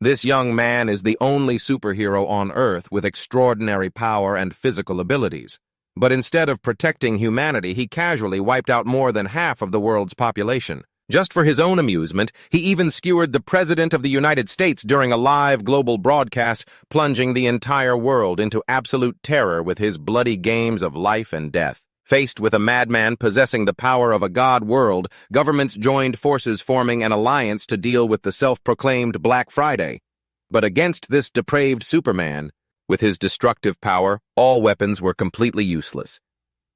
This young man is the only superhero on Earth with extraordinary power and physical abilities. But instead of protecting humanity, he casually wiped out more than half of the world's population. Just for his own amusement, he even skewered the President of the United States during a live global broadcast, plunging the entire world into absolute terror with his bloody games of life and death. Faced with a madman possessing the power of a god world, governments joined forces, forming an alliance to deal with the self-proclaimed Black Friday. But against this depraved Superman, with his destructive power, all weapons were completely useless.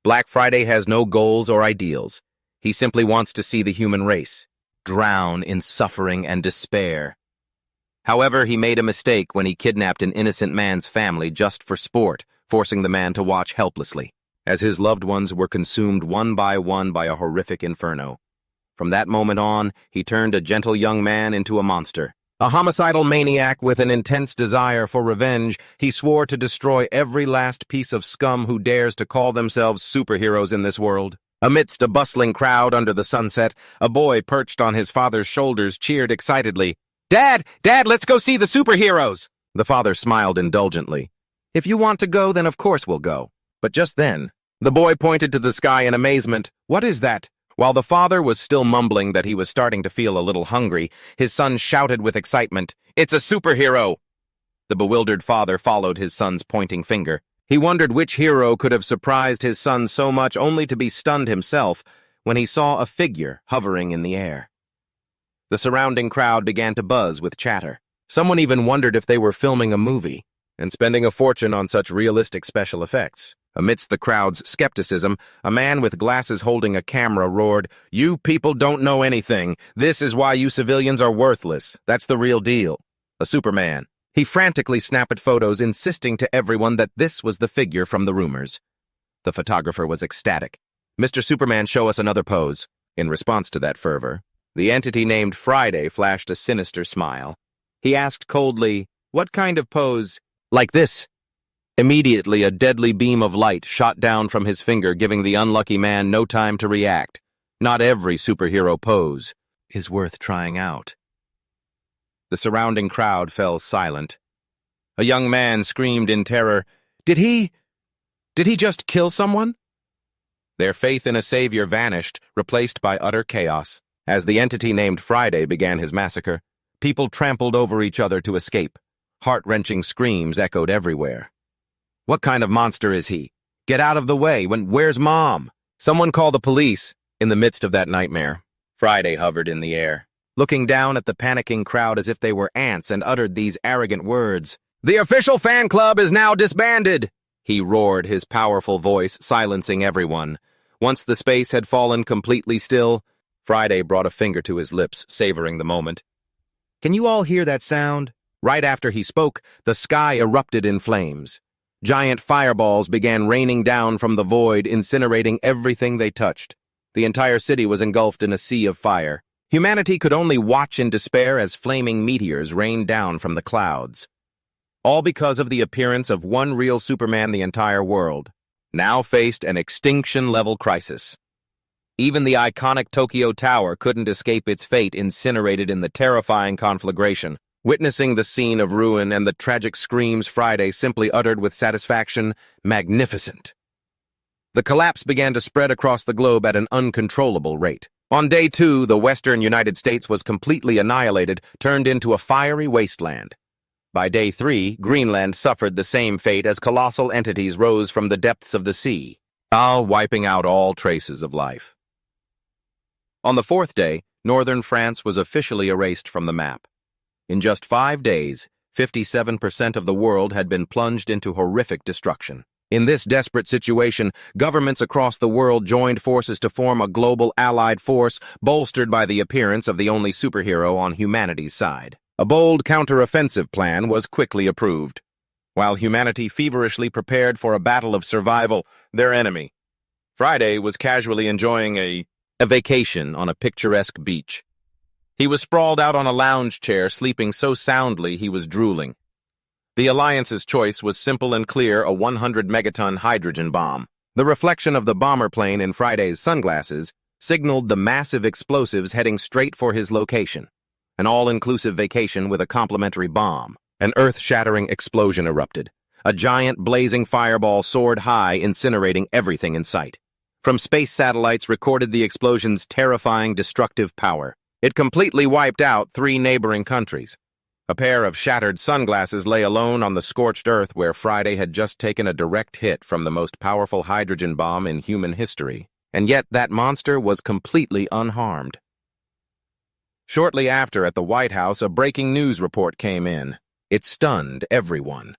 Black Friday has no goals or ideals. He simply wants to see the human race drown in suffering and despair. However, he made a mistake when he kidnapped an innocent man's family just for sport, forcing the man to watch helplessly, as his loved ones were consumed one by a horrific inferno. From that moment on, he turned a gentle young man into a monster. A homicidal maniac with an intense desire for revenge, he swore to destroy every last piece of scum who dares to call themselves superheroes in this world. Amidst a bustling crowd under the sunset, a boy perched on his father's shoulders cheered excitedly. "Dad! Dad, let's go see the superheroes!" The father smiled indulgently. "If you want to go, then of course we'll go." But just then, the boy pointed to the sky in amazement. "What is that?" While the father was still mumbling that he was starting to feel a little hungry, his son shouted with excitement, "It's a superhero!" The bewildered father followed his son's pointing finger. He wondered which hero could have surprised his son so much only to be stunned himself when he saw a figure hovering in the air. The surrounding crowd began to buzz with chatter. Someone even wondered if they were filming a movie and spending a fortune on such realistic special effects. Amidst the crowd's skepticism, a man with glasses holding a camera roared, "You people don't know anything. This is why you civilians are worthless. That's the real deal." A Superman. He frantically snapped photos, insisting to everyone that this was the figure from the rumors. The photographer was ecstatic. "Mr. Superman, show us another pose." In response to that fervor, the entity named Friday flashed a sinister smile. He asked coldly, "What kind of pose?" "Like this." Immediately, a deadly beam of light shot down from his finger, giving the unlucky man no time to react. Not every superhero pose is worth trying out. The surrounding crowd fell silent. A young man screamed in terror, Did he just kill someone?" Their faith in a savior vanished, replaced by utter chaos. As the entity named Friday began his massacre, people trampled over each other to escape. Heart-wrenching screams echoed everywhere. "What kind of monster is he? Get out of the way. Where's Mom? Someone call the police." In the midst of that nightmare, Friday hovered in the air, looking down at the panicking crowd as if they were ants, and uttered these arrogant words. "The official fan club is now disbanded!" He roared, his powerful voice silencing everyone. Once the space had fallen completely still, Friday brought a finger to his lips, savoring the moment. "Can you all hear that sound?" Right after he spoke, the sky erupted in flames. Giant fireballs began raining down from the void, incinerating everything they touched. The entire city was engulfed in a sea of fire. Humanity could only watch in despair as flaming meteors rained down from the clouds. All because of the appearance of one real Superman. The entire world now faced an extinction-level crisis. Even the iconic Tokyo Tower couldn't escape its fate, incinerated in the terrifying conflagration. Witnessing the scene of ruin and the tragic screams, Friday simply uttered with satisfaction, "Magnificent." The collapse began to spread across the globe at an uncontrollable rate. On day 2, the western United States was completely annihilated, turned into a fiery wasteland. By day 3, Greenland suffered the same fate as colossal entities rose from the depths of the sea, all wiping out all traces of life. On the 4th day, northern France was officially erased from the map. In just 5 days, 57% of the world had been plunged into horrific destruction. In this desperate situation, governments across the world joined forces to form a global allied force, bolstered by the appearance of the only superhero on humanity's side. A bold counter-offensive plan was quickly approved. While humanity feverishly prepared for a battle of survival, their enemy, Friday, was casually enjoying a vacation on a picturesque beach. He was sprawled out on a lounge chair, sleeping so soundly he was drooling. The Alliance's choice was simple and clear: a 100-megaton hydrogen bomb. The reflection of the bomber plane in Friday's sunglasses signaled the massive explosives heading straight for his location. an all-inclusive vacation with a complimentary bomb. An earth-shattering explosion erupted. A giant blazing fireball soared high, incinerating everything in sight. From space satellites recorded the explosion's terrifying destructive power. It completely wiped out 3 neighboring countries. A pair of shattered sunglasses lay alone on the scorched earth where Friday had just taken a direct hit from the most powerful hydrogen bomb in human history. And yet that monster was completely unharmed. Shortly after, at the White House, a breaking news report came in. It stunned everyone.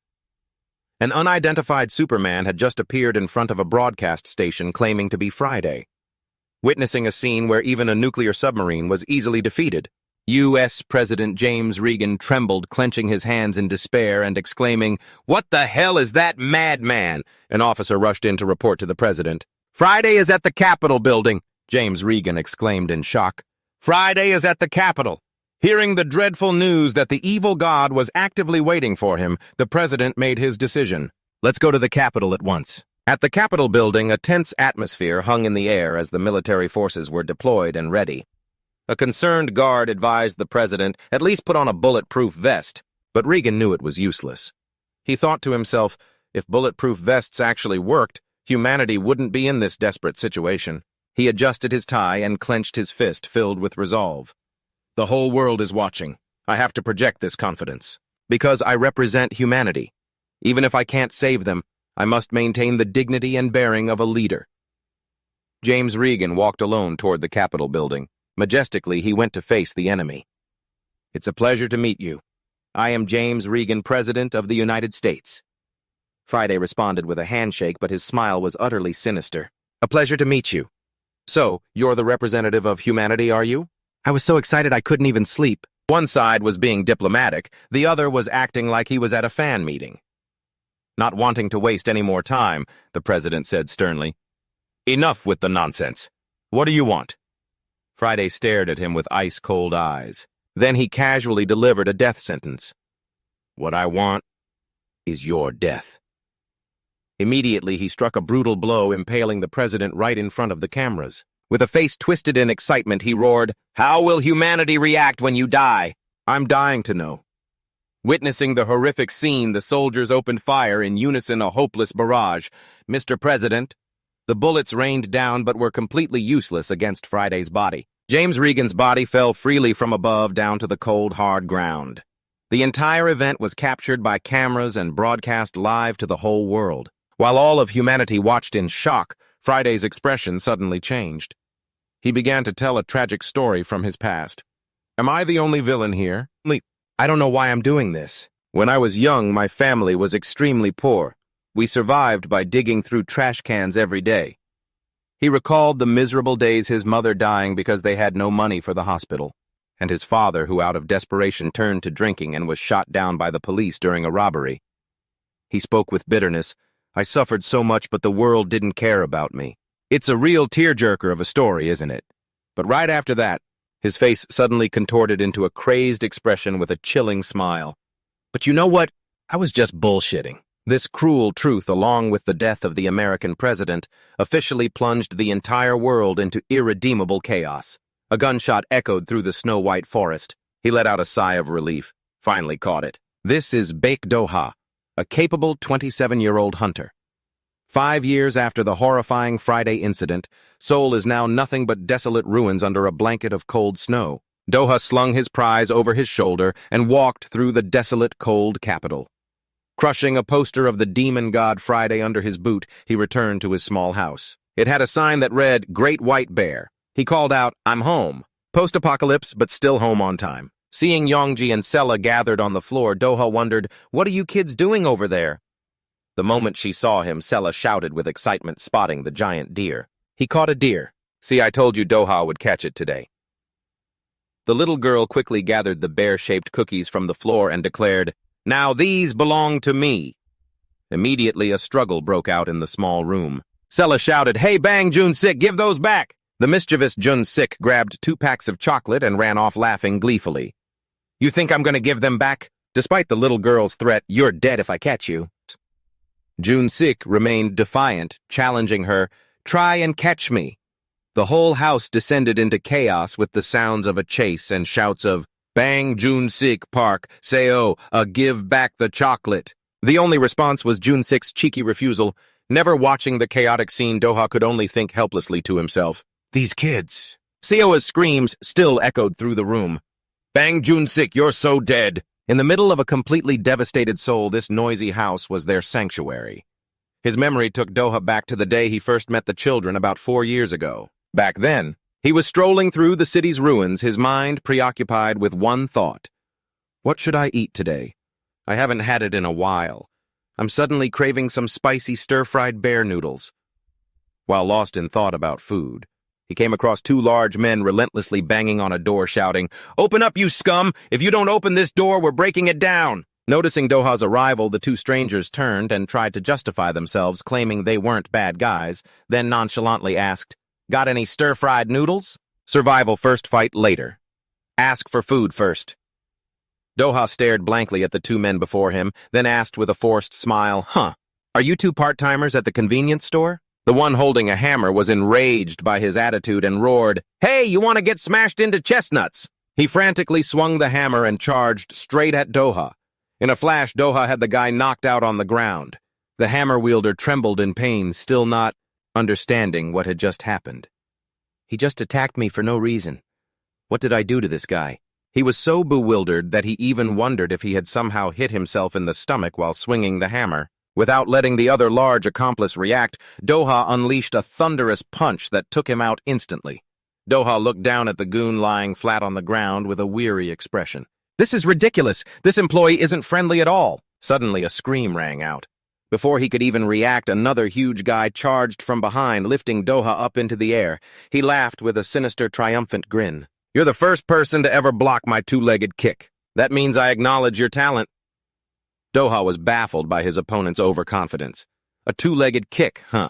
An unidentified Superman had just appeared in front of a broadcast station claiming to be Friday. Witnessing a scene where even a nuclear submarine was easily defeated, U.S. President James Regan trembled, clenching his hands in despair and exclaiming, "What the hell is that madman?" An officer rushed in to report to the president. "Friday is at the Capitol building," James Regan exclaimed in shock. "Friday is at the Capitol." Hearing the dreadful news that the evil god was actively waiting for him, the president made his decision. "Let's go to the Capitol at once." At the Capitol building, a tense atmosphere hung in the air as the military forces were deployed and ready. A concerned guard advised the president at least put on a bulletproof vest, but Regan knew it was useless. He thought to himself, if bulletproof vests actually worked, humanity wouldn't be in this desperate situation. He adjusted his tie and clenched his fist, filled with resolve. The whole world is watching. I have to project this confidence. Because I represent humanity. Even if I can't save them, I must maintain the dignity and bearing of a leader. James Regan walked alone toward the Capitol building. Majestically, he went to face the enemy. "It's a pleasure to meet you. I am James Regan, President of the United States." Friday responded with a handshake, but his smile was utterly sinister. "A pleasure to meet you. So, you're the representative of humanity, are you?" I was so excited I couldn't even sleep. One side was being diplomatic, the other was acting like he was at a fan meeting. Not wanting to waste any more time, the president said sternly, "Enough with the nonsense. What do you want?" Friday stared at him with ice-cold eyes. Then he casually delivered a death sentence. "What I want is your death." Immediately, he struck a brutal blow, impaling the president right in front of the cameras. With a face twisted in excitement, he roared, "How will humanity react when you die?" "I'm dying to know." Witnessing the horrific scene, the soldiers opened fire in unison, a hopeless barrage. "Mr. President." The bullets rained down but were completely useless against Friday's body. James Regan's body fell freely from above down to the cold, hard ground. The entire event was captured by cameras and broadcast live to the whole world. While all of humanity watched in shock, Friday's expression suddenly changed. He began to tell a tragic story from his past. "Am I the only villain here? I don't know why I'm doing this. When I was young, my family was extremely poor. We survived by digging through trash cans every day." He recalled the miserable days, his mother dying because they had no money for the hospital, and his father who out of desperation turned to drinking and was shot down by the police during a robbery. He spoke with bitterness. "I suffered so much, but the world didn't care about me." It's a real tearjerker of a story, isn't it? But right after that, his face suddenly contorted into a crazed expression with a chilling smile. "But you know what? I was just bullshitting." This cruel truth, along with the death of the American president, officially plunged the entire world into irredeemable chaos. A gunshot echoed through the snow-white forest. He let out a sigh of relief. Finally caught it. This is Doha, a capable 27-year-old hunter. 5 years after the horrifying Friday incident, Seoul is now nothing but desolate ruins under a blanket of cold snow. Doha slung his prize over his shoulder and walked through the desolate, cold capital. Crushing a poster of the demon god Friday under his boot, he returned to his small house. It had a sign that read, "Great White Bear." He called out, "I'm home." Post-apocalypse, but still home on time. Seeing Yongji and Sella gathered on the floor, Doha wondered, "What are you kids doing over there?" The moment she saw him, Sella shouted with excitement, spotting the giant deer. "He caught a deer. See, I told you Doha would catch it today." The little girl quickly gathered the bear-shaped cookies from the floor and declared, "Now these belong to me." Immediately, a struggle broke out in the small room. Sella shouted, "Hey, Bang Jun-sik, give those back!" The mischievous Jun-sik grabbed 2 packs of chocolate and ran off laughing gleefully. "You think I'm going to give them back?" Despite the little girl's threat, "You're dead if I catch you." Jun-sik remained defiant, challenging her, "Try and catch me." The whole house descended into chaos with the sounds of a chase and shouts of, Bang Jun-sik Park, Seo, give back the chocolate. The only response was Jun-sik's cheeky refusal. Never watching the chaotic scene, Doha could only think helplessly to himself. These kids. Seo's screams still echoed through the room. Bang Jun-sik, you're so dead. In the middle of a completely devastated soul, this noisy house was their sanctuary. His memory took Doha back to the day he first met the children about 4 years ago. Back then, he was strolling through the city's ruins, his mind preoccupied with one thought. What should I eat today? I haven't had it in a while. I'm suddenly craving some spicy stir-fried bear noodles. While lost in thought about food, he came across 2 large men relentlessly banging on a door, shouting, "Open up, you scum! If you don't open this door, we're breaking it down!" Noticing Doha's arrival, the 2 strangers turned and tried to justify themselves, claiming they weren't bad guys, then nonchalantly asked, "Got any stir-fried noodles?" Survival first, fight later. Ask for food first. Doha stared blankly at the 2 men before him, then asked with a forced smile, Are you 2 part-timers at the convenience store? The one holding a hammer was enraged by his attitude and roared, "Hey, you want to get smashed into chestnuts?" He frantically swung the hammer and charged straight at Doha. In a flash, Doha had the guy knocked out on the ground. The hammer wielder trembled in pain, still not understanding what had just happened. He just attacked me for no reason. What did I do to this guy? He was so bewildered that he even wondered if he had somehow hit himself in the stomach while swinging the hammer. Without letting the other large accomplice react, Doha unleashed a thunderous punch that took him out instantly. Doha looked down at the goon lying flat on the ground with a weary expression. "This is ridiculous. This employee isn't friendly at all." Suddenly, a scream rang out. Before he could even react, another huge guy charged from behind, lifting Doha up into the air. He laughed with a sinister, triumphant grin. "You're the first person to ever block my 2-legged kick. That means I acknowledge your talent." Doha was baffled by his opponent's overconfidence. A 2-legged kick, huh?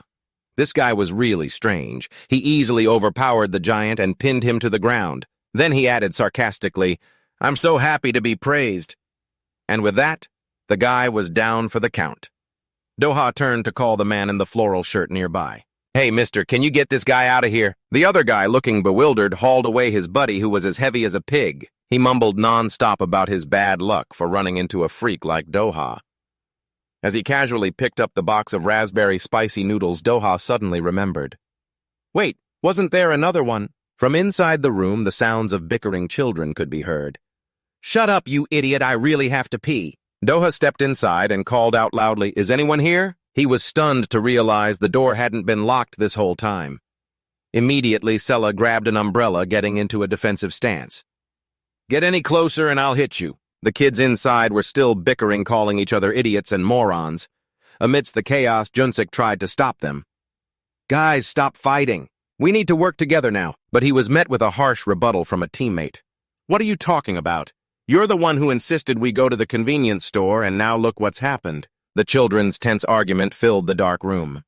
This guy was really strange. He easily overpowered the giant and pinned him to the ground. Then he added sarcastically, "I'm so happy to be praised." And with that, the guy was down for the count. Doha turned to call the man in the floral shirt nearby. "Hey, mister, can you get this guy out of here?" The other guy, looking bewildered, hauled away his buddy who was as heavy as a pig. He mumbled non-stop about his bad luck for running into a freak like Doha. As he casually picked up the box of raspberry spicy noodles, Doha suddenly remembered. Wait, wasn't there another one? From inside the room, the sounds of bickering children could be heard. "Shut up, you idiot, I really have to pee." Doha stepped inside and called out loudly, "Is anyone here?" He was stunned to realize the door hadn't been locked this whole time. Immediately, Sela grabbed an umbrella, getting into a defensive stance. "Get any closer and I'll hit you." The kids inside were still bickering, calling each other idiots and morons. Amidst the chaos, Jun-sik tried to stop them. "Guys, stop fighting. We need to work together now." But he was met with a harsh rebuttal from a teammate. "What are you talking about? You're the one who insisted we go to the convenience store, and now look what's happened." The children's tense argument filled the dark room.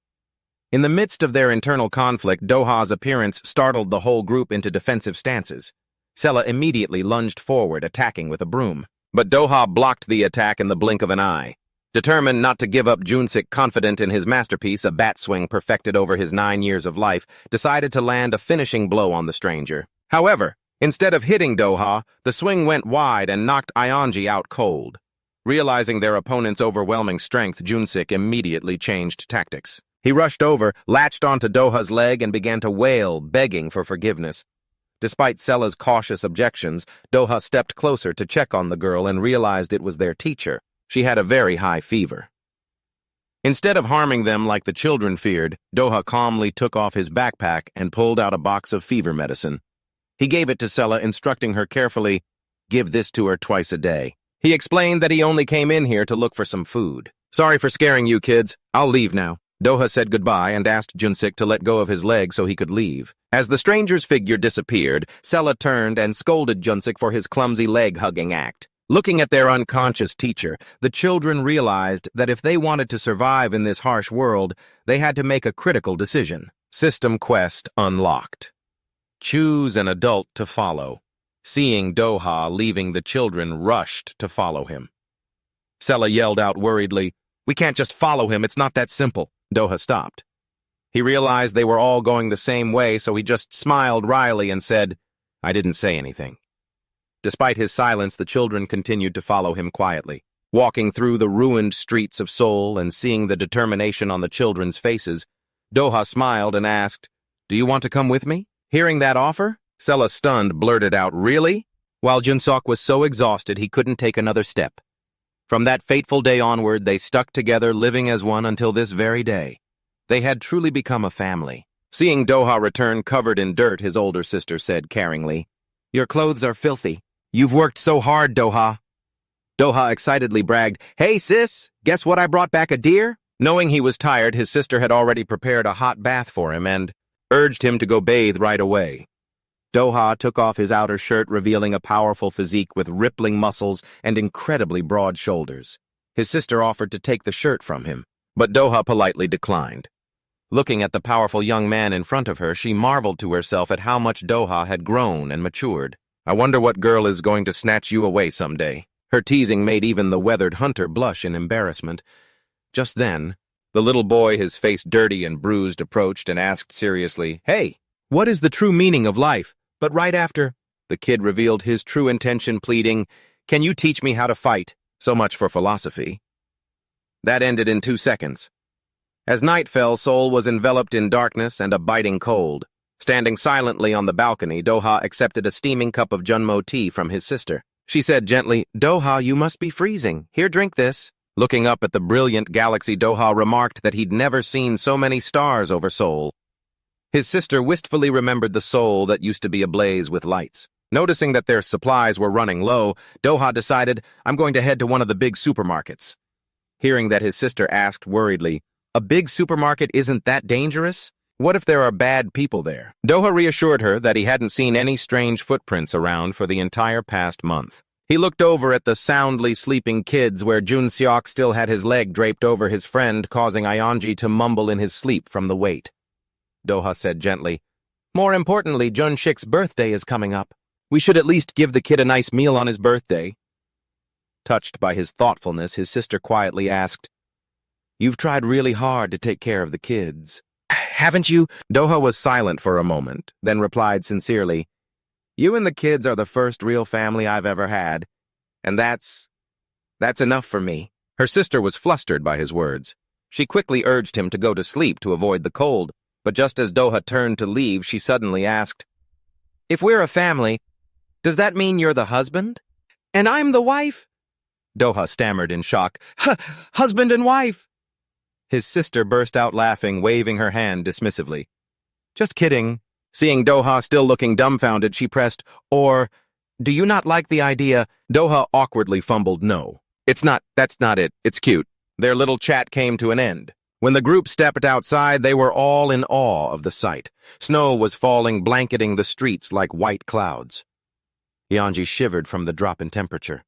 In the midst of their internal conflict, Doha's appearance startled the whole group into defensive stances. Sela immediately lunged forward, attacking with a broom. But Doha blocked the attack in the blink of an eye. Determined not to give up, Jun-sik, confident in his masterpiece, a bat swing perfected over his 9 years of life, decided to land a finishing blow on the stranger. However, instead of hitting Doha, the swing went wide and knocked Ionji out cold. Realizing their opponent's overwhelming strength, Jun-sik immediately changed tactics. He rushed over, latched onto Doha's leg, and began to wail, begging for forgiveness. Despite Sela's cautious objections, Doha stepped closer to check on the girl and realized it was their teacher. She had a very high fever. Instead of harming them like the children feared, Doha calmly took off his backpack and pulled out a box of fever medicine. He gave it to Sela, instructing her carefully, "Give this to her twice a day." He explained that he only came in here to look for some food. "Sorry for scaring you kids. I'll leave now." Doha said goodbye and asked Jun-sik to let go of his leg so he could leave. As the stranger's figure disappeared, Sela turned and scolded Jun-sik for his clumsy leg-hugging act. Looking at their unconscious teacher, the children realized that if they wanted to survive in this harsh world, they had to make a critical decision. System quest unlocked. Choose an adult to follow. Seeing Doha leaving, the children rushed to follow him. Sela yelled out worriedly, "We can't just follow him, it's not that simple." Doha stopped. He realized they were all going the same way, so he just smiled wryly and said, "I didn't say anything." Despite his silence, the children continued to follow him quietly. Walking through the ruined streets of Seoul and seeing the determination on the children's faces, Doha smiled and asked, "Do you want to come with me?" Hearing that offer, Sela, stunned, blurted out, "Really?" While Junsok was so exhausted he couldn't take another step. From that fateful day onward, they stuck together, living as one until this very day. They had truly become a family. Seeing Doha return covered in dirt, his older sister said caringly, "Your clothes are filthy. You've worked so hard, Doha." Doha excitedly bragged, "Hey, sis, guess what I brought back, a deer?" Knowing he was tired, his sister had already prepared a hot bath for him and urged him to go bathe right away. Doha took off his outer shirt, revealing a powerful physique with rippling muscles and incredibly broad shoulders. His sister offered to take the shirt from him, but Doha politely declined. Looking at the powerful young man in front of her, she marveled to herself at how much Doha had grown and matured. "I wonder what girl is going to snatch you away someday." Her teasing made even the weathered hunter blush in embarrassment. Just then, the little boy, his face dirty and bruised, approached and asked seriously, "Hey, what is the true meaning of life?" But right after, the kid revealed his true intention, pleading, "Can you teach me how to fight?" So much for philosophy. That ended in 2 seconds. As night fell, Seoul was enveloped in darkness and a biting cold. Standing silently on the balcony, Doha accepted a steaming cup of Junmo tea from his sister. She said gently, "Doha, you must be freezing. Here, drink this." Looking up at the brilliant galaxy, Doha remarked that he'd never seen so many stars over Seoul. His sister wistfully remembered the Seoul that used to be ablaze with lights. Noticing that their supplies were running low, Doha decided, "I'm going to head to one of the big supermarkets." Hearing that, his sister asked worriedly, "A big supermarket isn't that dangerous? What if there are bad people there?" Doha reassured her that he hadn't seen any strange footprints around for the entire past month. He looked over at the soundly sleeping kids where Jun-seok still had his leg draped over his friend, causing Ayeonji to mumble in his sleep from the weight. Doha said gently, "More importantly, Jun-shik's birthday is coming up. We should at least give the kid a nice meal on his birthday." Touched by his thoughtfulness, his sister quietly asked, "You've tried really hard to take care of the kids, haven't you?" Doha was silent for a moment, then replied sincerely, "You and the kids are the first real family I've ever had, and that's enough for me." Her sister was flustered by his words. She quickly urged him to go to sleep to avoid the cold, but just as Doha turned to leave, she suddenly asked, "If we're a family, does that mean you're the husband? And I'm the wife?" Doha stammered in shock, "Husband and wife!" His sister burst out laughing, waving her hand dismissively. "Just kidding." Seeing Doha still looking dumbfounded, she pressed, "Or, do you not like the idea?" Doha awkwardly fumbled, "No. That's not it. It's cute." Their little chat came to an end. When the group stepped outside, they were all in awe of the sight. Snow was falling, blanketing the streets like white clouds. Yeonji shivered from the drop in temperature.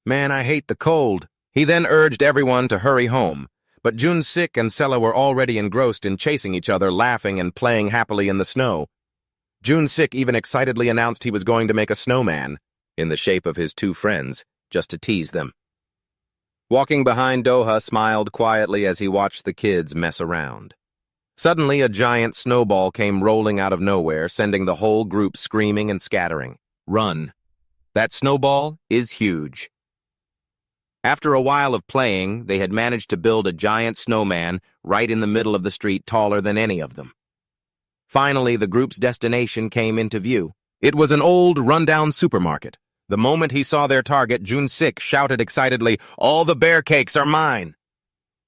"Man, I hate the cold." He then urged everyone to hurry home, but Jun-sik and Sela were already engrossed in chasing each other, laughing and playing happily in the snow. Jun-sik even excitedly announced he was going to make a snowman, in the shape of his 2 friends, just to tease them. Walking behind, Doha smiled quietly as he watched the kids mess around. Suddenly, a giant snowball came rolling out of nowhere, sending the whole group screaming and scattering. "Run. That snowball is huge." After a while of playing, they had managed to build a giant snowman right in the middle of the street, taller than any of them. Finally, the group's destination came into view. It was an old, rundown supermarket. The moment he saw their target, Jun-sik shouted excitedly, "All the bear cakes are mine!"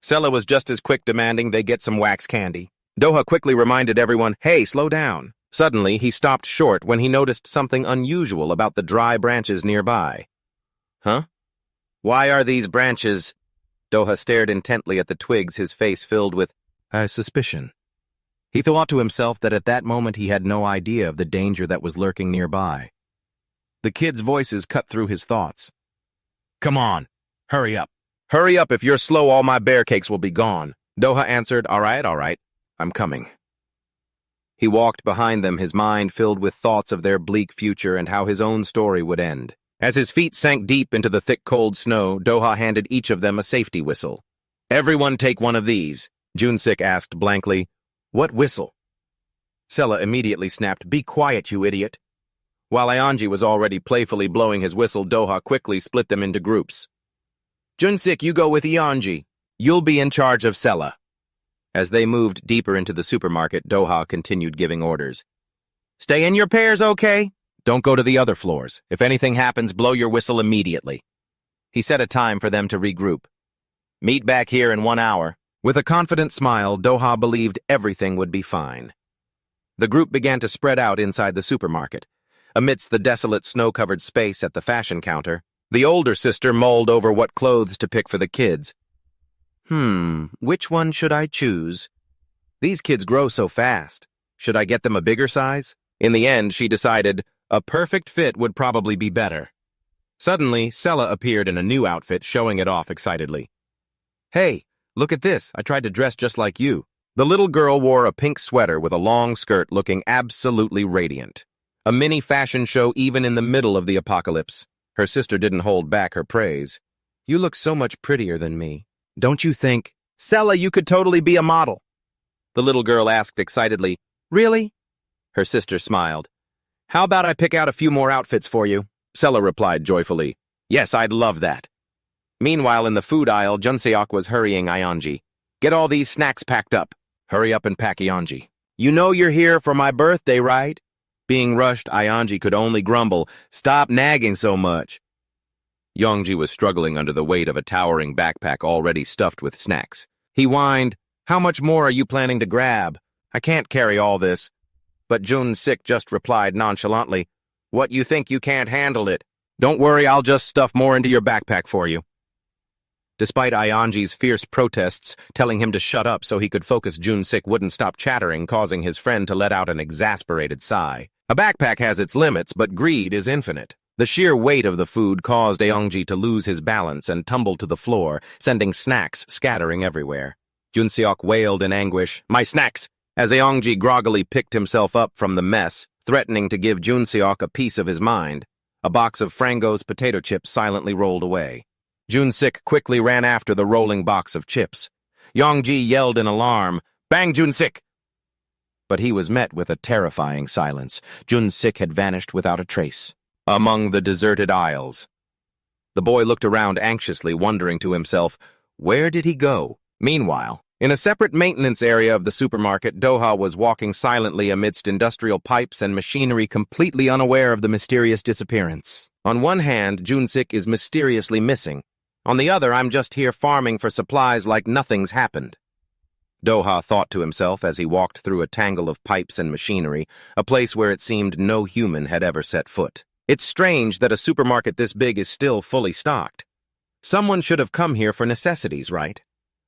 Sela was just as quick, demanding they get some wax candy. Doha quickly reminded everyone, "Hey, slow down." Suddenly, he stopped short when he noticed something unusual about the dry branches nearby. "Huh? Why are these branches—" Doha stared intently at the twigs, his face filled with suspicion. He thought to himself that at that moment he had no idea of the danger that was lurking nearby. The kids' voices cut through his thoughts. "Come on, hurry up. Hurry up, if you're slow all my bear cakes will be gone." Doha answered, all right, I'm coming." He walked behind them, his mind filled with thoughts of their bleak future and how his own story would end. As his feet sank deep into the thick cold snow, Doha handed each of them a safety whistle. "Everyone take one of these," Jun-sik asked blankly. "What whistle?" Sela immediately snapped, "Be quiet, you idiot." While Aonji was already playfully blowing his whistle, Doha quickly split them into groups. Junsik, you go with Aonji. You'll be in charge of Sella. As they moved deeper into the supermarket, Doha continued giving orders. Stay in your pairs, okay? Don't go to the other floors. If anything happens, blow your whistle immediately. He set a time for them to regroup. Meet back here in 1 hour. With a confident smile, Doha believed everything would be fine. The group began to spread out inside the supermarket. Amidst the desolate snow-covered space at the fashion counter, the older sister mulled over what clothes to pick for the kids. Which one should I choose? These kids grow so fast. Should I get them a bigger size? In the end, she decided a perfect fit would probably be better. Suddenly, Sella appeared in a new outfit, showing it off excitedly. Hey, look at this. I tried to dress just like you. The little girl wore a pink sweater with a long skirt, looking absolutely radiant. A mini fashion show even in the middle of the apocalypse. Her sister didn't hold back her praise. You look so much prettier than me. Don't you think? Sella, you could totally be a model. The little girl asked excitedly. Really? Her sister smiled. How about I pick out a few more outfits for you? Sella replied joyfully. Yes, I'd love that. Meanwhile, in the food aisle, Junseok was hurrying Aonji. Get all these snacks packed up. Hurry up and pack Aonji. You know you're here for my birthday, right? Being rushed, Aonji could only grumble, Stop nagging so much. Yongji was struggling under the weight of a towering backpack already stuffed with snacks. He whined, How much more are you planning to grab? I can't carry all this. But Jun-sik just replied nonchalantly, What, you think you can't handle it? Don't worry, I'll just stuff more into your backpack for you. Despite Aonji's fierce protests telling him to shut up so he could focus, Jun-sik wouldn't stop chattering, causing his friend to let out an exasperated sigh. A backpack has its limits, but greed is infinite. The sheer weight of the food caused Aonji to lose his balance and tumble to the floor, sending snacks scattering everywhere. Junseok wailed in anguish, My snacks! As Aonji groggily picked himself up from the mess, threatening to give Junseok a piece of his mind. A box of Frango's potato chips silently rolled away. Jun-sik quickly ran after the rolling box of chips. Yongji yelled in alarm, Bang, Jun-sik! But he was met with a terrifying silence. Jun-sik had vanished without a trace, among the deserted aisles. The boy looked around anxiously, wondering to himself, where did he go? Meanwhile, in a separate maintenance area of the supermarket, Doha was walking silently amidst industrial pipes and machinery, completely unaware of the mysterious disappearance. On one hand, Jun-sik is mysteriously missing. On the other, I'm just here farming for supplies like nothing's happened. Doha thought to himself as he walked through a tangle of pipes and machinery, a place where it seemed no human had ever set foot. It's strange that a supermarket this big is still fully stocked. Someone should have come here for necessities, right?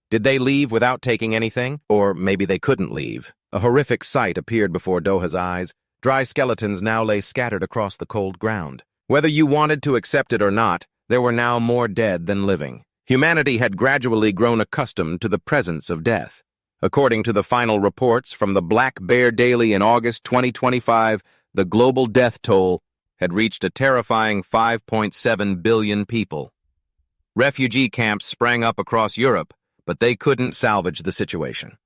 Did they leave without taking anything? Or maybe they couldn't leave. A horrific sight appeared before Doha's eyes. Dry skeletons now lay scattered across the cold ground. Whether you wanted to accept it or not, there were now more dead than living. Humanity had gradually grown accustomed to the presence of death. According to the final reports from the Black Bear Daily in August 2025, the global death toll had reached a terrifying 5.7 billion people. Refugee camps sprang up across Europe, but they couldn't salvage the situation.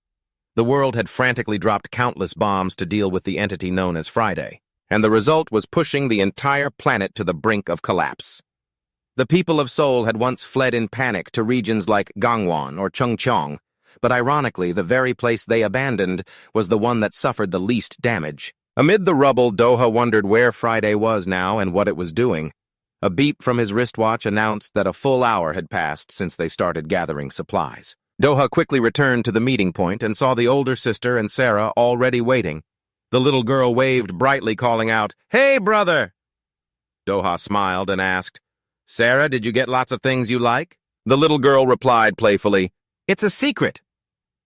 The world had frantically dropped countless bombs to deal with the entity known as Friday, and the result was pushing the entire planet to the brink of collapse. The people of Seoul had once fled in panic to regions like Gangwon or Chungcheong, but ironically, the very place they abandoned was the one that suffered the least damage. Amid the rubble, Doha wondered where Friday was now and what it was doing. A beep from his wristwatch announced that a full hour had passed since they started gathering supplies. Doha quickly returned to the meeting point and saw the older sister and Sarah already waiting. The little girl waved brightly, calling out, Hey, brother! Doha smiled and asked, Sarah, did you get lots of things you like? The little girl replied playfully, It's a secret.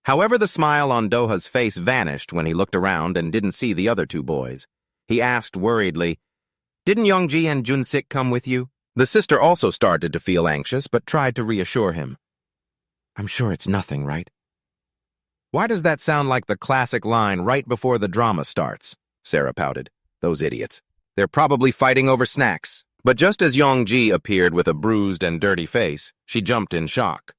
However, the smile on Doha's face vanished when he looked around and didn't see the other two boys. He asked worriedly, Didn't Yongji and Jun-sik come with you? The sister also started to feel anxious, but tried to reassure him. I'm sure it's nothing, right? Why does that sound like the classic line right before the drama starts? Sarah pouted. Those idiots. They're probably fighting over snacks. But just as Yongji appeared with a bruised and dirty face, she jumped in shock.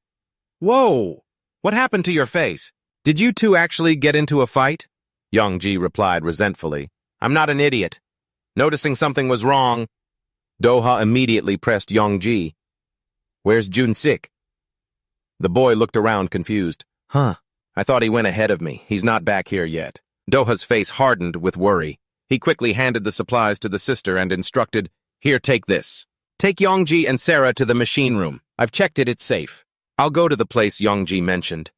Whoa! What happened to your face? Did you two actually get into a fight? Yongji replied resentfully. I'm not an idiot. Noticing something was wrong, Doha immediately pressed Yongji. "Where's Jun-sik?" The boy looked around confused. "Huh, I thought he went ahead of me. He's not back here yet." Doha's face hardened with worry. He quickly handed the supplies to the sister and instructed, "Here, take this. Take Yongji and Sarah to the machine room. I've checked it, it's safe. I'll go to the place Yongji mentioned."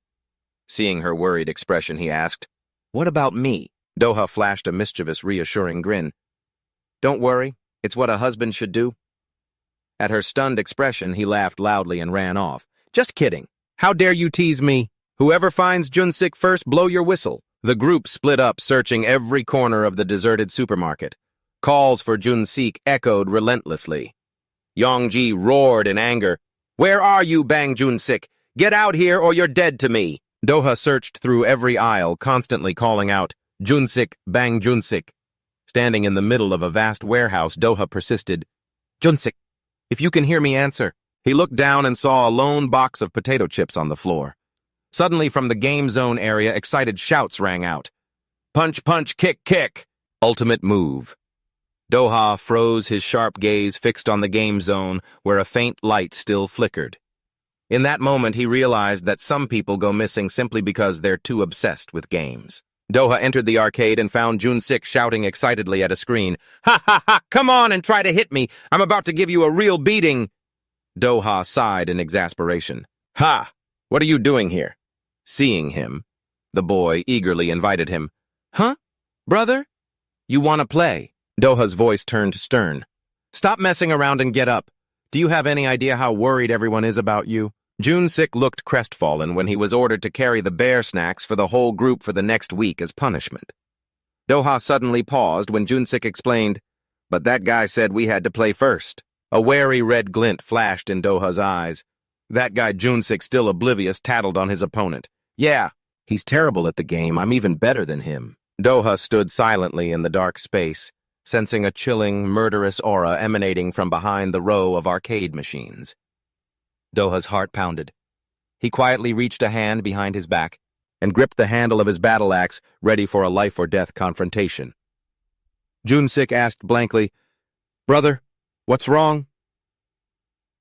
Seeing her worried expression, he asked, "What about me?" Doha flashed a mischievous, reassuring grin. "Don't worry, it's what a husband should do." At her stunned expression, he laughed loudly and ran off. "Just kidding. How dare you tease me? Whoever finds Jun-sik first, blow your whistle." The group split up, searching every corner of the deserted supermarket. Calls for Jun-sik echoed relentlessly. Yongji roared in anger. "Where are you, Bang Jun-sik? Get out here or you're dead to me." Doha searched through every aisle, constantly calling out, "Jun-sik, Bang Jun-sik." Standing in the middle of a vast warehouse, Doha persisted, "Jun-sik, if you can hear me, answer." He looked down and saw a lone box of potato chips on the floor. Suddenly, from the game zone area, excited shouts rang out. "Punch, punch, kick, kick! Ultimate move." Doha froze, his sharp gaze fixed on the game zone, where a faint light still flickered. In that moment, he realized that some people go missing simply because they're too obsessed with games. Doha entered the arcade and found Jun-sik shouting excitedly at a screen. "Ha ha ha! Come on and try to hit me! I'm about to give you a real beating!" Doha sighed in exasperation. "Ha! What are you doing here?" Seeing him, the boy eagerly invited him. "Huh? Brother? You want to play?" Doha's voice turned stern. "Stop messing around and get up. Do you have any idea how worried everyone is about you?" Jun-sik looked crestfallen when he was ordered to carry the bear snacks for the whole group for the next week as punishment. Doha suddenly paused when Jun-sik explained, "But that guy said we had to play first." A wary red glint flashed in Doha's eyes. That guy Jun-sik, still oblivious, tattled on his opponent. "Yeah, he's terrible at the game. I'm even better than him." Doha stood silently in the dark space, sensing a chilling, murderous aura emanating from behind the row of arcade machines. Doha's heart pounded. He quietly reached a hand behind his back and gripped the handle of his battle axe, ready for a life-or-death confrontation. Jun-sik asked blankly, "Brother, what's wrong?"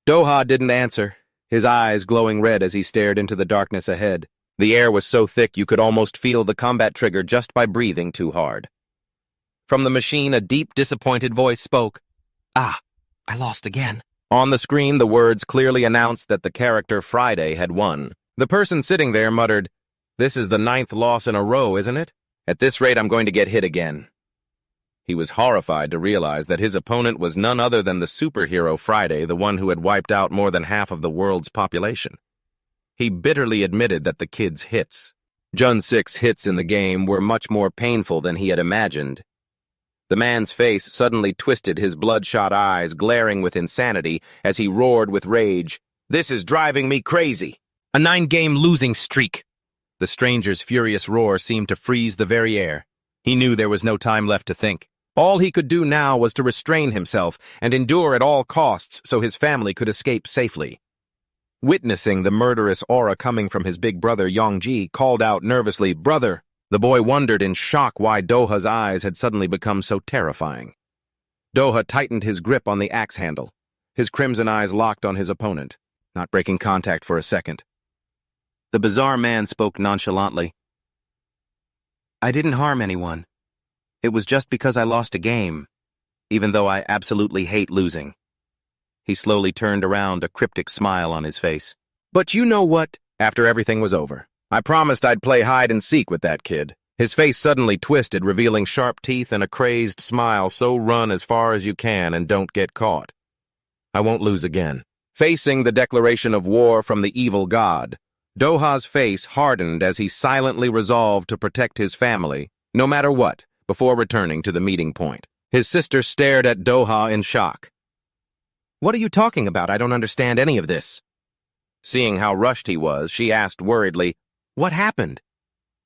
Doha didn't answer, his eyes glowing red as he stared into the darkness ahead. The air was so thick you could almost feel the combat trigger just by breathing too hard. From the machine, a deep, disappointed voice spoke. "Ah, I lost again." On the screen, the words clearly announced that the character Friday had won. The person sitting there muttered, "This is the 9th loss in a row, isn't it? At this rate, I'm going to get hit again." He was horrified to realize that his opponent was none other than the superhero Friday, the one who had wiped out more than half of the world's population. He bitterly admitted that the kid's hits, Jun-sik's hits in the game, were much more painful than he had imagined. The man's face suddenly twisted, his bloodshot eyes glaring with insanity as he roared with rage. "This is driving me crazy! A 9-game losing streak!" The stranger's furious roar seemed to freeze the very air. He knew there was no time left to think. All he could do now was to restrain himself and endure at all costs so his family could escape safely. Witnessing the murderous aura coming from his big brother, Yongji called out nervously, "Brother!" The boy wondered in shock why Doha's eyes had suddenly become so terrifying. Doha tightened his grip on the axe handle. His crimson eyes locked on his opponent, not breaking contact for a second. The bizarre man spoke nonchalantly. "I didn't harm anyone. It was just because I lost a game, even though I absolutely hate losing." He slowly turned around, a cryptic smile on his face. "But you know what?" After everything was over, "I promised I'd play hide-and-seek with that kid." His face suddenly twisted, revealing sharp teeth and a crazed smile. "So run as far as you can and don't get caught. I won't lose again." Facing the declaration of war from the evil god, Doha's face hardened as he silently resolved to protect his family, no matter what, before returning to the meeting point. His sister stared at Doha in shock. "What are you talking about? I don't understand any of this." Seeing how rushed he was, she asked worriedly, "What happened?"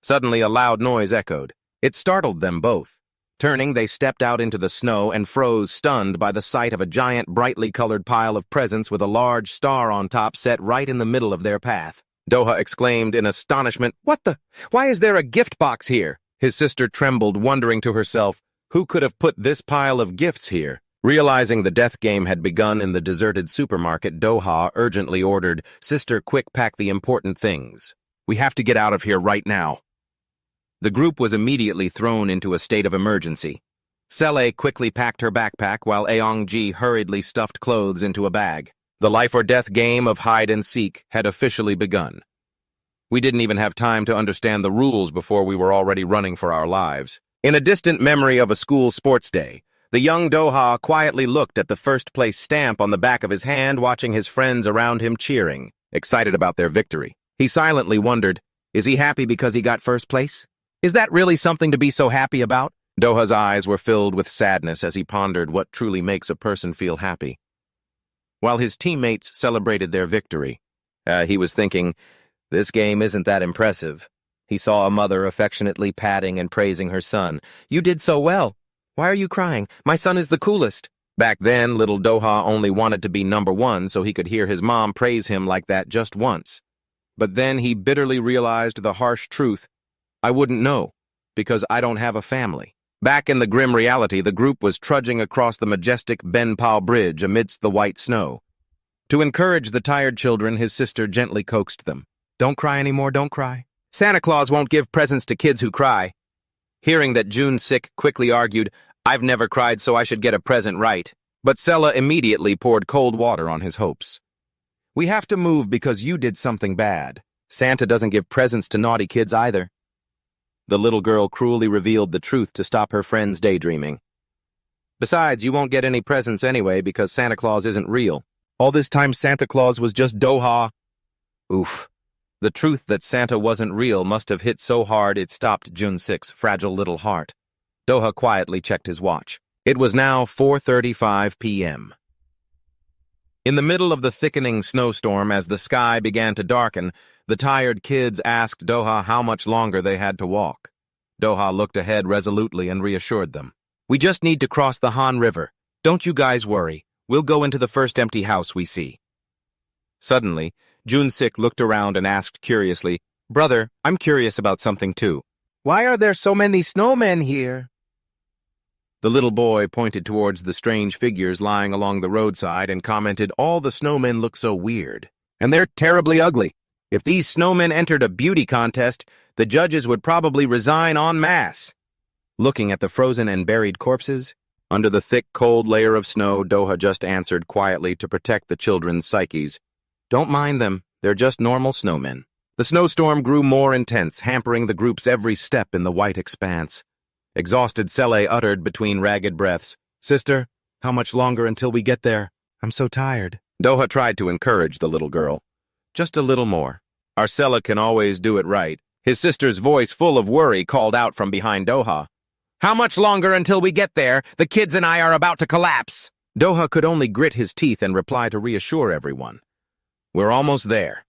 Suddenly, a loud noise echoed. It startled them both. Turning, they stepped out into the snow and froze, stunned by the sight of a giant, brightly colored pile of presents with a large star on top set right in the middle of their path. Doha exclaimed in astonishment, "What the? Why is there a gift box here?" His sister trembled, wondering to herself, Who could have put this pile of gifts here? Realizing the death game had begun in the deserted supermarket, Doha urgently ordered, "Sister, quick, pack the important things. We have to get out of here right now." The group was immediately thrown into a state of emergency. Sele quickly packed her backpack while Aongji hurriedly stuffed clothes into a bag. The life-or-death game of hide-and-seek had officially begun. We didn't even have time to understand the rules before we were already running for our lives. In a distant memory of a school sports day, the young Doha quietly looked at the first-place stamp on the back of his hand, watching his friends around him cheering, excited about their victory. He silently wondered, is he happy because he got first place? Is that really something to be so happy about? Doha's eyes were filled with sadness as he pondered what truly makes a person feel happy. While his teammates celebrated their victory, he was thinking, this game isn't that impressive. He saw a mother affectionately patting and praising her son. "You did so well. Why are you crying? My son is the coolest." Back then, little Doha only wanted to be number one so he could hear his mom praise him like that just once. But then he bitterly realized the harsh truth. I wouldn't know, because I don't have a family. Back in the grim reality, the group was trudging across the majestic Benpao Bridge amidst the white snow. To encourage the tired children, his sister gently coaxed them. "Don't cry anymore, don't cry. Santa Claus won't give presents to kids who cry." Hearing that, Jun-sik quickly argued, "I've never cried, so I should get a present, right?" But Sela immediately poured cold water on his hopes. "We have to move because you did something bad. Santa doesn't give presents to naughty kids either." The little girl cruelly revealed the truth to stop her friends daydreaming. "Besides, you won't get any presents anyway because Santa Claus isn't real. All this time Santa Claus was just Doha." Oof. The truth that Santa wasn't real must have hit so hard it stopped Jun-sik's fragile little heart. Doha quietly checked his watch. It was now 4:35 p.m. In the middle of the thickening snowstorm, as the sky began to darken, the tired kids asked Doha how much longer they had to walk. Doha looked ahead resolutely and reassured them. "We just need to cross the Han River. Don't you guys worry. We'll go into the first empty house we see." Suddenly, Jun-sik looked around and asked curiously, "Brother, I'm curious about something too. Why are there so many snowmen here?" The little boy pointed towards the strange figures lying along the roadside and commented, "All the snowmen look so weird. And they're terribly ugly. If these snowmen entered a beauty contest, the judges would probably resign en masse." Looking at the frozen and buried corpses, under the thick, cold layer of snow, Doha just answered quietly to protect the children's psyches, "Don't mind them, they're just normal snowmen." The snowstorm grew more intense, hampering the group's every step in the white expanse. Exhausted Sele uttered between ragged breaths, "Sister, how much longer until we get there? I'm so tired." Doha tried to encourage the little girl. "Just a little more. Our Sela can always do it right." His sister's voice, full of worry, called out from behind Doha. "How much longer until we get there? The kids and I are about to collapse." Doha could only grit his teeth and reply to reassure everyone. "We're almost there."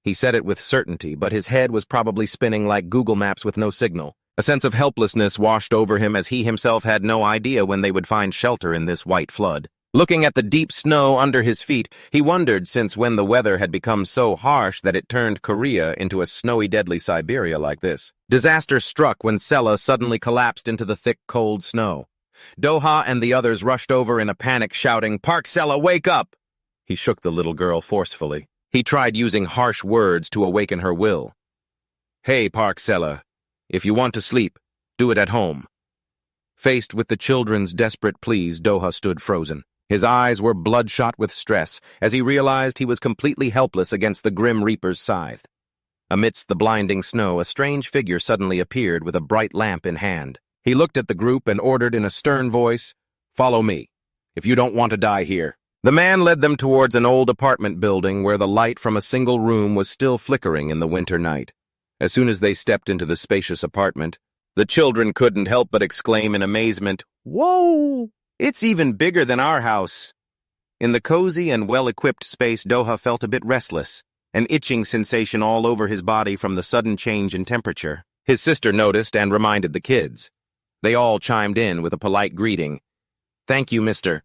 He said it with certainty, but his head was probably spinning like Google Maps with no signal. A sense of helplessness washed over him as he himself had no idea when they would find shelter in this white flood. Looking at the deep snow under his feet, he wondered since when the weather had become so harsh that it turned Korea into a snowy, deadly Siberia like this. Disaster struck when Sela suddenly collapsed into the thick, cold snow. Doha and the others rushed over in a panic, shouting, "Park Sela, wake up!" He shook the little girl forcefully. He tried using harsh words to awaken her will. "Hey, Park Sela, if you want to sleep, do it at home." Faced with the children's desperate pleas, Doha stood frozen. His eyes were bloodshot with stress as he realized he was completely helpless against the Grim Reaper's scythe. Amidst the blinding snow, a strange figure suddenly appeared with a bright lamp in hand. He looked at the group and ordered in a stern voice, "Follow me, if you don't want to die here." The man led them towards an old apartment building where the light from a single room was still flickering in the winter night. As soon as they stepped into the spacious apartment, the children couldn't help but exclaim in amazement, "Whoa! It's even bigger than our house." In the cozy and well-equipped space, Doha felt a bit restless, an itching sensation all over his body from the sudden change in temperature. His sister noticed and reminded the kids. They all chimed in with a polite greeting. "Thank you, mister."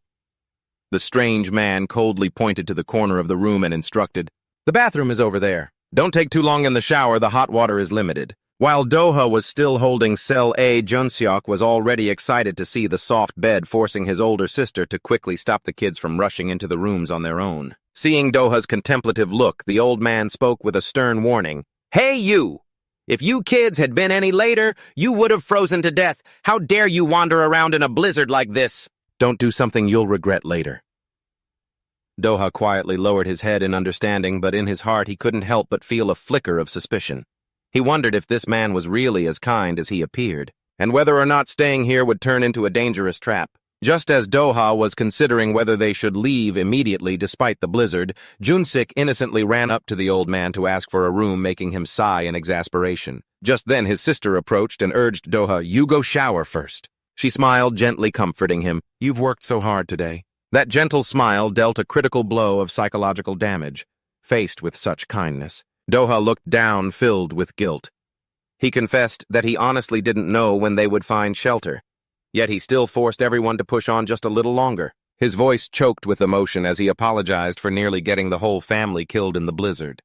The strange man coldly pointed to the corner of the room and instructed, "The bathroom is over there. Don't take too long in the shower, the hot water is limited. While Doha was still holding Cell A, Junseok was already excited to see the soft bed, forcing his older sister to quickly stop the kids from rushing into the rooms on their own. Seeing Doha's contemplative look, the old man spoke with a stern warning. "Hey, you! If you kids had been any later, you would have frozen to death. How dare you wander around in a blizzard like this? Don't do something you'll regret later." Doha quietly lowered his head in understanding, but in his heart he couldn't help but feel a flicker of suspicion. He wondered if this man was really as kind as he appeared, and whether or not staying here would turn into a dangerous trap. Just as Doha was considering whether they should leave immediately despite the blizzard, Junsik innocently ran up to the old man to ask for a room, making him sigh in exasperation. Just then his sister approached and urged Doha, "You go shower first." She smiled, gently comforting him. "You've worked so hard today." That gentle smile dealt a critical blow of psychological damage. Faced with such kindness, Doha looked down, filled with guilt. He confessed that he honestly didn't know when they would find shelter. Yet he still forced everyone to push on just a little longer. His voice choked with emotion as he apologized for nearly getting the whole family killed in the blizzard.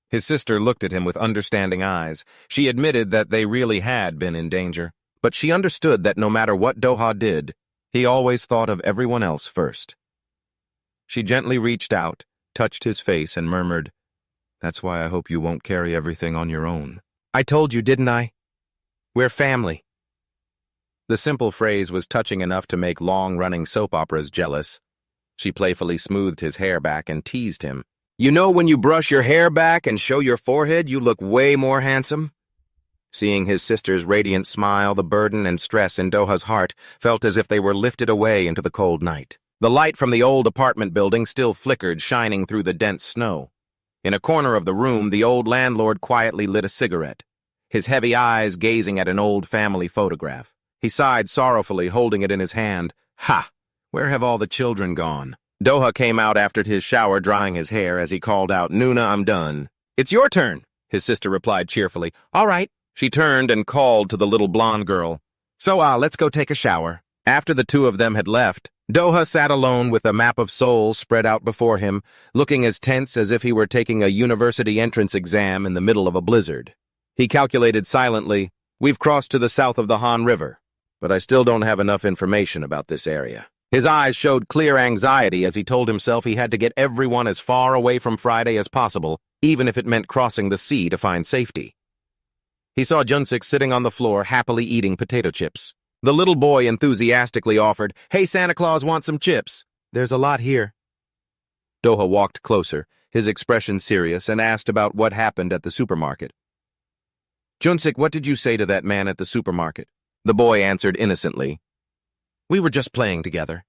His sister looked at him with understanding eyes. She admitted that they really had been in danger, but she understood that no matter what Doha did, he always thought of everyone else first. She gently reached out, touched his face, and murmured, "That's why I hope you won't carry everything on your own." "I told you, didn't I? We're family." The simple phrase was touching enough to make long-running soap operas jealous. She playfully smoothed his hair back and teased him. "You know, when you brush your hair back and show your forehead, you look way more handsome." Seeing his sister's radiant smile, the burden and stress in Doha's heart felt as if they were lifted away into the cold night. The light from the old apartment building still flickered, shining through the dense snow. In a corner of the room, the old landlord quietly lit a cigarette, his heavy eyes gazing at an old family photograph. He sighed sorrowfully, holding it in his hand. "Ha! Where have all the children gone?" Doha came out after his shower, drying his hair, as he called out, "Nuna, I'm done." "It's your turn," his sister replied cheerfully. "All right." She turned and called to the little blonde girl. "So, let's go take a shower." After the two of them had left, Doha sat alone with a map of Seoul spread out before him, looking as tense as if he were taking a university entrance exam in the middle of a blizzard. He calculated silently, "We've crossed to the south of the Han River, but I still don't have enough information about this area." His eyes showed clear anxiety as he told himself he had to get everyone as far away from Friday as possible, even if it meant crossing the sea to find safety. He saw Junsik sitting on the floor, happily eating potato chips. The little boy enthusiastically offered, "Hey, Santa Claus wants some chips." "There's a lot here." Doha walked closer, his expression serious, and asked about what happened at the supermarket. "Junsik, what did you say to that man at the supermarket?" The boy answered innocently, "We were just playing together."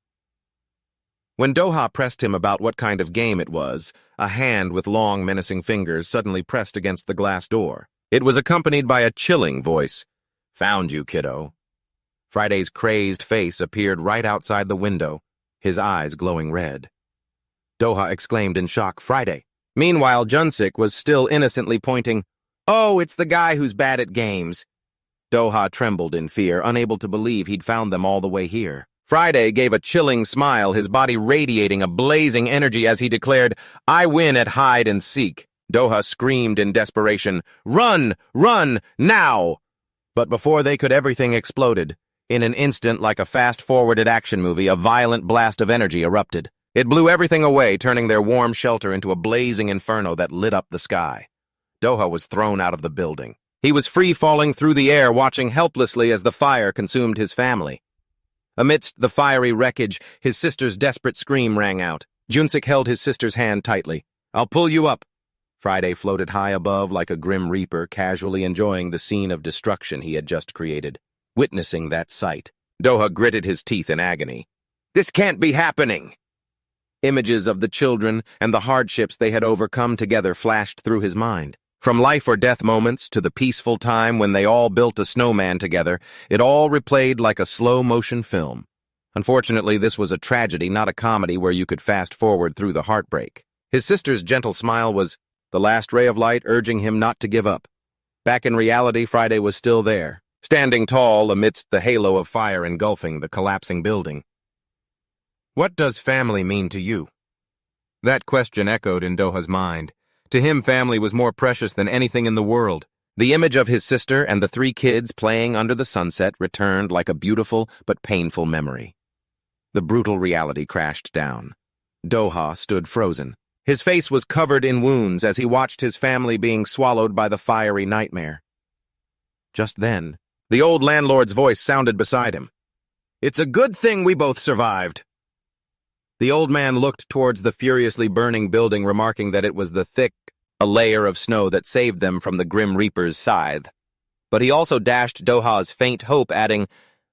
When Doha pressed him about what kind of game it was, a hand with long, menacing fingers suddenly pressed against the glass door. It was accompanied by a chilling voice. "Found you, kiddo." Friday's crazed face appeared right outside the window, his eyes glowing red. Doha exclaimed in shock, "Friday." Meanwhile, Junsik was still innocently pointing, "Oh, it's the guy who's bad at games." Doha trembled in fear, unable to believe he'd found them all the way here. Friday gave a chilling smile, his body radiating a blazing energy as he declared, "I win at hide and seek." Doha screamed in desperation, "Run! Run! Now!" But before they could, everything exploded. In an instant, like a fast-forwarded action movie, a violent blast of energy erupted. It blew everything away, turning their warm shelter into a blazing inferno that lit up the sky. Doha was thrown out of the building. He was free-falling through the air, watching helplessly as the fire consumed his family. Amidst the fiery wreckage, his sister's desperate scream rang out. Junsik held his sister's hand tightly. "I'll pull you up." Friday floated high above like a grim reaper, casually enjoying the scene of destruction he had just created. Witnessing that sight, Doha gritted his teeth in agony. "This can't be happening!" Images of the children and the hardships they had overcome together flashed through his mind. From life-or-death moments to the peaceful time when they all built a snowman together, it all replayed like a slow-motion film. Unfortunately, this was a tragedy, not a comedy where you could fast-forward through the heartbreak. His sister's gentle smile was the last ray of light, urging him not to give up. Back in reality, Friday was still there, standing tall amidst the halo of fire engulfing the collapsing building. "What does family mean to you?" That question echoed in Doha's mind. To him, family was more precious than anything in the world. The image of his sister and the three kids playing under the sunset returned like a beautiful but painful memory. The brutal reality crashed down. Doha stood frozen. His face was covered in wounds as he watched his family being swallowed by the fiery nightmare. Just then, the old landlord's voice sounded beside him. "It's a good thing we both survived." The old man looked towards the furiously burning building, remarking that it was the thick, a layer of snow that saved them from the Grim Reaper's scythe. But he also dashed Doha's faint hope, adding,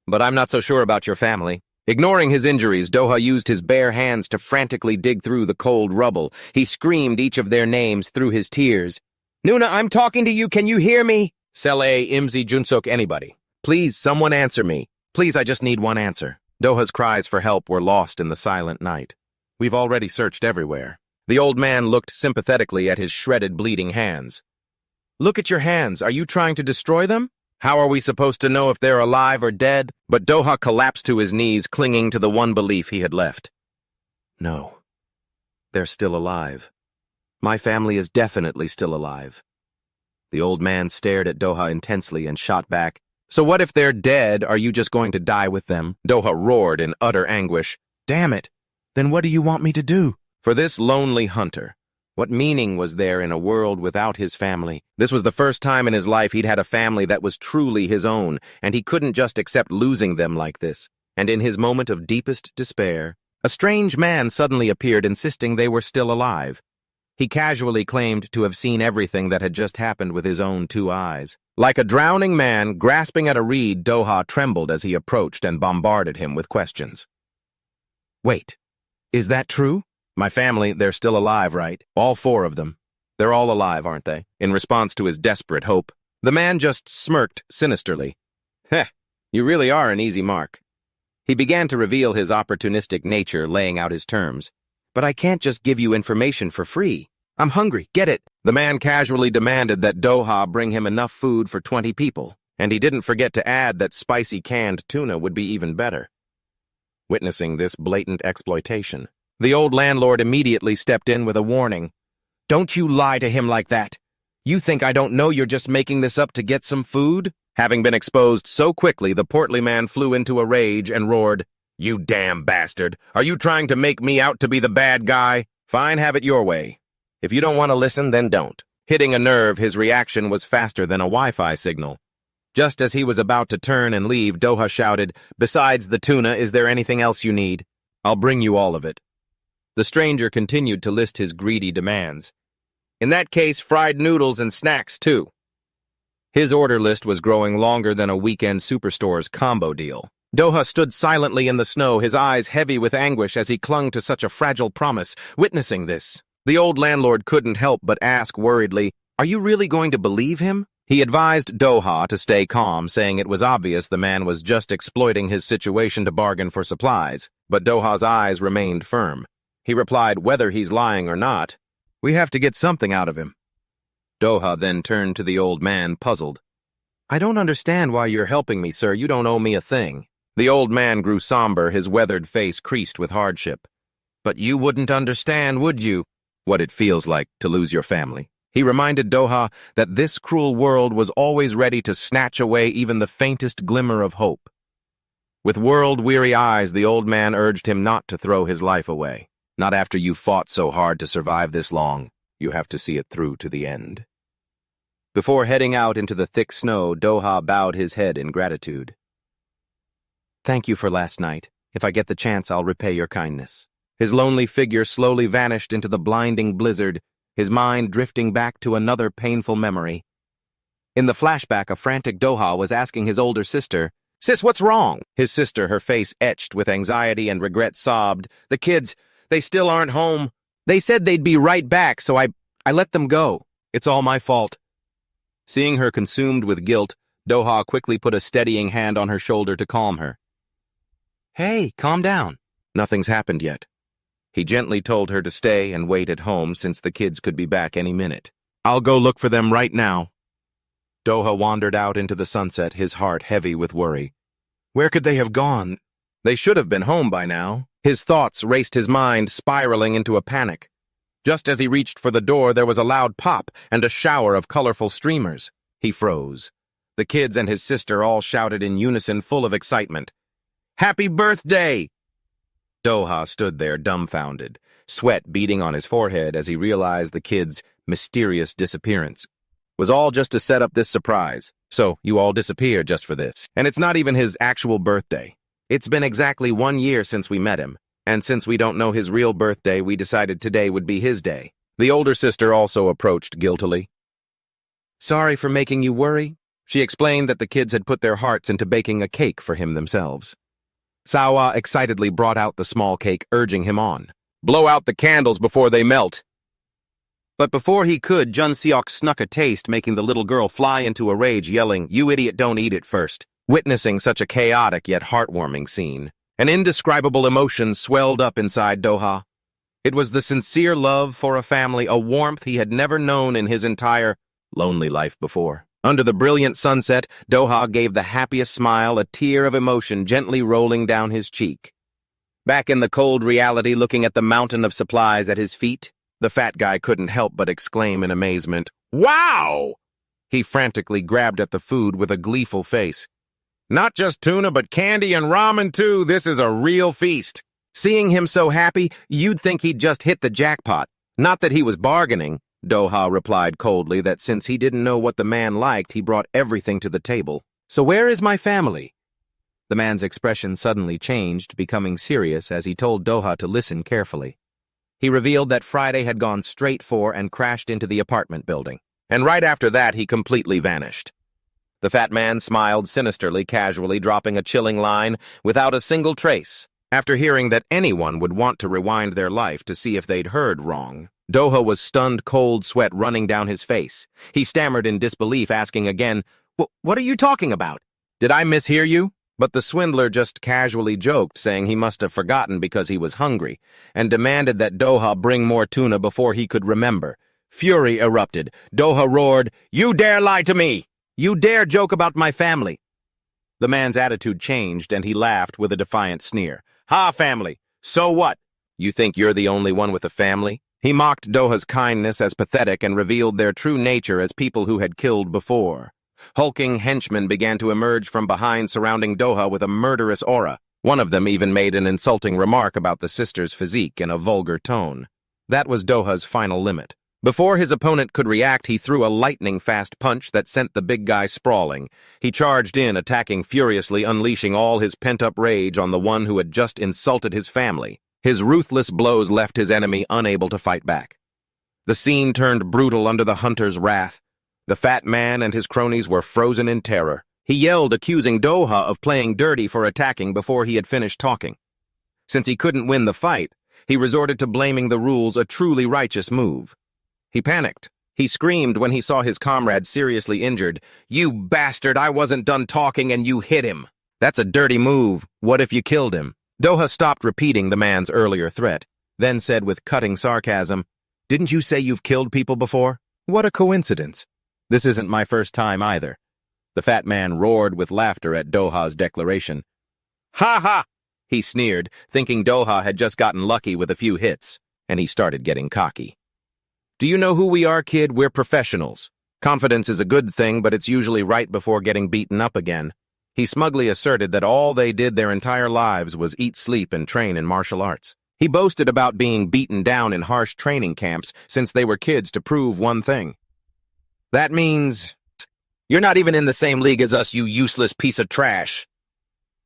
"But I'm not so sure about your family." Ignoring his injuries, Doha used his bare hands to frantically dig through the cold rubble. He screamed each of their names through his tears. "Nuna, I'm talking to you, can you hear me?" "Sele, Imzi, Junsuk, anybody. Please, someone answer me. Please, I just need one answer." Doha's cries for help were lost in the silent night. "We've already searched everywhere." The old man looked sympathetically at his shredded, bleeding hands. "Look at your hands. Are you trying to destroy them? How are we supposed to know if they're alive or dead?" But Doha collapsed to his knees, clinging to the one belief he had left. "No. They're still alive. My family is definitely still alive." The old man stared at Doha intensely and shot back, "So what if they're dead? Are you just going to die with them?" Doha roared in utter anguish. "Damn it! Then what do you want me to do?" For this lonely hunter, what meaning was there in a world without his family? This was the first time in his life he'd had a family that was truly his own, and he couldn't just accept losing them like this. And in his moment of deepest despair, a strange man suddenly appeared, insisting they were still alive. He casually claimed to have seen everything that had just happened with his own two eyes. Like a drowning man grasping at a reed, Doha trembled as he approached and bombarded him with questions. "Wait, is that true? My family, they're still alive, right? All four of them. They're all alive, aren't they?" In response to his desperate hope, the man just smirked sinisterly. "Heh, you really are an easy mark." He began to reveal his opportunistic nature, laying out his terms. "But I can't just give you information for free. I'm hungry, get it?" The man casually demanded that Doha bring him enough food for 20 people, and he didn't forget to add that spicy canned tuna would be even better. Witnessing this blatant exploitation, the old landlord immediately stepped in with a warning. "Don't you lie to him like that. You think I don't know you're just making this up to get some food?" Having been exposed so quickly, the portly man flew into a rage and roared, "You damn bastard! Are you trying to make me out to be the bad guy? Fine, have it your way. If you don't want to listen, then don't." Hitting a nerve, his reaction was faster than a Wi-Fi signal. Just as he was about to turn and leave, Doha shouted, "Besides the tuna, is there anything else you need? I'll bring you all of it." The stranger continued to list his greedy demands. "In that case, fried noodles and snacks, too." His order list was growing longer than a weekend superstore's combo deal. Doha stood silently in the snow, his eyes heavy with anguish as he clung to such a fragile promise. Witnessing this, the old landlord couldn't help but ask worriedly, "Are you really going to believe him?" He advised Doha to stay calm, saying it was obvious the man was just exploiting his situation to bargain for supplies, but Doha's eyes remained firm. He replied, "Whether he's lying or not, we have to get something out of him." Doha then turned to the old man, puzzled. "I don't understand why you're helping me, sir. You don't owe me a thing." The old man grew somber, his weathered face creased with hardship. "But you wouldn't understand, would you, what it feels like to lose your family?" He reminded Doha that this cruel world was always ready to snatch away even the faintest glimmer of hope. With world-weary eyes, the old man urged him not to throw his life away. "Not after you fought so hard to survive this long. You have to see it through to the end." Before heading out into the thick snow, Doha bowed his head in gratitude. "Thank you for last night. If I get the chance, I'll repay your kindness." His lonely figure slowly vanished into the blinding blizzard, his mind drifting back to another painful memory. In the flashback, a frantic Doha was asking his older sister, "Sis, what's wrong?" His sister, her face etched with anxiety and regret, sobbed, "The kids, they still aren't home. They said they'd be right back, so I let them go. It's all my fault." Seeing her consumed with guilt, Doha quickly put a steadying hand on her shoulder to calm her. "Hey, calm down. Nothing's happened yet." He gently told her to stay and wait at home since the kids could be back any minute. "I'll go look for them right now." Doha wandered out into the sunset, his heart heavy with worry. Where could they have gone? They should have been home by now. His thoughts raced his mind, spiraling into a panic. Just as he reached for the door, there was a loud pop and a shower of colorful streamers. He froze. The kids and his sister all shouted in unison, full of excitement. "Happy birthday!" Doha stood there dumbfounded, sweat beading on his forehead as he realized the kids' mysterious disappearance. Was all just to set up this surprise. So you all disappeared just for this. And it's not even his actual birthday. It's been exactly 1 year since we met him, and since we don't know his real birthday, we decided today would be his day. The older sister also approached guiltily. "Sorry for making you worry." She explained that the kids had put their hearts into baking a cake for him themselves. Sawa excitedly brought out the small cake, urging him on. "Blow out the candles before they melt." But before he could, Jun-seok snuck a taste, making the little girl fly into a rage, yelling, "You idiot, don't eat it first." Witnessing such a chaotic yet heartwarming scene, an indescribable emotion swelled up inside Doha. It was the sincere love for a family, a warmth he had never known in his entire lonely life before. Under the brilliant sunset, Doha gave the happiest smile, a tear of emotion gently rolling down his cheek. Back in the cold reality, looking at the mountain of supplies at his feet, the fat guy couldn't help but exclaim in amazement, "Wow!" He frantically grabbed at the food with a gleeful face. "Not just tuna, but candy and ramen too. This is a real feast." Seeing him so happy, you'd think he'd just hit the jackpot. Not that he was bargaining. Doha replied coldly that since he didn't know what the man liked, he brought everything to the table. "So where is my family?" The man's expression suddenly changed, becoming serious as he told Doha to listen carefully. He revealed that Friday had gone straight for and crashed into the apartment building, and right after that he completely vanished. The fat man smiled sinisterly, casually dropping a chilling line without a single trace. After hearing that anyone would want to rewind their life to see if they'd heard wrong, Doha was stunned, cold sweat running down his face. He stammered in disbelief, asking again, What are you talking about? Did I mishear you?" But the swindler just casually joked, saying he must have forgotten because he was hungry, and demanded that Doha bring more tuna before he could remember. Fury erupted. Doha roared, "You dare lie to me! You dare joke about my family!" The man's attitude changed, and he laughed with a defiant sneer. "Ha, family! So what? You think you're the only one with a family?" He mocked Doha's kindness as pathetic and revealed their true nature as people who had killed before. Hulking henchmen began to emerge from behind, surrounding Doha with a murderous aura. One of them even made an insulting remark about the sister's physique in a vulgar tone. That was Doha's final limit. Before his opponent could react, he threw a lightning-fast punch that sent the big guy sprawling. He charged in, attacking furiously, unleashing all his pent-up rage on the one who had just insulted his family. His ruthless blows left his enemy unable to fight back. The scene turned brutal under the hunter's wrath. The fat man and his cronies were frozen in terror. He yelled, accusing Doha of playing dirty for attacking before he had finished talking. Since he couldn't win the fight, he resorted to blaming the rules, a truly righteous move. He panicked. He screamed when he saw his comrade seriously injured. "You bastard, I wasn't done talking and you hit him. That's a dirty move. What if you killed him?" Doha stopped repeating the man's earlier threat, then said with cutting sarcasm, "Didn't you say you've killed people before? What a coincidence. This isn't my first time either." The fat man roared with laughter at Doha's declaration. "Ha ha!" he sneered, thinking Doha had just gotten lucky with a few hits, and he started getting cocky. "Do you know who we are, kid? We're professionals. Confidence is a good thing, but it's usually right before getting beaten up again." He smugly asserted that all they did their entire lives was eat, sleep, and train in martial arts. He boasted about being beaten down in harsh training camps since they were kids to prove one thing. "That means you're not even in the same league as us, you useless piece of trash."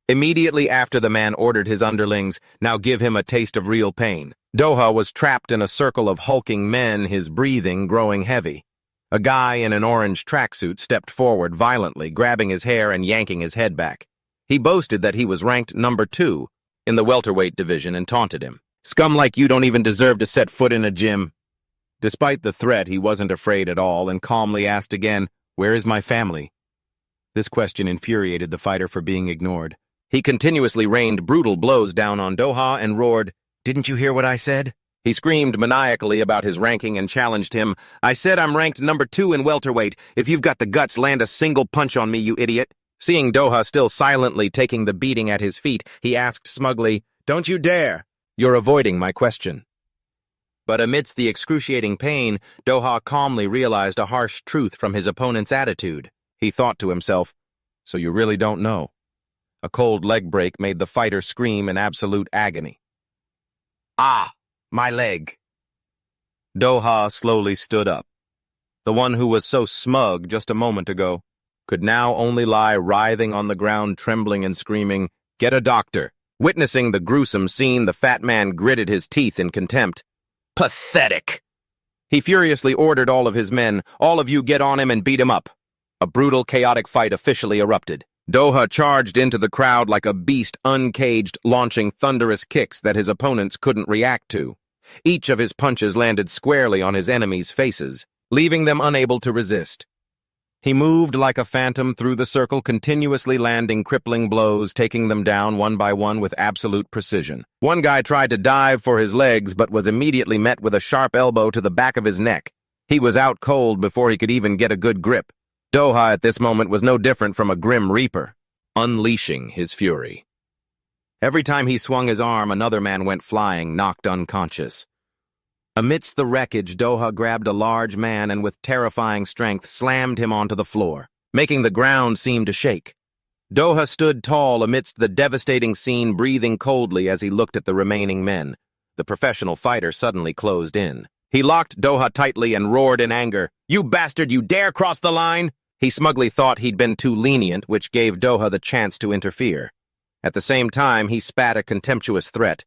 Immediately after, the man ordered his underlings, "Now give him a taste of real pain." Doha was trapped in a circle of hulking men, his breathing growing heavy. A guy in an orange tracksuit stepped forward violently, grabbing his hair and yanking his head back. He boasted that he was ranked number 2 in the welterweight division and taunted him. "Scum like you don't even deserve to set foot in a gym." Despite the threat, he wasn't afraid at all and calmly asked again, "Where is my family?" This question infuriated the fighter for being ignored. He continuously rained brutal blows down on Doha and roared, "Didn't you hear what I said?" He screamed maniacally about his ranking and challenged him, "I said I'm ranked number 2 in welterweight. If you've got the guts, land a single punch on me, you idiot." Seeing Doha still silently taking the beating at his feet, he asked smugly, "Don't you dare. You're avoiding my question." But amidst the excruciating pain, Doha calmly realized a harsh truth from his opponent's attitude. He thought to himself, "So you really don't know?" A cold leg break made the fighter scream in absolute agony. "Ah, my leg." Doha slowly stood up. The one who was so smug just a moment ago could now only lie writhing on the ground, trembling and screaming, "Get a doctor." Witnessing the gruesome scene, the fat man gritted his teeth in contempt. "Pathetic!" He furiously ordered all of his men, "All of you get on him and beat him up." A brutal, chaotic fight officially erupted. Doha charged into the crowd like a beast uncaged, launching thunderous kicks that his opponents couldn't react to. Each of his punches landed squarely on his enemies' faces, leaving them unable to resist. He moved like a phantom through the circle, continuously landing crippling blows, taking them down one by one with absolute precision. One guy tried to dive for his legs, but was immediately met with a sharp elbow to the back of his neck. He was out cold before he could even get a good grip. Doha at this moment was no different from a grim reaper, unleashing his fury. Every time he swung his arm, another man went flying, knocked unconscious. Amidst the wreckage, Doha grabbed a large man and with terrifying strength slammed him onto the floor, making the ground seem to shake. Doha stood tall amidst the devastating scene, breathing coldly as he looked at the remaining men. The professional fighter suddenly closed in. He locked Doha tightly and roared in anger, "You bastard, you dare cross the line!" He smugly thought he'd been too lenient, which gave Doha the chance to interfere. At the same time, he spat a contemptuous threat.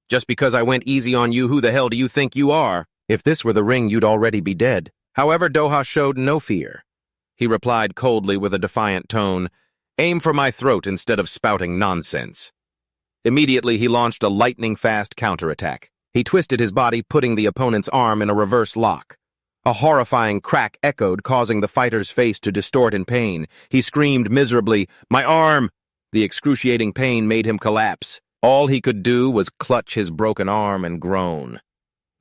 "Just because I went easy on you, who the hell do you think you are? If this were the ring, you'd already be dead." However, Doha showed no fear. He replied coldly with a defiant tone, "Aim for my throat instead of spouting nonsense." Immediately, he launched a lightning-fast counterattack. He twisted his body, putting the opponent's arm in a reverse lock. A horrifying crack echoed, causing the fighter's face to distort in pain. He screamed miserably, "My arm!" The excruciating pain made him collapse. All he could do was clutch his broken arm and groan.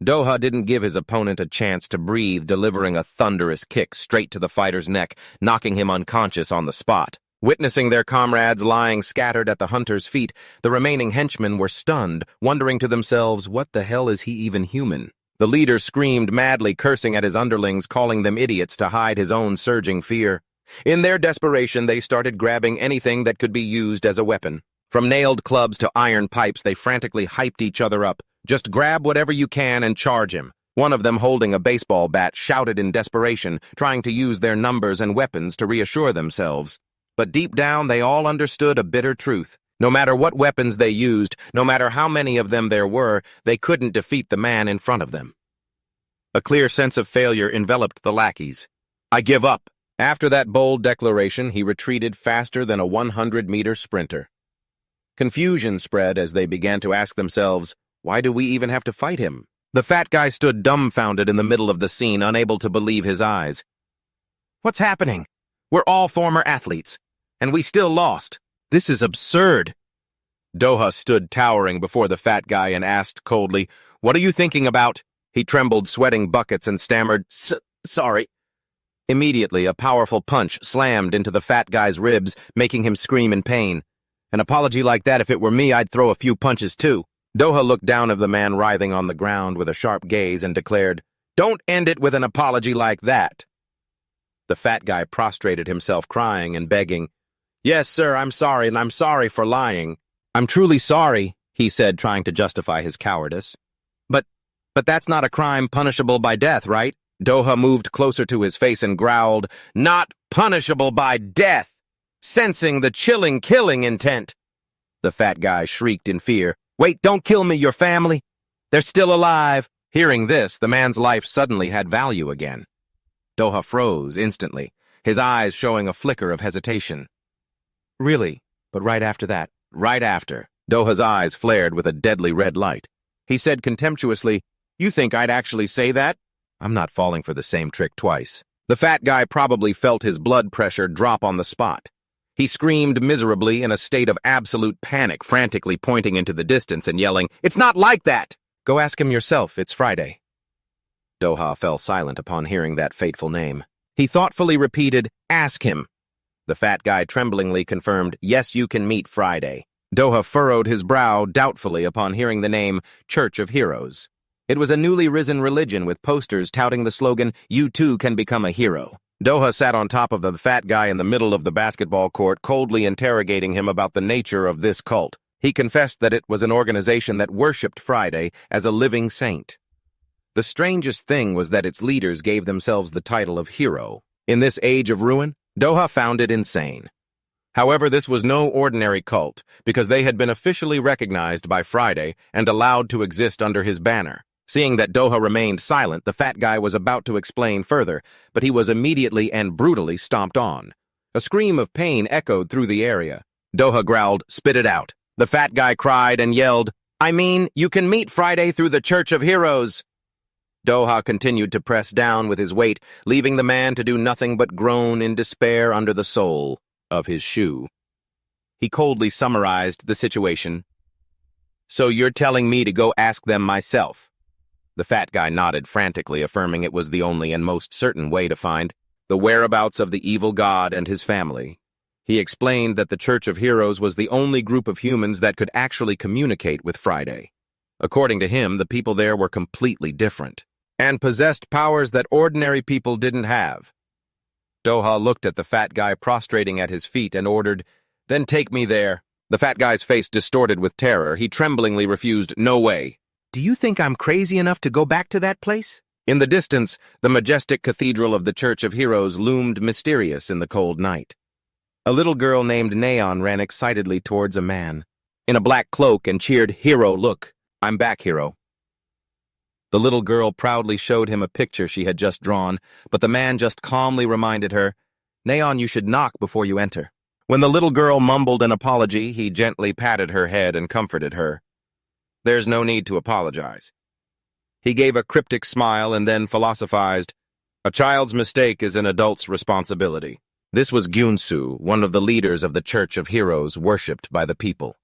Doha didn't give his opponent a chance to breathe, delivering a thunderous kick straight to the fighter's neck, knocking him unconscious on the spot. Witnessing their comrades lying scattered at the hunter's feet, the remaining henchmen were stunned, wondering to themselves, what the hell is he even human? The leader screamed madly, cursing at his underlings, calling them idiots to hide his own surging fear. In their desperation, they started grabbing anything that could be used as a weapon. From nailed clubs to iron pipes, they frantically hyped each other up. "Just grab whatever you can and charge him." One of them, holding a baseball bat, shouted in desperation, trying to use their numbers and weapons to reassure themselves. But deep down, they all understood a bitter truth. No matter what weapons they used, no matter how many of them there were, they couldn't defeat the man in front of them. A clear sense of failure enveloped the lackeys. "I give up." After that bold declaration, he retreated faster than a 100-meter sprinter. Confusion spread as they began to ask themselves, why do we even have to fight him? The fat guy stood dumbfounded in the middle of the scene, unable to believe his eyes. "What's happening? We're all former athletes, and we still lost. This is absurd." Doha stood towering before the fat guy and asked coldly, "What are you thinking about?" He trembled, sweating buckets, and stammered, Sorry." Immediately, a powerful punch slammed into the fat guy's ribs, making him scream in pain. "An apology like that, if it were me, I'd throw a few punches too." Doha looked down at the man writhing on the ground with a sharp gaze and declared, "Don't end it with an apology like that." The fat guy prostrated himself, crying and begging, "Yes, sir, I'm sorry, and I'm sorry for lying." "I'm truly sorry," he said, trying to justify his cowardice. But that's not a crime punishable by death, right?" Doha moved closer to his face and growled, "Not punishable by death!" Sensing the chilling killing intent. The fat guy shrieked in fear, "Wait, don't kill me, your family! They're still alive!" Hearing this, the man's life suddenly had value again. Doha froze instantly, his eyes showing a flicker of hesitation. "Really?" But right after, Doha's eyes flared with a deadly red light. He said contemptuously, "You think I'd actually say that? I'm not falling for the same trick twice." The fat guy probably felt his blood pressure drop on the spot. He screamed miserably in a state of absolute panic, frantically pointing into the distance and yelling, "It's not like that! Go ask him yourself, it's Friday." Doha fell silent upon hearing that fateful name. He thoughtfully repeated, "Ask him." The fat guy tremblingly confirmed, "Yes, you can meet Friday." Doha furrowed his brow doubtfully upon hearing the name Church of Heroes. It was a newly risen religion with posters touting the slogan, "You too can become a hero." Doha sat on top of the fat guy in the middle of the basketball court, coldly interrogating him about the nature of this cult. He confessed that it was an organization that worshipped Friday as a living saint. The strangest thing was that its leaders gave themselves the title of hero. In this age of ruin, Doha found it insane. However, this was no ordinary cult, because they had been officially recognized by Friday and allowed to exist under his banner. Seeing that Doha remained silent, the fat guy was about to explain further, but he was immediately and brutally stomped on. A scream of pain echoed through the area. Doha growled, "Spit it out." The fat guy cried and yelled, "I mean, you can meet Friday through the Church of Heroes." Doha continued to press down with his weight, leaving the man to do nothing but groan in despair under the sole of his shoe. He coldly summarized the situation. "So you're telling me to go ask them myself?" The fat guy nodded frantically, affirming it was the only and most certain way to find the whereabouts of the evil god and his family. He explained that the Church of Heroes was the only group of humans that could actually communicate with Friday. According to him, the people there were completely different and possessed powers that ordinary people didn't have. Doha looked at the fat guy prostrating at his feet and ordered, "Then take me there." The fat guy's face distorted with terror. He tremblingly refused, "No way." "Do you think I'm crazy enough to go back to that place?" In the distance, the majestic cathedral of the Church of Heroes loomed mysterious in the cold night. A little girl named Neon ran excitedly towards a man in a black cloak and cheered, "Hero, look, I'm back, hero." The little girl proudly showed him a picture she had just drawn, but the man just calmly reminded her, "Neon, you should knock before you enter." When the little girl mumbled an apology, he gently patted her head and comforted her. "There's no need to apologize." He gave a cryptic smile and then philosophized, "A child's mistake is an adult's responsibility." This was Gumsu, one of the leaders of the Church of Heroes worshipped by the people.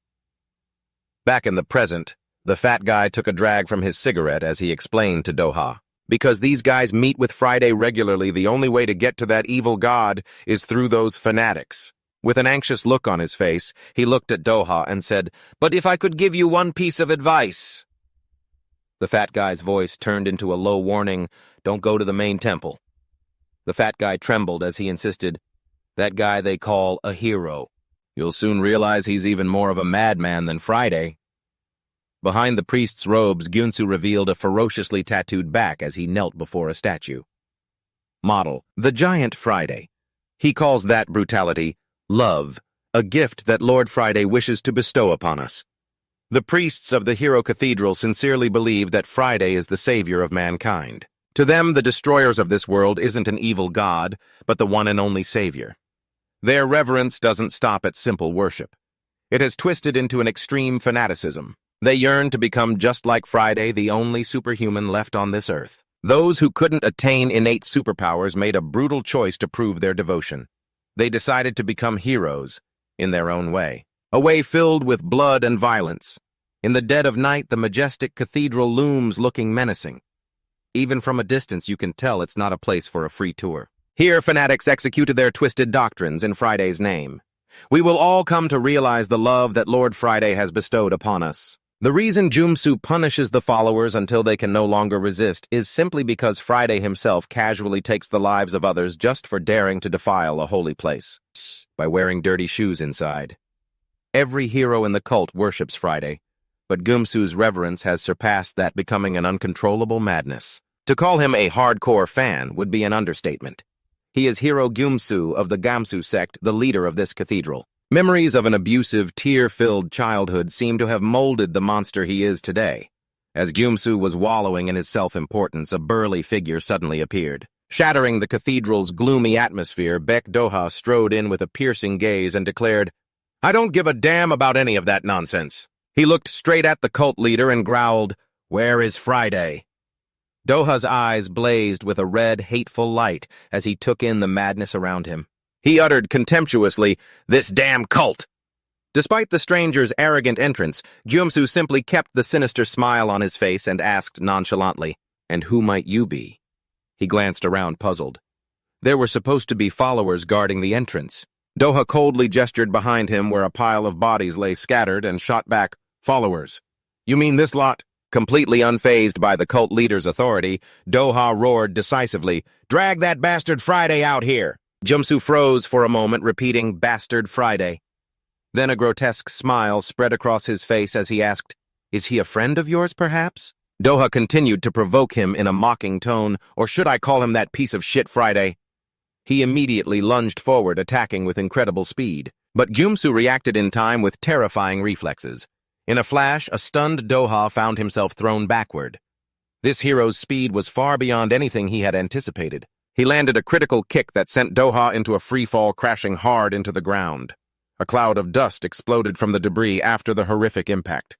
Back in the present, the fat guy took a drag from his cigarette as he explained to Doha, "Because these guys meet with Friday regularly, the only way to get to that evil god is through those fanatics." With an anxious look on his face, he looked at Doha and said, "But if I could give you one piece of advice." The fat guy's voice turned into a low warning, "Don't go to the main temple." The fat guy trembled as he insisted, "That guy they call a hero. You'll soon realize he's even more of a madman than Friday." Behind the priest's robes, Gumsu revealed a ferociously tattooed back as he knelt before a statue. Model, the giant Friday. He calls that brutality love, a gift that Lord Friday wishes to bestow upon us. The priests of the Hero Cathedral sincerely believe that Friday is the savior of mankind. To them, the destroyers of this world isn't an evil god, but the one and only savior. Their reverence doesn't stop at simple worship. It has twisted into an extreme fanaticism. They yearn to become just like Friday, the only superhuman left on this earth. Those who couldn't attain innate superpowers made a brutal choice to prove their devotion. They decided to become heroes in their own way, a way filled with blood and violence. In the dead of night, the majestic cathedral looms looking menacing. Even from a distance, you can tell it's not a place for a free tour. Here, fanatics executed their twisted doctrines in Friday's name. We will all come to realize the love that Lord Friday has bestowed upon us. The reason Gumsu punishes the followers until they can no longer resist is simply because Friday himself casually takes the lives of others just for daring to defile a holy place by wearing dirty shoes inside. Every hero in the cult worships Friday, but Gumsu's reverence has surpassed that, becoming an uncontrollable madness. To call him a hardcore fan would be an understatement. He is Hero Gumsu of the Gumsu sect, the leader of this cathedral. Memories of an abusive, tear-filled childhood seem to have molded the monster he is today. As Gumsu was wallowing in his self-importance, a burly figure suddenly appeared. Shattering the cathedral's gloomy atmosphere, Bek Doha strode in with a piercing gaze and declared, "I don't give a damn about any of that nonsense." He looked straight at the cult leader and growled, "Where is Friday?" Doha's eyes blazed with a red, hateful light as he took in the madness around him. He uttered contemptuously, "This damn cult!" Despite the stranger's arrogant entrance, Gumsu simply kept the sinister smile on his face and asked nonchalantly, "And who might you be?" He glanced around, puzzled. There were supposed to be followers guarding the entrance. Doha coldly gestured behind him where a pile of bodies lay scattered and shot back, "Followers? You mean this lot? Completely unfazed by the cult leader's authority, Doha roared decisively, "Drag that bastard Friday out here!" Gumsu froze for a moment, repeating, "Bastard Friday." Then a grotesque smile spread across his face as he asked, "Is he a friend of yours, perhaps?" Doha continued to provoke him in a mocking tone, "Or should I call him that piece of shit Friday?" He immediately lunged forward, attacking with incredible speed. But Gumsu reacted in time with terrifying reflexes. In a flash, a stunned Doha found himself thrown backward. This hero's speed was far beyond anything he had anticipated. He landed a critical kick that sent Doha into a free fall, crashing hard into the ground. A cloud of dust exploded from the debris after the horrific impact.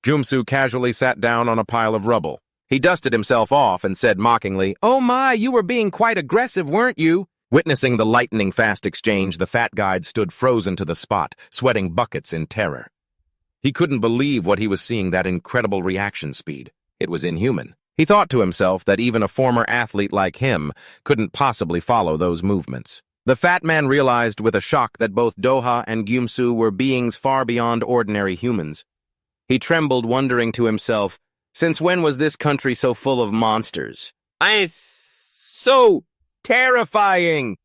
Gumsu casually sat down on a pile of rubble. He dusted himself off and said mockingly, "Oh my, you were being quite aggressive, weren't you?" Witnessing the lightning-fast exchange, the fat guide stood frozen to the spot, sweating buckets in terror. He couldn't believe what he was seeing, that incredible reaction speed. It was inhuman. He thought to himself that even a former athlete like him couldn't possibly follow those movements. The fat man realized with a shock that both Doha and Gumsu were beings far beyond ordinary humans. He trembled, wondering to himself, since when was this country so full of monsters? So terrifying!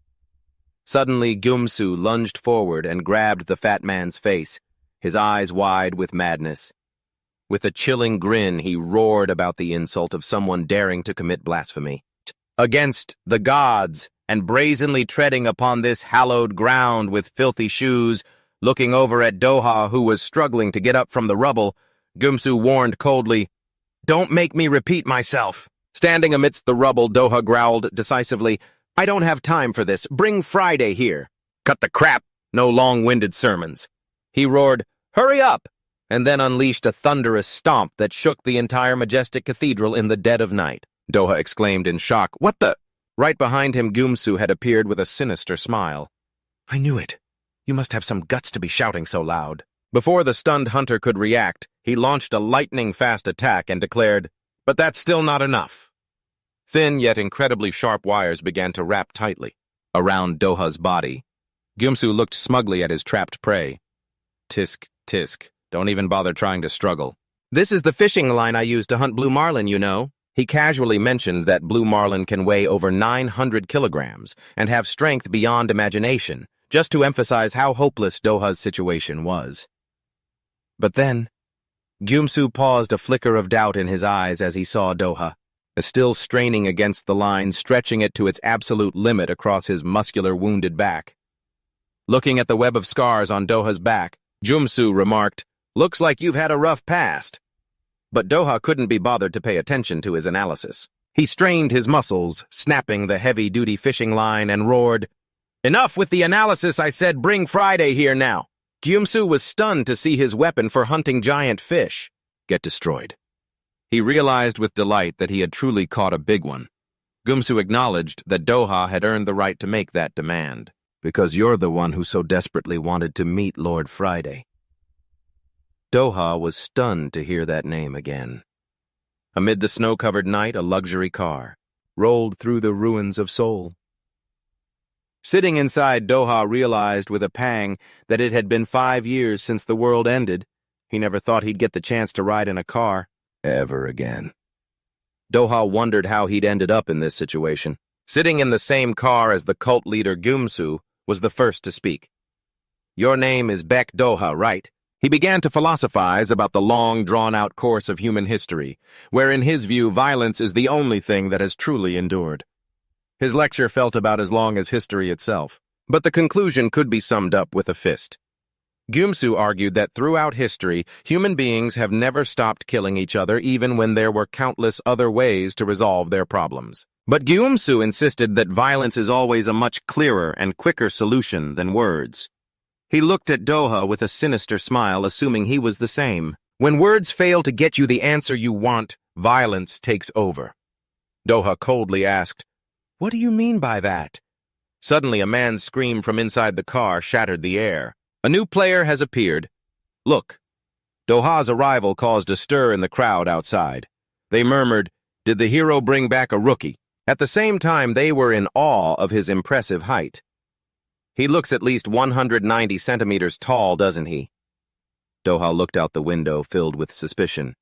Suddenly, Gumsu lunged forward and grabbed the fat man's face, his eyes wide with madness. With a chilling grin, he roared about the insult of someone daring to commit blasphemy against the gods and brazenly treading upon this hallowed ground with filthy shoes. Looking over at Doha, who was struggling to get up from the rubble, Gumsu warned coldly, "Don't make me repeat myself." Standing amidst the rubble, Doha growled decisively, "I don't have time for this. Bring Friday here." "Cut the crap. No long-winded sermons." He roared, "Hurry up!" and then unleashed a thunderous stomp that shook the entire majestic cathedral in the dead of night. Doha exclaimed in shock, "What the—" Right behind him, Gumsu had appeared with a sinister smile. "I knew it. You must have some guts to be shouting so loud." Before the stunned hunter could react, he launched a lightning-fast attack and declared, "But that's still not enough." Thin yet incredibly sharp wires began to wrap tightly around Doha's body. Gumsu looked smugly at his trapped prey. "Tisk, tisk. Don't even bother trying to struggle. This is the fishing line I use to hunt blue marlin, you know." He casually mentioned that blue marlin can weigh over 900 kilograms and have strength beyond imagination, just to emphasize how hopeless Doha's situation was. But then, Gumsu paused, a flicker of doubt in his eyes as he saw Doha, still straining against the line, stretching it to its absolute limit across his muscular, wounded back. Looking at the web of scars on Doha's back, Gumsu remarked, "Looks like you've had a rough past." But Doha couldn't be bothered to pay attention to his analysis. He strained his muscles, snapping the heavy-duty fishing line, and roared, "Enough with the analysis, I said, bring Friday here now." Gumsu was stunned to see his weapon for hunting giant fish get destroyed. He realized with delight that he had truly caught a big one. Gumsu acknowledged that Doha had earned the right to make that demand, "Because you're the one who so desperately wanted to meet Lord Friday." Doha was stunned to hear that name again. Amid the snow-covered night, a luxury car rolled through the ruins of Seoul. Sitting inside, Doha realized with a pang that it had been 5 years since the world ended. He never thought he'd get the chance to ride in a car ever again. Doha wondered how he'd ended up in this situation. Sitting in the same car as the cult leader Gumsu was the first to speak. "Your name is Baek Doha, right?" He began to philosophize about the long, drawn-out course of human history, where in his view violence is the only thing that has truly endured. His lecture felt about as long as history itself, but the conclusion could be summed up with a fist. Gumsu argued that throughout history, human beings have never stopped killing each other even when there were countless other ways to resolve their problems. But Gumsu insisted that violence is always a much clearer and quicker solution than words. He looked at Doha with a sinister smile, assuming he was the same. When words fail to get you the answer you want, violence takes over. Doha coldly asked, "What do you mean by that?" Suddenly, a man's scream from inside the car shattered the air. "A new player has appeared. Look." Doha's arrival caused a stir in the crowd outside. They murmured, "Did the hero bring back a rookie?" At the same time, they were in awe of his impressive height. "He looks at least 190 centimeters tall, doesn't he?" Doha looked out the window, filled with suspicion.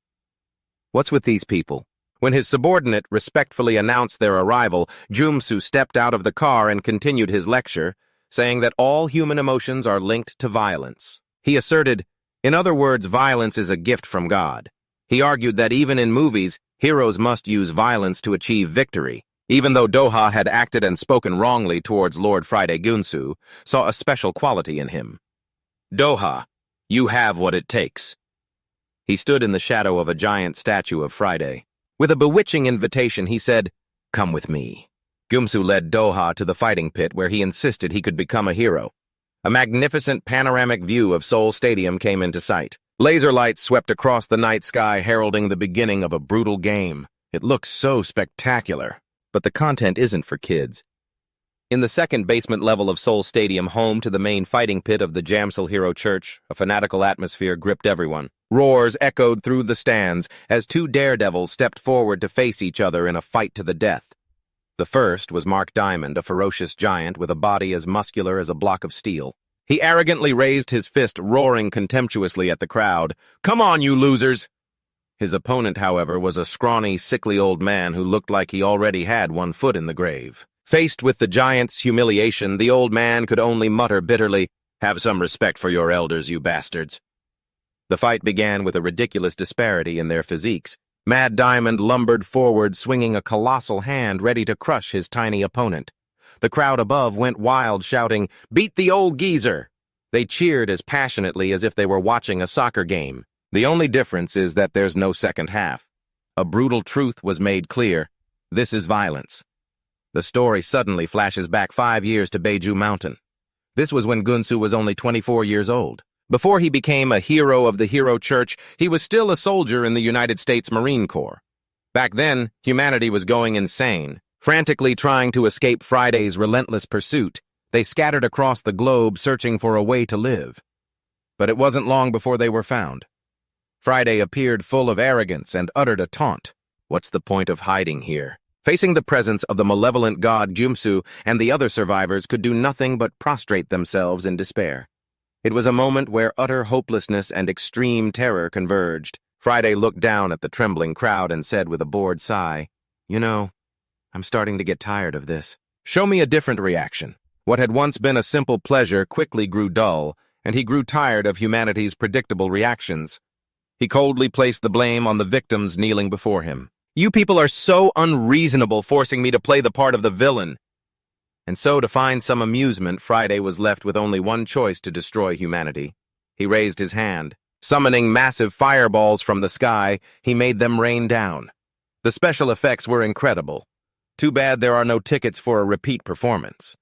What's with these people? When his subordinate respectfully announced their arrival, Gumsu stepped out of the car and continued his lecture, saying that all human emotions are linked to violence. He asserted, in other words, violence is a gift from God. He argued that even in movies, heroes must use violence to achieve victory. Even though Doha had acted and spoken wrongly towards Lord Friday Gumsu, saw a special quality in him. Doha, you have what it takes. He stood in the shadow of a giant statue of Friday. With a bewitching invitation, he said, "Come with me." Gumsu led Doha to the fighting pit where he insisted he could become a hero. A magnificent panoramic view of Seoul Stadium came into sight. Laser lights swept across the night sky, heralding the beginning of a brutal game. It looks so spectacular. But the content isn't for kids. In the second basement level of Seoul Stadium, home to the main fighting pit of the Jamsil Hero Church, a fanatical atmosphere gripped everyone. Roars echoed through the stands as two daredevils stepped forward to face each other in a fight to the death. The first was Mark Diamond, a ferocious giant with a body as muscular as a block of steel. He arrogantly raised his fist, roaring contemptuously at the crowd. "Come on, you losers!" His opponent, however, was a scrawny, sickly old man who looked like he already had one foot in the grave. Faced with the giant's humiliation, the old man could only mutter bitterly, "Have some respect for your elders, you bastards." The fight began with a ridiculous disparity in their physiques. Mad Diamond lumbered forward, swinging a colossal hand ready to crush his tiny opponent. The crowd above went wild, shouting, "Beat the old geezer!" They cheered as passionately as if they were watching a soccer game. The only difference is that there's no second half. A brutal truth was made clear. This is violence. The story suddenly flashes back 5 years to Beiju Mountain. This was when Gumsu was only 24 years old. Before he became a hero of the Hero Church, he was still a soldier in the United States Marine Corps. Back then, humanity was going insane. Frantically trying to escape Friday's relentless pursuit, they scattered across the globe searching for a way to live. But it wasn't long before they were found. Friday appeared full of arrogance and uttered a taunt. What's the point of hiding here? Facing the presence of the malevolent god Gumsu and the other survivors could do nothing but prostrate themselves in despair. It was a moment where utter hopelessness and extreme terror converged. Friday looked down at the trembling crowd and said with a bored sigh, "You know, I'm starting to get tired of this. Show me a different reaction." What had once been a simple pleasure quickly grew dull, and he grew tired of humanity's predictable reactions. He coldly placed the blame on the victims kneeling before him. "You people are so unreasonable, forcing me to play the part of the villain." And so, to find some amusement, Friday was left with only one choice to destroy humanity. He raised his hand. Summoning massive fireballs from the sky, he made them rain down. The special effects were incredible. Too bad there are no tickets for a repeat performance.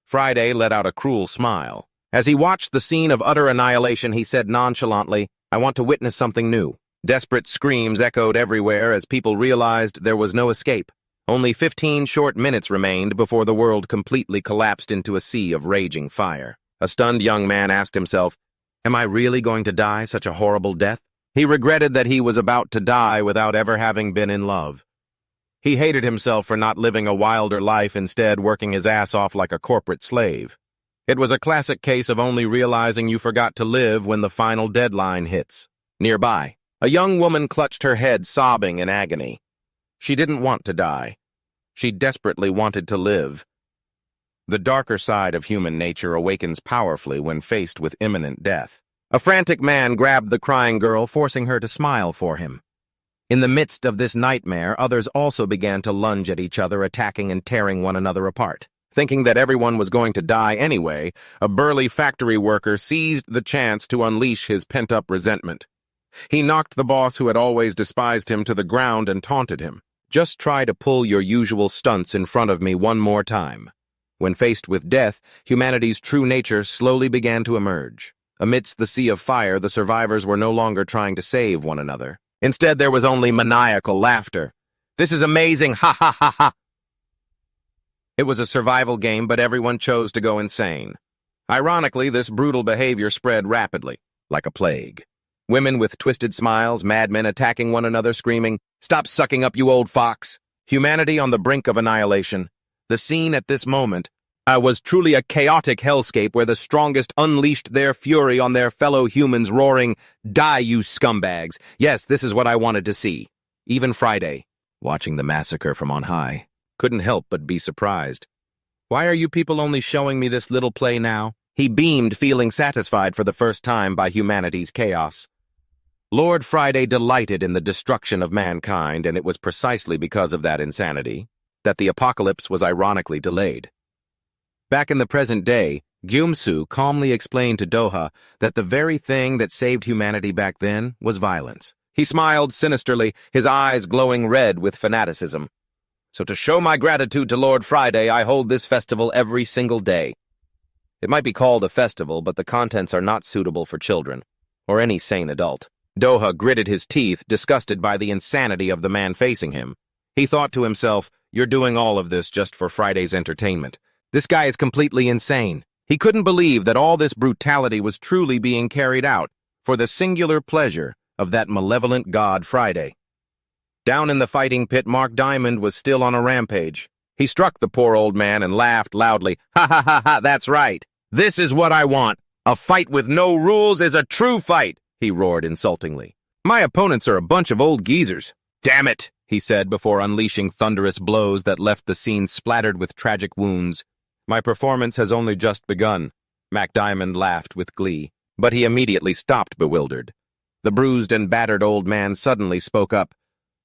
Friday let out a cruel smile. As he watched the scene of utter annihilation, he said nonchalantly, "I want to witness something new." Desperate screams echoed everywhere as people realized there was no escape. Only 15 short minutes remained before the world completely collapsed into a sea of raging fire. A stunned young man asked himself, "Am I really going to die such a horrible death?" He regretted that he was about to die without ever having been in love. He hated himself for not living a wilder life, instead working his ass off like a corporate slave. It was a classic case of only realizing you forgot to live when the final deadline hits. Nearby, a young woman clutched her head, sobbing in agony. She didn't want to die. She desperately wanted to live. The darker side of human nature awakens powerfully when faced with imminent death. A frantic man grabbed the crying girl, forcing her to smile for him. In the midst of this nightmare, others also began to lunge at each other, attacking and tearing one another apart. Thinking that everyone was going to die anyway, a burly factory worker seized the chance to unleash his pent-up resentment. He knocked the boss who had always despised him to the ground and taunted him. "Just try to pull your usual stunts in front of me one more time." When faced with death, humanity's true nature slowly began to emerge. Amidst the sea of fire, the survivors were no longer trying to save one another. Instead, there was only maniacal laughter. "This is amazing, ha ha ha ha!" It was a survival game, but everyone chose to go insane. Ironically, this brutal behavior spread rapidly, like a plague. Women with twisted smiles, madmen attacking one another, screaming, "Stop sucking up, you old fox!" Humanity on the brink of annihilation. The scene at this moment was truly a chaotic hellscape where the strongest unleashed their fury on their fellow humans, roaring, "Die, you scumbags!" Yes, this is what I wanted to see. Even Friday, watching the massacre from on high, couldn't help but be surprised. Why are you people only showing me this little play now? He beamed, feeling satisfied for the first time by humanity's chaos. Lord Friday delighted in the destruction of mankind, and it was precisely because of that insanity that the apocalypse was ironically delayed. Back in the present day, Gumsu calmly explained to Doha that the very thing that saved humanity back then was violence. He smiled sinisterly, his eyes glowing red with fanaticism. So to show my gratitude to Lord Friday, I hold this festival every single day. It might be called a festival, but the contents are not suitable for children, or any sane adult. Doha gritted his teeth, disgusted by the insanity of the man facing him. He thought to himself, you're doing all of this just for Friday's entertainment. This guy is completely insane. He couldn't believe that all this brutality was truly being carried out for the singular pleasure of that malevolent god Friday. Down in the fighting pit, Mark Diamond was still on a rampage. He struck the poor old man and laughed loudly. Ha ha ha ha, that's right. This is what I want. A fight with no rules is a true fight, he roared insultingly. My opponents are a bunch of old geezers. Damn it, he said before unleashing thunderous blows that left the scene splattered with tragic wounds. My performance has only just begun. Mac Diamond laughed with glee, but he immediately stopped bewildered. The bruised and battered old man suddenly spoke up.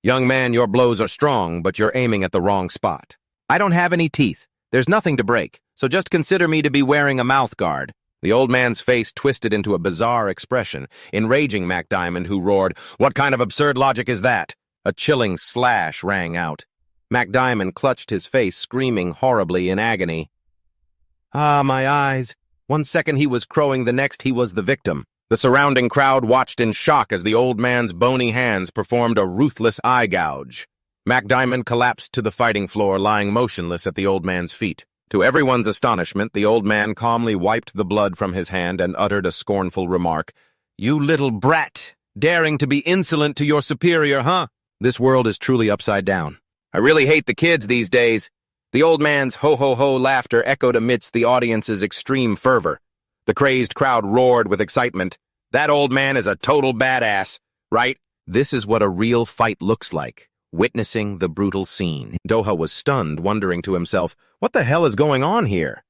Young man, your blows are strong, but you're aiming at the wrong spot. I don't have any teeth. There's nothing to break, so just consider me to be wearing a mouth guard. The old man's face twisted into a bizarre expression, enraging Mac Diamond, who roared, What kind of absurd logic is that? A chilling slash rang out. Mac Diamond clutched his face, screaming horribly in agony. Ah, my eyes. One second he was crowing, the next he was the victim. The surrounding crowd watched in shock as the old man's bony hands performed a ruthless eye gouge. Mac Diamond collapsed to the fighting floor, lying motionless at the old man's feet. To everyone's astonishment, the old man calmly wiped the blood from his hand and uttered a scornful remark. You little brat, daring to be insolent to your superior, huh? This world is truly upside down. I really hate the kids these days. The old man's ho-ho-ho laughter echoed amidst the audience's extreme fervor. The crazed crowd roared with excitement. That old man is a total badass, right? This is what a real fight looks like, witnessing the brutal scene. Doha was stunned, wondering to himself, what the hell is going on here?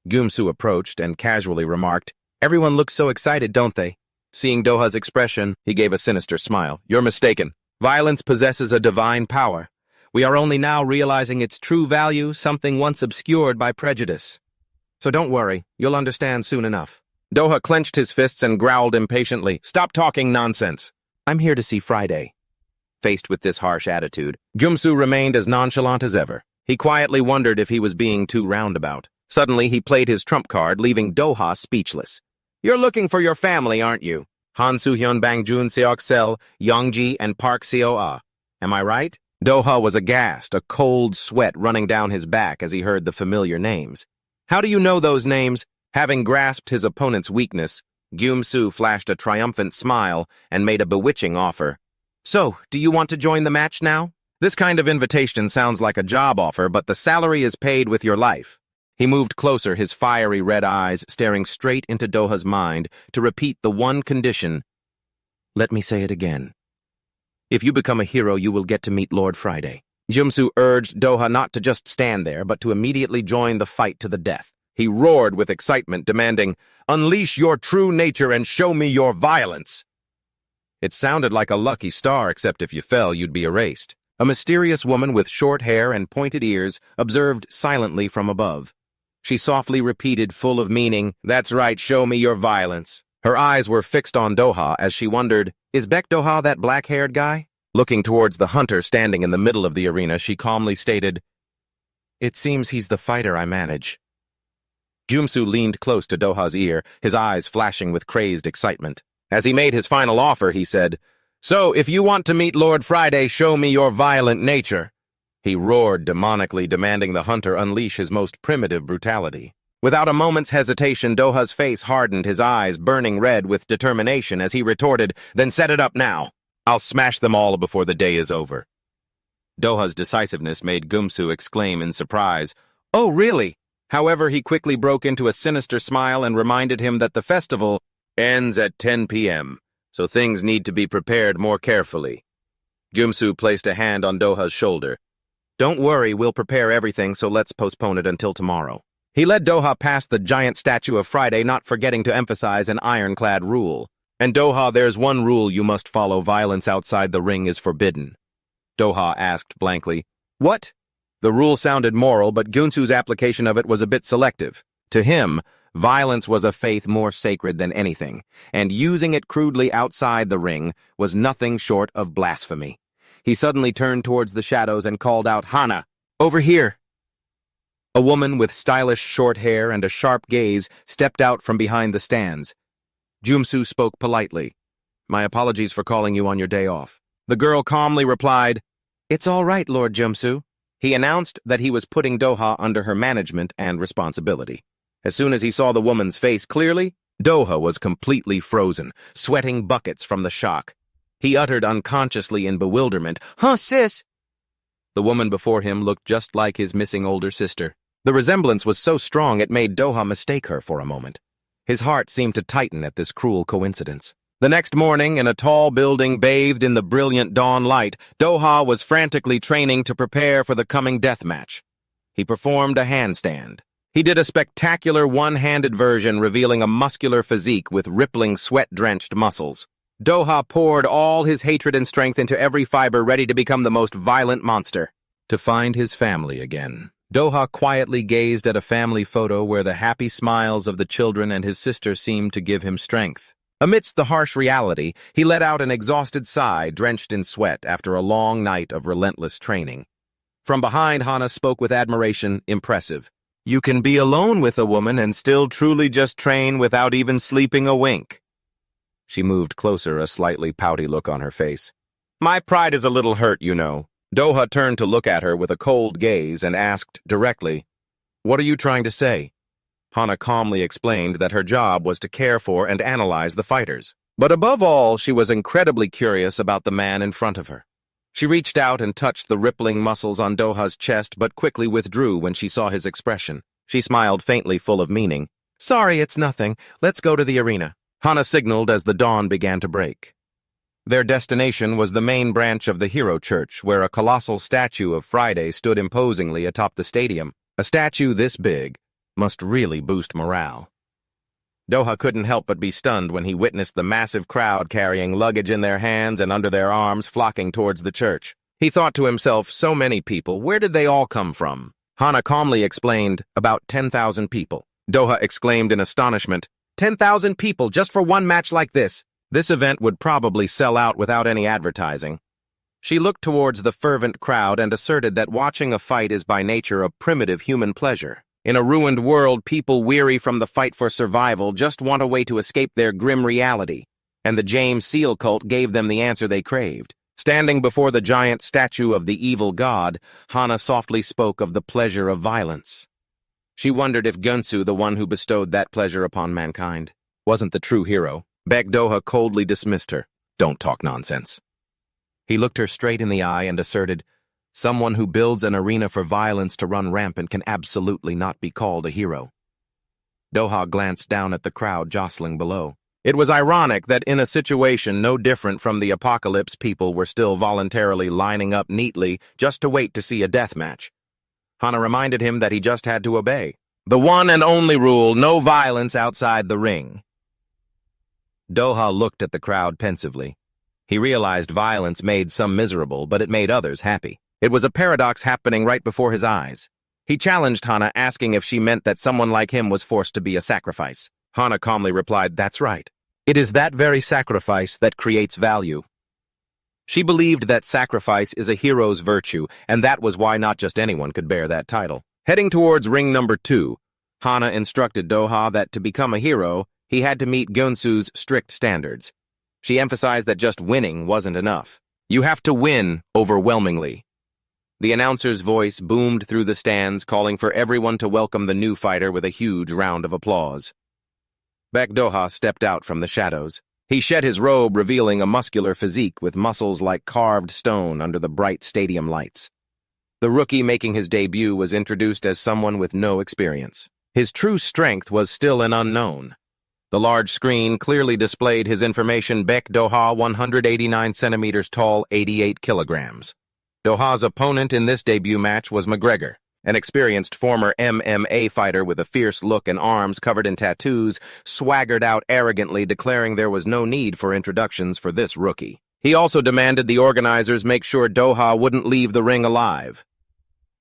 Gumsu approached and casually remarked, Everyone looks so excited, don't they? Seeing Doha's expression, he gave a sinister smile. You're mistaken. Violence possesses a divine power. We are only now realizing its true value, something once obscured by prejudice. So don't worry, you'll understand soon enough. Doha clenched his fists and growled impatiently, Stop talking nonsense. I'm here to see Friday. Faced with this harsh attitude, Gumsu remained as nonchalant as ever. He quietly wondered if he was being too roundabout. Suddenly, he played his trump card, leaving Doha speechless. You're looking for your family, aren't you? Han Soo-hyun, Bangjun, Seok-sel, Youngji, and Park Seo-ah. Am I right? Doha was aghast, a cold sweat running down his back as he heard the familiar names. How do you know those names? Having grasped his opponent's weakness, Gumsu flashed a triumphant smile and made a bewitching offer. So, do you want to join the match now? This kind of invitation sounds like a job offer, but the salary is paid with your life. He moved closer, his fiery red eyes staring straight into Doha's mind to repeat the one condition. Let me say it again. If you become a hero, you will get to meet Lord Friday. Gumsu urged Doha not to just stand there, but to immediately join the fight to the death. He roared with excitement, demanding, Unleash your true nature and show me your violence. It sounded like a lucky star, except if you fell, you'd be erased. A mysterious woman with short hair and pointed ears observed silently from above. She softly repeated, full of meaning, That's right, show me your violence. Her eyes were fixed on Doha as she wondered, Is Baek Doha that black-haired guy? Looking towards the hunter standing in the middle of the arena, she calmly stated, It seems he's the fighter I manage. Gumsu leaned close to Doha's ear, his eyes flashing with crazed excitement. As he made his final offer, he said, So, if you want to meet Lord Friday, show me your violent nature. He roared demonically, demanding the hunter unleash his most primitive brutality. Without a moment's hesitation, Doha's face hardened, his eyes burning red with determination as he retorted, Then set it up now. I'll smash them all before the day is over. Doha's decisiveness made Gumsu exclaim in surprise, Oh, really? However, he quickly broke into a sinister smile and reminded him that the festival ends at 10 p.m., so things need to be prepared more carefully. Gumsu placed a hand on Doha's shoulder. Don't worry, we'll prepare everything, so let's postpone it until tomorrow. He led Doha past the giant statue of Friday, not forgetting to emphasize an ironclad rule. And Doha, there's one rule you must follow. Violence outside the ring is forbidden. Doha asked blankly, What? The rule sounded moral, but Gunsu's application of it was a bit selective. To him, violence was a faith more sacred than anything, and using it crudely outside the ring was nothing short of blasphemy. He suddenly turned towards the shadows and called out, Hana, over here! A woman with stylish short hair and a sharp gaze stepped out from behind the stands. Gumsu spoke politely. My apologies for calling you on your day off. The girl calmly replied, It's all right, Lord Gumsu. He announced that he was putting Doha under her management and responsibility. As soon as he saw the woman's face clearly, Doha was completely frozen, sweating buckets from the shock. He uttered unconsciously in bewilderment, Huh, sis? The woman before him looked just like his missing older sister. The resemblance was so strong it made Doha mistake her for a moment. His heart seemed to tighten at this cruel coincidence. The next morning, in a tall building bathed in the brilliant dawn light, Doha was frantically training to prepare for the coming death match. He performed a handstand. He did a spectacular one-handed version revealing a muscular physique with rippling sweat-drenched muscles. Doha poured all his hatred and strength into every fiber, ready to become the most violent monster. To find his family again. Doha quietly gazed at a family photo where the happy smiles of the children and his sister seemed to give him strength. Amidst the harsh reality, he let out an exhausted sigh, drenched in sweat after a long night of relentless training. From behind, Hana spoke with admiration, impressive. You can be alone with a woman and still truly just train without even sleeping a wink. She moved closer, a slightly pouty look on her face. My pride is a little hurt, you know. Doha turned to look at her with a cold gaze and asked directly, What are you trying to say? Hana calmly explained that her job was to care for and analyze the fighters. But above all, she was incredibly curious about the man in front of her. She reached out and touched the rippling muscles on Doha's chest, but quickly withdrew when she saw his expression. She smiled faintly, full of meaning. Sorry, it's nothing. Let's go to the arena. Hana signaled as the dawn began to break. Their destination was the main branch of the Hero Church, where a colossal statue of Friday stood imposingly atop the stadium. A statue this big must really boost morale. Doha couldn't help but be stunned when he witnessed the massive crowd carrying luggage in their hands and under their arms flocking towards the church. He thought to himself, so many people, where did they all come from? Hana calmly explained, about 10,000 people. Doha exclaimed in astonishment, 10,000 people just for one match like this. This event would probably sell out without any advertising. She looked towards the fervent crowd and asserted that watching a fight is by nature a primitive human pleasure. In a ruined world, people weary from the fight for survival just want a way to escape their grim reality, and the James Seal cult gave them the answer they craved. Standing before the giant statue of the evil god, Hana softly spoke of the pleasure of violence. She wondered if Gumsu, the one who bestowed that pleasure upon mankind, wasn't the true hero. Doha coldly dismissed her. Don't talk nonsense. He looked her straight in the eye and asserted, someone who builds an arena for violence to run rampant can absolutely not be called a hero. Doha glanced down at the crowd jostling below. It was ironic that in a situation no different from the apocalypse, people were still voluntarily lining up neatly just to wait to see a death match. Hana reminded him that he just had to obey. The one and only rule, no violence outside the ring. Doha looked at the crowd pensively. He realized violence made some miserable, but it made others happy. It was a paradox happening right before his eyes. He challenged Hana, asking if she meant that someone like him was forced to be a sacrifice. Hana calmly replied, that's right. It is that very sacrifice that creates value. She believed that sacrifice is a hero's virtue, and that was why not just anyone could bear that title. Heading towards ring number 2, Hana instructed Doha that to become a hero, he had to meet Gunsu's strict standards. She emphasized that just winning wasn't enough. You have to win overwhelmingly. The announcer's voice boomed through the stands, calling for everyone to welcome the new fighter with a huge round of applause. Doha stepped out from the shadows. He shed his robe, revealing a muscular physique with muscles like carved stone under the bright stadium lights. The rookie making his debut was introduced as someone with no experience. His true strength was still an unknown. The large screen clearly displayed his information: Beck Doha, 189 centimeters tall, 88 kilograms. Doha's opponent in this debut match was McGregor, an experienced former MMA fighter with a fierce look and arms covered in tattoos, swaggered out arrogantly, declaring there was no need for introductions for this rookie. He also demanded the organizers make sure Doha wouldn't leave the ring alive.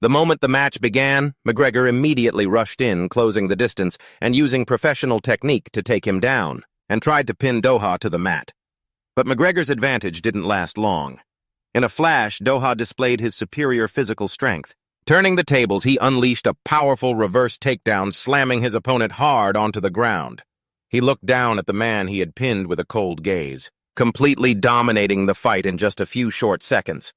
The moment the match began, McGregor immediately rushed in, closing the distance and using professional technique to take him down, and tried to pin Doha to the mat. But McGregor's advantage didn't last long. In a flash, Doha displayed his superior physical strength. Turning the tables, he unleashed a powerful reverse takedown, slamming his opponent hard onto the ground. He looked down at the man he had pinned with a cold gaze, completely dominating the fight in just a few short seconds.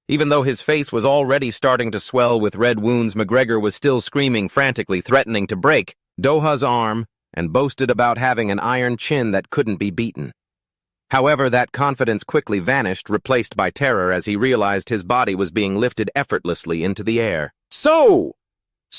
Even though his face was already starting to swell with red wounds, McGregor was still screaming frantically, threatening to break Doha's arm, and boasted about having an iron chin that couldn't be beaten. However, that confidence quickly vanished, replaced by terror as he realized his body was being lifted effortlessly into the air. So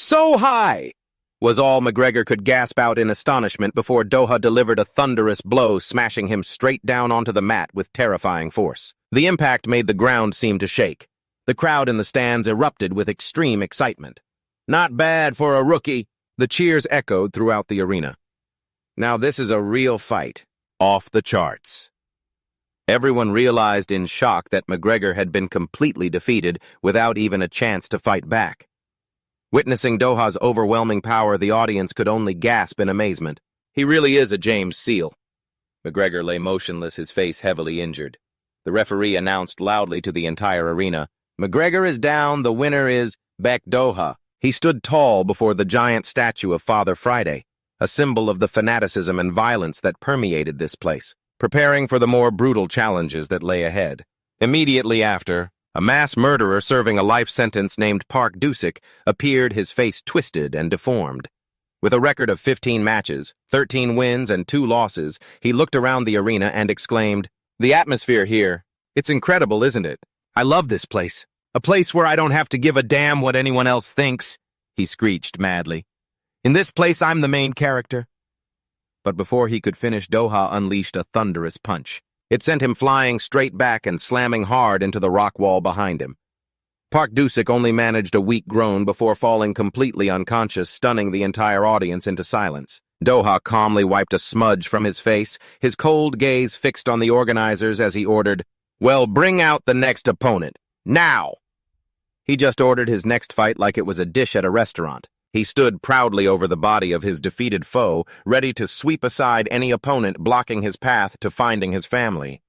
high, was all McGregor could gasp out in astonishment before Doha delivered a thunderous blow, smashing him straight down onto the mat with terrifying force. The impact made the ground seem to shake. The crowd in the stands erupted with extreme excitement. "Not bad for a rookie," the cheers echoed throughout the arena. Now this is a real fight, off the charts. Everyone realized in shock that McGregor had been completely defeated without even a chance to fight back. Witnessing Doha's overwhelming power, the audience could only gasp in amazement. He really is a James Seal. McGregor lay motionless, his face heavily injured. The referee announced loudly to the entire arena, "McGregor is down, the winner is Beck Doha." He stood tall before the giant statue of Father Friday, a symbol of the fanaticism and violence that permeated this place, preparing for the more brutal challenges that lay ahead. Immediately after, a mass murderer serving a life sentence named Park Dusik appeared, his face twisted and deformed. With a record of 15 matches, 13 wins and 2 losses, he looked around the arena and exclaimed, "The atmosphere here, it's incredible, isn't it? I love this place. A place where I don't have to give a damn what anyone else thinks," he screeched madly. "In this place, I'm the main character." But before he could finish, Doha unleashed a thunderous punch. It sent him flying straight back and slamming hard into the rock wall behind him. Park Dusik only managed a weak groan before falling completely unconscious, stunning the entire audience into silence. Doha calmly wiped a smudge from his face, his cold gaze fixed on the organizers as he ordered, "Well, bring out the next opponent. Now!" He just ordered his next fight like it was a dish at a restaurant. He stood proudly over the body of his defeated foe, ready to sweep aside any opponent blocking his path to finding his family.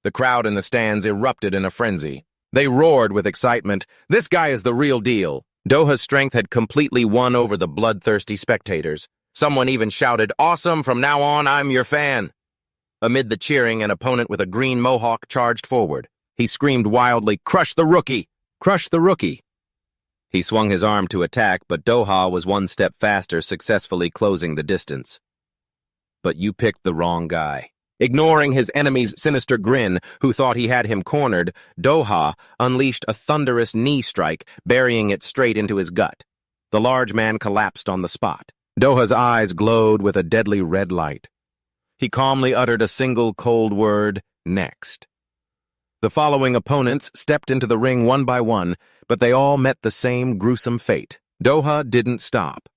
The crowd in the stands erupted in a frenzy. They roared with excitement. "This guy is the real deal." Doha's strength had completely won over the bloodthirsty spectators. Someone even shouted, "Awesome, from now on, I'm your fan." Amid the cheering, an opponent with a green mohawk charged forward. He screamed wildly, "Crush the rookie! Crush the rookie!" He swung his arm to attack, but Doha was one step faster, successfully closing the distance. But you picked the wrong guy. Ignoring his enemy's sinister grin, who thought he had him cornered, Doha unleashed a thunderous knee strike, burying it straight into his gut. The large man collapsed on the spot. Doha's eyes glowed with a deadly red light. He calmly uttered a single cold word, "Next." The following opponents stepped into the ring one by one, but they all met the same gruesome fate. Doha didn't stop.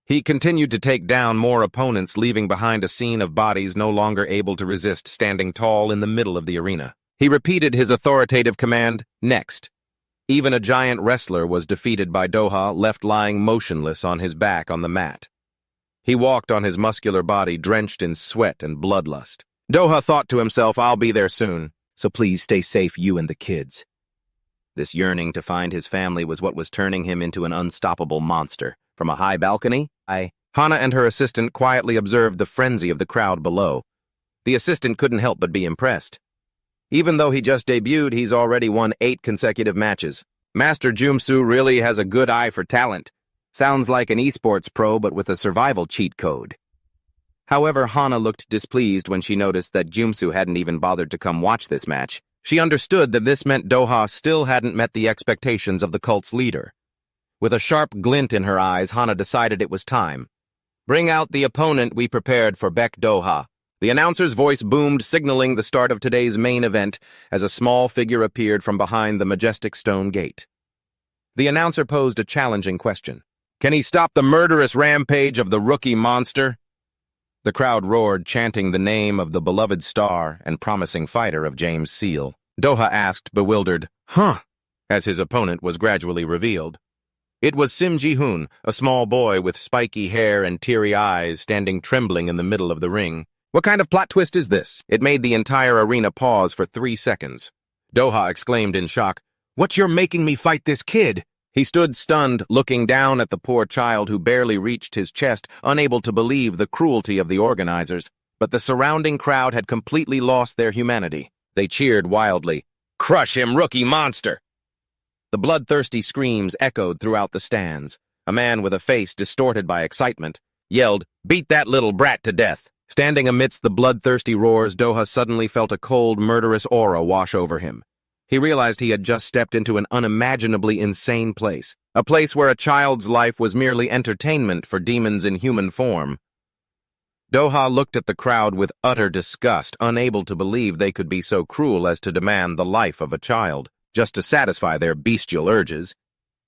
He continued to take down more opponents, leaving behind a scene of bodies no longer able to resist, standing tall in the middle of the arena. He repeated his authoritative command, "Next." Even a giant wrestler was defeated by Doha, left lying motionless on his back on the mat. He walked on his muscular body, drenched in sweat and bloodlust. Doha thought to himself, "I'll be there soon, so please stay safe, you and the kids." This yearning to find his family was what was turning him into an unstoppable monster. From a high balcony, Hana and her assistant quietly observed the frenzy of the crowd below. The assistant couldn't help but be impressed. Even though he just debuted, he's already won 8 consecutive matches. Master Gumsu really has a good eye for talent. Sounds like an esports pro, but with a survival cheat code. However, Hana looked displeased when she noticed that Gumsu hadn't even bothered to come watch this match. She understood that this meant Doha still hadn't met the expectations of the cult's leader. With a sharp glint in her eyes, Hana decided it was time. Bring out the opponent we prepared for Beck Doha. The announcer's voice boomed, signaling the start of today's main event as a small figure appeared from behind the majestic stone gate. The announcer posed a challenging question. Can he stop the murderous rampage of the rookie monster? The crowd roared, chanting the name of the beloved star and promising fighter of James Seal. Doha asked, bewildered, as his opponent was gradually revealed. It was Sim Ji-hoon, a small boy with spiky hair and teary eyes, standing trembling in the middle of the ring. What kind of plot twist is this? It made the entire arena pause for 3 seconds. Doha exclaimed in shock, What, you're making me fight this kid? He stood stunned, looking down at the poor child who barely reached his chest, unable to believe the cruelty of the organizers. But the surrounding crowd had completely lost their humanity. They cheered wildly, Crush him, rookie monster! The bloodthirsty screams echoed throughout the stands. A man with a face distorted by excitement yelled, Beat that little brat to death! Standing amidst the bloodthirsty roars, Doha suddenly felt a cold, murderous aura wash over him. He realized he had just stepped into an unimaginably insane place, a place where a child's life was merely entertainment for demons in human form. Doha looked at the crowd with utter disgust, unable to believe they could be so cruel as to demand the life of a child, just to satisfy their bestial urges.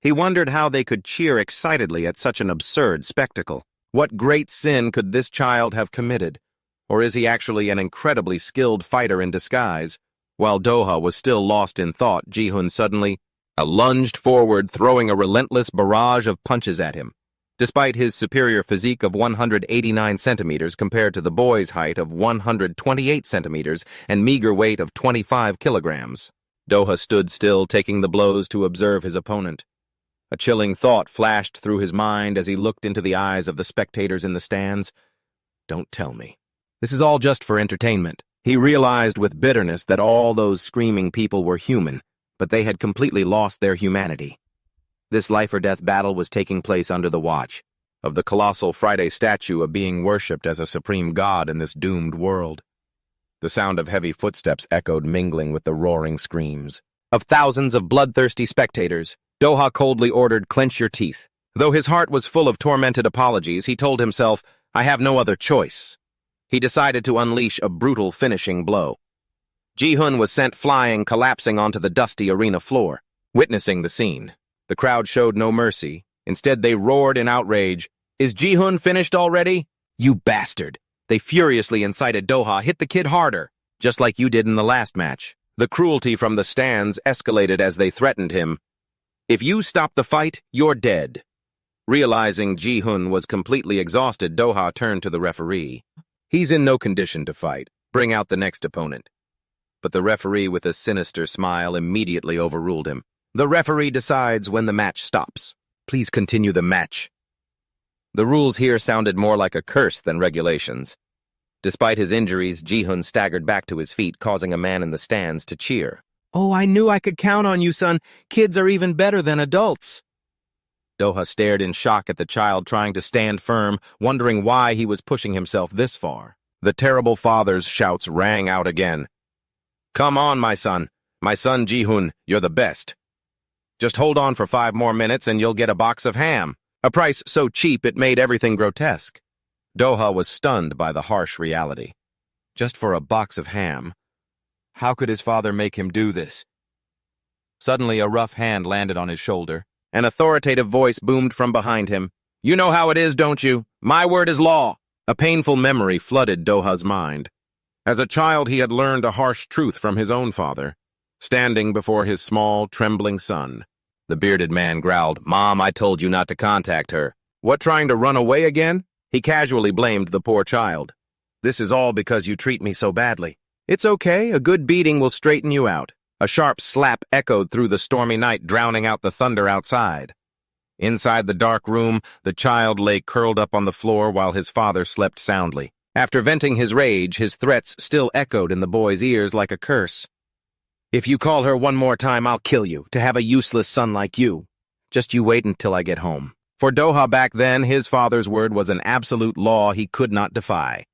He wondered how they could cheer excitedly at such an absurd spectacle. What great sin could this child have committed? Or is he actually an incredibly skilled fighter in disguise? While Doha was still lost in thought, Ji-hoon suddenly lunged forward, throwing a relentless barrage of punches at him. Despite his superior physique of 189 centimeters compared to the boy's height of 128 centimeters and meager weight of 25 kilograms, Doha stood still, taking the blows to observe his opponent. A chilling thought flashed through his mind as he looked into the eyes of the spectators in the stands. Don't tell me. This is all just for entertainment. He realized with bitterness that all those screaming people were human, but they had completely lost their humanity. This life-or-death battle was taking place under the watch of the colossal Friday statue of being worshipped as a supreme god in this doomed world. The sound of heavy footsteps echoed, mingling with the roaring screams of thousands of bloodthirsty spectators. Doha coldly ordered, Clench your teeth. Though his heart was full of tormented apologies, he told himself, I have no other choice. He decided to unleash a brutal finishing blow. Ji-hoon was sent flying, collapsing onto the dusty arena floor. Witnessing the scene, the crowd showed no mercy. Instead, they roared in outrage, Is Ji-hoon finished already? You bastard! They furiously incited Doha, Hit the kid harder, just like you did in the last match. The cruelty from the stands escalated as they threatened him. If you stop the fight, you're dead. Realizing Ji-hoon was completely exhausted, Doha turned to the referee. He's in no condition to fight. Bring out the next opponent. But the referee, with a sinister smile, immediately overruled him. The referee decides when the match stops. Please continue the match. The rules here sounded more like a curse than regulations. Despite his injuries, Ji-hoon staggered back to his feet, causing a man in the stands to cheer. Oh, I knew I could count on you, son. Kids are even better than adults. Doha stared in shock at the child, trying to stand firm, wondering why he was pushing himself this far. The terrible father's shouts rang out again. Come on, my son. My son Ji-hoon, you're the best. Just hold on for 5 more minutes and you'll get a box of ham. A price so cheap it made everything grotesque. Doha was stunned by the harsh reality. Just for a box of ham? How could his father make him do this? Suddenly, a rough hand landed on his shoulder. An authoritative voice boomed from behind him. You know how it is, don't you? My word is law. A painful memory flooded Doha's mind. As a child, he had learned a harsh truth from his own father, standing before his small, trembling son. The bearded man growled, Mom, I told you not to contact her. What, trying to run away again? He casually blamed the poor child. This is all because you treat me so badly. It's okay, a good beating will straighten you out. A sharp slap echoed through the stormy night, drowning out the thunder outside. Inside the dark room, the child lay curled up on the floor while his father slept soundly. After venting his rage, his threats still echoed in the boy's ears like a curse. If you call her one more time, I'll kill you, to have a useless son like you. Just you wait until I get home. For Doha back then, his father's word was an absolute law he could not defy.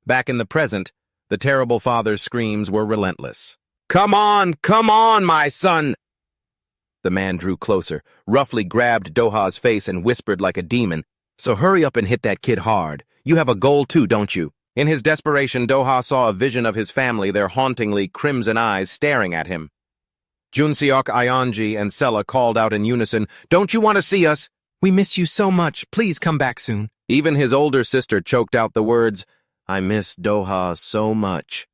Back in the present, the terrible father's screams were relentless. Come on, my son! The man drew closer, roughly grabbed Doha's face and whispered like a demon, So hurry up and hit that kid hard. You have a goal too, don't you? In his desperation, Doha saw a vision of his family, their hauntingly crimson eyes staring at him. Junseok, Ionji, and Sella called out in unison, "Don't you want to see us? We miss you so much. Please come back soon." Even his older sister choked out the words, "I miss Doha so much."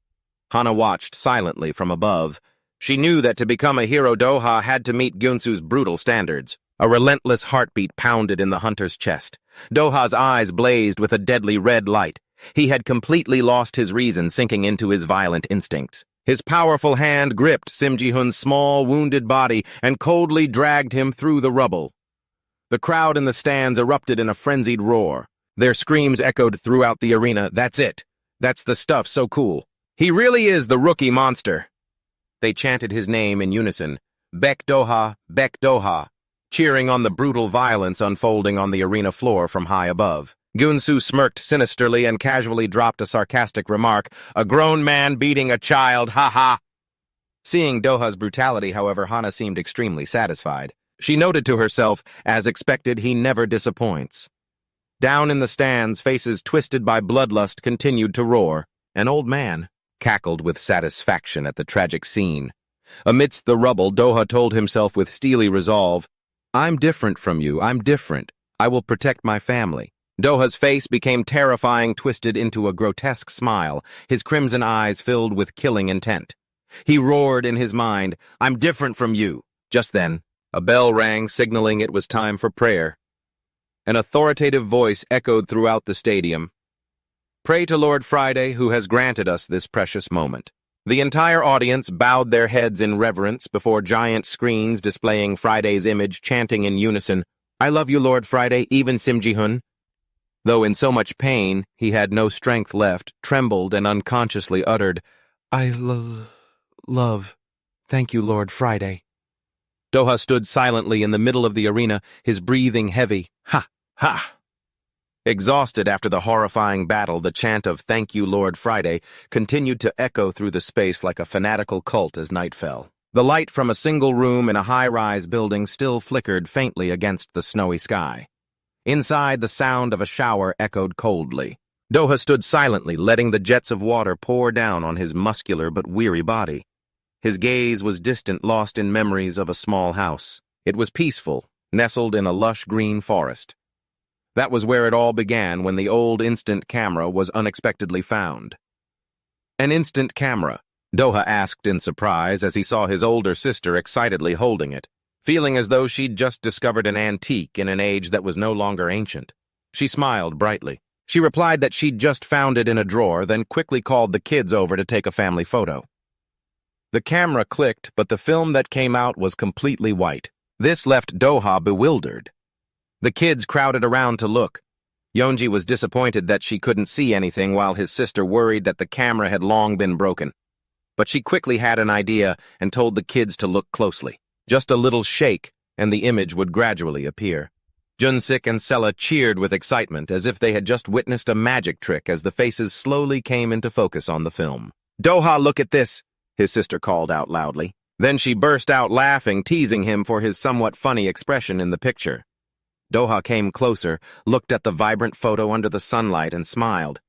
Hana watched silently from above. She knew that to become a hero, Doha had to meet Gumsu's brutal standards. A relentless heartbeat pounded in the hunter's chest. Doha's eyes blazed with a deadly red light. He had completely lost his reason, sinking into his violent instincts. His powerful hand gripped Sim Ji-hun's small, wounded body and coldly dragged him through the rubble. The crowd in the stands erupted in a frenzied roar. Their screams echoed throughout the arena. "That's it. That's the stuff, so cool. He really is the rookie monster." They chanted his name in unison, "Bek Doha," cheering on the brutal violence unfolding on the arena floor from high above. Gumsu smirked sinisterly and casually dropped a sarcastic remark, "A grown man beating a child, ha-ha." Seeing Doha's brutality, however, Hana seemed extremely satisfied. She noted to herself, as expected, he never disappoints. Down in the stands, faces twisted by bloodlust continued to roar. An old man cackled with satisfaction at the tragic scene. Amidst the rubble, Doha told himself with steely resolve, "I'm different from you, I'm different. I will protect my family." Doha's face became terrifying, twisted into a grotesque smile, his crimson eyes filled with killing intent. He roared in his mind, "I'm different from you." Just then, a bell rang, signaling it was time for prayer. An authoritative voice echoed throughout the stadium. "Pray to Lord Friday, who has granted us this precious moment." The entire audience bowed their heads in reverence before giant screens displaying Friday's image, chanting in unison, "I love you, Lord Friday, even Sim Ji-hun." Though in so much pain, he had no strength left, trembled and unconsciously uttered, "I love. Thank you, Lord Friday." Doha stood silently in the middle of the arena, his breathing heavy. Ha! Ha! Exhausted after the horrifying battle, the chant of "Thank you, Lord Friday" continued to echo through the space like a fanatical cult as night fell. The light from a single room in a high-rise building still flickered faintly against the snowy sky. Inside, the sound of a shower echoed coldly. Doha stood silently, letting the jets of water pour down on his muscular but weary body. His gaze was distant, lost in memories of a small house. It was peaceful, nestled in a lush green forest. That was where it all began when the old instant camera was unexpectedly found. An instant camera, Doha asked in surprise as he saw his older sister excitedly holding it, feeling as though she'd just discovered an antique in an age that was no longer ancient. She smiled brightly. She replied that she'd just found it in a drawer, then quickly called the kids over to take a family photo. The camera clicked, but the film that came out was completely white. This left Doha bewildered. The kids crowded around to look. Yeonji was disappointed that she couldn't see anything, while his sister worried that the camera had long been broken. But she quickly had an idea and told the kids to look closely. Just a little shake, and the image would gradually appear. Junsik and Sella cheered with excitement, as if they had just witnessed a magic trick as the faces slowly came into focus on the film. "Doha, look at this!" his sister called out loudly. Then she burst out laughing, teasing him for his somewhat funny expression in the picture. Doha came closer, looked at the vibrant photo under the sunlight, and smiled.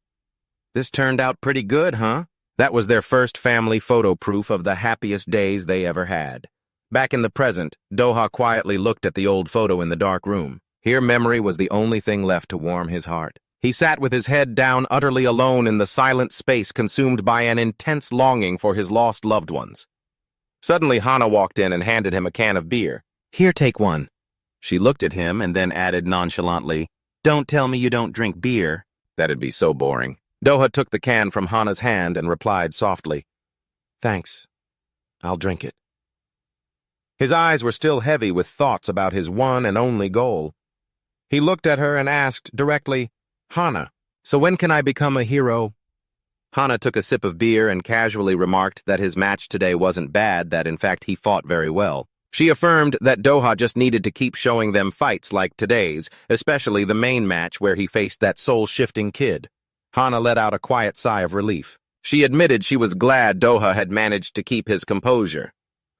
"This turned out pretty good, huh?" That was their first family photo, proof of the happiest days they ever had. Back in the present, Doha quietly looked at the old photo in the dark room. Here memory was the only thing left to warm his heart. He sat with his head down, utterly alone in the silent space, consumed by an intense longing for his lost loved ones. Suddenly, Hana walked in and handed him a can of beer. "Here, take one." She looked at him and then added nonchalantly, "Don't tell me you don't drink beer." That'd be so boring. Doha took the can from Hana's hand and replied softly, "Thanks. I'll drink it." His eyes were still heavy with thoughts about his one and only goal. He looked at her and asked directly, "Hana, so when can I become a hero?" Hana took a sip of beer and casually remarked that his match today wasn't bad, that in fact he fought very well. She affirmed that Doha just needed to keep showing them fights like today's, especially the main match where he faced that soul-shifting kid. Hana let out a quiet sigh of relief. She admitted she was glad Doha had managed to keep his composure.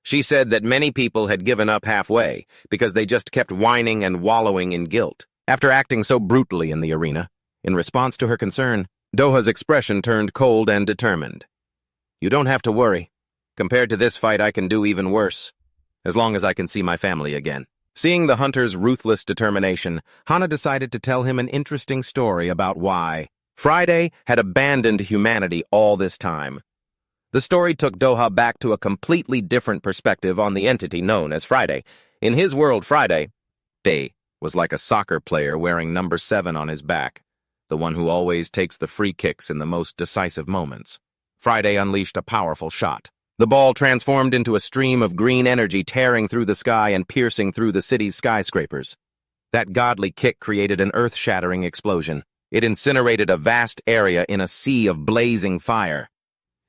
She said that many people had given up halfway because they just kept whining and wallowing in guilt. after acting so brutally in the arena. In response to her concern, Doha's expression turned cold and determined. "You don't have to worry. Compared to this fight, I can do even worse, as long as I can see my family again." Seeing the hunter's ruthless determination, Hana decided to tell him an interesting story about why Friday had abandoned humanity all this time. The story took Doha back to a completely different perspective on the entity known as Friday. In his world, Friday was like a soccer player wearing number 7 on his back, the one who always takes the free kicks in the most decisive moments. Friday unleashed a powerful shot. The ball transformed into a stream of green energy tearing through the sky and piercing through the city's skyscrapers. That godly kick created an earth-shattering explosion. It incinerated a vast area in a sea of blazing fire.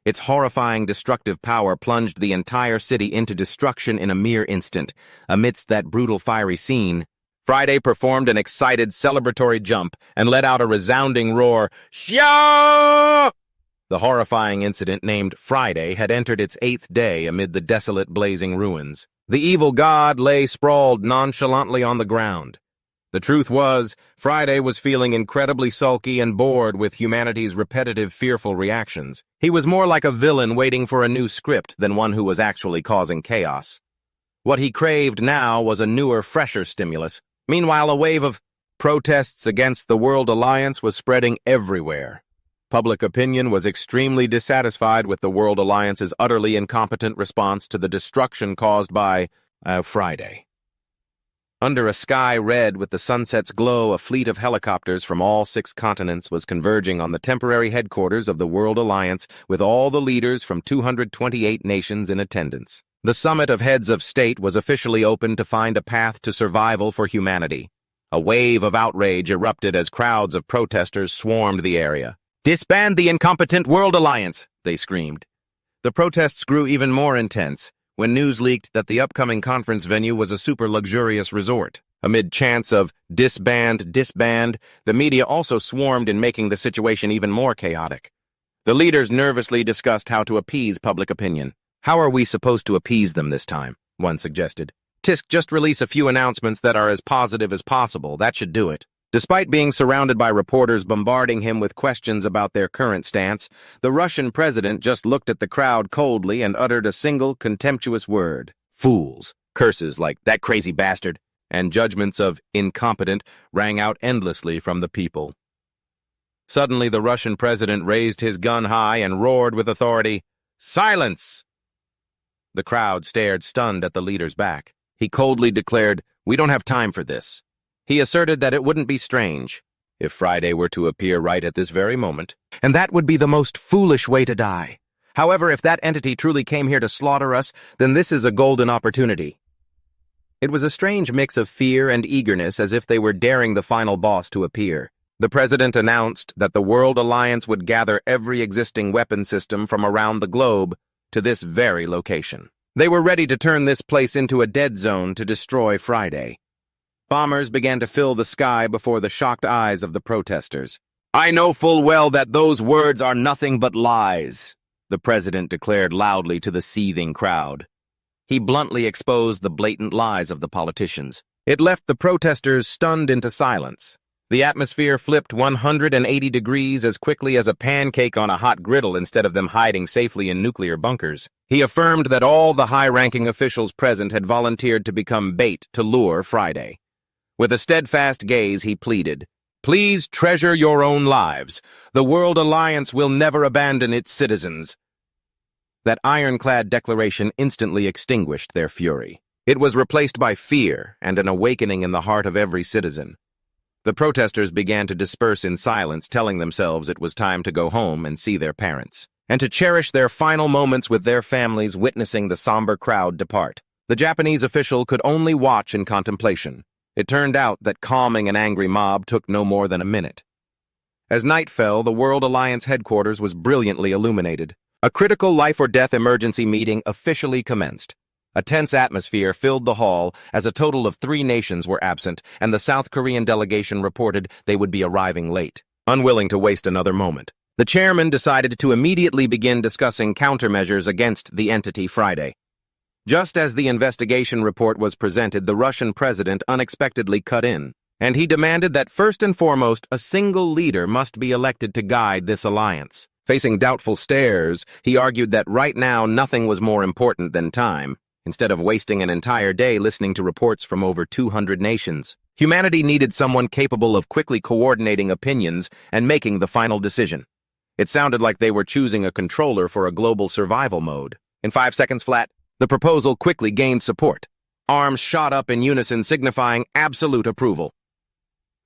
Its horrifying destructive power plunged the entire city into destruction in a mere instant. Amidst that brutal fiery scene, Friday performed an excited celebratory jump and let out a resounding roar, "Xia!" The horrifying incident named Friday had entered its 8th day amid the desolate blazing ruins. The evil god lay sprawled nonchalantly on the ground. The truth was, Friday was feeling incredibly sulky and bored with humanity's repetitive, fearful reactions. He was more like a villain waiting for a new script than one who was actually causing chaos. What he craved now was a newer, fresher stimulus. Meanwhile, a wave of protests against the World Alliance was spreading everywhere. Public opinion was extremely dissatisfied with the World Alliance's utterly incompetent response to the destruction caused by Friday. Under a sky red with the sunset's glow, a fleet of helicopters from all 6 continents was converging on the temporary headquarters of the World Alliance with all the leaders from 228 nations in attendance. The summit of heads of state was officially opened to find a path to survival for humanity. A wave of outrage erupted as crowds of protesters swarmed the area. "Disband the incompetent World Alliance!" they screamed. The protests grew even more intense when news leaked that the upcoming conference venue was a super-luxurious resort. Amid chants of "disband, disband," the media also swarmed in making the situation even more chaotic. The leaders nervously discussed how to appease public opinion. "How are we supposed to appease them this time?" one suggested. Just release a few announcements that are as positive as possible. That should do it." Despite being surrounded by reporters bombarding him with questions about their current stance, the Russian president just looked at the crowd coldly and uttered a single contemptuous word: "Fools." Curses like "that crazy bastard" and judgments of "incompetent" rang out endlessly from the people. Suddenly, the Russian president raised his gun high and roared with authority, "Silence!" The crowd stared stunned at the leader's back. He coldly declared, "We don't have time for this." He asserted that it wouldn't be strange if Friday were to appear right at this very moment, and that would be the most foolish way to die. However, if that entity truly came here to slaughter us, then this is a golden opportunity. It was a strange mix of fear and eagerness, as if they were daring the final boss to appear. The president announced that the World Alliance would gather every existing weapon system from around the globe to this very location. They were ready to turn this place into a dead zone to destroy Friday. Bombers began to fill the sky before the shocked eyes of the protesters. "I know full well that those words are nothing but lies," the president declared loudly to the seething crowd. He bluntly exposed the blatant lies of the politicians. It left the protesters stunned into silence. The atmosphere flipped 180 degrees as quickly as a pancake on a hot griddle instead of them hiding safely in nuclear bunkers. He affirmed that all the high-ranking officials present had volunteered to become bait to lure Friday. With a steadfast gaze, he pleaded, "Please treasure your own lives. The World Alliance will never abandon its citizens." That ironclad declaration instantly extinguished their fury. It was replaced by fear and an awakening in the heart of every citizen. The protesters began to disperse in silence, telling themselves it was time to go home and see their parents, and to cherish their final moments with their families witnessing the somber crowd depart. The Japanese official could only watch in contemplation. It turned out that calming an angry mob took no more than a minute. As night fell, the World Alliance headquarters was brilliantly illuminated. A critical life-or-death emergency meeting officially commenced. A tense atmosphere filled the hall as a total of 3 nations were absent, and the South Korean delegation reported they would be arriving late. Unwilling to waste another moment, the chairman decided to immediately begin discussing countermeasures against the entity Friday. Just as the investigation report was presented, the Russian president unexpectedly cut in. and he demanded that first and foremost a single leader must be elected to guide this alliance. Facing doubtful stares, he argued that right now nothing was more important than time, instead of wasting an entire day listening to reports from over 200 nations. Humanity needed someone capable of quickly coordinating opinions and making the final decision. It sounded like they were choosing a controller for a global survival mode. In 5 seconds flat, the proposal quickly gained support. Arms shot up in unison, signifying absolute approval.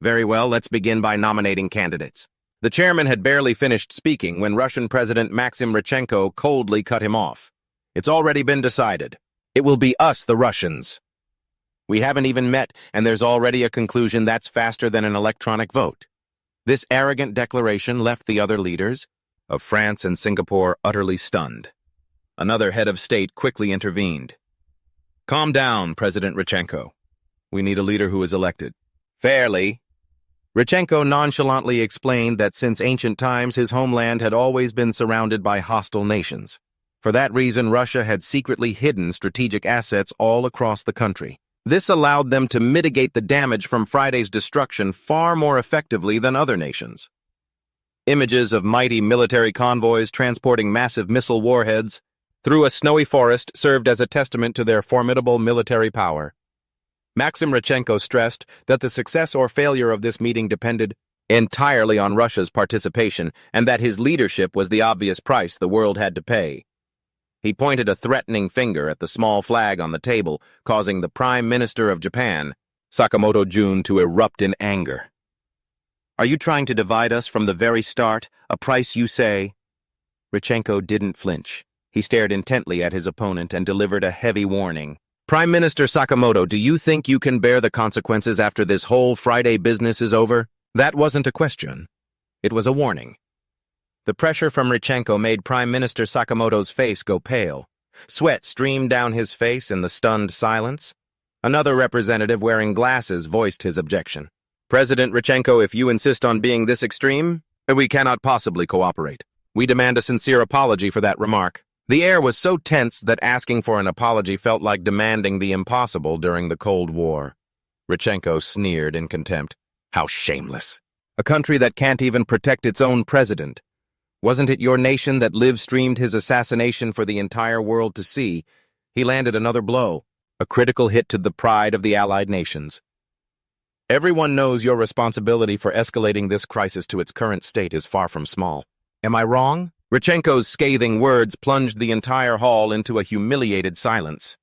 Very well, let's begin by nominating candidates. The chairman had barely finished speaking when Russian President Maxim Richenko coldly cut him off. It's already been decided. It will be us, the Russians. We haven't even met, and there's already a conclusion that's faster than an electronic vote. This arrogant declaration left the other leaders of France and Singapore utterly stunned. Another head of state quickly intervened. Calm down, President Richenko. We need a leader who is elected fairly. Richenko nonchalantly explained that since ancient times his homeland had always been surrounded by hostile nations. For that reason, Russia had secretly hidden strategic assets all across the country. This allowed them to mitigate the damage from Friday's destruction far more effectively than other nations. Images of mighty military convoys transporting massive missile warheads through a snowy forest served as a testament to their formidable military power. Maxim Richenko stressed that the success or failure of this meeting depended entirely on Russia's participation and that his leadership was the obvious price the world had to pay. He pointed a threatening finger at the small flag on the table, causing the Prime Minister of Japan, Sakamoto Jun, to erupt in anger. Are you trying to divide us from the very start? A price, you say? Richenko didn't flinch. He stared intently at his opponent and delivered a heavy warning. Prime Minister Sakamoto, do you think you can bear the consequences after this whole Friday business is over? That wasn't a question. It was a warning. The pressure from Richenko made Prime Minister Sakamoto's face go pale. Sweat streamed down his face in the stunned silence. Another representative wearing glasses voiced his objection. President Richenko, if you insist on being this extreme, we cannot possibly cooperate. We demand a sincere apology for that remark. The air was so tense that asking for an apology felt like demanding the impossible during the Cold War. Richenko sneered in contempt. How shameless. A country that can't even protect its own president. Wasn't it your nation that live-streamed his assassination for the entire world to see? He landed another blow, a critical hit to the pride of the Allied nations. Everyone knows your responsibility for escalating this crisis to its current state is far from small. Am I wrong? Richenko's scathing words plunged the entire hall into a humiliated silence.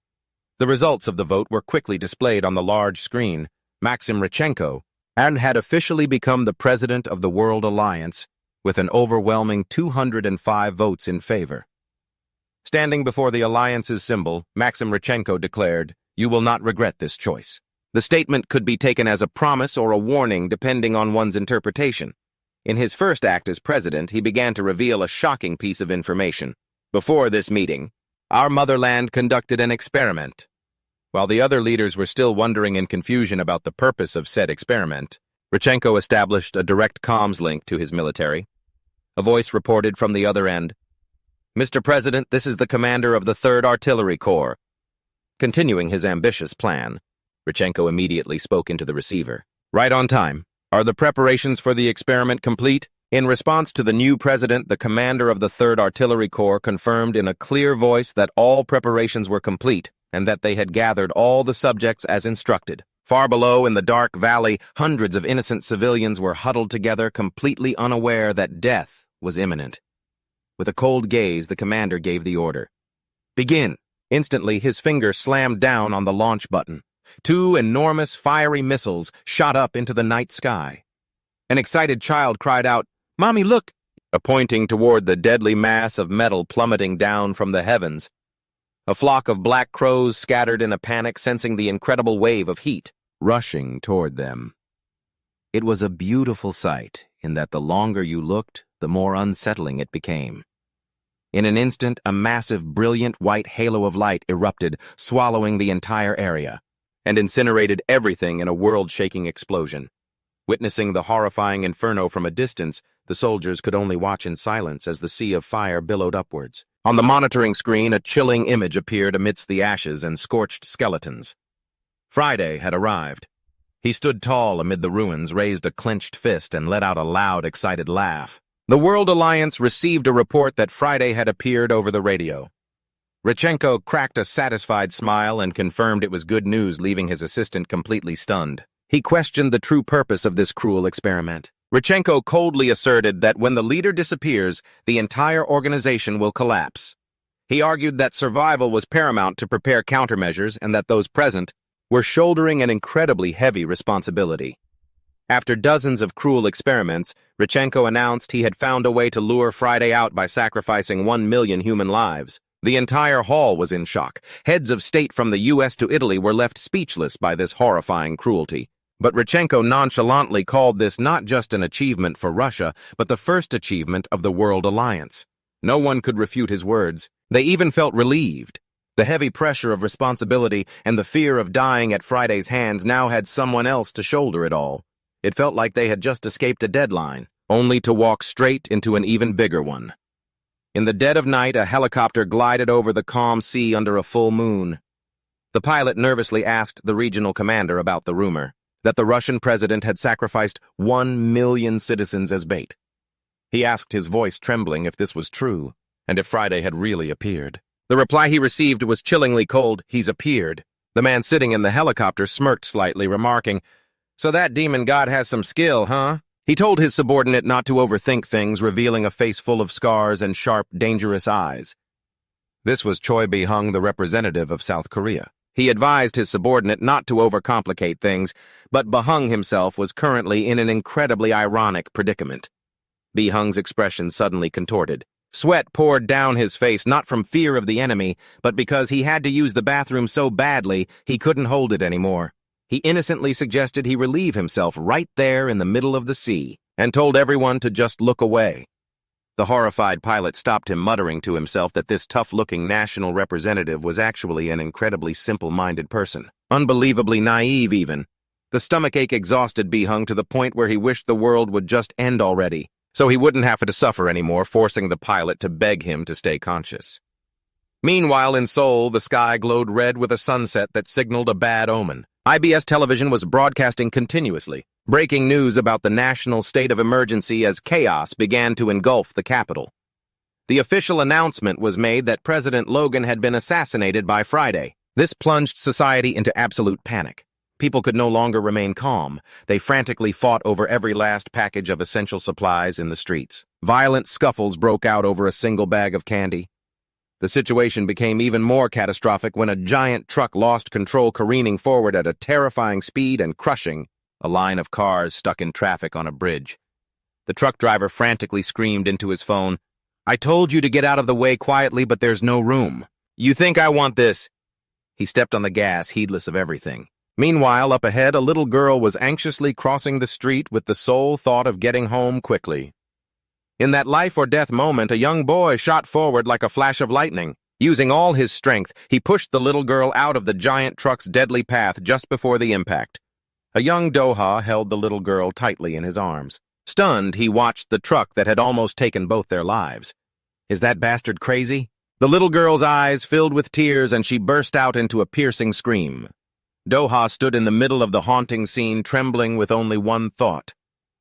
The results of the vote were quickly displayed on the large screen. Maxim Richenko had officially become the president of the World Alliance, with an overwhelming 205 votes in favor. Standing before the alliance's symbol, Maxim Richenko declared, "You will not regret this choice." The statement could be taken as a promise or a warning depending on one's interpretation. In his first act as president, he began to reveal a shocking piece of information. Before this meeting, our motherland conducted an experiment. While the other leaders were still wondering in confusion about the purpose of said experiment, Richenko established a direct comms link to his military. A voice reported from the other end, "Mr. President, this is the commander of the 3rd Artillery Corps." Continuing his ambitious plan, Richenko immediately spoke into the receiver. "Right on time. Are the preparations for the experiment complete?" In response to the new president, the commander of the 3rd Artillery Corps confirmed in a clear voice that all preparations were complete and that they had gathered all the subjects as instructed. Far below, in the dark valley, hundreds of innocent civilians were huddled together, completely unaware that death was imminent. With a cold gaze, the commander gave the order. "Begin!" Instantly, his finger slammed down on the launch button. 2 enormous, fiery missiles shot up into the night sky. An excited child cried out, "Mommy, look!" pointing toward the deadly mass of metal plummeting down from the heavens. A flock of black crows scattered in a panic, sensing the incredible wave of heat rushing toward them. It was a beautiful sight, in that the longer you looked, the more unsettling it became. In an instant, a massive, brilliant white halo of light erupted, swallowing the entire area, and incinerated everything in a world-shaking explosion. Witnessing the horrifying inferno from a distance, the soldiers could only watch in silence as the sea of fire billowed upwards. On the monitoring screen, a chilling image appeared amidst the ashes and scorched skeletons. Friday had arrived. He stood tall amid the ruins, raised a clenched fist, and let out a loud, excited laugh. The World Alliance received a report that Friday had appeared over the radio. Richenko cracked a satisfied smile and confirmed it was good news, leaving his assistant completely stunned. He questioned the true purpose of this cruel experiment. Richenko coldly asserted that when the leader disappears, the entire organization will collapse. He argued that survival was paramount to prepare countermeasures and that those present were shouldering an incredibly heavy responsibility. After dozens of cruel experiments, Richenko announced he had found a way to lure Friday out by sacrificing 1 million human lives. The entire hall was in shock. Heads of state from the U.S. to Italy were left speechless by this horrifying cruelty. But Richenko nonchalantly called this not just an achievement for Russia, but the first achievement of the World Alliance. No one could refute his words. They even felt relieved. The heavy pressure of responsibility and the fear of dying at Friday's hands now had someone else to shoulder it all. It felt like they had just escaped a deadline, only to walk straight into an even bigger one. In the dead of night, a helicopter glided over the calm sea under a full moon. The pilot nervously asked the regional commander about the rumor that the Russian president had sacrificed 1 million citizens as bait. He asked, his voice trembling, if this was true, and if Friday had really appeared. The reply he received was chillingly cold. He's appeared. The man sitting in the helicopter smirked slightly, remarking, "So that demon god has some skill, huh?" He told his subordinate not to overthink things, revealing a face full of scars and sharp, dangerous eyes. This was Choi Bahung, the representative of South Korea. He advised his subordinate not to overcomplicate things, but Bahung himself was currently in an incredibly ironic predicament. Bahung's expression suddenly contorted. Sweat poured down his face, not from fear of the enemy, but because he had to use the bathroom so badly he couldn't hold it anymore. He innocently suggested he relieve himself right there in the middle of the sea, and told everyone to just look away. The horrified pilot stopped him, muttering to himself that this tough-looking national representative was actually an incredibly simple-minded person. Unbelievably naive, even. The stomachache exhausted Bahung to the point where he wished the world would just end already, so he wouldn't have to suffer anymore, forcing the pilot to beg him to stay conscious. Meanwhile, in Seoul, the sky glowed red with a sunset that signaled a bad omen. IBS television was broadcasting continuously, breaking news about the national state of emergency as chaos began to engulf the capital. The official announcement was made that President Logan had been assassinated by Friday. This plunged society into absolute panic. People could no longer remain calm. They frantically fought over every last package of essential supplies in the streets. Violent scuffles broke out over a single bag of candy. The situation became even more catastrophic when a giant truck lost control, careening forward at a terrifying speed and crushing a line of cars stuck in traffic on a bridge. The truck driver frantically screamed into his phone, "I told you to get out of the way quietly, but there's no room. You think I want this?" He stepped on the gas, heedless of everything. Meanwhile, up ahead, a little girl was anxiously crossing the street with the sole thought of getting home quickly. In that life-or-death moment, a young boy shot forward like a flash of lightning. Using all his strength, he pushed the little girl out of the giant truck's deadly path just before the impact. A young Doha held the little girl tightly in his arms. Stunned, he watched the truck that had almost taken both their lives. Is that bastard crazy? The little girl's eyes filled with tears, and she burst out into a piercing scream. Doha stood in the middle of the haunting scene, trembling with only one thought.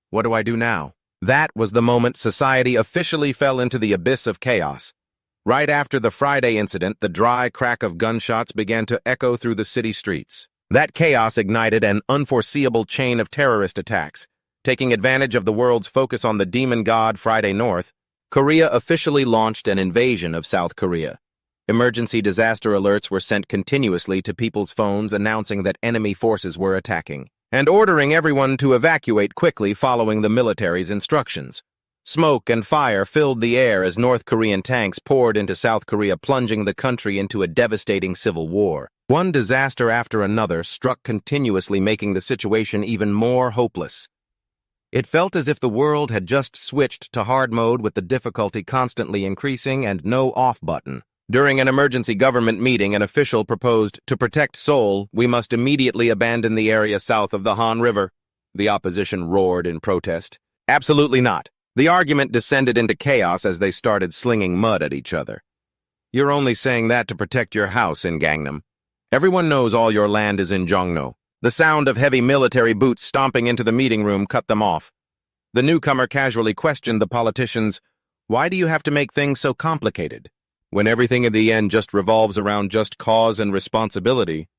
What do I do now? That was the moment society officially fell into the abyss of chaos. Right after the Friday incident, the dry crack of gunshots began to echo through the city streets. That chaos ignited an unforeseeable chain of terrorist attacks. Taking advantage of the world's focus on the demon god Friday North, Korea officially launched an invasion of South Korea. Emergency disaster alerts were sent continuously to people's phones announcing that enemy forces were attacking, and ordering everyone to evacuate quickly following the military's instructions. Smoke and fire filled the air as North Korean tanks poured into South Korea, plunging the country into a devastating civil war. One disaster after another struck continuously, making the situation even more hopeless. It felt as if the world had just switched to hard mode, with the difficulty constantly increasing and no off button. During an emergency government meeting, an official proposed, to protect Seoul, we must immediately abandon the area south of the Han River. The opposition roared in protest. Absolutely not. The argument descended into chaos as they started slinging mud at each other. You're only saying that to protect your house in Gangnam. Everyone knows all your land is in Jongno. The sound of heavy military boots stomping into the meeting room cut them off. The newcomer casually questioned the politicians, "Why do you have to make things so complicated, when everything in the end just revolves around just cause and responsibility?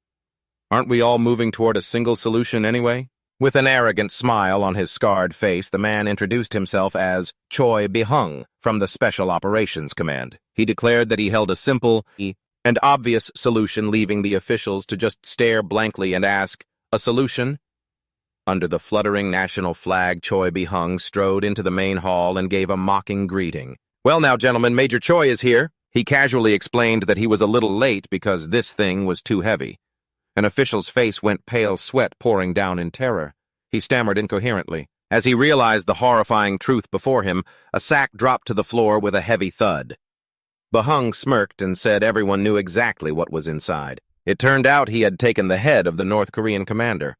Aren't we all moving toward a single solution anyway?" With an arrogant smile on his scarred face, the man introduced himself as Choi Bahung from the Special Operations Command. He declared that he held a simple and obvious solution, leaving the officials to just stare blankly and ask, "A solution?" Under the fluttering national flag, Choi Bahung strode into the main hall and gave a mocking greeting. "Well now, gentlemen, Major Choi is here." He casually explained that he was a little late because this thing was too heavy. An official's face went pale, sweat pouring down in terror. He stammered incoherently. As he realized the horrifying truth before him, a sack dropped to the floor with a heavy thud. Bahung smirked and said everyone knew exactly what was inside. It turned out he had taken the head of the North Korean commander.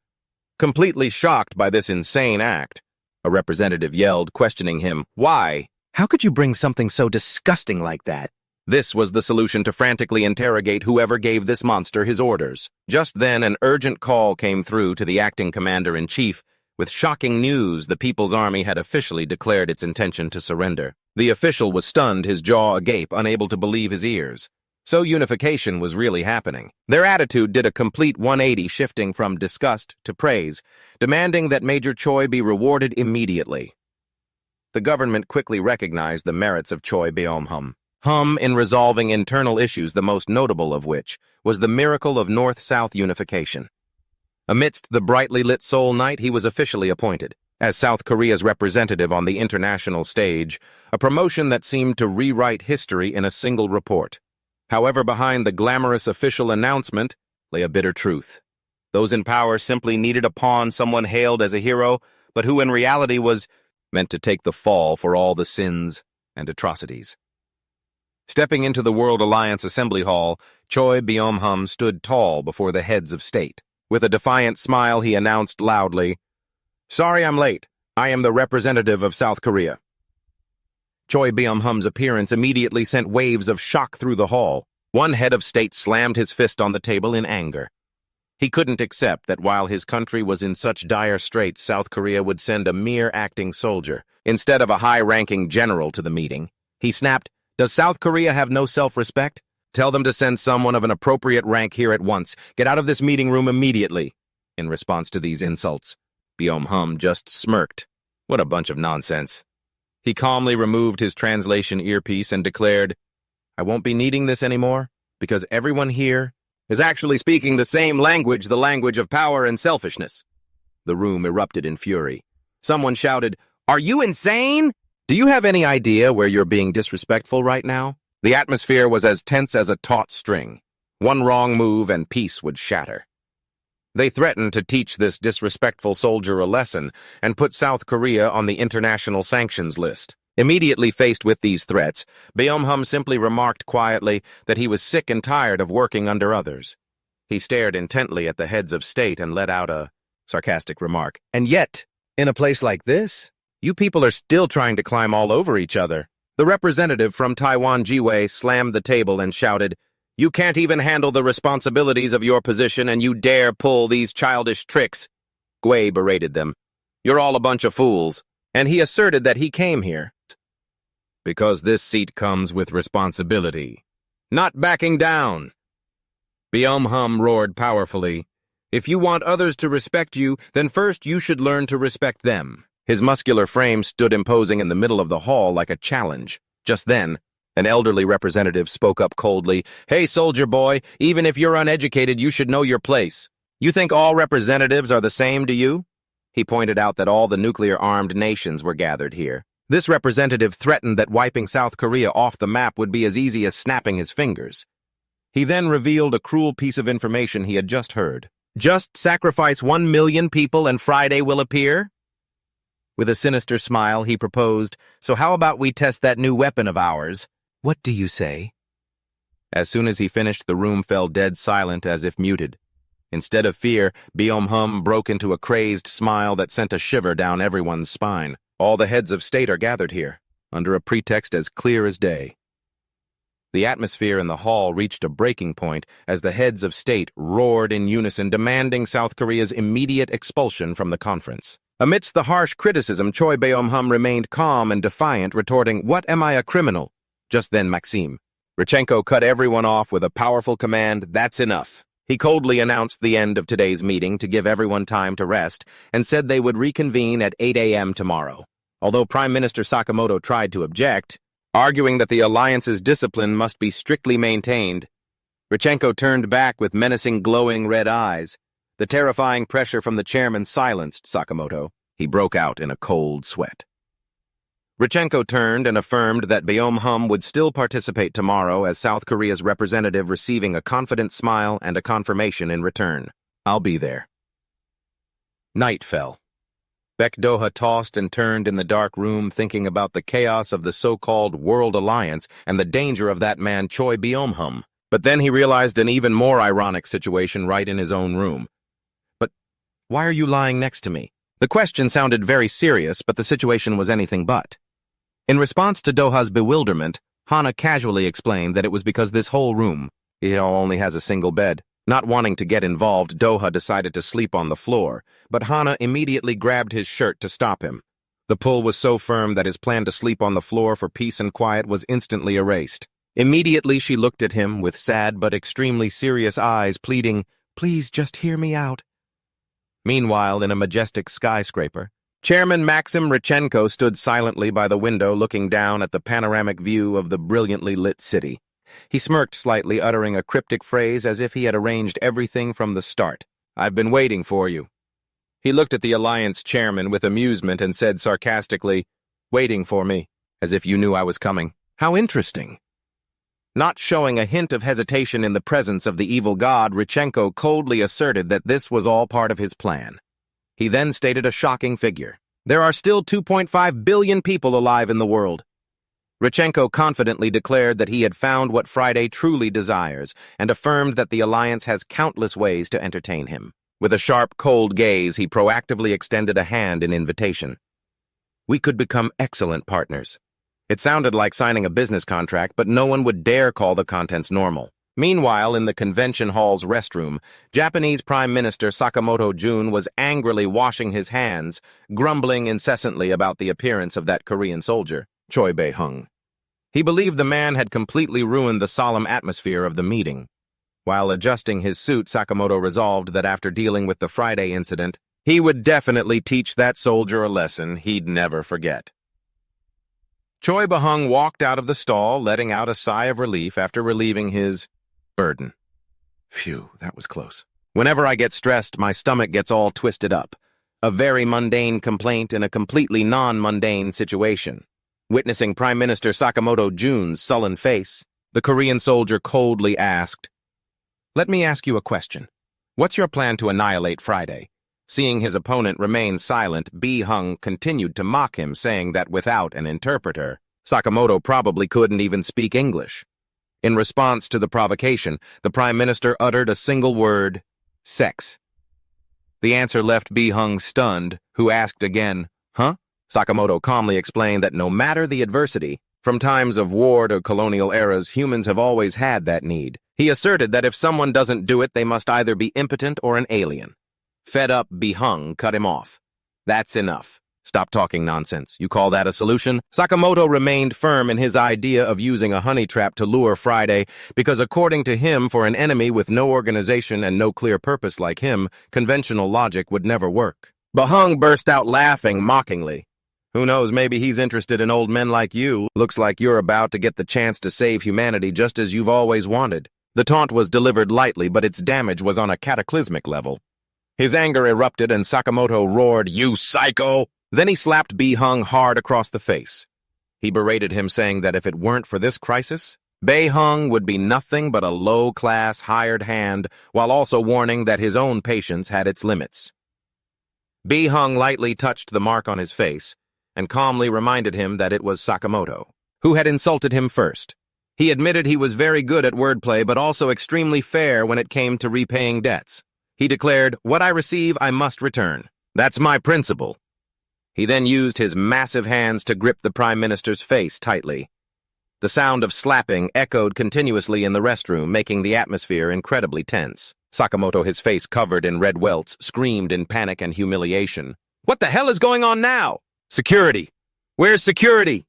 Completely shocked by this insane act, a representative yelled, questioning him, "Why? How could you bring something so disgusting like that?" This was the solution to frantically interrogate whoever gave this monster his orders. Just then, an urgent call came through to the acting commander-in-chief. With shocking news, the People's Army had officially declared its intention to surrender. The official was stunned, his jaw agape, unable to believe his ears. So unification was really happening. Their attitude did a complete 180, shifting from disgust to praise, demanding that Major Choi be rewarded immediately. The government quickly recognized the merits of Choi Bahung in resolving internal issues, the most notable of which was the miracle of North-South unification. Amidst the brightly lit Seoul night, he was officially appointed as South Korea's representative on the international stage, a promotion that seemed to rewrite history in a single report. However, behind the glamorous official announcement lay a bitter truth. Those in power simply needed a pawn, someone hailed as a hero, but who in reality was meant to take the fall for all the sins and atrocities. Stepping into the World Alliance Assembly Hall, Choi Bahung stood tall before the heads of state. With a defiant smile, he announced loudly, "Sorry I'm late. I am the representative of South Korea." Choi Bahung's appearance immediately sent waves of shock through the hall. One head of state slammed his fist on the table in anger. He couldn't accept that while his country was in such dire straits, South Korea would send a mere acting soldier instead of a high-ranking general to the meeting. He snapped, "Does South Korea have no self-respect? Tell them to send someone of an appropriate rank here at once. Get out of this meeting room immediately." In response to these insults, Bahung just smirked. What a bunch of nonsense. He calmly removed his translation earpiece and declared, "I won't be needing this anymore, because everyone here is actually speaking the same language, the language of power and selfishness." The room erupted in fury. Someone shouted, "Are you insane? Do you have any idea where you're being disrespectful right now?" The atmosphere was as tense as a taut string. One wrong move and peace would shatter. They threatened to teach this disrespectful soldier a lesson and put South Korea on the international sanctions list. Immediately faced with these threats, Bahung simply remarked quietly that he was sick and tired of working under others. He stared intently at the heads of state and let out a sarcastic remark. "And yet, in a place like this, you people are still trying to climb all over each other." The representative from Taiwan Jiwei slammed the table and shouted, "You can't even handle the responsibilities of your position and you dare pull these childish tricks." Gui berated them. "You're all a bunch of fools." And he asserted that he came here because this seat comes with responsibility. Not backing down. Bahung roared powerfully, "If you want others to respect you, then first you should learn to respect them." His muscular frame stood imposing in the middle of the hall like a challenge. Just then, an elderly representative spoke up coldly, "Hey, soldier boy, even if you're uneducated, you should know your place. You think all representatives are the same, do you?" He pointed out that all the nuclear-armed nations were gathered here. This representative threatened that wiping South Korea off the map would be as easy as snapping his fingers. He then revealed a cruel piece of information he had just heard. "Just sacrifice 1 million people and Friday will appear?" With a sinister smile, he proposed, "So how about we test that new weapon of ours? What do you say?" As soon as he finished, the room fell dead silent as if muted. Instead of fear, Bahung broke into a crazed smile that sent a shiver down everyone's spine. All the heads of state are gathered here, under a pretext as clear as day. The atmosphere in the hall reached a breaking point as the heads of state roared in unison, demanding South Korea's immediate expulsion from the conference. Amidst the harsh criticism, Choi Beom-hum remained calm and defiant, retorting, "What, am I, a criminal?" Just then, Maxime. Richenko cut everyone off with a powerful command, "That's enough." He coldly announced the end of today's meeting to give everyone time to rest and said they would reconvene at 8 a.m. tomorrow. Although Prime Minister Sakamoto tried to object, arguing that the alliance's discipline must be strictly maintained, Richenko turned back with menacing, glowing red eyes. The terrifying pressure from the chairman silenced Sakamoto. He broke out in a cold sweat. Richenko turned and affirmed that Beom-hum would still participate tomorrow as South Korea's representative, receiving a confident smile and a confirmation in return. "I'll be there." Night fell. Doha tossed and turned in the dark room, thinking about the chaos of the so-called World Alliance and the danger of that man Choi Beom-hum. But then he realized an even more ironic situation right in his own room. "But why are you lying next to me?" The question sounded very serious, but the situation was anything but. In response to Doha's bewilderment, Hana casually explained that it was because this whole room, only has a single bed. Not wanting to get involved, Doha decided to sleep on the floor, but Hana immediately grabbed his shirt to stop him. The pull was so firm that his plan to sleep on the floor for peace and quiet was instantly erased. Immediately she looked at him with sad but extremely serious eyes, pleading, "Please just hear me out." Meanwhile, in a majestic skyscraper, Chairman Maxim Richenko stood silently by the window looking down at the panoramic view of the brilliantly lit city. He smirked slightly, uttering a cryptic phrase as if he had arranged everything from the start. "I've been waiting for you." He looked at the Alliance chairman with amusement and said sarcastically, "Waiting for me, as if you knew I was coming. How interesting." Not showing a hint of hesitation in the presence of the evil god, Richenko coldly asserted that this was all part of his plan. He then stated a shocking figure. "There are still 2.5 billion people alive in the world." Richenko confidently declared that he had found what Friday truly desires and affirmed that the Alliance has countless ways to entertain him. With a sharp, cold gaze, he proactively extended a hand in invitation. "We could become excellent partners." It sounded like signing a business contract, but no one would dare call the contents normal. Meanwhile, in the convention hall's restroom, Japanese Prime Minister Sakamoto Jun was angrily washing his hands, grumbling incessantly about the appearance of that Korean soldier, Choi Bahung. He believed the man had completely ruined the solemn atmosphere of the meeting. While adjusting his suit, Sakamoto resolved that after dealing with the Friday incident, he would definitely teach that soldier a lesson he'd never forget. Choi Bahung walked out of the stall, letting out a sigh of relief after relieving his burden. "Phew, that was close. Whenever I get stressed, my stomach gets all twisted up. A very mundane complaint in a completely non-mundane situation." Witnessing Prime Minister Sakamoto Jun's sullen face, the Korean soldier coldly asked, "Let me ask you a question. What's your plan to annihilate Friday?" Seeing his opponent remain silent, Bahung continued to mock him, saying that without an interpreter, Sakamoto probably couldn't even speak English. In response to the provocation, the Prime Minister uttered a single word, "Sex." The answer left Bahung stunned, who asked again, "Huh?" Sakamoto calmly explained that no matter the adversity, from times of war to colonial eras, humans have always had that need. He asserted that if someone doesn't do it, they must either be impotent or an alien. Fed up, Bahung cut him off. "That's enough. Stop talking nonsense. You call that a solution?" Sakamoto remained firm in his idea of using a honey trap to lure Friday, because according to him, for an enemy with no organization and no clear purpose like him, conventional logic would never work. Bahung burst out laughing mockingly. "Who knows, maybe he's interested in old men like you. Looks like you're about to get the chance to save humanity just as you've always wanted." The taunt was delivered lightly, but its damage was on a cataclysmic level. His anger erupted and Sakamoto roared, "You psycho!" Then he slapped Bahung hard across the face. He berated him, saying that if it weren't for this crisis, Bahung would be nothing but a low-class hired hand, while also warning that his own patience had its limits. Bahung lightly touched the mark on his face, and calmly reminded him that it was Sakamoto, who had insulted him first. He admitted he was very good at wordplay, but also extremely fair when it came to repaying debts. He declared, "What I receive, I must return. That's my principle." He then used his massive hands to grip the Prime Minister's face tightly. The sound of slapping echoed continuously in the restroom, making the atmosphere incredibly tense. Sakamoto, his face covered in red welts, screamed in panic and humiliation. "What the hell is going on now? Security! Where's security?"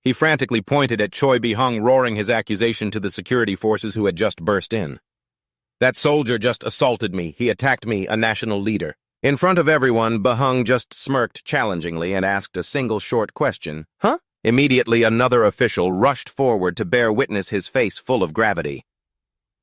He frantically pointed at Choi Bahung, roaring his accusation to the security forces who had just burst in. "That soldier just assaulted me. He attacked me, a national leader." In front of everyone, Bahung just smirked challengingly and asked a single short question. "Huh?" Immediately, another official rushed forward to bear witness, his face full of gravity.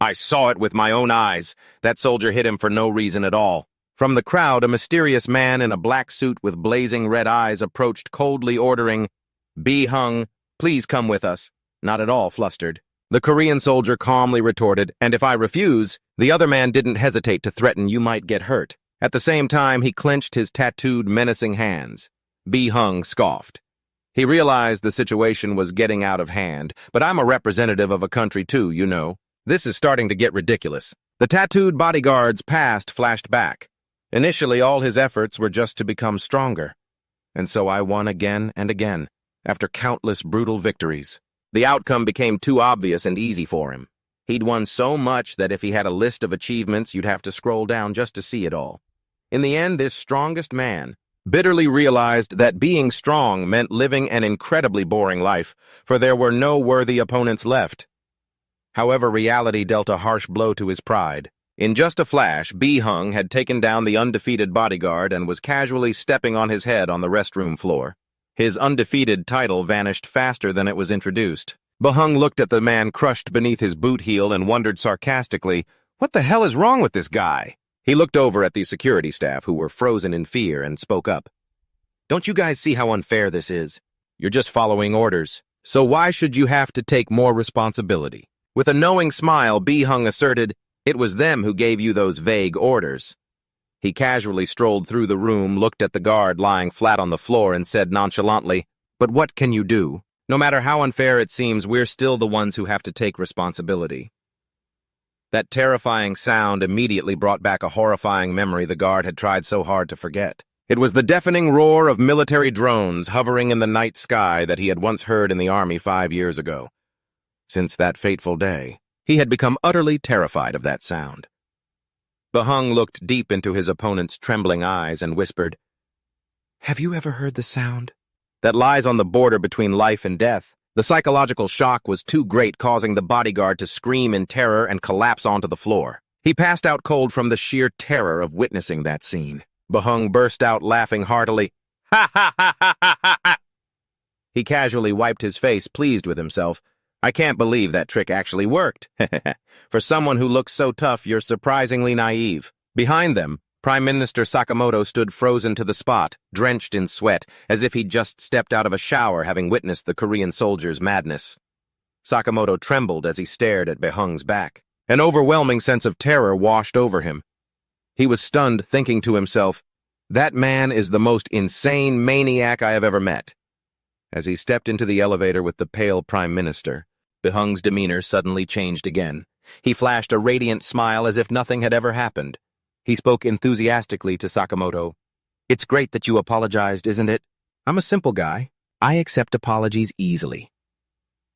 "I saw it with my own eyes. That soldier hit him for no reason at all." From the crowd, a mysterious man in a black suit with blazing red eyes approached, coldly ordering, "Bahung, please come with us." Not at all flustered. The Korean soldier calmly retorted, "And if I refuse?" The other man didn't hesitate to threaten, "You might get hurt." At the same time, he clenched his tattooed, menacing hands. Bahung scoffed. He realized the situation was getting out of hand, but I'm a representative of a country too, you know. This is starting to get ridiculous. The tattooed bodyguard's past flashed back. Initially, all his efforts were just to become stronger. And so I won again and again, after countless brutal victories. The outcome became too obvious and easy for him. He'd won so much that if he had a list of achievements, you'd have to scroll down just to see it all. In the end, this strongest man bitterly realized that being strong meant living an incredibly boring life, for there were no worthy opponents left. However, reality dealt a harsh blow to his pride. In just a flash, Bahung had taken down the undefeated bodyguard and was casually stepping on his head on the restroom floor. His undefeated title vanished faster than it was introduced. Bahung looked at the man crushed beneath his boot heel and wondered sarcastically, "What the hell is wrong with this guy?" He looked over at the security staff, who were frozen in fear, and spoke up. "Don't you guys see how unfair this is? You're just following orders. So why should you have to take more responsibility?" With a knowing smile, Bahung asserted, "It was them who gave you those vague orders." He casually strolled through the room, looked at the guard lying flat on the floor, and said nonchalantly, "But what can you do? No matter how unfair it seems, we're still the ones who have to take responsibility." That terrifying sound immediately brought back a horrifying memory the guard had tried so hard to forget. It was the deafening roar of military drones hovering in the night sky that he had once heard in the army 5 years ago. Since that fateful day, he had become utterly terrified of that sound. Bahung looked deep into his opponent's trembling eyes and whispered, "Have you ever heard the sound that lies on the border between life and death?" The psychological shock was too great, causing the bodyguard to scream in terror and collapse onto the floor. He passed out cold from the sheer terror of witnessing that scene. Bahung burst out laughing heartily. "Ha ha ha ha ha ha ha!" He casually wiped his face, pleased with himself. "I can't believe that trick actually worked." For someone who looks so tough, you're surprisingly naive. Behind them, Prime Minister Sakamoto stood frozen to the spot, drenched in sweat, as if he'd just stepped out of a shower, having witnessed the Korean soldier's madness. Sakamoto trembled as he stared at Bahung's back. An overwhelming sense of terror washed over him. He was stunned, thinking to himself, "That man is the most insane maniac I have ever met." As he stepped into the elevator with the pale Prime Minister, Bahung's demeanor suddenly changed again. He flashed a radiant smile as if nothing had ever happened. He spoke enthusiastically to Sakamoto. "It's great that you apologized, isn't it? I'm a simple guy. I accept apologies easily."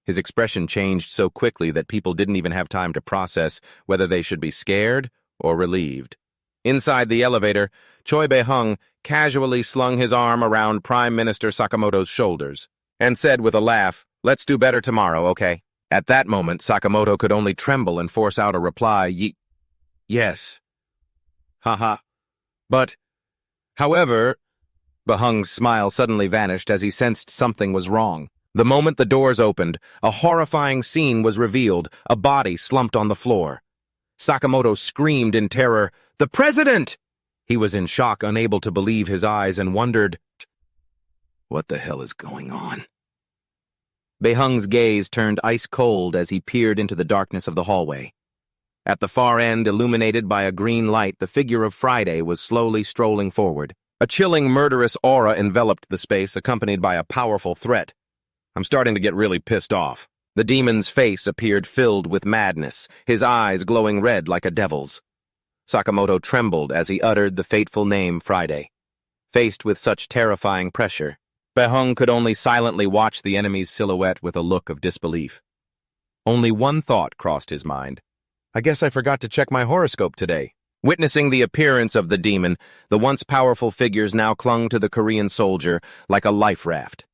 His expression changed so quickly that people didn't even have time to process whether they should be scared or relieved. Inside the elevator, Choi Bahung casually slung his arm around Prime Minister Sakamoto's shoulders and said with a laugh, "Let's do better tomorrow, okay?" At that moment, Sakamoto could only tremble and force out a reply, "Yes. Haha. But, however," Bahung's smile suddenly vanished as he sensed something was wrong. The moment the doors opened, a horrifying scene was revealed, a body slumped on the floor. Sakamoto screamed in terror, "The president!" He was in shock, unable to believe his eyes, and wondered, "What the hell is going on?" Bahung's gaze turned ice-cold as he peered into the darkness of the hallway. At the far end, illuminated by a green light, the figure of Friday was slowly strolling forward. A chilling, murderous aura enveloped the space, accompanied by a powerful threat. "I'm starting to get really pissed off." The demon's face appeared filled with madness, his eyes glowing red like a devil's. Sakamoto trembled as he uttered the fateful name Friday. Faced with such terrifying pressure, Bahung could only silently watch the enemy's silhouette with a look of disbelief. Only one thought crossed his mind. I guess I forgot to check my horoscope today. Witnessing the appearance of the demon, the once powerful figures now clung to the Korean soldier like a life raft.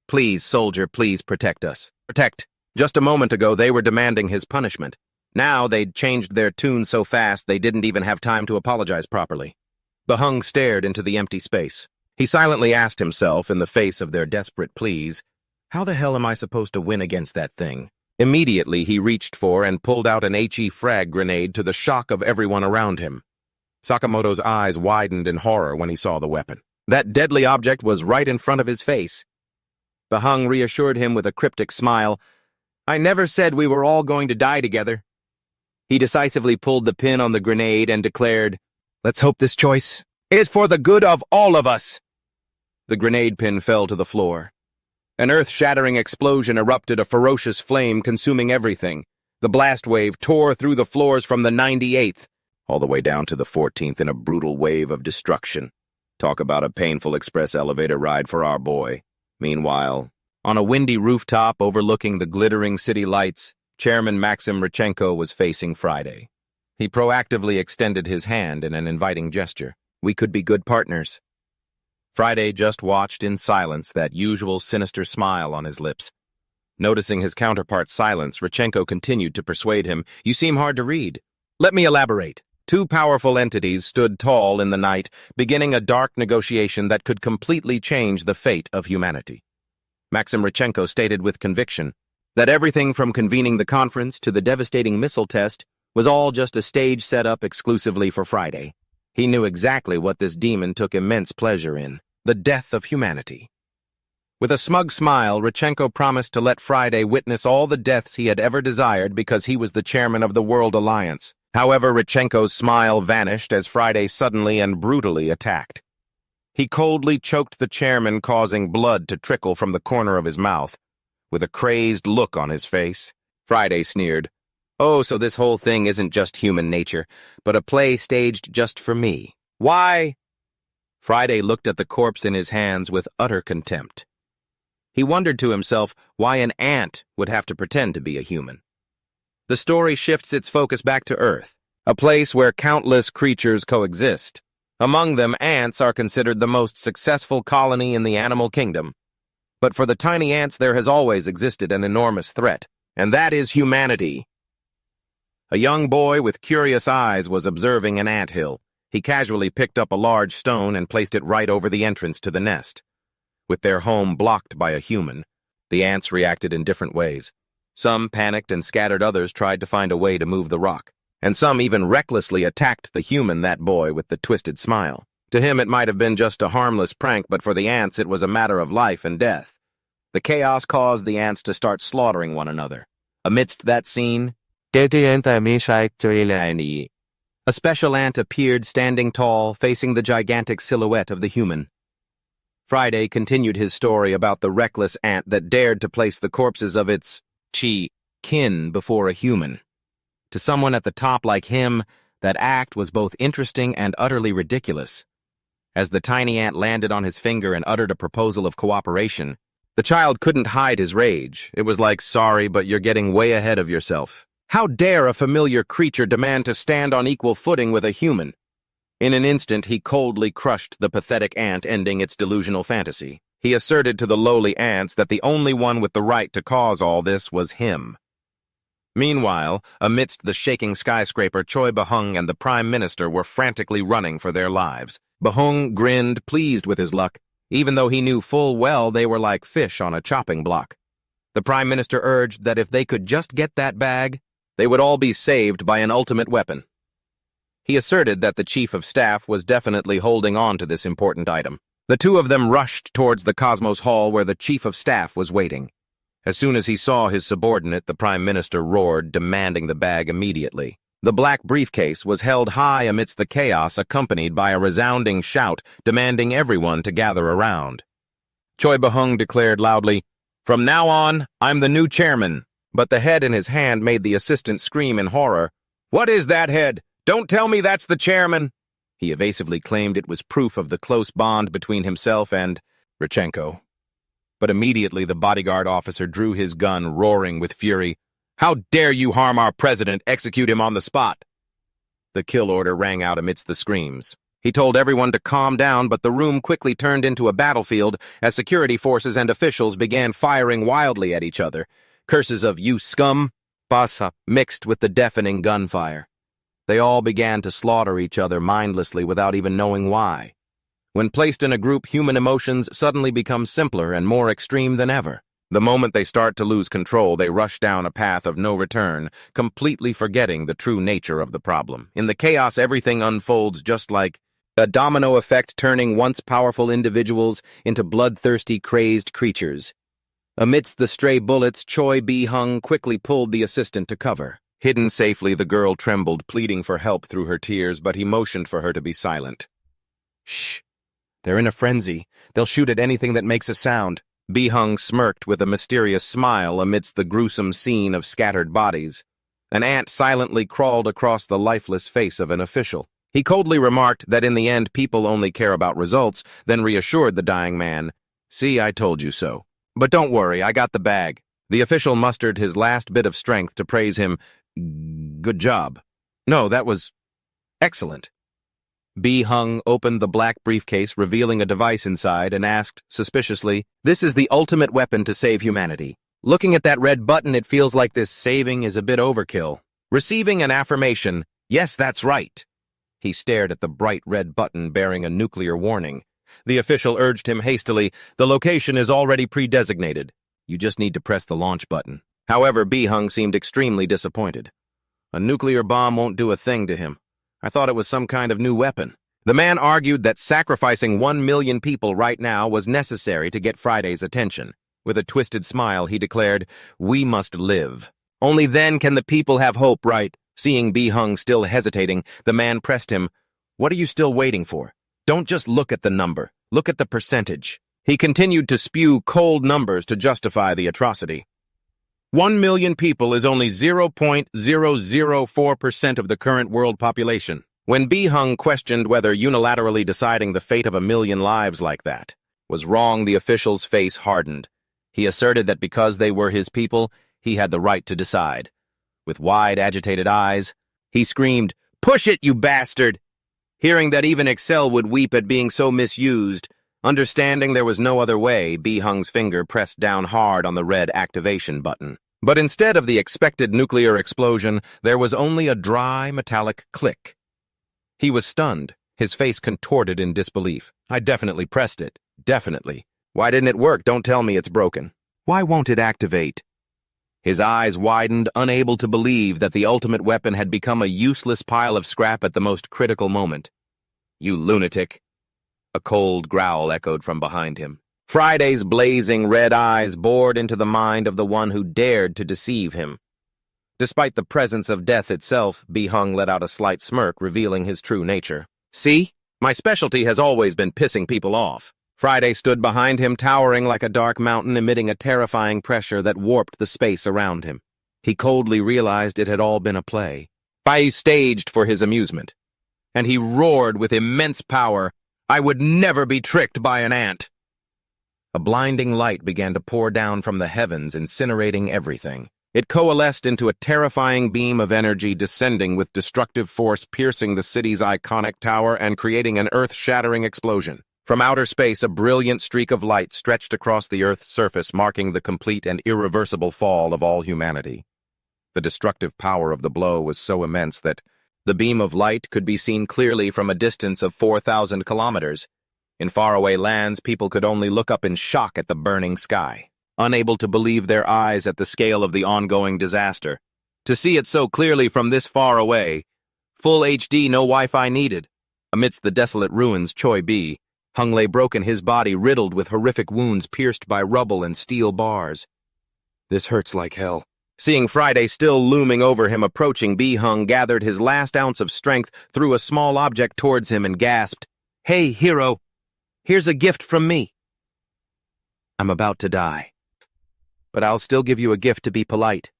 Please, soldier, please protect us. Protect. Just a moment ago, they were demanding his punishment. Now they'd changed their tune so fast they didn't even have time to apologize properly. Bahung stared into the empty space. He silently asked himself, in the face of their desperate pleas, how the hell am I supposed to win against that thing? Immediately, he reached for and pulled out an HE frag grenade to the shock of everyone around him. Sakamoto's eyes widened in horror when he saw the weapon. That deadly object was right in front of his face. Bahung reassured him with a cryptic smile. I never said we were all going to die together. He decisively pulled the pin on the grenade and declared, Let's hope this choice is for the good of all of us. The grenade pin fell to the floor. An earth-shattering explosion erupted, a ferocious flame consuming everything. The blast wave tore through the floors from the 98th, all the way down to the 14th in a brutal wave of destruction. Talk about a painful express elevator ride for our boy. Meanwhile, on a windy rooftop overlooking the glittering city lights, Chairman Maxim Richenko was facing Friday. He proactively extended his hand in an inviting gesture. We could be good partners. Friday just watched in silence, that usual sinister smile on his lips. Noticing his counterpart's silence, Richenko continued to persuade him, You seem hard to read. Let me elaborate. Two powerful entities stood tall in the night, beginning a dark negotiation that could completely change the fate of humanity. Maxim Richenko stated with conviction that everything from convening the conference to the devastating missile test was all just a stage set up exclusively for Friday. He knew exactly what this demon took immense pleasure in. The death of humanity. With a smug smile, Richenko promised to let Friday witness all the deaths he had ever desired because he was the chairman of the World Alliance. However, Richenko's smile vanished as Friday suddenly and brutally attacked. He coldly choked the chairman, causing blood to trickle from the corner of his mouth. With a crazed look on his face, Friday sneered, Oh, so this whole thing isn't just human nature, but a play staged just for me. Why? Friday looked at the corpse in his hands with utter contempt. He wondered to himself why an ant would have to pretend to be a human. The story shifts its focus back to Earth, a place where countless creatures coexist. Among them, ants are considered the most successful colony in the animal kingdom. But for the tiny ants, there has always existed an enormous threat, and that is humanity. A young boy with curious eyes was observing an anthill. He casually picked up a large stone and placed it right over the entrance to the nest. With their home blocked by a human, the ants reacted in different ways. Some panicked and scattered, others tried to find a way to move the rock, and some even recklessly attacked the human, that boy with the twisted smile. To him it might have been just a harmless prank, but for the ants it was a matter of life and death. The chaos caused the ants to start slaughtering one another. Amidst that scene, a special ant appeared standing tall, facing the gigantic silhouette of the human. Friday continued his story about the reckless ant that dared to place the corpses of its kin before a human. To someone at the top like him, that act was both interesting and utterly ridiculous. As the tiny ant landed on his finger and uttered a proposal of cooperation, the child couldn't hide his rage. It was like, sorry, but you're getting way ahead of yourself. How dare a familiar creature demand to stand on equal footing with a human? In an instant, he coldly crushed the pathetic ant, ending its delusional fantasy. He asserted to the lowly ants that the only one with the right to cause all this was him. Meanwhile, amidst the shaking skyscraper, Choi Bahung and the Prime Minister were frantically running for their lives. Bahung grinned, pleased with his luck, even though he knew full well they were like fish on a chopping block. The Prime Minister urged that if they could just get that bag, they would all be saved by an ultimate weapon. He asserted that the Chief of Staff was definitely holding on to this important item. The two of them rushed towards the Cosmos Hall where the Chief of Staff was waiting. As soon as he saw his subordinate, the Prime Minister roared, demanding the bag immediately. The black briefcase was held high amidst the chaos, accompanied by a resounding shout demanding everyone to gather around. Choi Bahung declared loudly, From now on, I'm the new chairman. But the head in his hand made the assistant scream in horror. What is that head? Don't tell me that's the chairman. He evasively claimed it was proof of the close bond between himself and Richenko. But immediately the bodyguard officer drew his gun, roaring with fury. "How dare you harm our president? Execute him on the spot!" The kill order rang out amidst the screams. He told everyone to calm down, but the room quickly turned into a battlefield as security forces and officials began firing wildly at each other. Curses of "you scum," "basa," mixed with the deafening gunfire. They all began to slaughter each other mindlessly without even knowing why. When placed in a group, human emotions suddenly become simpler and more extreme than ever. The moment they start to lose control, they rush down a path of no return, completely forgetting the true nature of the problem. In the chaos, everything unfolds just like a domino effect, turning once powerful individuals into bloodthirsty, crazed creatures. Amidst the stray bullets, Choi Bahung quickly pulled the assistant to cover. Hidden safely, the girl trembled, pleading for help through her tears, but he motioned for her to be silent. "Shh. They're in a frenzy. They'll shoot at anything that makes a sound." Bahung smirked with a mysterious smile amidst the gruesome scene of scattered bodies. An ant silently crawled across the lifeless face of an official. He coldly remarked that in the end people only care about results, then reassured the dying man, "See, I told you so. But don't worry, I got the bag." The official mustered his last bit of strength to praise him. "Good job." "No, that was excellent." Bahung opened the black briefcase, revealing a device inside, and asked, suspiciously, "This is the ultimate weapon to save humanity. Looking at that red button, it feels like this saving is a bit overkill." Receiving an affirmation, "Yes, that's right." He stared at the bright red button bearing a nuclear warning. The official urged him hastily, "The location is already pre-designated. You just need to press the launch button." However, Bahung seemed extremely disappointed. "A nuclear bomb won't do a thing to him. I thought it was some kind of new weapon." The man argued that sacrificing 1 million people right now was necessary to get Friday's attention. With a twisted smile, he declared, "We must live. Only then can the people have hope, right?" Seeing Bahung still hesitating, the man pressed him. "What are you still waiting for? Don't just look at the number. Look at the percentage." He continued to spew cold numbers to justify the atrocity. 1 million people is only 0.004% of the current world population. When Bahung questioned whether unilaterally deciding the fate of 1 million lives like that was wrong, the official's face hardened. He asserted that because they were his people, he had the right to decide. With wide, agitated eyes, he screamed, "Push it, you bastard!" Hearing that even Excel would weep at being so misused, understanding there was no other way, Bahung's finger pressed down hard on the red activation button. But instead of the expected nuclear explosion, there was only a dry, metallic click. He was stunned, his face contorted in disbelief. "I definitely pressed it. Definitely. Why didn't it work? Don't tell me it's broken. Why won't it activate?" His eyes widened, unable to believe that the ultimate weapon had become a useless pile of scrap at the most critical moment. "You lunatic!" A cold growl echoed from behind him. Friday's blazing red eyes bored into the mind of the one who dared to deceive him. Despite the presence of death itself, Bahung let out a slight smirk, revealing his true nature. "See? My specialty has always been pissing people off." Friday stood behind him, towering like a dark mountain, emitting a terrifying pressure that warped the space around him. He coldly realized it had all been a play, staged for his amusement. And he roared with immense power, "I would never be tricked by an ant!" A blinding light began to pour down from the heavens, incinerating everything. It coalesced into a terrifying beam of energy, descending with destructive force, piercing the city's iconic tower and creating an earth-shattering explosion. From outer space, a brilliant streak of light stretched across the Earth's surface, marking the complete and irreversible fall of all humanity. The destructive power of the blow was so immense that the beam of light could be seen clearly from a distance of 4,000 kilometers. In faraway lands, people could only look up in shock at the burning sky, unable to believe their eyes at the scale of the ongoing disaster. To see it so clearly from this far away, full HD, no Wi-Fi needed. Amidst the desolate ruins, Choi Bahung lay broken, his body riddled with horrific wounds pierced by rubble and steel bars. "This hurts like hell." Seeing Friday still looming over him approaching, Bahung gathered his last ounce of strength, threw a small object towards him, and gasped, "Hey, hero, here's a gift from me." "I'm about to die, but I'll still give you a gift to be polite."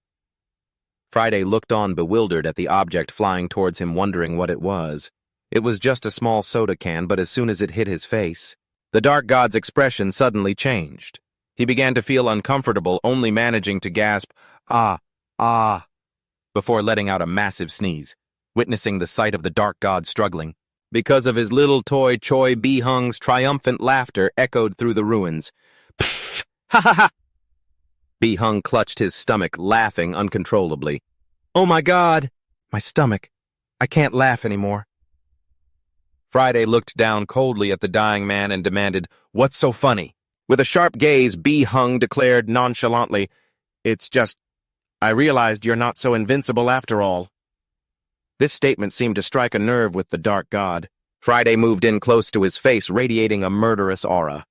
Friday looked on bewildered at the object flying towards him, wondering what it was. It was just a small soda can, but as soon as it hit his face, the dark god's expression suddenly changed. He began to feel uncomfortable, only managing to gasp, "Ah, ah," before letting out a massive sneeze, witnessing the sight of the dark god struggling. Because of his little toy, Choi Bahung's triumphant laughter echoed through the ruins. Pfft! Ha ha ha! Bahung clutched his stomach, laughing uncontrollably. "Oh my god! My stomach. I can't laugh anymore." Friday looked down coldly at the dying man and demanded, "What's so funny?" With a sharp gaze, Bahung declared nonchalantly, "It's just, I realized you're not so invincible after all." This statement seemed to strike a nerve with the dark god. Friday moved in close to his face, radiating a murderous aura.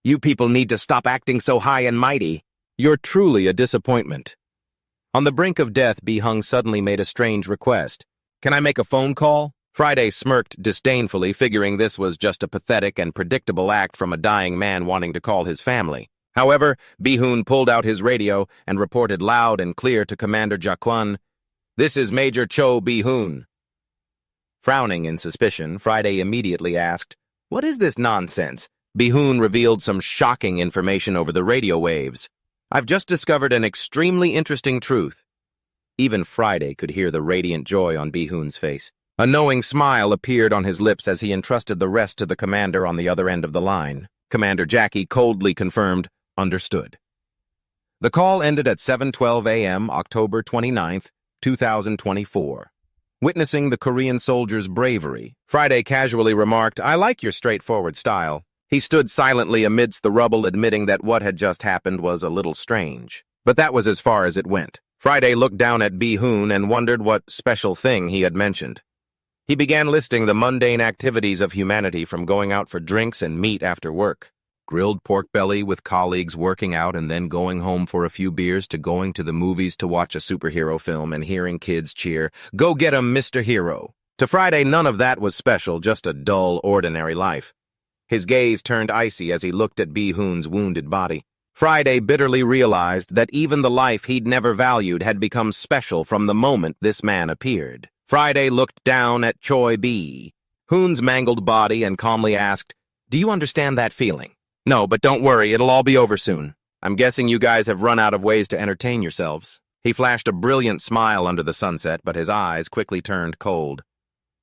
"You people need to stop acting so high and mighty. You're truly a disappointment." On the brink of death, Bahung suddenly made a strange request. "Can I make a phone call?" Friday smirked disdainfully, figuring this was just a pathetic and predictable act from a dying man wanting to call his family. However, Bahung pulled out his radio and reported loud and clear to Commander Jaquan, "This is Major Cho Bahung." Frowning in suspicion, Friday immediately asked, "What is this nonsense?" Bahung revealed some shocking information over the radio waves. "I've just discovered an extremely interesting truth." Even Friday could hear the radiant joy on Bahung's face. A knowing smile appeared on his lips as he entrusted the rest to the commander on the other end of the line. Commander Jackie coldly confirmed, "Understood." The call ended at 7:12 a.m., October 29th, 2024. Witnessing the Korean soldier's bravery, Friday casually remarked, "I like your straightforward style." He stood silently amidst the rubble, admitting that what had just happened was a little strange. But that was as far as it went. Friday looked down at Bahung and wondered what special thing he had mentioned. He began listing the mundane activities of humanity, from going out for drinks and meat after work, grilled pork belly with colleagues, working out and then going home for a few beers, to going to the movies to watch a superhero film and hearing kids cheer, "Go get 'em, Mr. Hero." To Friday, none of that was special, just a dull, ordinary life. His gaze turned icy as he looked at Bahung's wounded body. Friday bitterly realized that even the life he'd never valued had become special from the moment this man appeared. Friday looked down at Choi Bahung's mangled body and calmly asked, "Do you understand that feeling?" "No, but don't worry, it'll all be over soon. I'm guessing you guys have run out of ways to entertain yourselves." He flashed a brilliant smile under the sunset, but his eyes quickly turned cold.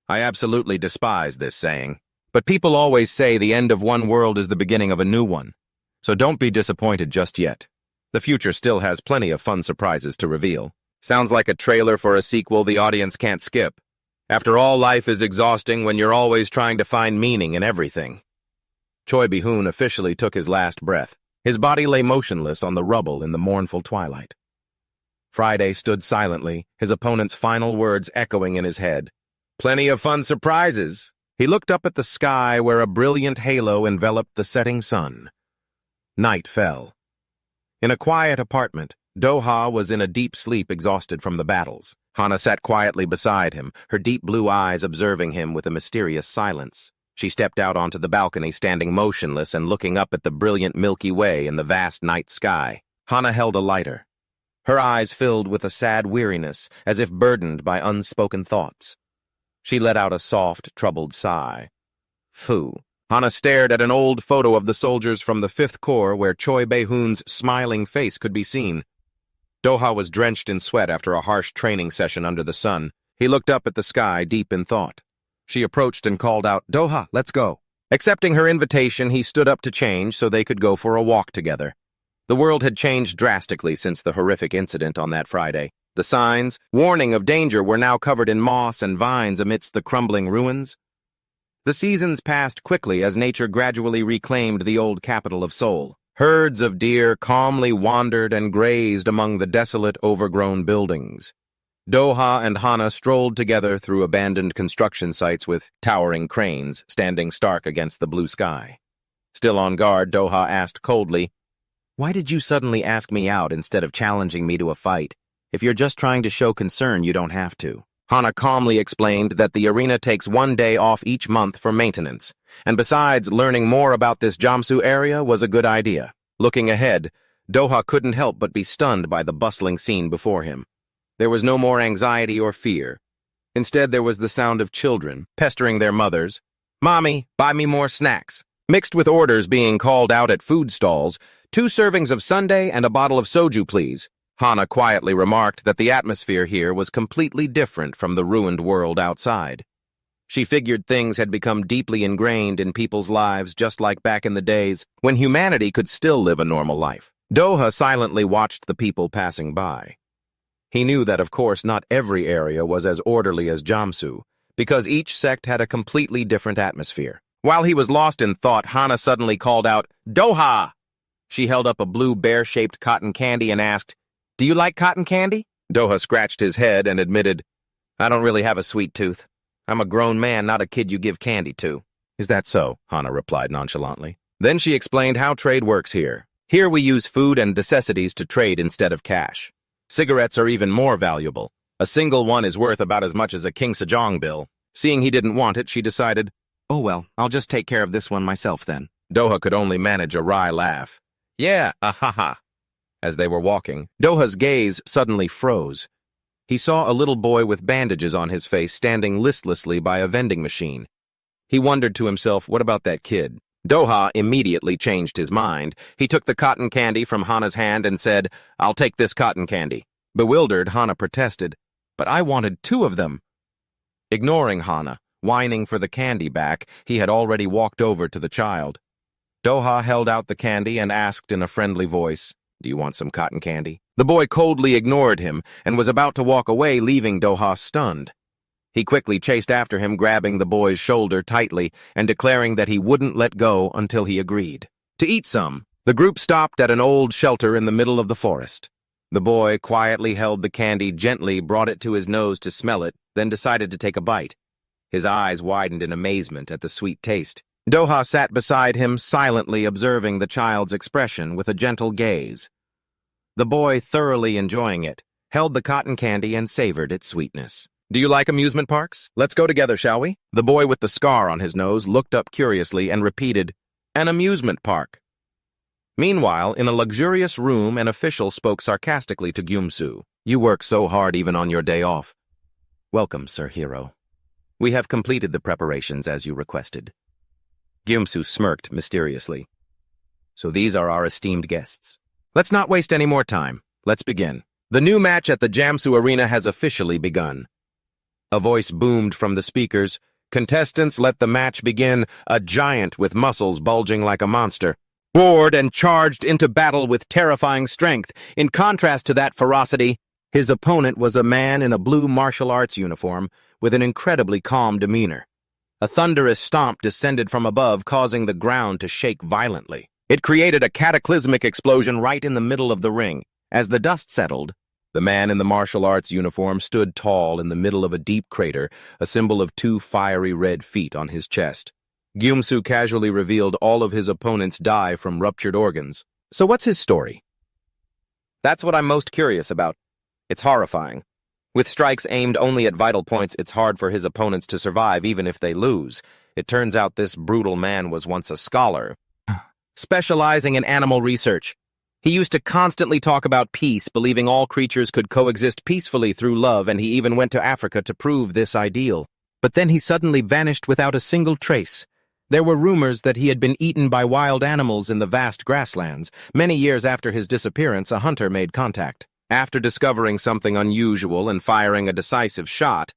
"I absolutely despise this saying. But people always say the end of one world is the beginning of a new one. So don't be disappointed just yet. The future still has plenty of fun surprises to reveal." Sounds like a trailer for a sequel the audience can't skip. After all, life is exhausting when you're always trying to find meaning in everything. Choi Bahung officially took his last breath. His body lay motionless on the rubble in the mournful twilight. Friday stood silently, his opponent's final words echoing in his head. "Plenty of fun surprises." He looked up at the sky where a brilliant halo enveloped the setting sun. Night fell. In a quiet apartment, Doha was in a deep sleep, exhausted from the battles. Hana sat quietly beside him, her deep blue eyes observing him with a mysterious silence. She stepped out onto the balcony, standing motionless and looking up at the brilliant Milky Way in the vast night sky. Hana held a lighter. Her eyes filled with a sad weariness, as if burdened by unspoken thoughts. She let out a soft, troubled sigh. Phew. Hana stared at an old photo of the soldiers from the 5th Corps where Choi Bahung's smiling face could be seen. Doha was drenched in sweat after a harsh training session under the sun. He looked up at the sky, deep in thought. She approached and called out, "Doha, let's go." Accepting her invitation, he stood up to change so they could go for a walk together. The world had changed drastically since the horrific incident on that Friday. The signs, warning of danger, were now covered in moss and vines amidst the crumbling ruins. The seasons passed quickly as nature gradually reclaimed the old capital of Seoul. Herds of deer calmly wandered and grazed among the desolate, overgrown buildings. Doha and Hana strolled together through abandoned construction sites with towering cranes standing stark against the blue sky. Still on guard, Doha asked coldly, "Why did you suddenly ask me out instead of challenging me to a fight? If you're just trying to show concern, you don't have to." Hana calmly explained that the arena takes 1 day off each month for maintenance, and besides, learning more about this Gumsu area was a good idea. Looking ahead, Doha couldn't help but be stunned by the bustling scene before him. There was no more anxiety or fear. Instead, there was the sound of children pestering their mothers. "Mommy, buy me more snacks." mixed with orders being called out at food stalls. 2 servings of sundae and a bottle of soju, please. Hana quietly remarked that the atmosphere here was completely different from the ruined world outside. She figured things had become deeply ingrained in people's lives just like back in the days when humanity could still live a normal life. Doha silently watched the people passing by. He knew that, of course, not every area was as orderly as Gumsu, because each sect had a completely different atmosphere. While he was lost in thought, Hana suddenly called out, "Doha!" She held up a blue bear-shaped cotton candy and asked, "Do you like cotton candy?" Doha scratched his head and admitted, "I don't really have a sweet tooth. I'm a grown man, not a kid you give candy to." "Is that so?" Hana replied nonchalantly. Then she explained how trade works here. Here we use food and necessities to trade instead of cash. Cigarettes are even more valuable. A single one is worth about as much as a King Sejong bill. Seeing he didn't want it, she decided, "Oh well, I'll just take care of this one myself then." Doha could only manage a wry laugh. "Yeah, ha." As they were walking, Doha's gaze suddenly froze. He saw a little boy with bandages on his face standing listlessly by a vending machine. He wondered to himself, what about that kid? Doha immediately changed his mind. He took the cotton candy from Hana's hand and said, "I'll take this cotton candy." Bewildered, Hana protested, "But I wanted 2 of them." Ignoring Hana, whining for the candy back, he had already walked over to the child. Doha held out the candy and asked in a friendly voice, "Do you want some cotton candy?" The boy coldly ignored him and was about to walk away, leaving Doha stunned. He quickly chased after him, grabbing the boy's shoulder tightly and declaring that he wouldn't let go until he agreed. To eat some, the group stopped at an old shelter in the middle of the forest. The boy quietly held the candy, gently brought it to his nose to smell it, then decided to take a bite. His eyes widened in amazement at the sweet taste. Doha sat beside him, silently observing the child's expression with a gentle gaze. The boy, thoroughly enjoying it, held the cotton candy and savored its sweetness. "Do you like amusement parks? Let's go together, shall we?" The boy with the scar on his nose looked up curiously and repeated, "An amusement park." Meanwhile, in a luxurious room, an official spoke sarcastically to Gumsu. "You work so hard even on your day off." "Welcome, Sir Hero. We have completed the preparations as you requested." Gumsu smirked mysteriously. "So these are our esteemed guests. Let's not waste any more time. Let's begin. The new match at the Gumsu Arena has officially begun." A voice boomed from the speakers. "Contestants, let the match begin." A giant with muscles bulging like a monster roared and charged into battle with terrifying strength. In contrast to that ferocity, his opponent was a man in a blue martial arts uniform with an incredibly calm demeanor. A thunderous stomp descended from above, causing the ground to shake violently. It created a cataclysmic explosion right in the middle of the ring. As the dust settled, the man in the martial arts uniform stood tall in the middle of a deep crater, a symbol of 2 fiery red feet on his chest. Gumsu casually revealed all of his opponents die from ruptured organs. So what's his story? That's what I'm most curious about. It's horrifying. With strikes aimed only at vital points, it's hard for his opponents to survive even if they lose. It turns out this brutal man was once a scholar, specializing in animal research. He used to constantly talk about peace, believing all creatures could coexist peacefully through love, and he even went to Africa to prove this ideal. But then he suddenly vanished without a single trace. There were rumors that he had been eaten by wild animals in the vast grasslands. Many years after his disappearance, a hunter made contact. After discovering something unusual and firing a decisive shot,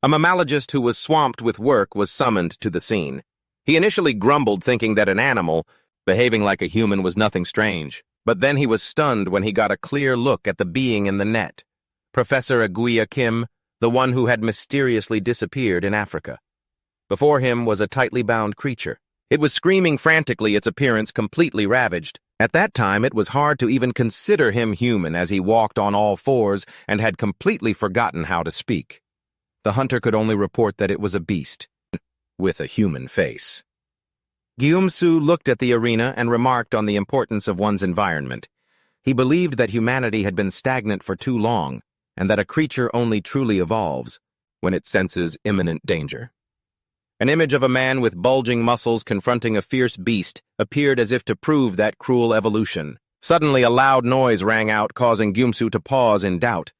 a mammalogist who was swamped with work was summoned to the scene. He initially grumbled, thinking that an animal behaving like a human was nothing strange. But then he was stunned when he got a clear look at the being in the net. Professor Aguya Kim, the one who had mysteriously disappeared in Africa. Before him was a tightly bound creature. It was screaming frantically, its appearance completely ravaged. At that time, it was hard to even consider him human, as he walked on all fours and had completely forgotten how to speak. The hunter could only report that it was a beast with a human face. Gumsu looked at the arena and remarked on the importance of one's environment. He believed that humanity had been stagnant for too long, and that a creature only truly evolves when it senses imminent danger. An image of a man with bulging muscles confronting a fierce beast appeared as if to prove that cruel evolution. Suddenly, a loud noise rang out, causing Gumsu to pause in doubt.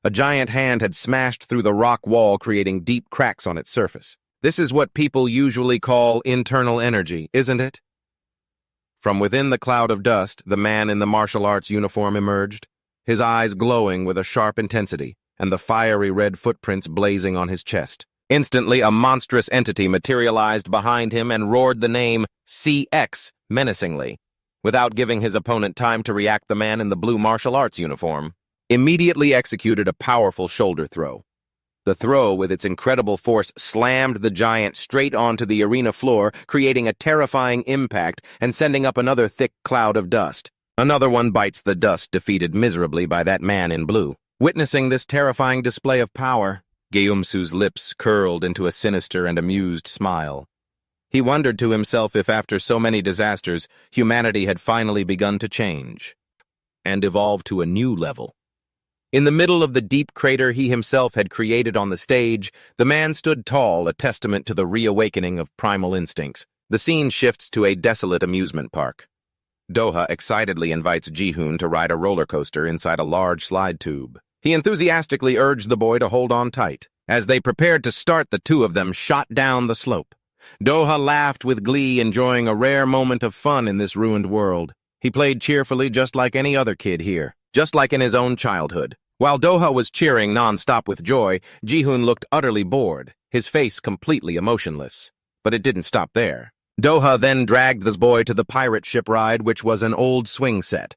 A giant hand had smashed through the rock wall, creating deep cracks on its surface. This is what people usually call internal energy, isn't it? From within the cloud of dust, the man in the martial arts uniform emerged, his eyes glowing with a sharp intensity, and the fiery red footprints blazing on his chest. Instantly, a monstrous entity materialized behind him and roared the name CX menacingly. Without giving his opponent time to react, the man in the blue martial arts uniform immediately executed a powerful shoulder throw. The throw, with its incredible force, slammed the giant straight onto the arena floor, creating a terrifying impact and sending up another thick cloud of dust. Another one bites the dust, defeated miserably by that man in blue. Witnessing this terrifying display of power, Gumsu's lips curled into a sinister and amused smile. He wondered to himself if after so many disasters, humanity had finally begun to change and evolve to a new level. In the middle of the deep crater he himself had created on the stage, the man stood tall, a testament to the reawakening of primal instincts. The scene shifts to a desolate amusement park. Doha excitedly invites Ji-hoon to ride a roller coaster inside a large slide tube. He enthusiastically urged the boy to hold on tight. As they prepared to start, the two of them shot down the slope. Doha laughed with glee, enjoying a rare moment of fun in this ruined world. He played cheerfully just like any other kid here, just like in his own childhood. While Doha was cheering non-stop with joy, Ji-hoon looked utterly bored, his face completely emotionless. But it didn't stop there. Doha then dragged the boy to the pirate ship ride, which was an old swing set.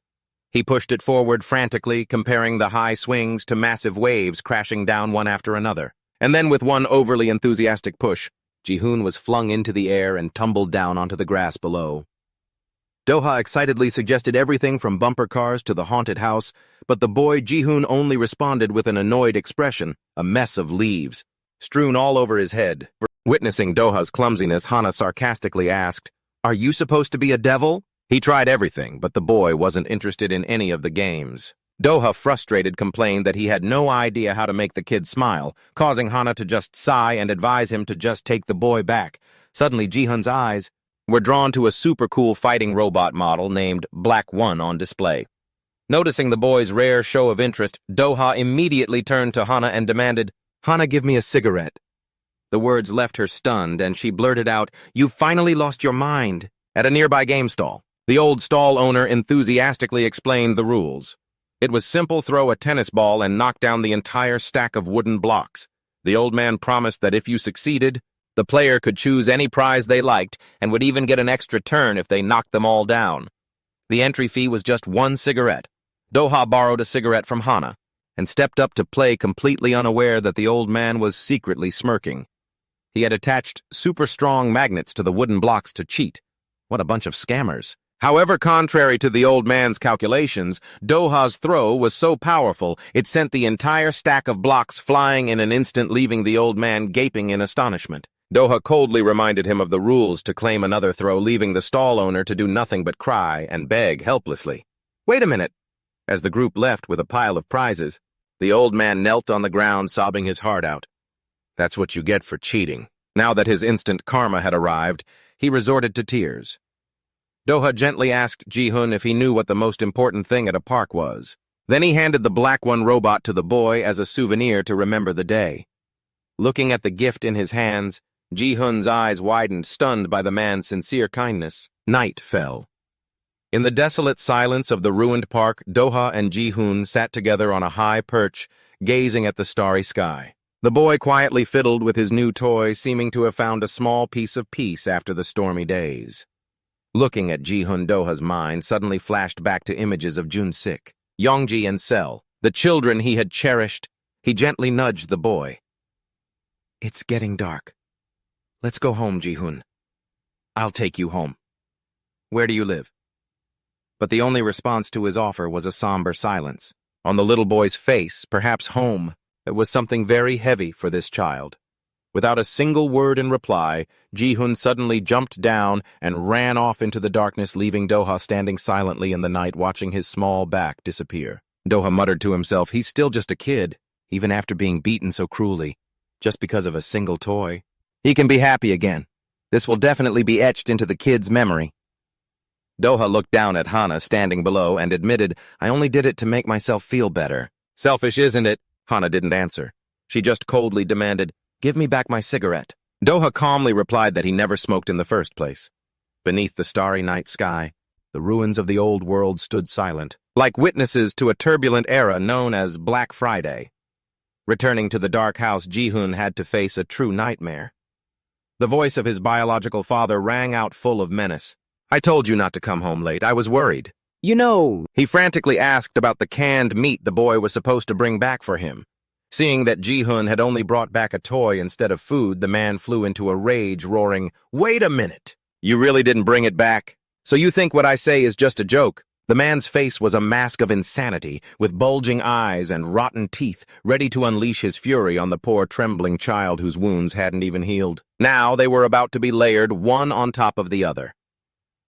He pushed it forward frantically, comparing the high swings to massive waves crashing down one after another. And then with one overly enthusiastic push, Ji-hoon was flung into the air and tumbled down onto the grass below. Doha excitedly suggested everything from bumper cars to the haunted house, but the boy Ji-hoon only responded with an annoyed expression, a mess of leaves, strewn all over his head. Witnessing Doha's clumsiness, Hana sarcastically asked, "Are you supposed to be a devil?" He tried everything, but the boy wasn't interested in any of the games. Doha, frustrated, complained that he had no idea how to make the kid smile, causing Hana to just sigh and advise him to just take the boy back. Suddenly, Ji-hoon's eyes were drawn to a super cool fighting robot model named Black One on display. Noticing the boy's rare show of interest, Doha immediately turned to Hana and demanded, "Hana, give me a cigarette." The words left her stunned, and she blurted out, "You've finally lost your mind," at a nearby game stall. The old stall owner enthusiastically explained the rules. It was simple: throw a tennis ball and knock down the entire stack of wooden blocks. The old man promised that if you succeeded, the player could choose any prize they liked and would even get an extra turn if they knocked them all down. The entry fee was just one cigarette. Doha borrowed a cigarette from Hana and stepped up to play, completely unaware that the old man was secretly smirking. He had attached super strong magnets to the wooden blocks to cheat. What a bunch of scammers. However, contrary to the old man's calculations, Doha's throw was so powerful it sent the entire stack of blocks flying in an instant, leaving the old man gaping in astonishment. Doha coldly reminded him of the rules to claim another throw, leaving the stall owner to do nothing but cry and beg helplessly. "Wait a minute." As the group left with a pile of prizes, the old man knelt on the ground, sobbing his heart out. That's what you get for cheating. Now that his instant karma had arrived, he resorted to tears. Doha gently asked Ji-hoon if he knew what the most important thing at a park was. Then he handed the Black One robot to the boy as a souvenir to remember the day. Looking at the gift in his hands, Ji-hoon's eyes widened, stunned by the man's sincere kindness. Night fell. In the desolate silence of the ruined park, Doha and Ji-hoon sat together on a high perch, gazing at the starry sky. The boy quietly fiddled with his new toy, seeming to have found a small piece of peace after the stormy days. Looking at Ji-hoon, Doha's mind suddenly flashed back to images of Jun-sik, Yongji, and Sel, the children he had cherished. He gently nudged the boy. "It's getting dark. Let's go home, Ji-hoon. I'll take you home. Where do you live?" But the only response to his offer was a somber silence. On the little boy's face, perhaps home, it was something very heavy for this child. Without a single word in reply, Ji-hoon suddenly jumped down and ran off into the darkness, leaving Doha standing silently in the night, watching his small back disappear. Doha muttered to himself, he's still just a kid, even after being beaten so cruelly, just because of a single toy. He can be happy again. This will definitely be etched into the kid's memory. Doha looked down at Hana standing below and admitted, "I only did it to make myself feel better." "Selfish, isn't it?" Hana didn't answer. She just coldly demanded, "Give me back my cigarette." Doha calmly replied that he never smoked in the first place. Beneath the starry night sky, The ruins of the old world stood silent, like witnesses to a turbulent era known as Black Friday. Returning to the dark house, Ji-hun had to face a true nightmare. The voice of his biological father rang out full of menace. "I told you not to come home late. I was worried." He frantically asked about the canned meat the boy was supposed to bring back for him. Seeing that Ji-hun had only brought back a toy instead of food, the man flew into a rage, roaring, "Wait a minute! You really didn't bring it back? So you think what I say is just a joke?" The man's face was a mask of insanity, with bulging eyes and rotten teeth, ready to unleash his fury on the poor trembling child whose wounds hadn't even healed. Now they were about to be layered one on top of the other.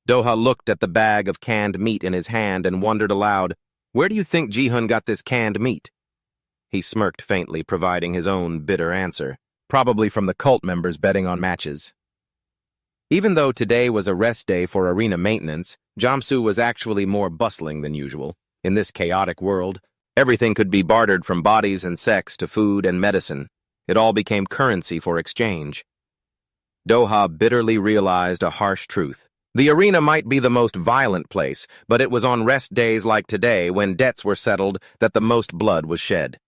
Doha looked at the bag of canned meat in his hand and wondered aloud, "Where do you think Ji-hun got this canned meat?" He smirked faintly, providing his own bitter answer. Probably from the cult members betting on matches. Even though today was a rest day for arena maintenance, Gumsu was actually more bustling than usual. In this chaotic world, everything could be bartered from bodies and sex to food and medicine. It all became currency for exchange. Doha bitterly realized a harsh truth. The arena might be the most violent place, but it was on rest days like today, when debts were settled, that the most blood was shed.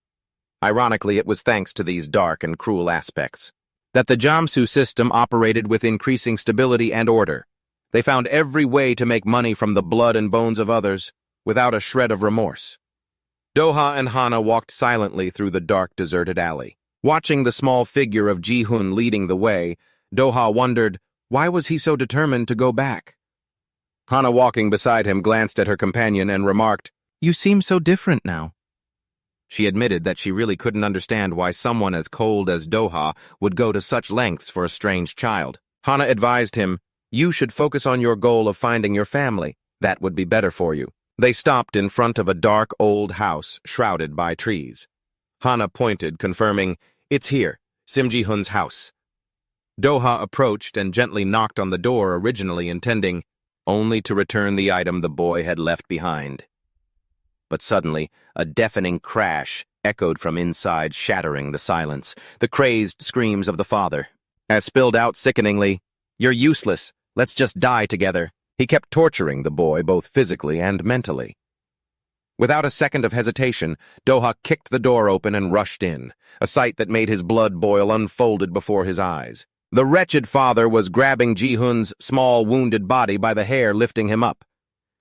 Ironically, it was thanks to these dark and cruel aspects that the Gumsu system operated with increasing stability and order. They found every way to make money from the blood and bones of others, without a shred of remorse. Doha and Hana walked silently through the dark, deserted alley. Watching the small figure of Ji-hun leading the way, Doha wondered, why was he so determined to go back? Hana, walking beside him, glanced at her companion and remarked, "You seem so different now." She admitted that she really couldn't understand why someone as cold as Doha would go to such lengths for a strange child. Hana advised him, "You should focus on your goal of finding your family. That would be better for you." They stopped in front of a dark old house shrouded by trees. Hana pointed, confirming, "It's here, Sim Ji-hun's house." Doha approached and gently knocked on the door, originally intending only to return the item the boy had left behind. But suddenly, a deafening crash echoed from inside, shattering the silence. The crazed screams of the father, as spilled out sickeningly, "You're useless. Let's just die together." He kept torturing the boy, both physically and mentally. Without a second of hesitation, Doha kicked the door open and rushed in. A sight that made his blood boil unfolded before his eyes. The wretched father was grabbing Ji-hun's small, wounded body by the hair, lifting him up.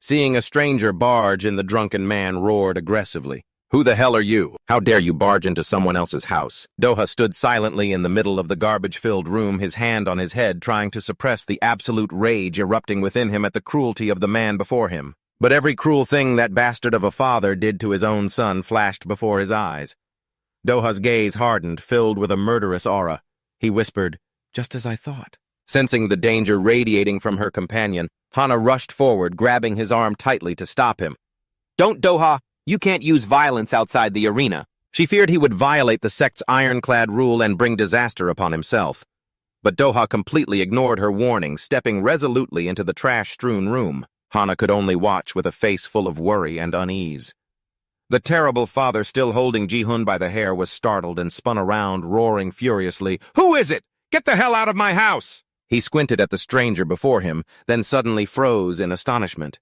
Seeing a stranger barge in, the drunken man roared aggressively. "Who the hell are you? How dare you barge into someone else's house?" Doha stood silently in the middle of the garbage-filled room, his hand on his head, trying to suppress the absolute rage erupting within him at the cruelty of the man before him. But every cruel thing that bastard of a father did to his own son flashed before his eyes. Doha's gaze hardened, filled with a murderous aura. He whispered, "Just as I thought." Sensing the danger radiating from her companion, Hana rushed forward, grabbing his arm tightly to stop him. "Don't, Doha! You can't use violence outside the arena." She feared he would violate the sect's ironclad rule and bring disaster upon himself. But Doha completely ignored her warning, stepping resolutely into the trash-strewn room. Hana could only watch with a face full of worry and unease. The terrible father, still holding Ji-hun by the hair, was startled and spun around, roaring furiously, "Who is it? Get the hell out of my house!" He squinted at the stranger before him, then suddenly froze in astonishment.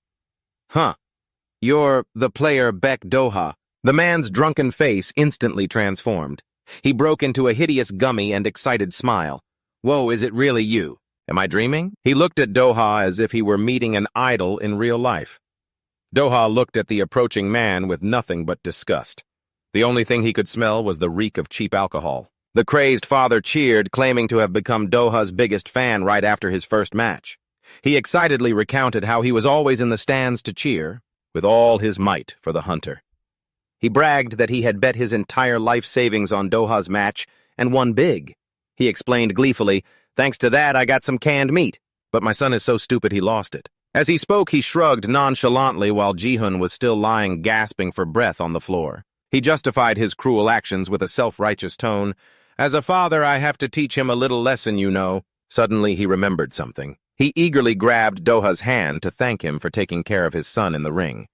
"Huh. You're the player Beck Doha." The man's drunken face instantly transformed. He broke into a hideous gummy and excited smile. "Whoa, is it really you? Am I dreaming?" He looked at Doha as if he were meeting an idol in real life. Doha looked at the approaching man with nothing but disgust. The only thing he could smell was the reek of cheap alcohol. The crazed father cheered, claiming to have become Doha's biggest fan right after his first match. He excitedly recounted how he was always in the stands to cheer, with all his might, for the hunter. He bragged that he had bet his entire life savings on Doha's match and won big. He explained gleefully, "Thanks to that, I got some canned meat, but my son is so stupid he lost it." As he spoke, he shrugged nonchalantly while Ji-hun was still lying gasping for breath on the floor. He justified his cruel actions with a self-righteous tone. "As a father, I have to teach him a little lesson, you know." Suddenly, he remembered something. He eagerly grabbed Doha's hand to thank him for taking care of his son in the ring.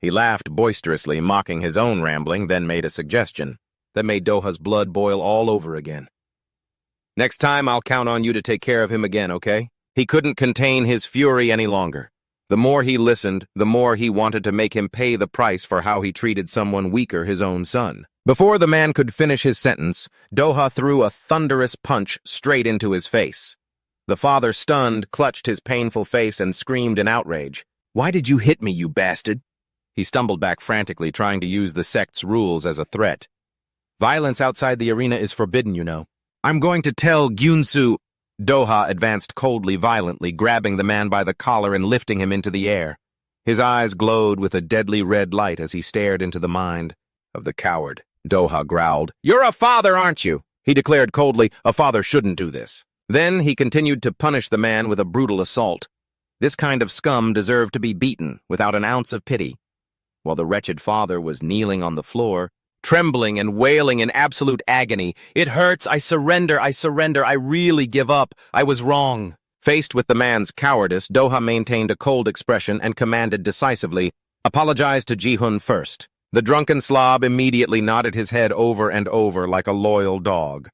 He laughed boisterously, mocking his own rambling, then made a suggestion that made Doha's blood boil all over again. "Next time, I'll count on you to take care of him again, okay?" He couldn't contain his fury any longer. The more he listened, the more he wanted to make him pay the price for how he treated someone weaker, his own son. Before the man could finish his sentence, Doha threw a thunderous punch straight into his face. The father, stunned, clutched his painful face and screamed in outrage. "Why did you hit me, you bastard?" He stumbled back frantically, trying to use the sect's rules as a threat. "Violence outside the arena is forbidden, you know. I'm going to tell Gumsu." Doha advanced coldly, violently, grabbing the man by the collar and lifting him into the air. His eyes glowed with a deadly red light as he stared into the mind of the coward. Doha growled. "You're a father, aren't you?" He declared coldly. "A father shouldn't do this." Then he continued to punish the man with a brutal assault. This kind of scum deserved to be beaten without an ounce of pity. While the wretched father was kneeling on the floor, trembling and wailing in absolute agony, "It hurts, I surrender, I really give up, I was wrong." Faced with the man's cowardice, Doha maintained a cold expression and commanded decisively, "Apologize to Ji-hun first." The drunken slob immediately nodded his head over and over like a loyal dog.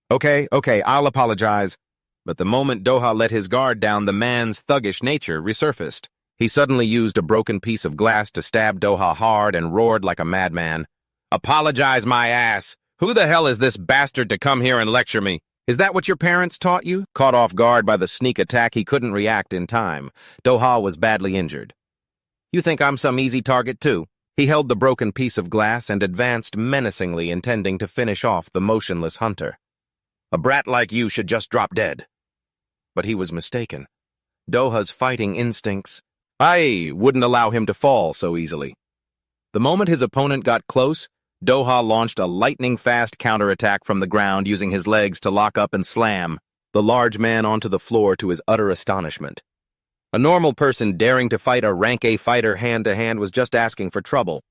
Okay, I'll apologize." But the moment Doha let his guard down, the man's thuggish nature resurfaced. He suddenly used a broken piece of glass to stab Doha hard and roared like a madman. "Apologize my ass! Who the hell is this bastard to come here and lecture me? Is that what your parents taught you?" Caught off guard by the sneak attack, he couldn't react in time. Doha was badly injured. "You think I'm some easy target, too?" He held the broken piece of glass and advanced menacingly, intending to finish off the motionless hunter. "A brat like you should just drop dead." But he was mistaken. Doha's fighting instincts, I wouldn't allow him to fall so easily. The moment his opponent got close, Doha launched a lightning-fast counterattack from the ground, using his legs to lock up and slam the large man onto the floor to his utter astonishment. A normal person daring to fight a rank A fighter hand-to-hand was just asking for trouble.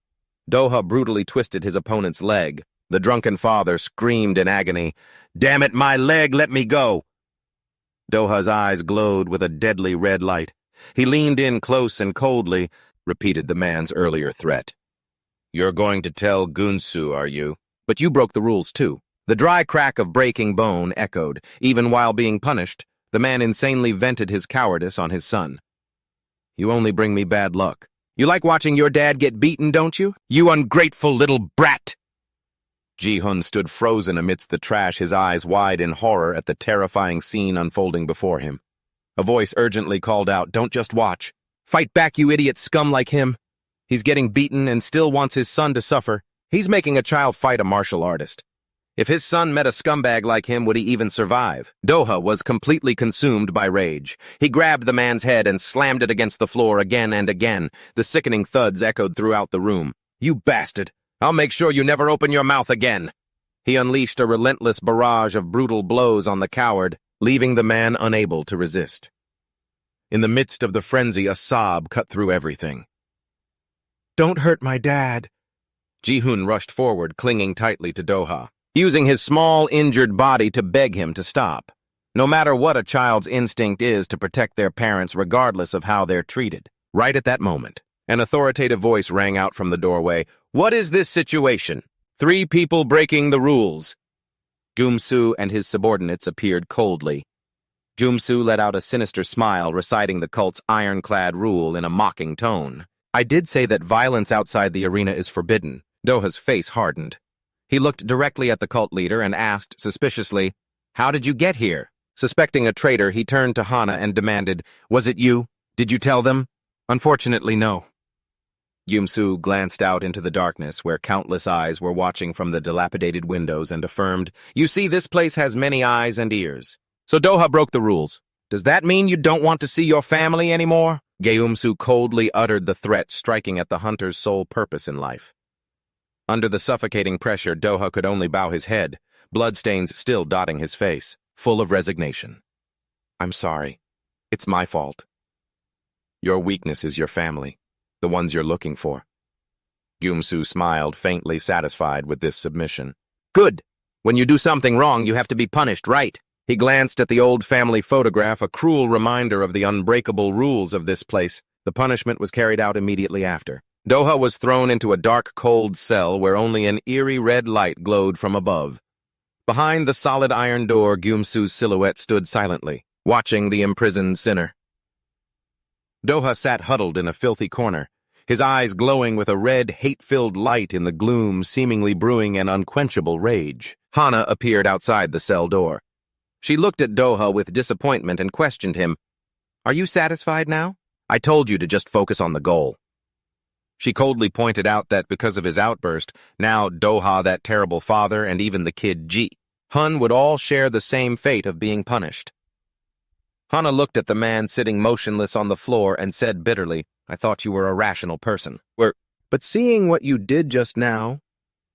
Doha brutally twisted his opponent's leg. The drunken father screamed in agony, "Damn it, my leg, let me go!" Doha's eyes glowed with a deadly red light. He leaned in close and coldly, repeated the man's earlier threat. "You're going to tell Gumsu, are you? But you broke the rules, too." The dry crack of breaking bone echoed. Even while being punished, the man insanely vented his cowardice on his son. "You only bring me bad luck. You like watching your dad get beaten, don't you? You ungrateful little brat!" Ji-hun stood frozen amidst the trash, his eyes wide in horror at the terrifying scene unfolding before him. A voice urgently called out, "Don't just watch. Fight back, you idiot scum like him. He's getting beaten and still wants his son to suffer. He's making a child fight a martial artist. If his son met a scumbag like him, would he even survive?" Doha was completely consumed by rage. He grabbed the man's head and slammed it against the floor again and again. The sickening thuds echoed throughout the room. "You bastard! I'll make sure you never open your mouth again." He unleashed a relentless barrage of brutal blows on the coward, leaving the man unable to resist. In the midst of the frenzy, a sob cut through everything. "Don't hurt my dad." Ji-hun rushed forward, clinging tightly to Doha, using his small, injured body to beg him to stop. No matter what a child's instinct is to protect their parents regardless of how they're treated. Right at that moment, an authoritative voice rang out from the doorway. "What is this situation? 3 people breaking the rules." Gumsu and his subordinates appeared coldly. Gumsu let out a sinister smile, reciting the cult's ironclad rule in a mocking tone. "I did say that violence outside the arena is forbidden." Doha's face hardened. He looked directly at the cult leader and asked suspiciously, "How did you get here?" Suspecting a traitor, he turned to Hana and demanded, "Was it you? Did you tell them?" "Unfortunately, no." Gumsu glanced out into the darkness where countless eyes were watching from the dilapidated windows and affirmed, "You see, this place has many eyes and ears. So Doha broke the rules. Does that mean you don't want to see your family anymore?" Gumsu coldly uttered the threat, striking at the hunter's sole purpose in life. Under the suffocating pressure, Doha could only bow his head, bloodstains still dotting his face, full of resignation. "I'm sorry. It's my fault. Your weakness is your family, the ones you're looking for." Gumsu smiled, faintly satisfied with this submission. "Good. When you do something wrong, you have to be punished, right?" He glanced at the old family photograph, a cruel reminder of the unbreakable rules of this place. The punishment was carried out immediately after. Doha was thrown into a dark, cold cell where only an eerie red light glowed from above. Behind the solid iron door, Gumsu's silhouette stood silently, watching the imprisoned sinner. Doha sat huddled in a filthy corner, his eyes glowing with a red, hate-filled light in the gloom, seemingly brewing an unquenchable rage. Hana appeared outside the cell door. She looked at Doha with disappointment and questioned him. "Are you satisfied now? I told you to just focus on the goal." She coldly pointed out that because of his outburst, now Doha, that terrible father, and even the kid Ji Hun would all share the same fate of being punished. Hana looked at the man sitting motionless on the floor and said bitterly, "I thought you were a rational person. But seeing what you did just now,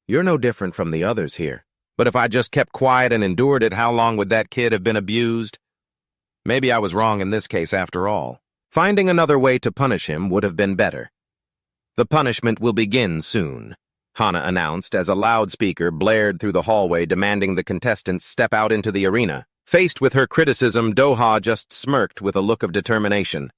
you're no different from the others here. But if I just kept quiet and endured it, how long would that kid have been abused? Maybe I was wrong in this case after all. Finding another way to punish him would have been better." "The punishment will begin soon," Hana announced as a loudspeaker blared through the hallway demanding the contestants step out into the arena. Faced with her criticism, Doha just smirked with a look of determination.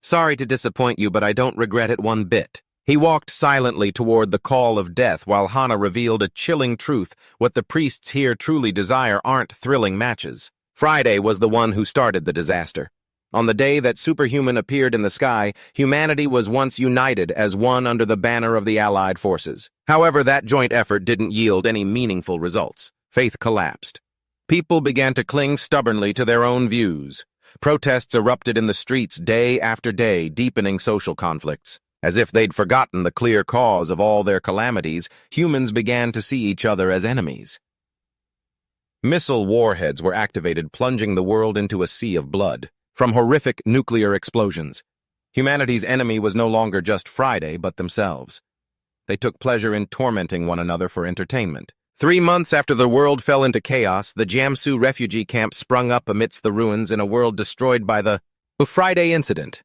"Sorry to disappoint you, but I don't regret it one bit." He walked silently toward the call of death while Hana revealed a chilling truth. What the priests here truly desire aren't thrilling matches. Friday was the one who started the disaster. On the day that Superhuman appeared in the sky, humanity was once united as one under the banner of the Allied forces. However, that joint effort didn't yield any meaningful results. Faith collapsed. People began to cling stubbornly to their own views. Protests erupted in the streets day after day, deepening social conflicts. As if they'd forgotten the clear cause of all their calamities, humans began to see each other as enemies. Missile warheads were activated, plunging the world into a sea of blood. From horrific nuclear explosions, humanity's enemy was no longer just Friday, but themselves. They took pleasure in tormenting one another for entertainment. 3 months after the world fell into chaos, the Gumsu refugee camp sprung up amidst the ruins in a world destroyed by the Friday incident.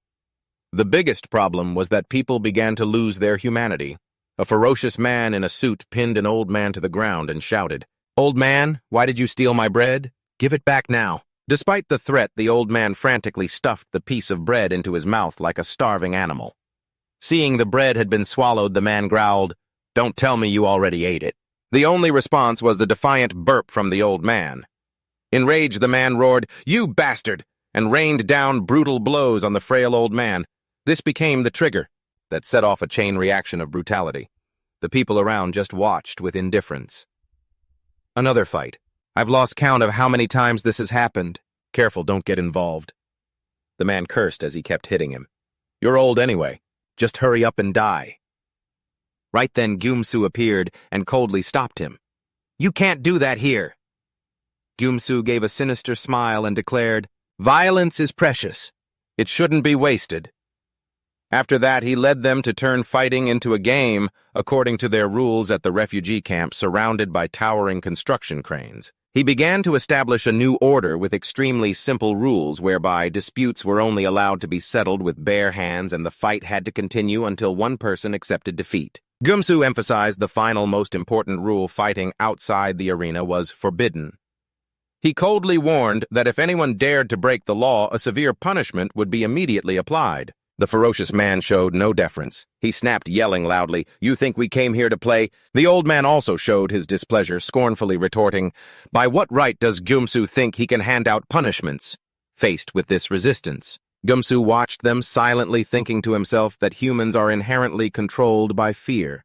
The biggest problem was that people began to lose their humanity. A ferocious man in a suit pinned an old man to the ground and shouted, "Old man, why did you steal my bread? Give it back now." Despite the threat, the old man frantically stuffed the piece of bread into his mouth like a starving animal. Seeing the bread had been swallowed, the man growled, "Don't tell me you already ate it." The only response was a defiant burp from the old man. Enraged, the man roared, "You bastard!" and rained down brutal blows on the frail old man. This became the trigger that set off a chain reaction of brutality. The people around just watched with indifference. Another fight. "I've lost count of how many times this has happened. Careful, don't get involved." The man cursed as he kept hitting him. "You're old anyway. Just hurry up and die." Right then, Gumsu appeared and coldly stopped him. "You can't do that here." Gumsu gave a sinister smile and declared, "Violence is precious. It shouldn't be wasted." After that, he led them to turn fighting into a game according to their rules at the refugee camp surrounded by towering construction cranes. He began to establish a new order with extremely simple rules whereby disputes were only allowed to be settled with bare hands and the fight had to continue until one person accepted defeat. Gumsu emphasized the final most important rule: fighting outside the arena was forbidden. He coldly warned that if anyone dared to break the law, a severe punishment would be immediately applied. The ferocious man showed no deference. He snapped, yelling loudly, "You think we came here to play?" The old man also showed his displeasure, scornfully retorting, "By what right does Gumsu think he can hand out punishments?" Faced with this resistance, Gumsu watched them silently, thinking to himself that humans are inherently controlled by fear.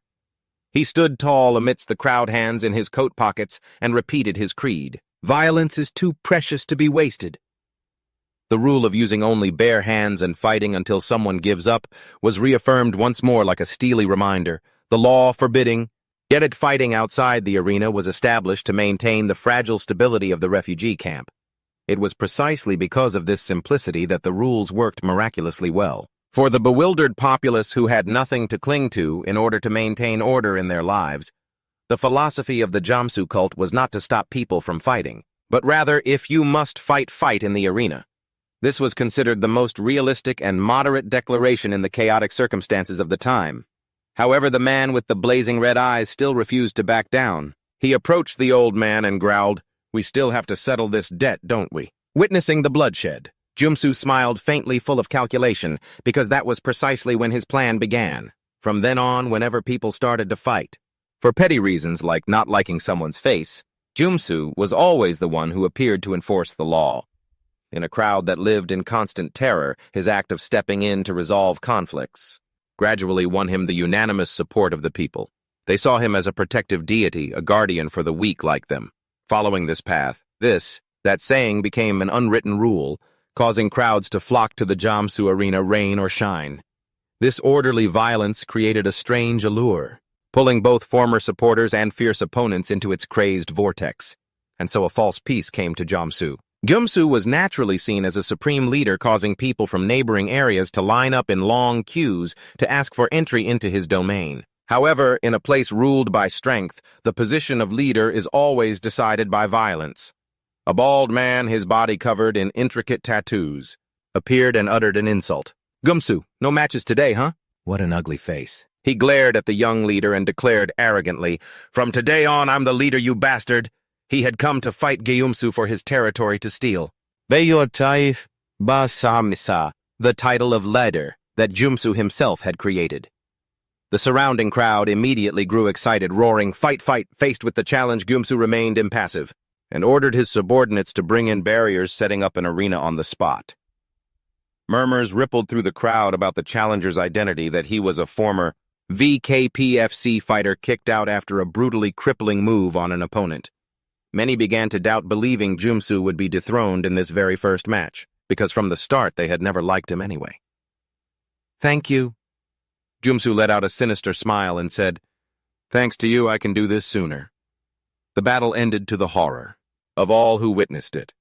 He stood tall amidst the crowd, hands in his coat pockets, and repeated his creed. "Violence is too precious to be wasted." The rule of using only bare hands and fighting until someone gives up was reaffirmed once more like a steely reminder. The law forbidding, yet fighting outside the arena was established to maintain the fragile stability of the refugee camp. It was precisely because of this simplicity that the rules worked miraculously well. For the bewildered populace who had nothing to cling to in order to maintain order in their lives, the philosophy of the Gumsu cult was not to stop people from fighting, but rather, if you must fight, fight in the arena. This was considered the most realistic and moderate declaration in the chaotic circumstances of the time. However, the man with the blazing red eyes still refused to back down. He approached the old man and growled, "We still have to settle this debt, don't we?" Witnessing the bloodshed, Gumsu smiled faintly, full of calculation, because that was precisely when his plan began. From then on, whenever people started to fight, for petty reasons like not liking someone's face, Gumsu was always the one who appeared to enforce the law. In a crowd that lived in constant terror, his act of stepping in to resolve conflicts gradually won him the unanimous support of the people. They saw him as a protective deity, a guardian for the weak like them. Following this path, that saying became an unwritten rule, causing crowds to flock to the Gumsu arena rain or shine. This orderly violence created a strange allure, pulling both former supporters and fierce opponents into its crazed vortex. And so a false peace came to Gumsu. Gumsu was naturally seen as a supreme leader, causing people from neighboring areas to line up in long queues to ask for entry into his domain. However, in a place ruled by strength, the position of leader is always decided by violence. A bald man, his body covered in intricate tattoos, appeared and uttered an insult. "Gumsu, no matches today, huh?" What an ugly face. He glared at the young leader and declared arrogantly, "From today on, I'm the leader, you bastard." He had come to fight Gumsu for his territory to steal. The title of leader that Gumsu himself had created. The surrounding crowd immediately grew excited, roaring, "Fight, fight!" Faced with the challenge, Gumsu remained impassive and ordered his subordinates to bring in barriers, setting up an arena on the spot. Murmurs rippled through the crowd about the challenger's identity, that he was a former VKPFC fighter kicked out after a brutally crippling move on an opponent. Many began to doubt believing Gumsu would be dethroned in this very first match, because from the start they had never liked him anyway. "Thank you." Gumsu let out a sinister smile and said, "Thanks to you, I can do this sooner." The battle ended to the horror of all who witnessed it.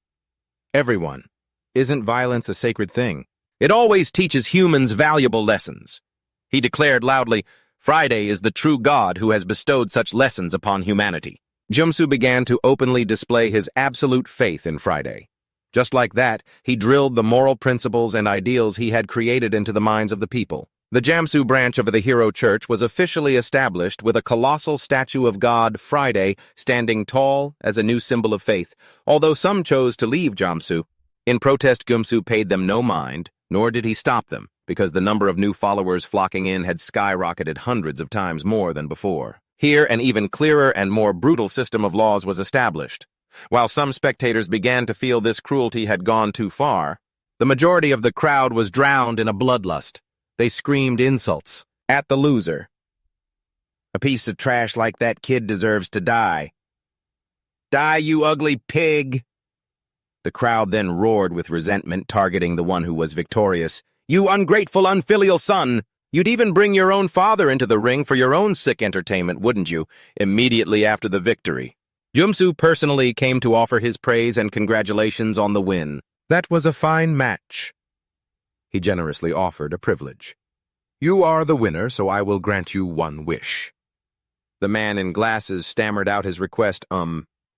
Everyone, isn't violence a sacred thing? It always teaches humans valuable lessons. He declared loudly, "Friday is the true God who has bestowed such lessons upon humanity." Gumsu began to openly display his absolute faith in Friday. Just like that, he drilled the moral principles and ideals he had created into the minds of the people. The Gumsu branch of the Hero Church was officially established with a colossal statue of God, Friday, standing tall as a new symbol of faith, although some chose to leave Gumsu. In protest, Gumsu paid them no mind, nor did he stop them, because the number of new followers flocking in had skyrocketed hundreds of times more than before. Here, an even clearer and more brutal system of laws was established. While some spectators began to feel this cruelty had gone too far, the majority of the crowd was drowned in a bloodlust. They screamed insults at the loser. "A piece of trash like that kid deserves to die. Die, you ugly pig!" The crowd then roared with resentment, targeting the one who was victorious. "You ungrateful, unfilial son! You'd even bring your own father into the ring for your own sick entertainment, wouldn't you?" Immediately after the victory, Gumsu personally came to offer his praise and congratulations on the win. "That was a fine match." He generously offered a privilege. "You are the winner, so I will grant you one wish." The man in glasses stammered out his request.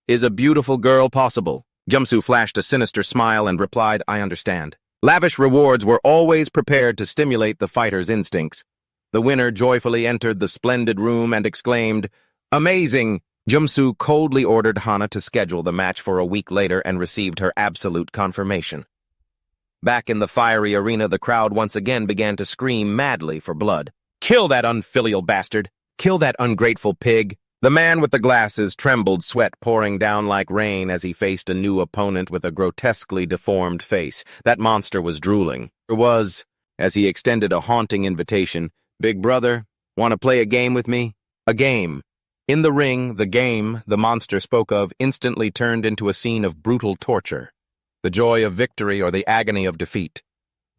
Is a beautiful girl possible?" Gumsu flashed a sinister smile and replied, "I understand." Lavish rewards were always prepared to stimulate the fighter's instincts. The winner joyfully entered the splendid room and exclaimed, "Amazing!" Gumsu coldly ordered Hana to schedule the match for a week later and received her absolute confirmation. Back in the fiery arena, the crowd once again began to scream madly for blood. "Kill that unfilial bastard! Kill that ungrateful pig!" The man with the glasses trembled, sweat pouring down like rain as he faced a new opponent with a grotesquely deformed face. That monster was drooling. It was, as he extended a haunting invitation, "Big brother, want to play a game with me?" A game. In the ring, the game the monster spoke of instantly turned into a scene of brutal torture. The joy of victory or the agony of defeat.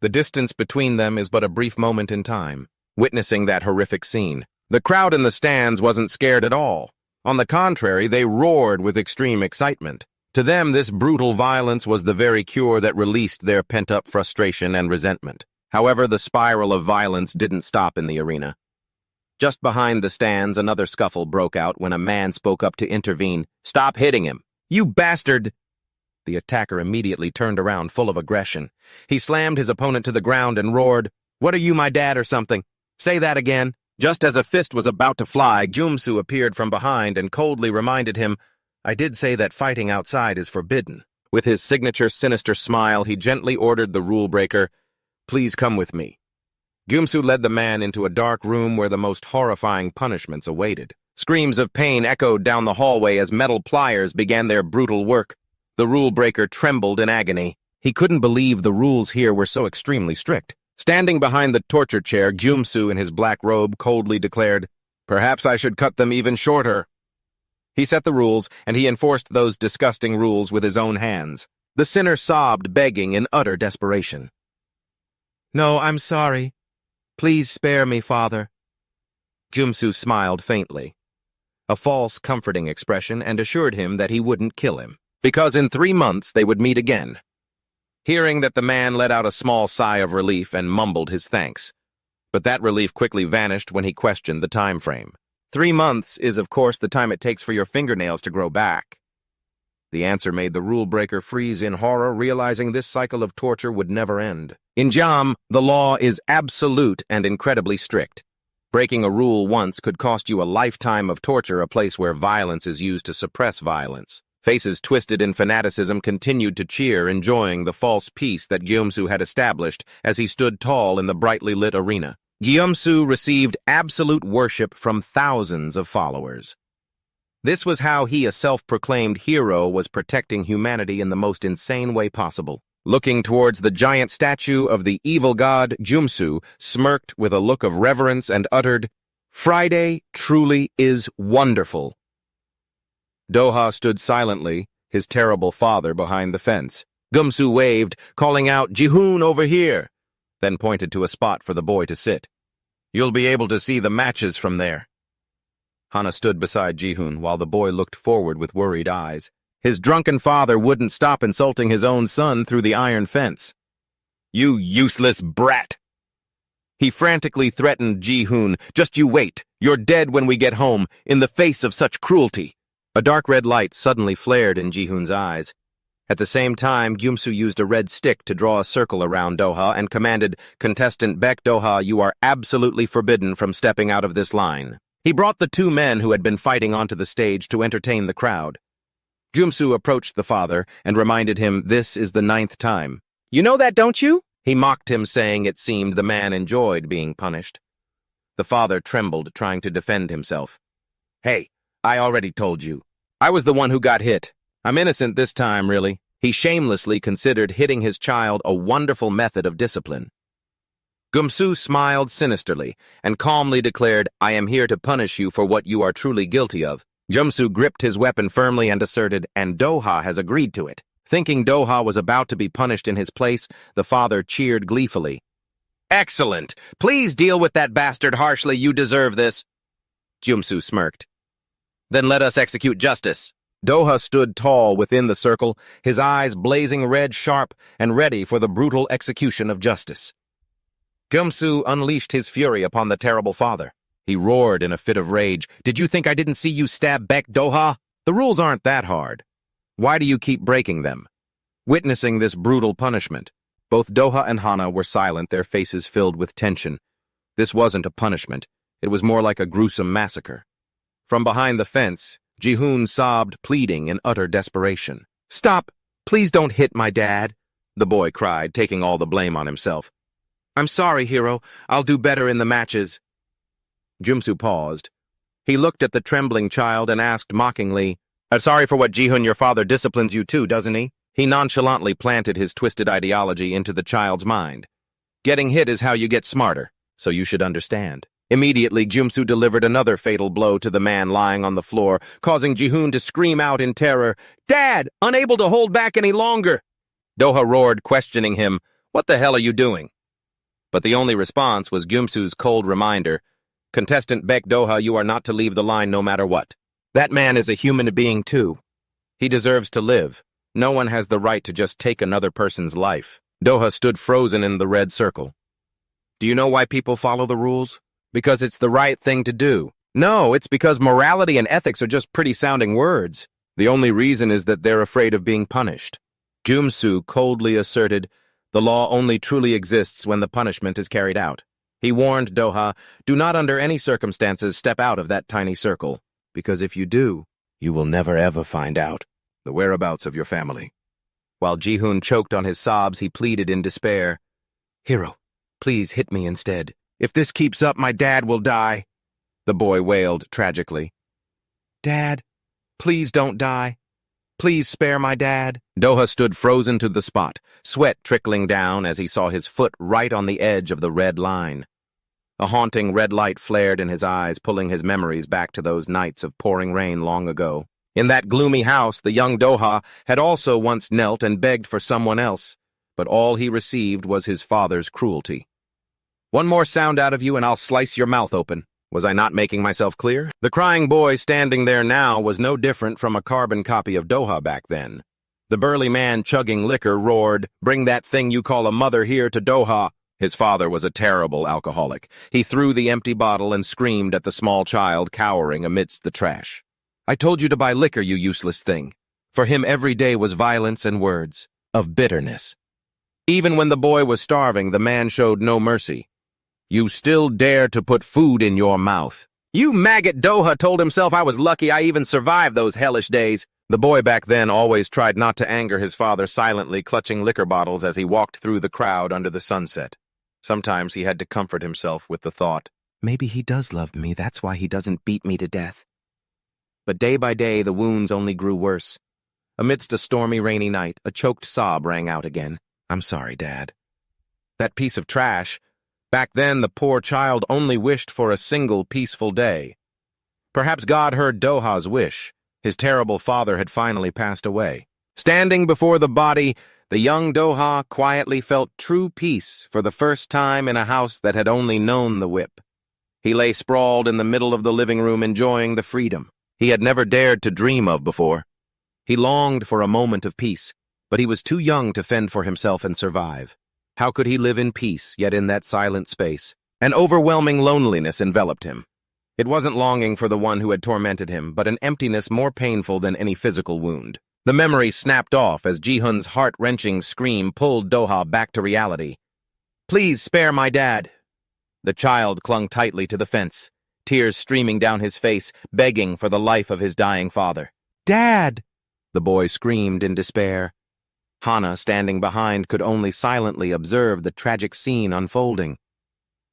The distance between them is but a brief moment in time. Witnessing that horrific scene, the crowd in the stands wasn't scared at all. On the contrary, they roared with extreme excitement. To them, this brutal violence was the very cure that released their pent-up frustration and resentment. However, the spiral of violence didn't stop in the arena. Just behind the stands, another scuffle broke out when a man spoke up to intervene. "Stop hitting him! You bastard!" The attacker immediately turned around, full of aggression. He slammed his opponent to the ground and roared, "What are you, my dad or something? Say that again." Just as a fist was about to fly, Gumsu appeared from behind and coldly reminded him, "I did say that fighting outside is forbidden." With his signature sinister smile, he gently ordered the rule breaker, "Please come with me." Gumsu led the man into a dark room where the most horrifying punishments awaited. Screams of pain echoed down the hallway as metal pliers began their brutal work. The rule breaker trembled in agony. He couldn't believe the rules here were so extremely strict. Standing behind the torture chair, Gumsu in his black robe coldly declared, "Perhaps I should cut them even shorter." He set the rules, and he enforced those disgusting rules with his own hands. The sinner sobbed, begging in utter desperation. "No, I'm sorry. Please spare me, Father." Gumsu smiled faintly, a false, comforting expression, and assured him that he wouldn't kill him, because in 3 months they would meet again. Hearing that, the man let out a small sigh of relief and mumbled his thanks. But that relief quickly vanished when he questioned the time frame. 3 months is, of course, the time it takes for your fingernails to grow back. The answer made the rule-breaker freeze in horror, realizing this cycle of torture would never end. In Jam, the law is absolute and incredibly strict. Breaking a rule once could cost you a lifetime of torture, a place where violence is used to suppress violence. Faces twisted in fanaticism continued to cheer, enjoying the false peace that Gumsu had established as he stood tall in the brightly lit arena. Gumsu received absolute worship from thousands of followers. This was how he, a self-proclaimed hero, was protecting humanity in the most insane way possible. Looking towards the giant statue of the evil god, Gumsu smirked with a look of reverence and uttered, "Friday truly is wonderful." Doha stood silently, his terrible father behind the fence. Gumsu waved, calling out, "Jihoon, over here," then pointed to a spot for the boy to sit. "You'll be able to see the matches from there." Hana stood beside Jihoon while the boy looked forward with worried eyes. His drunken father wouldn't stop insulting his own son through the iron fence. "You useless brat!" He frantically threatened Jihoon. "Just you wait. You're dead when we get home, in the face of such cruelty." A dark red light suddenly flared in Jihoon's eyes. At the same time, Gumsu used a red stick to draw a circle around Doha and commanded, "Contestant Baek Doha, you are absolutely forbidden from stepping out of this line." He brought the 2 men who had been fighting onto the stage to entertain the crowd. Gumsu approached the father and reminded him this is the 9th time. "You know that, don't you?" He mocked him, saying it seemed the man enjoyed being punished. The father trembled, trying to defend himself. "Hey, I already told you. I was the one who got hit. I'm innocent this time, really." He shamelessly considered hitting his child a wonderful method of discipline. Gumsu smiled sinisterly and calmly declared, "I am here to punish you for what you are truly guilty of." Gumsu gripped his weapon firmly and asserted, "And Doha has agreed to it." Thinking Doha was about to be punished in his place, the father cheered gleefully. "Excellent! Please deal with that bastard harshly. You deserve this." Gumsu smirked. "Then let us execute justice." Doha stood tall within the circle, his eyes blazing red sharp and ready for the brutal execution of justice. Gumsu unleashed his fury upon the terrible father. He roared in a fit of rage, "Did you think I didn't see you stab Baek Doha? The rules aren't that hard. Why do you keep breaking them?" Witnessing this brutal punishment, both Doha and Hana were silent, their faces filled with tension. This wasn't a punishment. It was more like a gruesome massacre. From behind the fence, Jihoon sobbed, pleading in utter desperation. "Stop! Please don't hit my dad," the boy cried, taking all the blame on himself. "I'm sorry, hero. I'll do better in the matches." Gumsu paused. He looked at the trembling child and asked mockingly, "I'm sorry for what Jihoon, your father, disciplines you too, doesn't he?" He nonchalantly planted his twisted ideology into the child's mind. "Getting hit is how you get smarter, so you should understand." Immediately, Gumsu delivered another fatal blow to the man lying on the floor, causing Jihoon to scream out in terror, "Dad, unable to hold back any longer!" Doha roared, questioning him, "What the hell are you doing?" But the only response was Gumsu's cold reminder, "Contestant Baek Doha, you are not to leave the line no matter what. That man is a human being too. He deserves to live. No one has the right to just take another person's life." Doha stood frozen in the red circle. "Do you know why people follow the rules? Because it's the right thing to do. No, it's because morality and ethics are just pretty-sounding words. The only reason is that they're afraid of being punished." Gumsu coldly asserted, "The law only truly exists when the punishment is carried out." He warned Doha, "Do not under any circumstances step out of that tiny circle, because if you do, you will never ever find out the whereabouts of your family." While Jihoon choked on his sobs, he pleaded in despair, "Hero, please hit me instead. If this keeps up, my dad will die." The boy wailed tragically. "Dad, please don't die." Please spare my dad. Doha stood frozen to the spot, sweat trickling down as he saw his foot right on the edge of the red line. A haunting red light flared in his eyes, pulling his memories back to those nights of pouring rain long ago. In that gloomy house, the young Doha had also once knelt and begged for someone else, but all he received was his father's cruelty. One more sound out of you and I'll slice your mouth open. Was I not making myself clear? The crying boy standing there now was no different from a carbon copy of Doha back then. The burly man chugging liquor roared, "Bring that thing you call a mother here to Doha." His father was a terrible alcoholic. He threw the empty bottle and screamed at the small child cowering amidst the trash. "I told you to buy liquor, you useless thing." For him every day was violence and words of bitterness. Even when the boy was starving, the man showed no mercy. "You still dare to put food in your mouth." "You maggot!" Doha told himself. "I was lucky I even survived those hellish days." The boy back then always tried not to anger his father, silently clutching liquor bottles as he walked through the crowd under the sunset. Sometimes he had to comfort himself with the thought, maybe he does love me, that's why he doesn't beat me to death. But day by day, the wounds only grew worse. Amidst a stormy, rainy night, a choked sob rang out again. "I'm sorry, Dad." That piece of trash. Back then, the poor child only wished for a single peaceful day. Perhaps God heard Doha's wish. His terrible father had finally passed away. Standing before the body, the young Doha quietly felt true peace for the first time in a house that had only known the whip. He lay sprawled in the middle of the living room, enjoying the freedom he had never dared to dream of before. He longed for a moment of peace, but he was too young to fend for himself and survive. How could he live in peace, yet in that silent space? An overwhelming loneliness enveloped him. It wasn't longing for the one who had tormented him, but an emptiness more painful than any physical wound. The memory snapped off as Ji-hun's heart-wrenching scream pulled Doha back to reality. "Please spare my dad." The child clung tightly to the fence, tears streaming down his face, begging for the life of his dying father. "Dad!" the boy screamed in despair. Hana, standing behind, could only silently observe the tragic scene unfolding.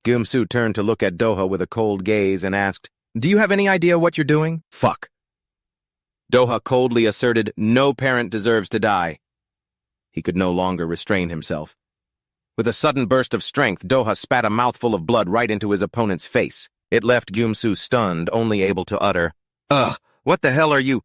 Gumsu turned to look at Doha with a cold gaze and asked, "Do you have any idea what you're doing?" "Fuck." Doha coldly asserted, "No parent deserves to die." He could no longer restrain himself. With a sudden burst of strength, Doha spat a mouthful of blood right into his opponent's face. It left Gumsu stunned, only able to utter, "Ugh, what the hell are you?"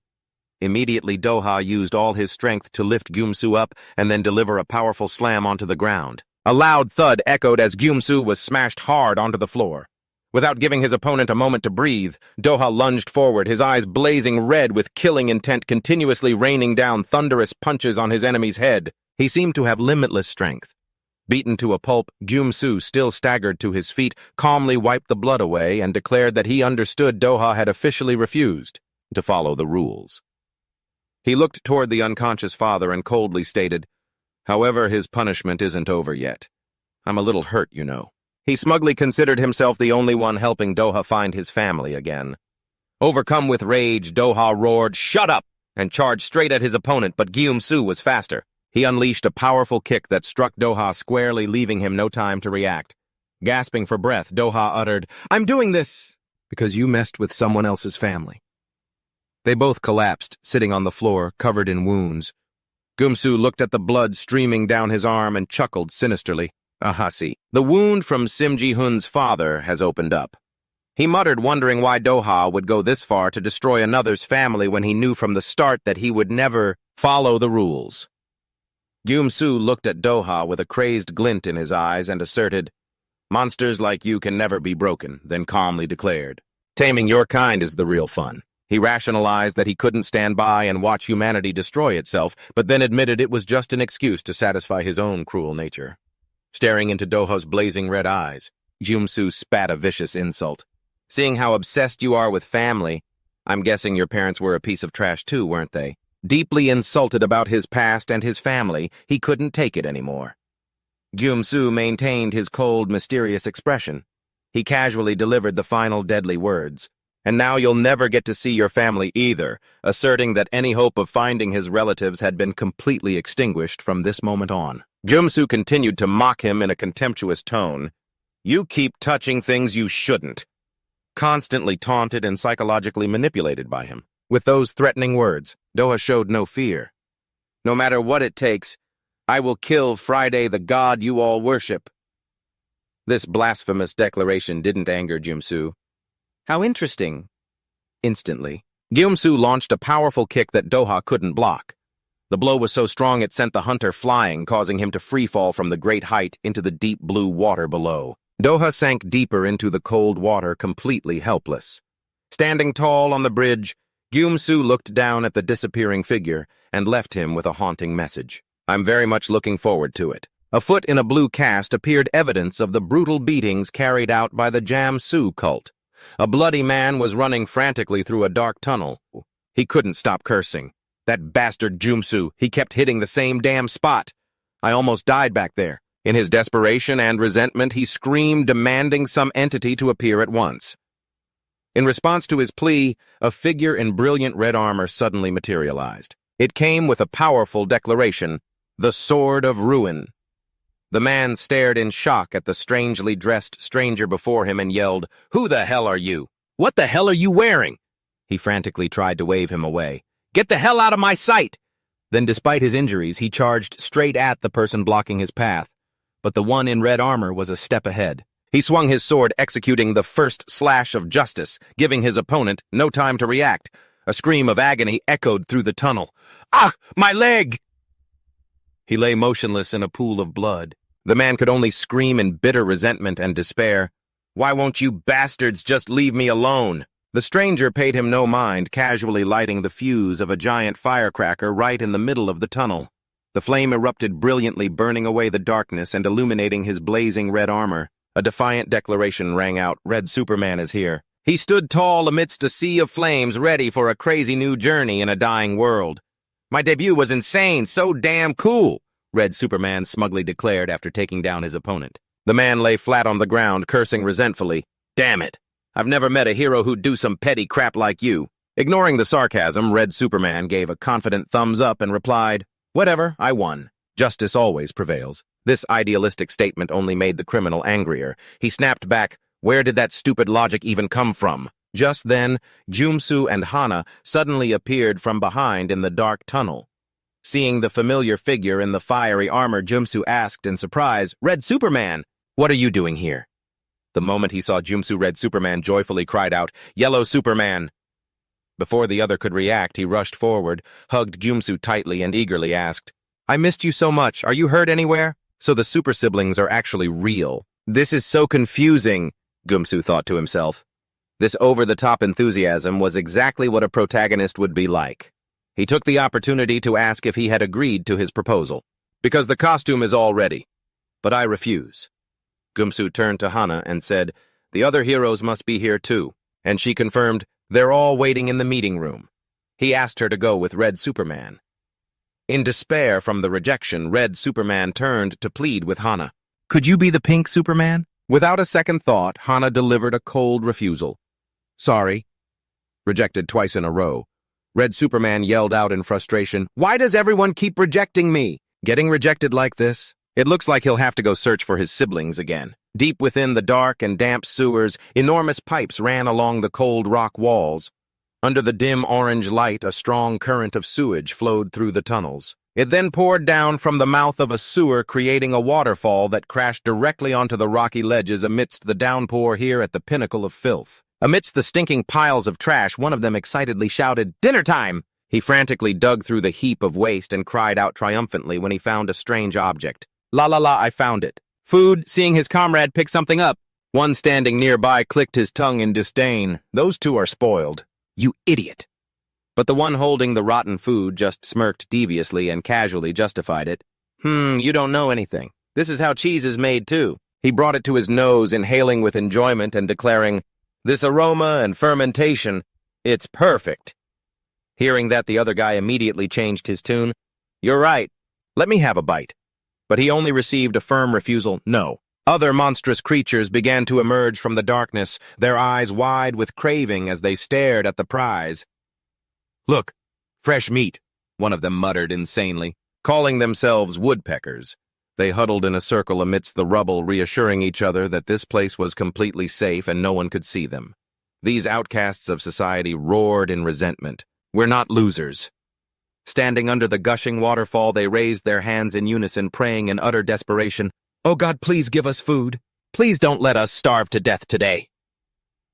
Immediately, Doha used all his strength to lift Gumsu up and then deliver a powerful slam onto the ground. A loud thud echoed as Gumsu was smashed hard onto the floor. Without giving his opponent a moment to breathe, Doha lunged forward, his eyes blazing red with killing intent, continuously raining down thunderous punches on his enemy's head. He seemed to have limitless strength. Beaten to a pulp, Gumsu still staggered to his feet, calmly wiped the blood away, and declared that he understood Doha had officially refused to follow the rules. He looked toward the unconscious father and coldly stated, "However, his punishment isn't over yet. I'm a little hurt, you know." He smugly considered himself the only one helping Doha find his family again. Overcome with rage, Doha roared, "Shut up!" and charged straight at his opponent, but Gumsu was faster. He unleashed a powerful kick that struck Doha squarely, leaving him no time to react. Gasping for breath, Doha uttered, "I'm doing this because you messed with someone else's family." They both collapsed, sitting on the floor, covered in wounds. Gumsu looked at the blood streaming down his arm and chuckled sinisterly. "Ahasi, the wound from Sim Ji-hun's father has opened up." He muttered, wondering why Doha would go this far to destroy another's family when he knew from the start that he would never follow the rules. Gumsu looked at Doha with a crazed glint in his eyes and asserted, "Monsters like you can never be broken," then calmly declared, "Taming your kind is the real fun." He rationalized that he couldn't stand by and watch humanity destroy itself, but then admitted it was just an excuse to satisfy his own cruel nature. Staring into Doha's blazing red eyes, Gumsu spat a vicious insult. "Seeing how obsessed you are with family, I'm guessing your parents were a piece of trash too, weren't they?" Deeply insulted about his past and his family, he couldn't take it anymore. Gumsu maintained his cold, mysterious expression. He casually delivered the final deadly words. "And now you'll never get to see your family either," asserting that any hope of finding his relatives had been completely extinguished from this moment on. Gumsu continued to mock him in a contemptuous tone. "You keep touching things you shouldn't," constantly taunted and psychologically manipulated by him. With those threatening words, Doha showed no fear. "No matter what it takes, I will kill Friday, the god you all worship." This blasphemous declaration didn't anger Gumsu. "How interesting." Instantly, Gumsu launched a powerful kick that Doha couldn't block. The blow was so strong it sent the hunter flying, causing him to freefall from the great height into the deep blue water below. Doha sank deeper into the cold water, completely helpless. Standing tall on the bridge, Gumsu looked down at the disappearing figure and left him with a haunting message. "I'm very much looking forward to it." Afoot in a blue cast appeared evidence of the brutal beatings carried out by the Jamsu cult. A bloody man was running frantically through a dark tunnel. He couldn't stop cursing. "That bastard Gumsu, he kept hitting the same damn spot. I almost died back there." In his desperation and resentment, he screamed, demanding some entity to appear at once. In response to his plea, a figure in brilliant red armor suddenly materialized. It came with a powerful declaration: "The Sword of Ruin." The man stared in shock at the strangely dressed stranger before him and yelled, "Who the hell are you? What the hell are you wearing?" He frantically tried to wave him away. "Get the hell out of my sight!" Then, despite his injuries, he charged straight at the person blocking his path. But the one in red armor was a step ahead. He swung his sword, executing the first slash of justice, giving his opponent no time to react. A scream of agony echoed through the tunnel. "Ah, my leg!" He lay motionless in a pool of blood. The man could only scream in bitter resentment and despair. "Why won't you bastards just leave me alone?" The stranger paid him no mind, casually lighting the fuse of a giant firecracker right in the middle of the tunnel. The flame erupted brilliantly, burning away the darkness and illuminating his blazing red armor. A defiant declaration rang out, "Red Superman is here." He stood tall amidst a sea of flames, ready for a crazy new journey in a dying world. "My debut was insane, so damn cool," Red Superman smugly declared after taking down his opponent. The man lay flat on the ground, cursing resentfully. "Damn it! I've never met a hero who'd do some petty crap like you." Ignoring the sarcasm, Red Superman gave a confident thumbs up and replied, "Whatever, I won. Justice always prevails." This idealistic statement only made the criminal angrier. He snapped back, "Where did that stupid logic even come from?" Just then, Gumsu and Hana suddenly appeared from behind in the dark tunnel. Seeing the familiar figure in the fiery armor, Gumsu asked in surprise, "Red Superman, what are you doing here?" The moment he saw Gumsu, Red Superman joyfully cried out, "Yellow Superman!" Before the other could react, he rushed forward, hugged Gumsu tightly, and eagerly asked, "I missed you so much. Are you hurt anywhere?" So the super siblings are actually real. This is so confusing, Gumsu thought to himself. This over-the-top enthusiasm was exactly what a protagonist would be like. He took the opportunity to ask if he had agreed to his proposal. "Because the costume is all ready. But I refuse." Gumsu turned to Hana and said, "The other heroes must be here too." And she confirmed, "They're all waiting in the meeting room." He asked her to go with Red Superman. In despair from the rejection, Red Superman turned to plead with Hana. "Could you be the pink Superman?" Without a second thought, Hana delivered a cold refusal. "Sorry." Rejected twice in a row. Red Superman yelled out in frustration, "Why does everyone keep rejecting me?" Getting rejected like this? It looks like he'll have to go search for his siblings again. Deep within the dark and damp sewers, enormous pipes ran along the cold rock walls. Under the dim orange light, a strong current of sewage flowed through the tunnels. It then poured down from the mouth of a sewer, creating a waterfall that crashed directly onto the rocky ledges amidst the downpour here at the pinnacle of filth. Amidst the stinking piles of trash, one of them excitedly shouted, "Dinner time!" He frantically dug through the heap of waste and cried out triumphantly when he found a strange object. "La la la, I found it." Food, seeing his comrade pick something up. One standing nearby clicked his tongue in disdain. "Those two are spoiled." "You idiot." But the one holding the rotten food just smirked deviously and casually justified it. You don't know anything. This is how cheese is made, too." He brought it to his nose, inhaling with enjoyment and declaring, "This aroma and fermentation, it's perfect." Hearing that, the other guy immediately changed his tune. "You're right. Let me have a bite." But he only received a firm refusal, "No." Other monstrous creatures began to emerge from the darkness, their eyes wide with craving as they stared at the prize. "Look, fresh meat," one of them muttered insanely. Calling themselves woodpeckers, they huddled in a circle amidst the rubble, reassuring each other that this place was completely safe and no one could see them. These outcasts of society roared in resentment. We're not losers. Standing under the gushing waterfall, they raised their hands in unison, praying in utter desperation, "Oh God, please give us food. Please don't let us starve to death today."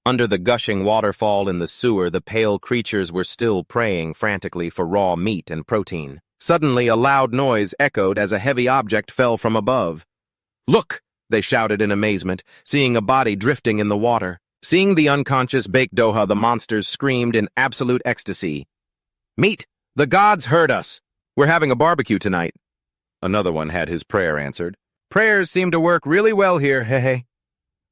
Under the gushing waterfall in the sewer, the pale creatures were still praying frantically for raw meat and protein. Suddenly, a loud noise echoed as a heavy object fell from above. "Look!" they shouted in amazement, seeing a body drifting in the water. Seeing the unconscious baked Doha, the monsters screamed in absolute ecstasy. "Meat! The gods heard us! We're having a barbecue tonight." Another one had his prayer answered. "Prayers seem to work really well here, hehe."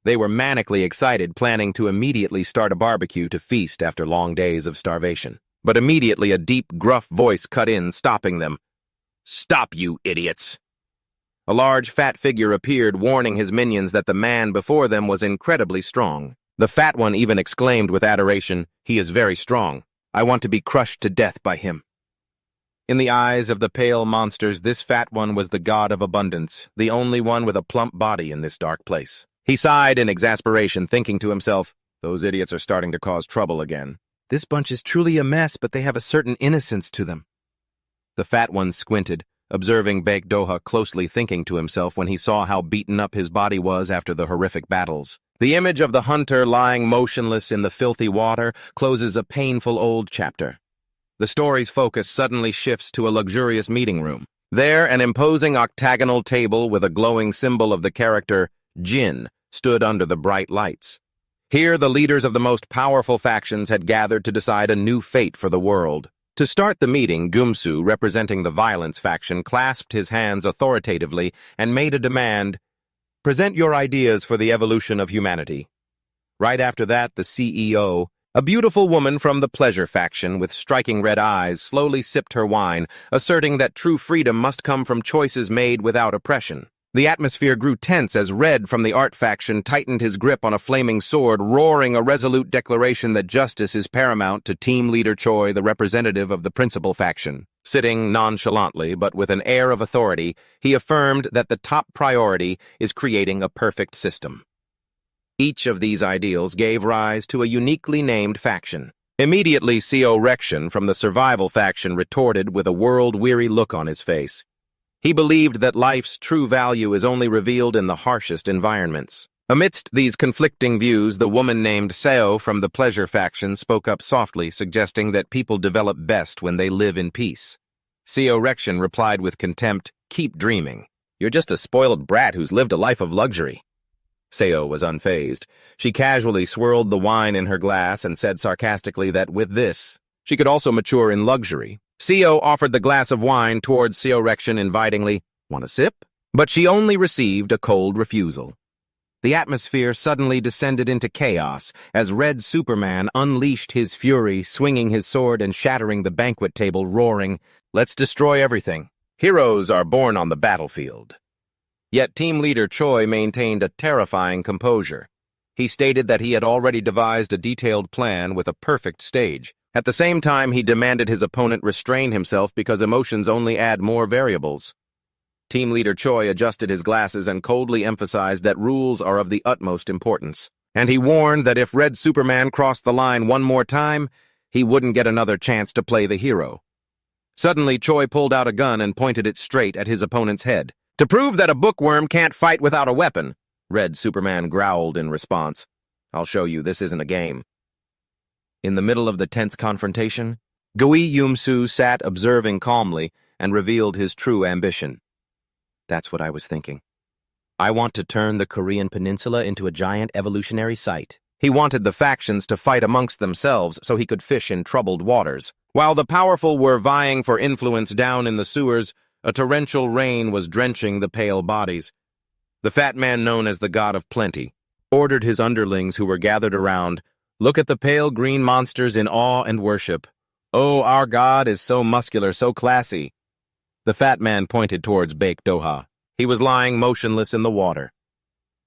They were manically excited, planning to immediately start a barbecue to feast after long days of starvation. But immediately a deep, gruff voice cut in, stopping them. "Stop, you idiots!" A large, fat figure appeared, warning his minions that the man before them was incredibly strong. The fat one even exclaimed with adoration, "He is very strong. I want to be crushed to death by him." In the eyes of the pale monsters, this fat one was the god of abundance, the only one with a plump body in this dark place. He sighed in exasperation, thinking to himself, "Those idiots are starting to cause trouble again. This bunch is truly a mess, but they have a certain innocence to them." The fat one squinted, observing baked Doha closely, thinking to himself when he saw how beaten up his body was after the horrific battles. The image of the hunter lying motionless in the filthy water closes a painful old chapter. The story's focus suddenly shifts to a luxurious meeting room. There, an imposing octagonal table with a glowing symbol of the character Jin stood under the bright lights. Here, the leaders of the most powerful factions had gathered to decide a new fate for the world. To start the meeting, Gumsu, representing the violence faction, clasped his hands authoritatively and made a demand, "Present your ideas for the evolution of humanity." Right after that, the CEO, a beautiful woman from the pleasure faction with striking red eyes, slowly sipped her wine, asserting that true freedom must come from choices made without oppression. The atmosphere grew tense as Red from the art faction tightened his grip on a flaming sword, roaring a resolute declaration that justice is paramount to Team Leader Choi, the representative of the principal faction. Sitting nonchalantly but with an air of authority, he affirmed that the top priority is creating a perfect system. Each of these ideals gave rise to a uniquely named faction. Immediately, CO Rection from the survival faction retorted with a world-weary look on his face. He believed that life's true value is only revealed in the harshest environments. Amidst these conflicting views, the woman named Seo from the pleasure faction spoke up softly, suggesting that people develop best when they live in peace. CO Rection replied with contempt, "Keep dreaming. You're just a spoiled brat who's lived a life of luxury." Seo was unfazed. She casually swirled the wine in her glass and said sarcastically that with this, she could also mature in luxury. Seo offered the glass of wine towards Seo Rection invitingly, "Want a sip?" But she only received a cold refusal. The atmosphere suddenly descended into chaos as Red Superman unleashed his fury, swinging his sword and shattering the banquet table, roaring, "Let's destroy everything. Heroes are born on the battlefield." Yet Team Leader Choi maintained a terrifying composure. He stated that he had already devised a detailed plan with a perfect stage. At the same time, he demanded his opponent restrain himself because emotions only add more variables. Team Leader Choi adjusted his glasses and coldly emphasized that rules are of the utmost importance. And he warned that if Red Superman crossed the line one more time, he wouldn't get another chance to play the hero. Suddenly, Choi pulled out a gun and pointed it straight at his opponent's head. "To prove that a bookworm can't fight without a weapon," Red Superman growled in response. "I'll show you this isn't a game." In the middle of the tense confrontation, Gui Yumsu sat observing calmly and revealed his true ambition. "That's what I was thinking. I want to turn the Korean peninsula into a giant evolutionary site." He wanted the factions to fight amongst themselves so he could fish in troubled waters. While the powerful were vying for influence down in the sewers, a torrential rain was drenching the pale bodies. The fat man, known as the God of Plenty, ordered his underlings who were gathered around, "Look at the pale green monsters in awe and worship. Oh, our God is so muscular, so classy." The fat man pointed towards baked Doha. He was lying motionless in the water.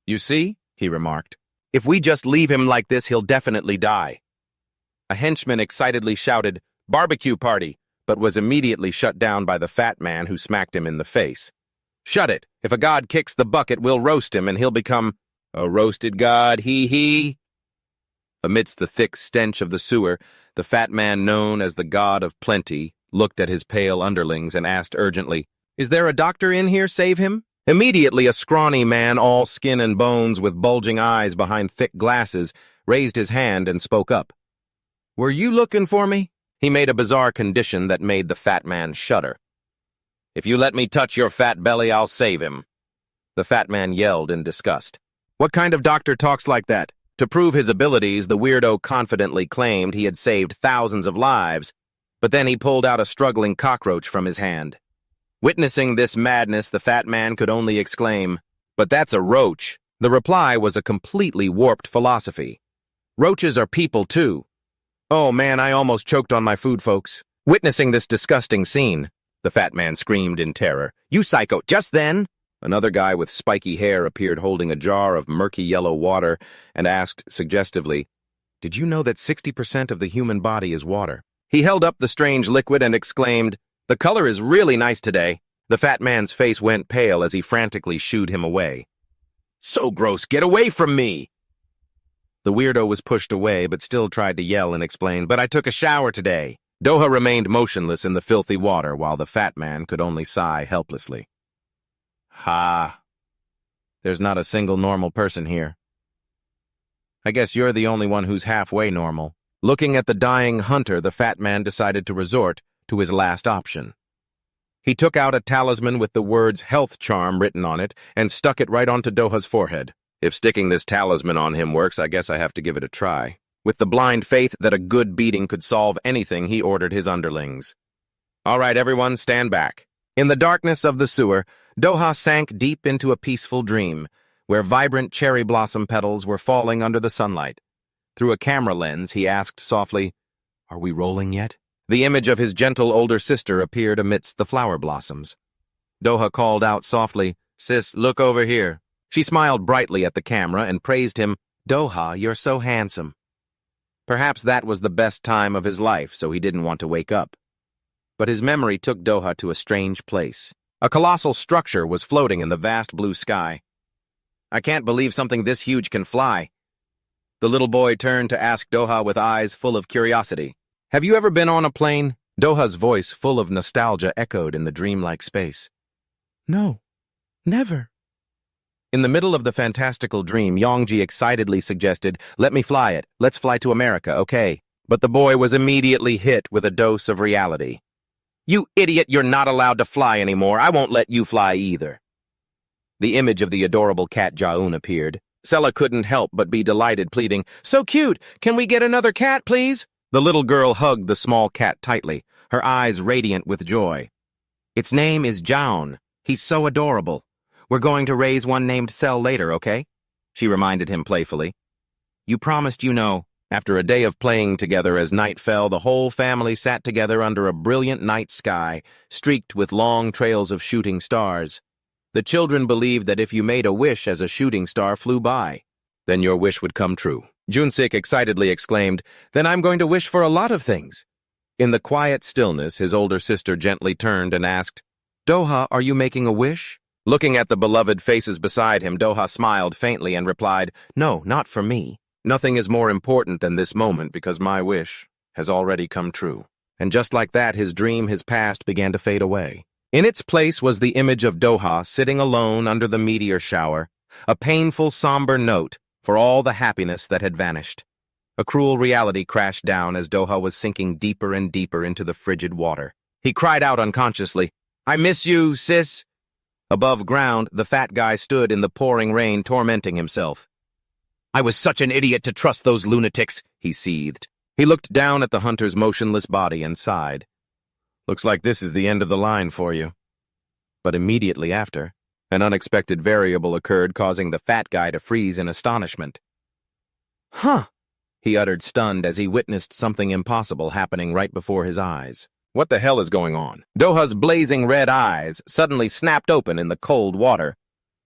"You see," he remarked, "if we just leave him like this, he'll definitely die." A henchman excitedly shouted, "Barbecue party," but was immediately shut down by the fat man who smacked him in the face. "Shut it! If a god kicks the bucket, we'll roast him and he'll become a roasted god, he." Amidst the thick stench of the sewer, The fat man, known as the god of plenty, looked at his pale underlings and asked urgently, "Is there a doctor in here? Save him?" Immediately, a scrawny man, all skin and bones, with bulging eyes behind thick glasses, raised his hand and spoke up. "Were you looking for me?" He made a bizarre condition that made the fat man shudder. "If you let me touch your fat belly, I'll save him." The fat man yelled in disgust. What kind of doctor talks like that? To prove his abilities, the weirdo confidently claimed he had saved thousands of lives, but then he pulled out a struggling cockroach from his hand. Witnessing this madness, the fat man could only exclaim, "But that's a roach." The reply was a completely warped philosophy. Roaches are people too. "Oh man, I almost choked on my food, folks." Witnessing this disgusting scene, the fat man screamed in terror, "You psycho!" Just then, another guy with spiky hair appeared holding a jar of murky yellow water and asked suggestively, "Did you know that 60% of the human body is water?" He held up the strange liquid and exclaimed, "The color is really nice today." The fat man's face went pale as he frantically shooed him away. "So gross, get away from me!" The weirdo was pushed away but still tried to yell and explain, "But I took a shower today." Doha remained motionless in the filthy water while the fat man could only sigh helplessly. "Ha. There's not a single normal person here. I guess you're the only one who's halfway normal." Looking at the dying hunter, the fat man decided to resort to his last option. He took out a talisman with the words "health charm" written on it and stuck it right onto Doha's forehead. If sticking this talisman on him works, I guess I have to give it a try. With the blind faith that a good beating could solve anything, he ordered his underlings. "All right, everyone, stand back." In the darkness of the sewer, Doha sank deep into a peaceful dream, where vibrant cherry blossom petals were falling under the sunlight. Through a camera lens, he asked softly, "Are we rolling yet?" The image of his gentle older sister appeared amidst the flower blossoms. Doha called out softly, "Sis, look over here." She smiled brightly at the camera and praised him, "Doha, you're so handsome." Perhaps that was the best time of his life, so he didn't want to wake up. But his memory took Doha to a strange place. A colossal structure was floating in the vast blue sky. "I can't believe something this huge can fly." The little boy turned to ask Doha with eyes full of curiosity, "Have you ever been on a plane?" Doha's voice, full of nostalgia, echoed in the dreamlike space. "No, never." In the middle of the fantastical dream, Yongji excitedly suggested, "Let me fly it. Let's fly to America, okay?" But the boy was immediately hit with a dose of reality. "You idiot, you're not allowed to fly anymore. I won't let you fly either." The image of the adorable cat Jaun appeared. Sella couldn't help but be delighted, pleading, "So cute! Can we get another cat, please?" The little girl hugged the small cat tightly, her eyes radiant with joy. "Its name is Jaun. He's so adorable. We're going to raise one named Cell later, okay?" she reminded him playfully. "You promised, you know." After a day of playing together as night fell, the whole family sat together under a brilliant night sky, streaked with long trails of shooting stars. The children believed that if you made a wish as a shooting star flew by, then your wish would come true. Junsik excitedly exclaimed, "Then I'm going to wish for a lot of things." In the quiet stillness, his older sister gently turned and asked, "Doha, are you making a wish?" Looking at the beloved faces beside him, Doha smiled faintly and replied, "No, not for me. Nothing is more important than this moment because my wish has already come true." And just like that, his dream, his past, began to fade away. In its place was the image of Doha sitting alone under the meteor shower, a painful, somber note for all the happiness that had vanished. A cruel reality crashed down as Doha was sinking deeper and deeper into the frigid water. He cried out unconsciously, "I miss you, sis." Above ground, the fat guy stood in the pouring rain, tormenting himself. "I was such an idiot to trust those lunatics," he seethed. He looked down at the hunter's motionless body and sighed. "Looks like this is the end of the line for you." But immediately after, an unexpected variable occurred, causing the fat guy to freeze in astonishment. "Huh," he uttered, stunned as he witnessed something impossible happening right before his eyes. What the hell is going on? Doha's blazing red eyes suddenly snapped open in the cold water.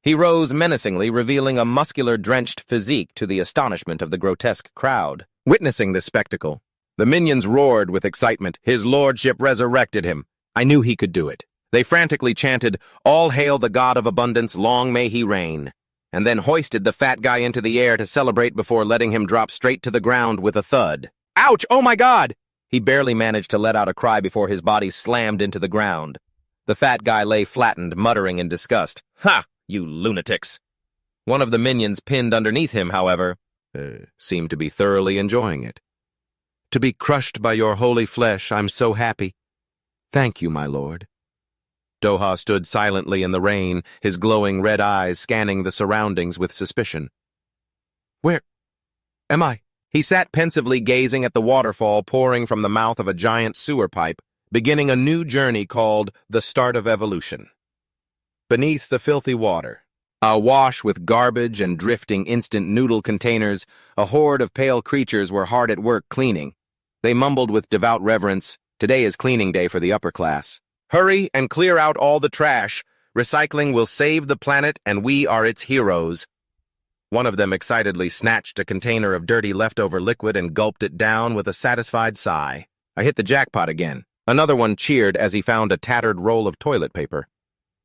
He rose menacingly, revealing a muscular-drenched physique to the astonishment of the grotesque crowd. Witnessing this spectacle, the minions roared with excitement. His lordship resurrected him. I knew he could do it. They frantically chanted, "All hail the god of abundance, long may he reign," and then hoisted the fat guy into the air to celebrate before letting him drop straight to the ground with a thud. Ouch! Oh my God! He barely managed to let out a cry before his body slammed into the ground. The fat guy lay flattened, muttering in disgust. Ha! You lunatics! One of the minions pinned underneath him, however, seemed to be thoroughly enjoying it. To be crushed by your holy flesh, I'm so happy. Thank you, my lord. Doha stood silently in the rain, his glowing red eyes scanning the surroundings with suspicion. Where am I? He sat pensively gazing at the waterfall pouring from the mouth of a giant sewer pipe, beginning a new journey called the Start of Evolution. Beneath the filthy water, awash with garbage and drifting instant noodle containers, a horde of pale creatures were hard at work cleaning. They mumbled with devout reverence, "Today is cleaning day for the upper class. Hurry and clear out all the trash. Recycling will save the planet and we are its heroes." One of them excitedly snatched a container of dirty leftover liquid and gulped it down with a satisfied sigh. I hit the jackpot again. Another one cheered as he found a tattered roll of toilet paper.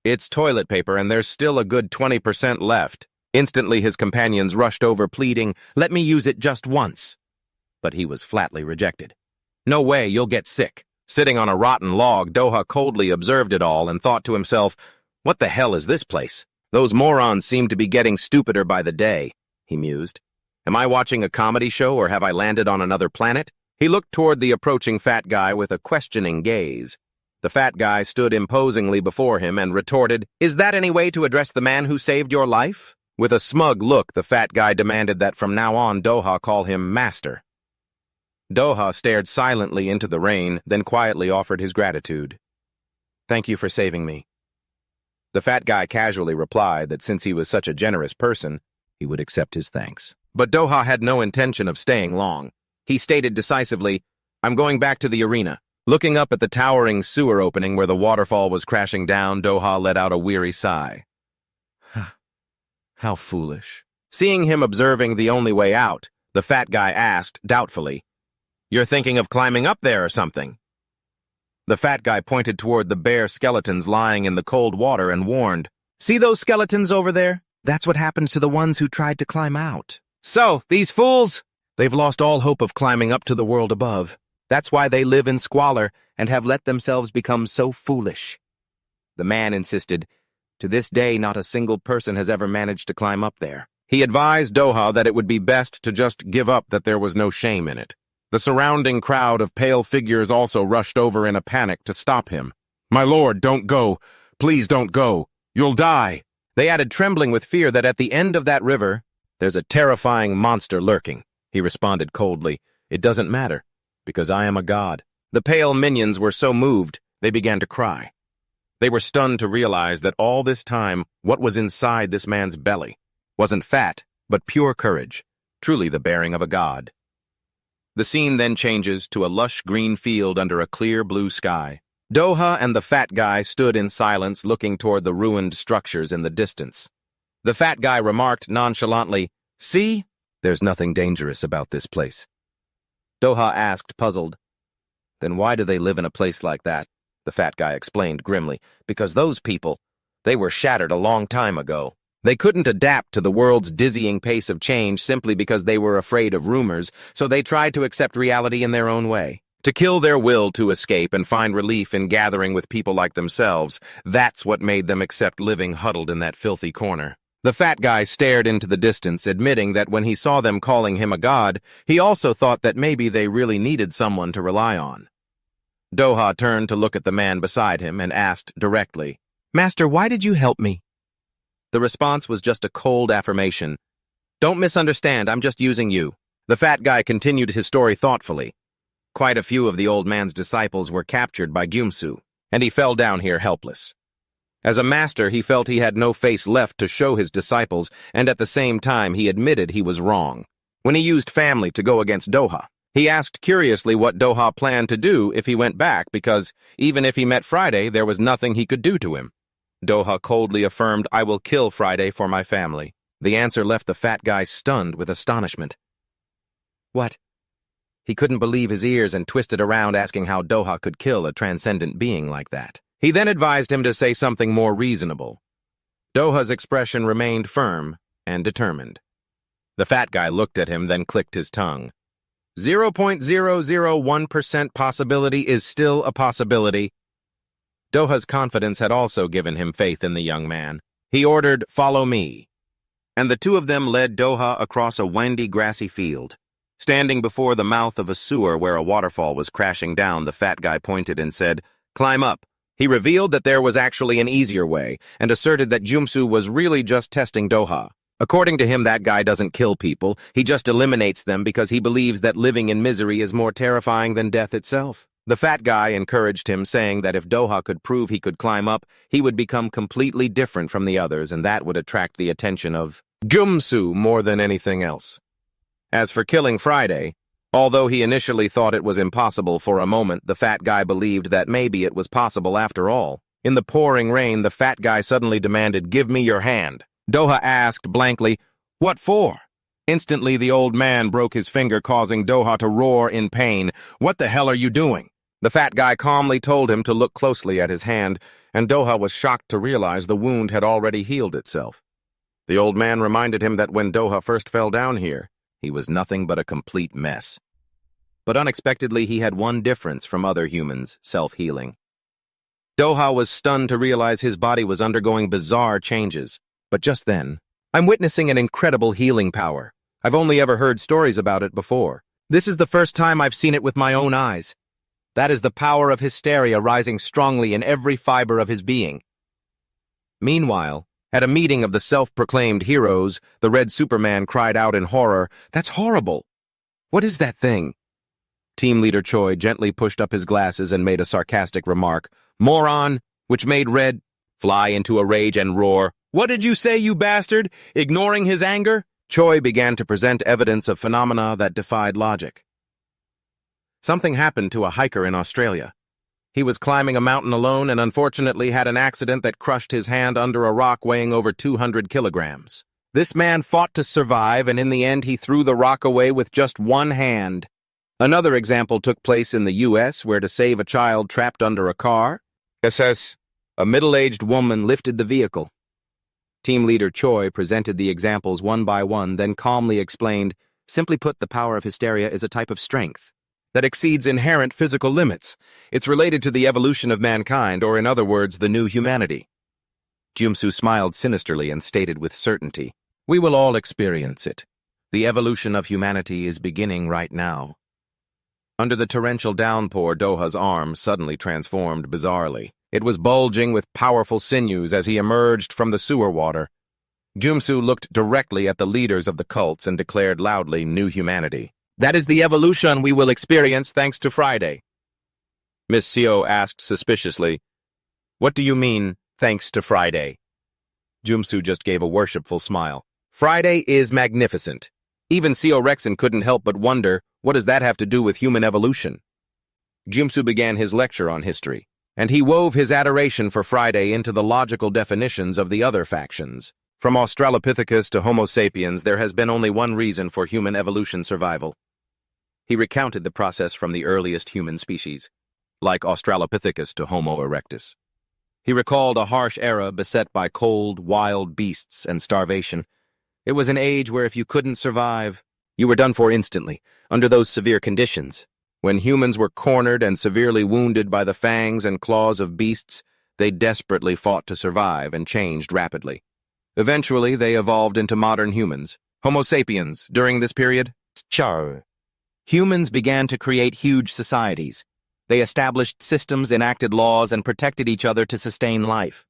It's toilet paper and there's still a good 20% left. Instantly his companions rushed over pleading, "Let me use it just once." But he was flatly rejected. "No way, you'll get sick." Sitting on a rotten log, Doha coldly observed it all and thought to himself, "What the hell is this place? Those morons seem to be getting stupider by the day," he mused. "Am I watching a comedy show or have I landed on another planet?" He looked toward the approaching fat guy with a questioning gaze. The fat guy stood imposingly before him and retorted, "Is that any way to address the man who saved your life?" With a smug look, the fat guy demanded that from now on Doha call him Master. Doha stared silently into the rain, then quietly offered his gratitude. "Thank you for saving me." The fat guy casually replied that since he was such a generous person, he would accept his thanks. But Doha had no intention of staying long. He stated decisively, "I'm going back to the arena." Looking up at the towering sewer opening where the waterfall was crashing down, Doha let out a weary sigh. How foolish. Seeing him observing the only way out, the fat guy asked, doubtfully, "You're thinking of climbing up there or something?" The fat guy pointed toward the bare skeletons lying in the cold water and warned, "See those skeletons over there? That's what happened to the ones who tried to climb out. So, these fools, they've lost all hope of climbing up to the world above. That's why they live in squalor and have let themselves become so foolish." The man insisted, "To this day, not a single person has ever managed to climb up there." He advised Doha that it would be best to just give up, that there was no shame in it. The surrounding crowd of pale figures also rushed over in a panic to stop him. "My lord, don't go. Please don't go. You'll die." They added, trembling with fear, that at the end of that river, "There's a terrifying monster lurking." He responded coldly, "It doesn't matter, because I am a god." The pale minions were so moved, they began to cry. They were stunned to realize that all this time, what was inside this man's belly wasn't fat, but pure courage, truly the bearing of a god. The scene then changes to a lush green field under a clear blue sky. Doha and the fat guy stood in silence looking toward the ruined structures in the distance. The fat guy remarked nonchalantly, "See? There's nothing dangerous about this place." Doha asked, puzzled, "Then why do they live in a place like that?" The fat guy explained grimly, "Because those people, they were shattered a long time ago. They couldn't adapt to the world's dizzying pace of change simply because they were afraid of rumors, so they tried to accept reality in their own way. To kill their will to escape and find relief in gathering with people like themselves, that's what made them accept living huddled in that filthy corner." The fat guy stared into the distance, admitting that when he saw them calling him a god, he also thought that maybe they really needed someone to rely on. Doha turned to look at the man beside him and asked directly, "Master, why did you help me?" The response was just a cold affirmation. "Don't misunderstand, I'm just using you." The fat guy continued his story thoughtfully. Quite a few of the old man's disciples were captured by Gumsu, and he fell down here helpless. As a master, he felt he had no face left to show his disciples, and at the same time he admitted he was wrong. When he used family to go against Doha, he asked curiously what Doha planned to do if he went back, because even if he met Friday, there was nothing he could do to him. Doha coldly affirmed, "I will kill Friday for my family." The answer left the fat guy stunned with astonishment. What? He couldn't believe his ears and twisted around, asking how Doha could kill a transcendent being like that. He then advised him to say something more reasonable. Doha's expression remained firm and determined. The fat guy looked at him, then clicked his tongue. 0.001% possibility is still a possibility. Doha's confidence had also given him faith in the young man. He ordered, "Follow me." And the two of them led Doha across a windy, grassy field. Standing before the mouth of a sewer where a waterfall was crashing down, the fat guy pointed and said, "Climb up." He revealed that there was actually an easier way, and asserted that Gumsu was really just testing Doha. According to him, that guy doesn't kill people, he just eliminates them because he believes that living in misery is more terrifying than death itself. The fat guy encouraged him, saying that if Doha could prove he could climb up, he would become completely different from the others, and that would attract the attention of Gumsu more than anything else. As for killing Friday, although he initially thought it was impossible for a moment, the fat guy believed that maybe it was possible after all. In the pouring rain, the fat guy suddenly demanded, "Give me your hand." Doha asked blankly, "What for?" Instantly, the old man broke his finger, causing Doha to roar in pain. "What the hell are you doing?" The fat guy calmly told him to look closely at his hand, and Doha was shocked to realize the wound had already healed itself. The old man reminded him that when Doha first fell down here, he was nothing but a complete mess. But unexpectedly, he had one difference from other humans, self-healing. Doha was stunned to realize his body was undergoing bizarre changes. But just then, "I'm witnessing an incredible healing power. I've only ever heard stories about it before. This is the first time I've seen it with my own eyes. That is the power of hysteria rising strongly in every fiber of his being." Meanwhile, at a meeting of the self-proclaimed heroes, the Red Superman cried out in horror, "That's horrible! What is that thing?" Team leader Choi gently pushed up his glasses and made a sarcastic remark, "Moron," which made Red fly into a rage and roar, "What did you say, you bastard?" Ignoring his anger, Choi began to present evidence of phenomena that defied logic. Something happened to a hiker in Australia. He was climbing a mountain alone and unfortunately had an accident that crushed his hand under a rock weighing over 200 kilograms. This man fought to survive, and in the end he threw the rock away with just one hand. Another example took place in the U.S., where to save a child trapped under a car, a middle-aged woman lifted the vehicle. Team leader Choi presented the examples one by one, then calmly explained, "Simply put, the power of hysteria is a type of strength that exceeds inherent physical limits. It's related to the evolution of mankind, or in other words, the new humanity." Gumsu smiled sinisterly and stated with certainty, "We will all experience it. The evolution of humanity is beginning right now." Under the torrential downpour, Doha's arm suddenly transformed bizarrely. It was bulging with powerful sinews as he emerged from the sewer water. Gumsu looked directly at the leaders of the cults and declared loudly, "New humanity. That is the evolution we will experience thanks to Friday." Miss Seo asked suspiciously, "What do you mean, thanks to Friday?" Gumsu just gave a worshipful smile. "Friday is magnificent. Even Seo Rexon couldn't help but wonder, what does that have to do with human evolution?" Gumsu began his lecture on history, and he wove his adoration for Friday into the logical definitions of the other factions. From Australopithecus to Homo sapiens, there has been only one reason for human evolution survival. He recounted the process from the earliest human species, like Australopithecus to Homo erectus. He recalled a harsh era beset by cold, wild beasts and starvation. It was an age where if you couldn't survive, you were done for instantly, under those severe conditions. When humans were cornered and severely wounded by the fangs and claws of beasts, they desperately fought to survive and changed rapidly. Eventually, they evolved into modern humans, Homo sapiens. During this period, humans began to create huge societies. They established systems, enacted laws, and protected each other to sustain life.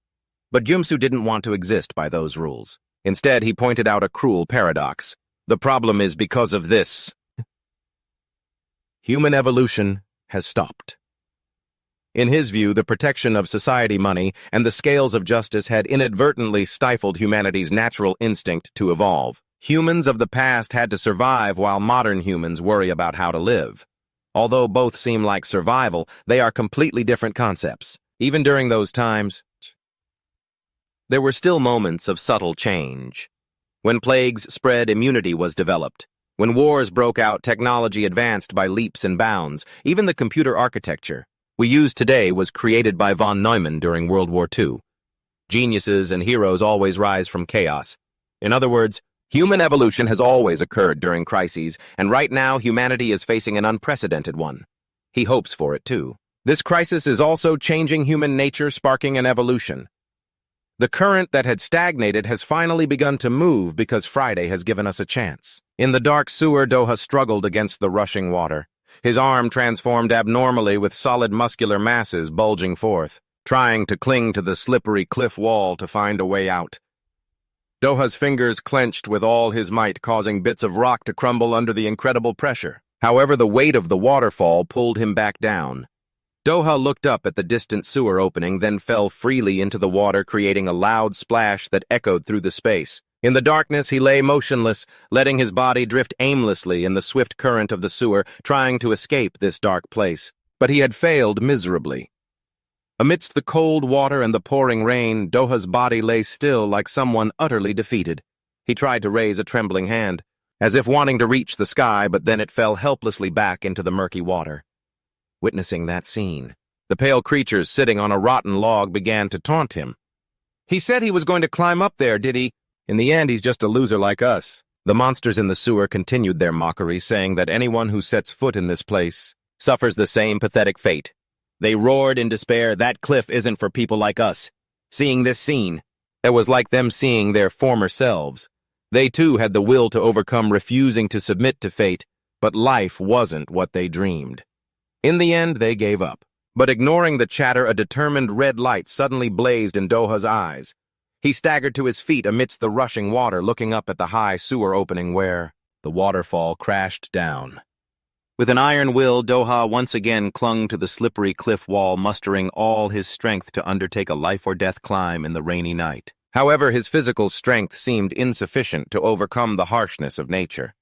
But Gumsu didn't want to exist by those rules. Instead, he pointed out a cruel paradox. The problem is because of this. Human evolution has stopped. In his view, the protection of society money and the scales of justice had inadvertently stifled humanity's natural instinct to evolve. Humans of the past had to survive while modern humans worry about how to live. Although both seem like survival, they are completely different concepts. Even during those times, there were still moments of subtle change. When plagues spread, immunity was developed. When wars broke out, technology advanced by leaps and bounds. Even the computer architecture we use today was created by von Neumann during World War II. Geniuses and heroes always rise from chaos. In other words, Human evolution has always occurred during crises, and right now humanity is facing an unprecedented one. He hopes for it too. This crisis is also changing human nature, sparking an evolution. The current that had stagnated has finally begun to move because Friday has given us a chance. In the dark sewer, Doha struggled against the rushing water. His arm transformed abnormally with solid muscular masses bulging forth, trying to cling to the slippery cliff wall to find a way out. Doha's fingers clenched with all his might, causing bits of rock to crumble under the incredible pressure. However, the weight of the waterfall pulled him back down. Doha looked up at the distant sewer opening, then fell freely into the water, creating a loud splash that echoed through the space. In the darkness, he lay motionless, letting his body drift aimlessly in the swift current of the sewer, trying to escape this dark place. But he had failed miserably. Amidst the cold water and the pouring rain, Doha's body lay still like someone utterly defeated. He tried to raise a trembling hand, as if wanting to reach the sky, but then it fell helplessly back into the murky water. Witnessing that scene, the pale creatures sitting on a rotten log began to taunt him. "He said he was going to climb up there, did he? In the end, he's just a loser like us." The monsters in the sewer continued their mockery, saying that anyone who sets foot in this place suffers the same pathetic fate. They roared in despair, "That cliff isn't for people like us." Seeing this scene, it was like them seeing their former selves. They too had the will to overcome, refusing to submit to fate, but life wasn't what they dreamed. In the end, they gave up. But ignoring the chatter, a determined red light suddenly blazed in Doha's eyes. He staggered to his feet amidst the rushing water, looking up at the high sewer opening where the waterfall crashed down. With an iron will, Doha once again clung to the slippery cliff wall, mustering all his strength to undertake a life-or-death climb in the rainy night. However, his physical strength seemed insufficient to overcome the harshness of nature.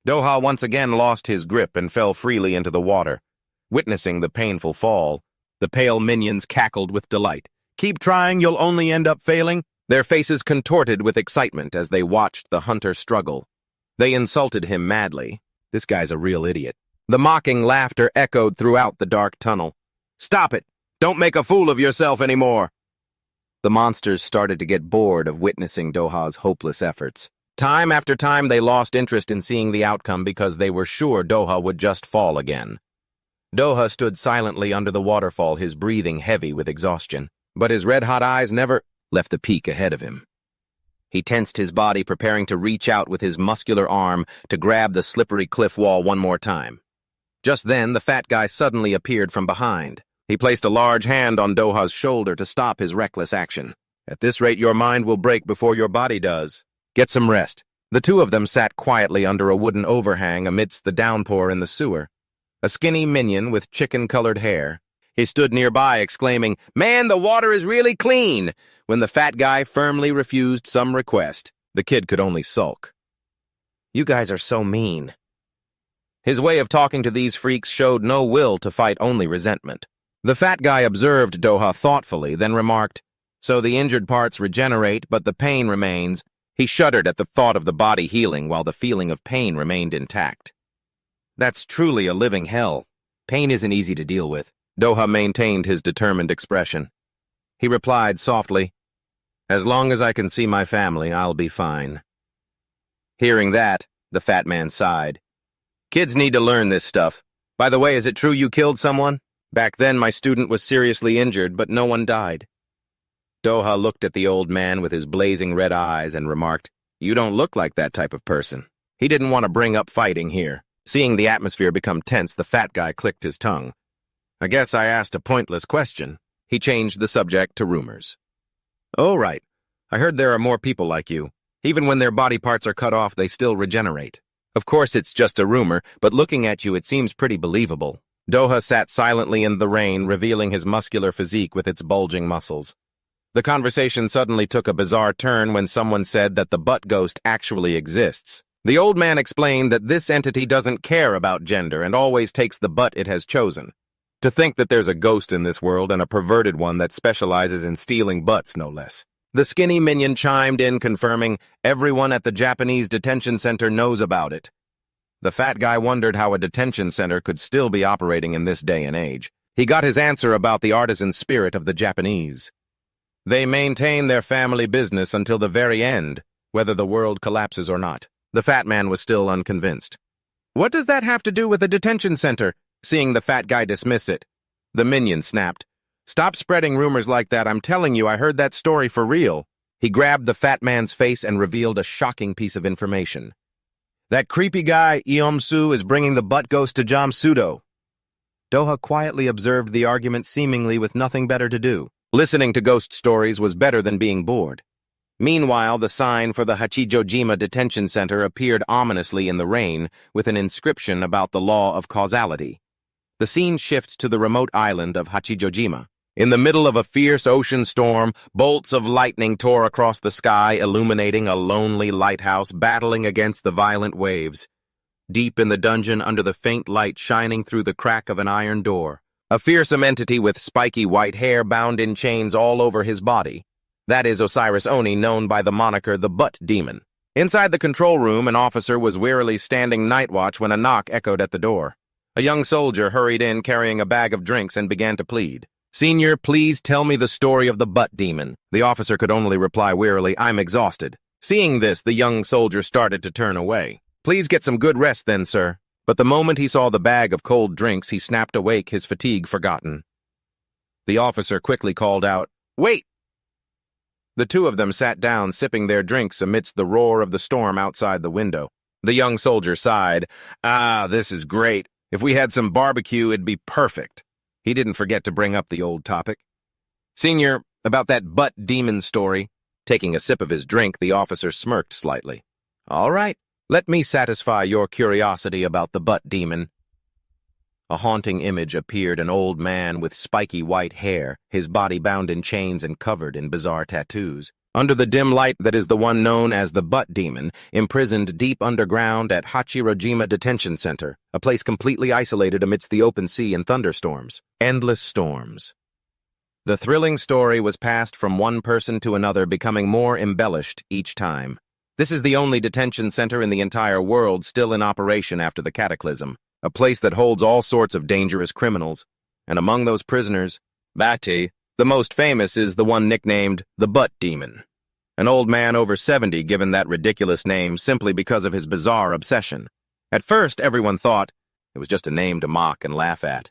Doha once again lost his grip and fell freely into the water. Witnessing the painful fall, the pale minions cackled with delight. "Keep trying, you'll only end up failing." Their faces contorted with excitement as they watched the hunter struggle. They insulted him madly. "This guy's a real idiot." The mocking laughter echoed throughout the dark tunnel. "Stop it! Don't make a fool of yourself anymore!" The monsters started to get bored of witnessing Doha's hopeless efforts. Time after time, they lost interest in seeing the outcome because they were sure Doha would just fall again. Doha stood silently under the waterfall, his breathing heavy with exhaustion, but his red-hot eyes never left the peak ahead of him. He tensed his body, preparing to reach out with his muscular arm to grab the slippery cliff wall one more time. Just then, the fat guy suddenly appeared from behind. He placed a large hand on Doha's shoulder to stop his reckless action. "At this rate, your mind will break before your body does. Get some rest." The two of them sat quietly under a wooden overhang amidst the downpour in the sewer. A skinny minion with chicken-colored hair. He stood nearby, exclaiming, "Man, the water is really clean!" When the fat guy firmly refused some request, the kid could only sulk. "You guys are so mean." His way of talking to these freaks showed no will to fight, only resentment. The fat guy observed Doha thoughtfully, then remarked, "So the injured parts regenerate, but the pain remains." He shuddered at the thought of the body healing while the feeling of pain remained intact. "That's truly a living hell. Pain isn't easy to deal with." Doha maintained his determined expression. He replied softly, "As long as I can see my family, I'll be fine." Hearing that, the fat man sighed. "Kids need to learn this stuff. By the way, is it true you killed someone? Back then, my student was seriously injured, but no one died." Doha looked at the old man with his blazing red eyes and remarked, "You don't look like that type of person." He didn't want to bring up fighting here. Seeing the atmosphere become tense, the fat guy clicked his tongue. "I guess I asked a pointless question." He changed the subject to rumors. "Oh, right. I heard there are more people like you. Even when their body parts are cut off, they still regenerate. Of course, it's just a rumor, but looking at you, it seems pretty believable." Doha sat silently in the rain, revealing his muscular physique with its bulging muscles. The conversation suddenly took a bizarre turn when someone said that the butt ghost actually exists. The old man explained that this entity doesn't care about gender and always takes the butt it has chosen. To think that there's a ghost in this world, and a perverted one that specializes in stealing butts, no less. The skinny minion chimed in, confirming, "Everyone at the Japanese detention center knows about it." The fat guy wondered how a detention center could still be operating in this day and age. He got his answer about the artisan spirit of the Japanese. "They maintain their family business until the very end, whether the world collapses or not. The fat man was still unconvinced. What does that have to do with a detention center? Seeing the fat guy dismiss it, the minion snapped. Stop spreading rumors like that. I'm telling you, I heard that story for real. He grabbed the fat man's face and revealed a shocking piece of information. That creepy guy, Gumsu, is bringing the butt ghost to Gumsu. Doha quietly observed the argument, seemingly with nothing better to do. Listening to ghost stories was better than being bored. Meanwhile, the sign for the Hachijojima detention center appeared ominously in the rain with an inscription about the law of causality. The scene shifts to the remote island of Hachijojima. In the middle of a fierce ocean storm, bolts of lightning tore across the sky, illuminating a lonely lighthouse battling against the violent waves. Deep in the dungeon, under the faint light shining through the crack of an iron door, a fearsome entity with spiky white hair bound in chains all over his body. That is Osiris Oni, known by the moniker the Butt Demon. Inside the control room, an officer was wearily standing night watch when a knock echoed at the door. A young soldier hurried in carrying a bag of drinks and began to plead. Senior, please tell me the story of the Butt Demon. The officer could only reply wearily, I'm exhausted. Seeing this, the young soldier started to turn away. Please get some good rest then, sir. But the moment he saw the bag of cold drinks, he snapped awake, his fatigue forgotten. The officer quickly called out, Wait! The two of them sat down, sipping their drinks amidst the roar of the storm outside the window. The young soldier sighed. This is great. If we had some barbecue, it'd be perfect. He didn't forget to bring up the old topic. Senior, about that Butt Demon story. Taking a sip of his drink, the officer smirked slightly. All right, let me satisfy your curiosity about the Butt Demon. A haunting image appeared, an old man with spiky white hair, his body bound in chains and covered in bizarre tattoos. Under the dim light that is the one known as the Butt Demon, imprisoned deep underground at Hachijojima Detention Center, a place completely isolated amidst the open sea and thunderstorms. Endless storms. The thrilling story was passed from one person to another, becoming more embellished each time. This is the only detention center in the entire world still in operation after the cataclysm, a place that holds all sorts of dangerous criminals. And among those prisoners, Bati, the most famous, is the one nicknamed the Butt Demon. An old man over 70 given that ridiculous name simply because of his bizarre obsession. At first, everyone thought it was just a name to mock and laugh at.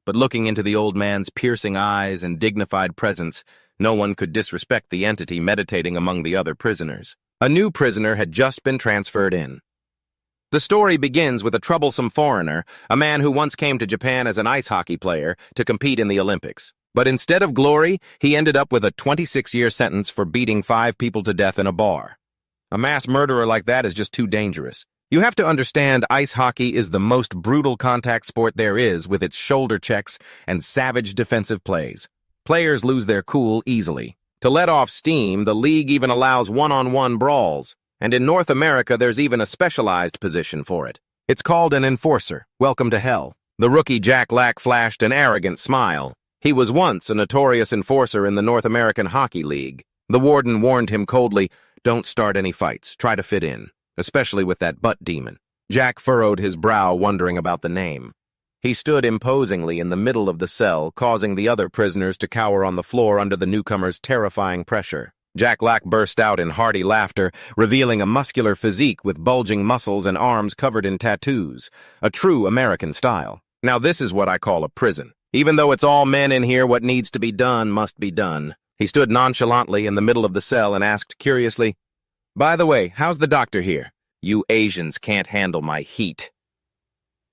But looking into the old man's piercing eyes and dignified presence, no one could disrespect the entity meditating among the other prisoners. A new prisoner had just been transferred in. The story begins with a troublesome foreigner, a man who once came to Japan as an ice hockey player to compete in the Olympics. But instead of glory, he ended up with a 26-year sentence for beating 5 people to death in a bar. A mass murderer like that is just too dangerous. You have to understand, ice hockey is the most brutal contact sport there is, with its shoulder checks and savage defensive plays. Players lose their cool easily. To let off steam, the league even allows one-on-one brawls. And in North America, there's even a specialized position for it. It's called an enforcer. Welcome to hell. The rookie Jack Lack flashed an arrogant smile. He was once a notorious enforcer in the North American Hockey League. The warden warned him coldly, don't start any fights, try to fit in, especially with that Butt Demon. Jack furrowed his brow, wondering about the name. He stood imposingly in the middle of the cell, causing the other prisoners to cower on the floor under the newcomer's terrifying pressure. Jack Lack burst out in hearty laughter, revealing a muscular physique with bulging muscles and arms covered in tattoos, a true American style. Now this is what I call a prison. Even though it's all men in here, what needs to be done must be done. He stood nonchalantly in the middle of the cell and asked curiously, By the way, how's the doctor here? You Asians can't handle my heat.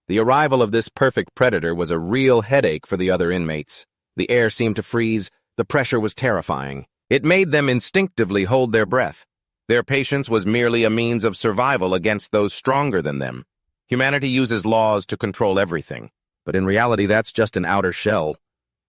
The arrival of this perfect predator was a real headache for the other inmates. The air seemed to freeze, the pressure was terrifying. It made them instinctively hold their breath. Their patience was merely a means of survival against those stronger than them. Humanity uses laws to control everything. But in reality, that's just an outer shell.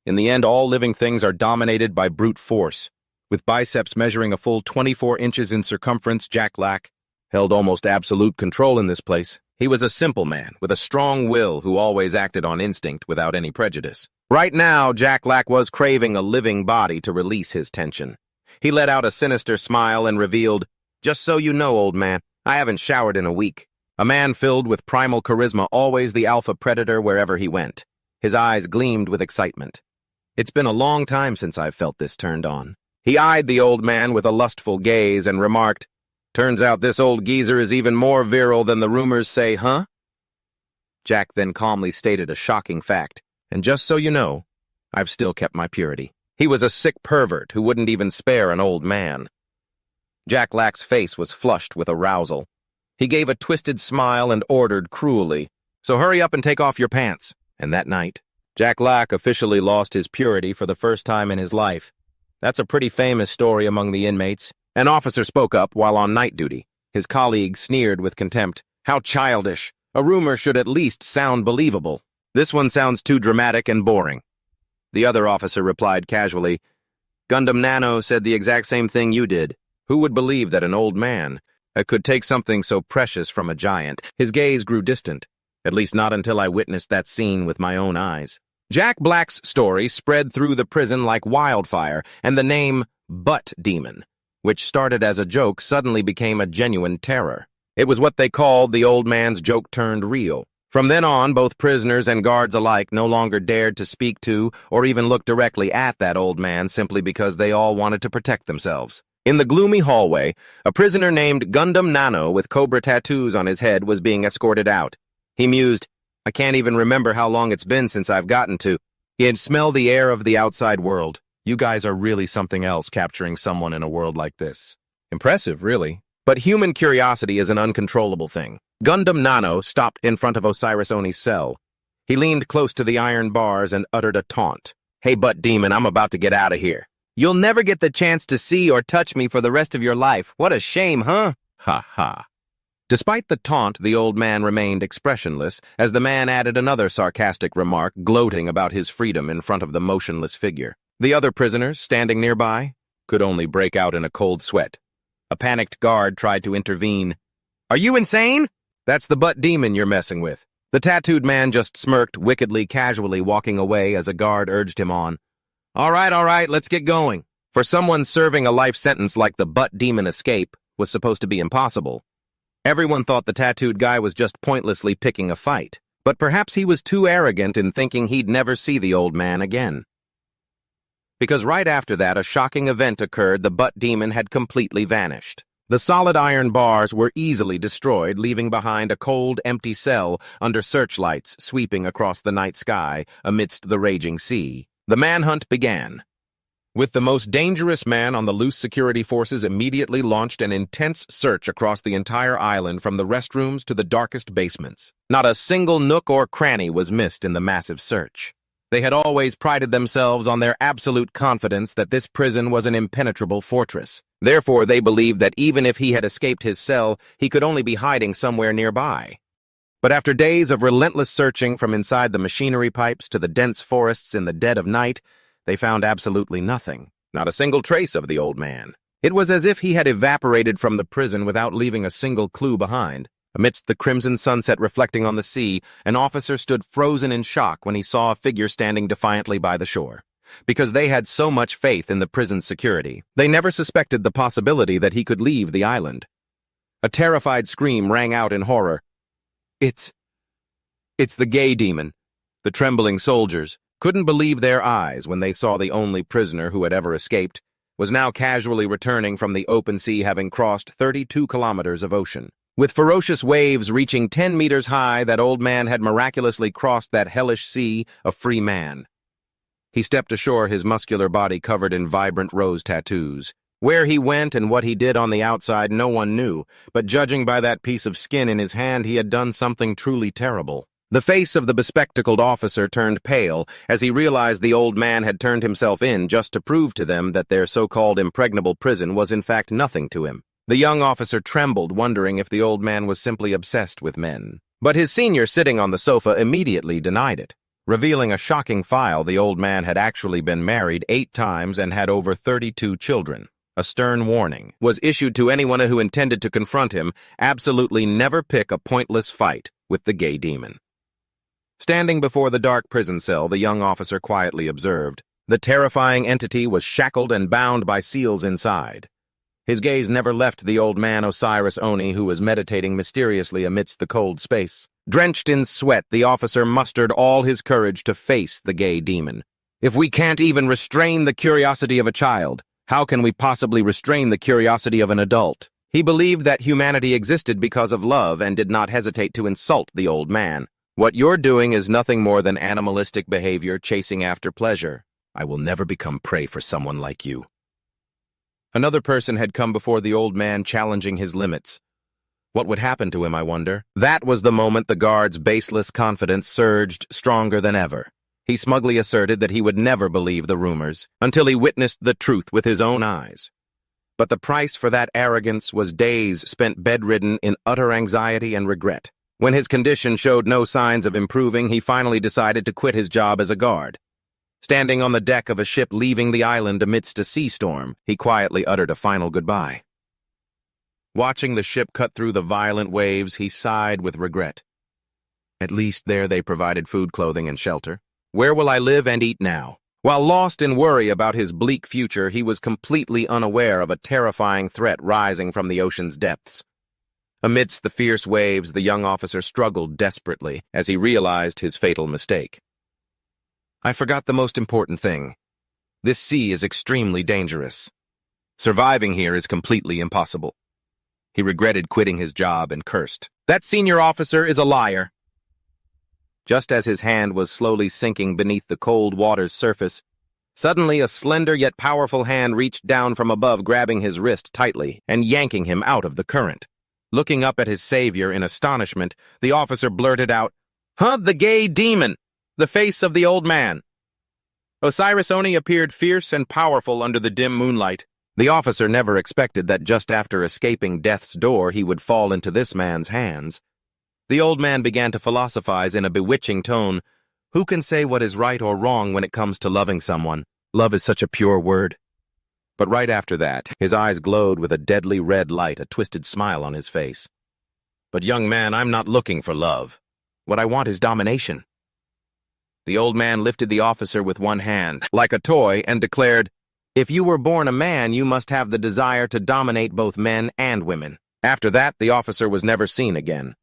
In the end, all living things are dominated by brute force. With biceps measuring a full 24 inches in circumference, Jack Lack held almost absolute control in this place. He was a simple man with a strong will who always acted on instinct without any prejudice. Right now, Jack Lack was craving a living body to release his tension. He let out a sinister smile and revealed, Just so you know, old man, I haven't showered in a week. A man filled with primal charisma, always the alpha predator wherever he went. His eyes gleamed with excitement. It's been a long time since I've felt this turned on. He eyed the old man with a lustful gaze and remarked, Turns out this old geezer is even more virile than the rumors say, huh? Jack then calmly stated a shocking fact. And just so you know, I've still kept my purity. He was a sick pervert who wouldn't even spare an old man. Jack Lack's face was flushed with arousal. He gave a twisted smile and ordered cruelly, "So hurry up and take off your pants." And that night, Jack Lack officially lost his purity for the first time in his life. That's a pretty famous story among the inmates. An officer spoke up while on night duty. His colleague sneered with contempt. "How childish. A rumor should at least sound believable. This one sounds too dramatic and boring." The other officer replied casually, "Gundam Nano said the exact same thing you did. Who would believe that an old man could take something so precious from a giant?" His gaze grew distant, at least not until I witnessed that scene with my own eyes. Jack Black's story spread through the prison like wildfire, and the name Butt Demon, which started as a joke, suddenly became a genuine terror. It was what they called the old man's joke turned real. From then on, both prisoners and guards alike no longer dared to speak to or even look directly at that old man simply because they all wanted to protect themselves. In the gloomy hallway, a prisoner named Gundam Nano with cobra tattoos on his head was being escorted out. He mused, "I can't even remember how long it's been since I've gotten to." He had smelled the air of the outside world. You guys are really something else capturing someone in a world like this. Impressive, really. But human curiosity is an uncontrollable thing. Gundam Nano stopped in front of Osiris Oni's cell. He leaned close to the iron bars and uttered a taunt. "Hey, Butt Demon, I'm about to get out of here. You'll never get the chance to see or touch me for the rest of your life. What a shame, huh?" Ha ha. Despite the taunt, the old man remained expressionless, as the man added another sarcastic remark, gloating about his freedom in front of the motionless figure. The other prisoners, standing nearby, could only break out in a cold sweat. A panicked guard tried to intervene. "Are you insane? That's the Butt Demon you're messing with." The tattooed man just smirked wickedly casually, walking away as a guard urged him on. All right, let's get going." For someone serving a life sentence like the Butt Demon, escape was supposed to be impossible. Everyone thought the tattooed guy was just pointlessly picking a fight, but perhaps he was too arrogant in thinking he'd never see the old man again. Because right after that, a shocking event occurred. The Butt Demon had completely vanished. The solid iron bars were easily destroyed, leaving behind a cold, empty cell under searchlights sweeping across the night sky amidst the raging sea. The manhunt began. With the most dangerous man on the loose, security forces immediately launched an intense search across the entire island, from the restrooms to the darkest basements. Not a single nook or cranny was missed in the massive search. They had always prided themselves on their absolute confidence that this prison was an impenetrable fortress. Therefore, they believed that even if he had escaped his cell, he could only be hiding somewhere nearby. But after days of relentless searching, from inside the machinery pipes to the dense forests in the dead of night, they found absolutely nothing, not a single trace of the old man. It was as if he had evaporated from the prison without leaving a single clue behind. Amidst the crimson sunset reflecting on the sea, an officer stood frozen in shock when he saw a figure standing defiantly by the shore. Because they had so much faith in the prison's security, they never suspected the possibility that he could leave the island. A terrified scream rang out in horror. It's the gay demon." The trembling soldiers couldn't believe their eyes when they saw the only prisoner who had ever escaped was now casually returning from the open sea, having crossed 32 kilometers of ocean. With ferocious waves reaching 10 meters high, that old man had miraculously crossed that hellish sea a free man. He stepped ashore, his muscular body covered in vibrant rose tattoos. Where he went and what he did on the outside no one knew, but judging by that piece of skin in his hand, he had done something truly terrible. The face of the bespectacled officer turned pale as he realized the old man had turned himself in just to prove to them that their so-called impregnable prison was in fact nothing to him. The young officer trembled, wondering if the old man was simply obsessed with men. But his senior, sitting on the sofa, immediately denied it. Revealing a shocking file, the old man had actually been married 8 times and had over 32 children. A stern warning was issued to anyone who intended to confront him: absolutely never pick a pointless fight with the gay demon. Standing before the dark prison cell, the young officer quietly observed. The terrifying entity was shackled and bound by seals inside. His gaze never left the old man Osiris Oni, who was meditating mysteriously amidst the cold space. Drenched in sweat, the officer mustered all his courage to face the gay demon. "If we can't even restrain the curiosity of a child, how can we possibly restrain the curiosity of an adult?" He believed that humanity existed because of love and did not hesitate to insult the old man. "What you're doing is nothing more than animalistic behavior chasing after pleasure. I will never become prey for someone like you." Another person had come before the old man, challenging his limits. What would happen to him, I wonder? That was the moment the guard's baseless confidence surged stronger than ever. He smugly asserted that he would never believe the rumors until he witnessed the truth with his own eyes. But the price for that arrogance was days spent bedridden in utter anxiety and regret. When his condition showed no signs of improving, he finally decided to quit his job as a guard. Standing on the deck of a ship leaving the island amidst a sea storm, he quietly uttered a final goodbye. Watching the ship cut through the violent waves, he sighed with regret. At least there they provided food, clothing, and shelter. Where will I live and eat now? While lost in worry about his bleak future, he was completely unaware of a terrifying threat rising from the ocean's depths. Amidst the fierce waves, the young officer struggled desperately as he realized his fatal mistake. "I forgot the most important thing. This sea is extremely dangerous. Surviving here is completely impossible." He regretted quitting his job and cursed. "That senior officer is a liar." Just as his hand was slowly sinking beneath the cold water's surface, suddenly a slender yet powerful hand reached down from above, grabbing his wrist tightly and yanking him out of the current. Looking up at his savior in astonishment, the officer blurted out, "Huh, the gay demon! The face of the old man!" Osiris Oni appeared fierce and powerful under the dim moonlight. The officer never expected that just after escaping death's door he would fall into this man's hands. The old man began to philosophize in a bewitching tone. "Who can say what is right or wrong when it comes to loving someone? Love is such a pure word." But right after that, his eyes glowed with a deadly red light, a twisted smile on his face. "But young man, I'm not looking for love. What I want is domination." The old man lifted the officer with one hand, like a toy, and declared, "If you were born a man, you must have the desire to dominate both men and women." After that, the officer was never seen again.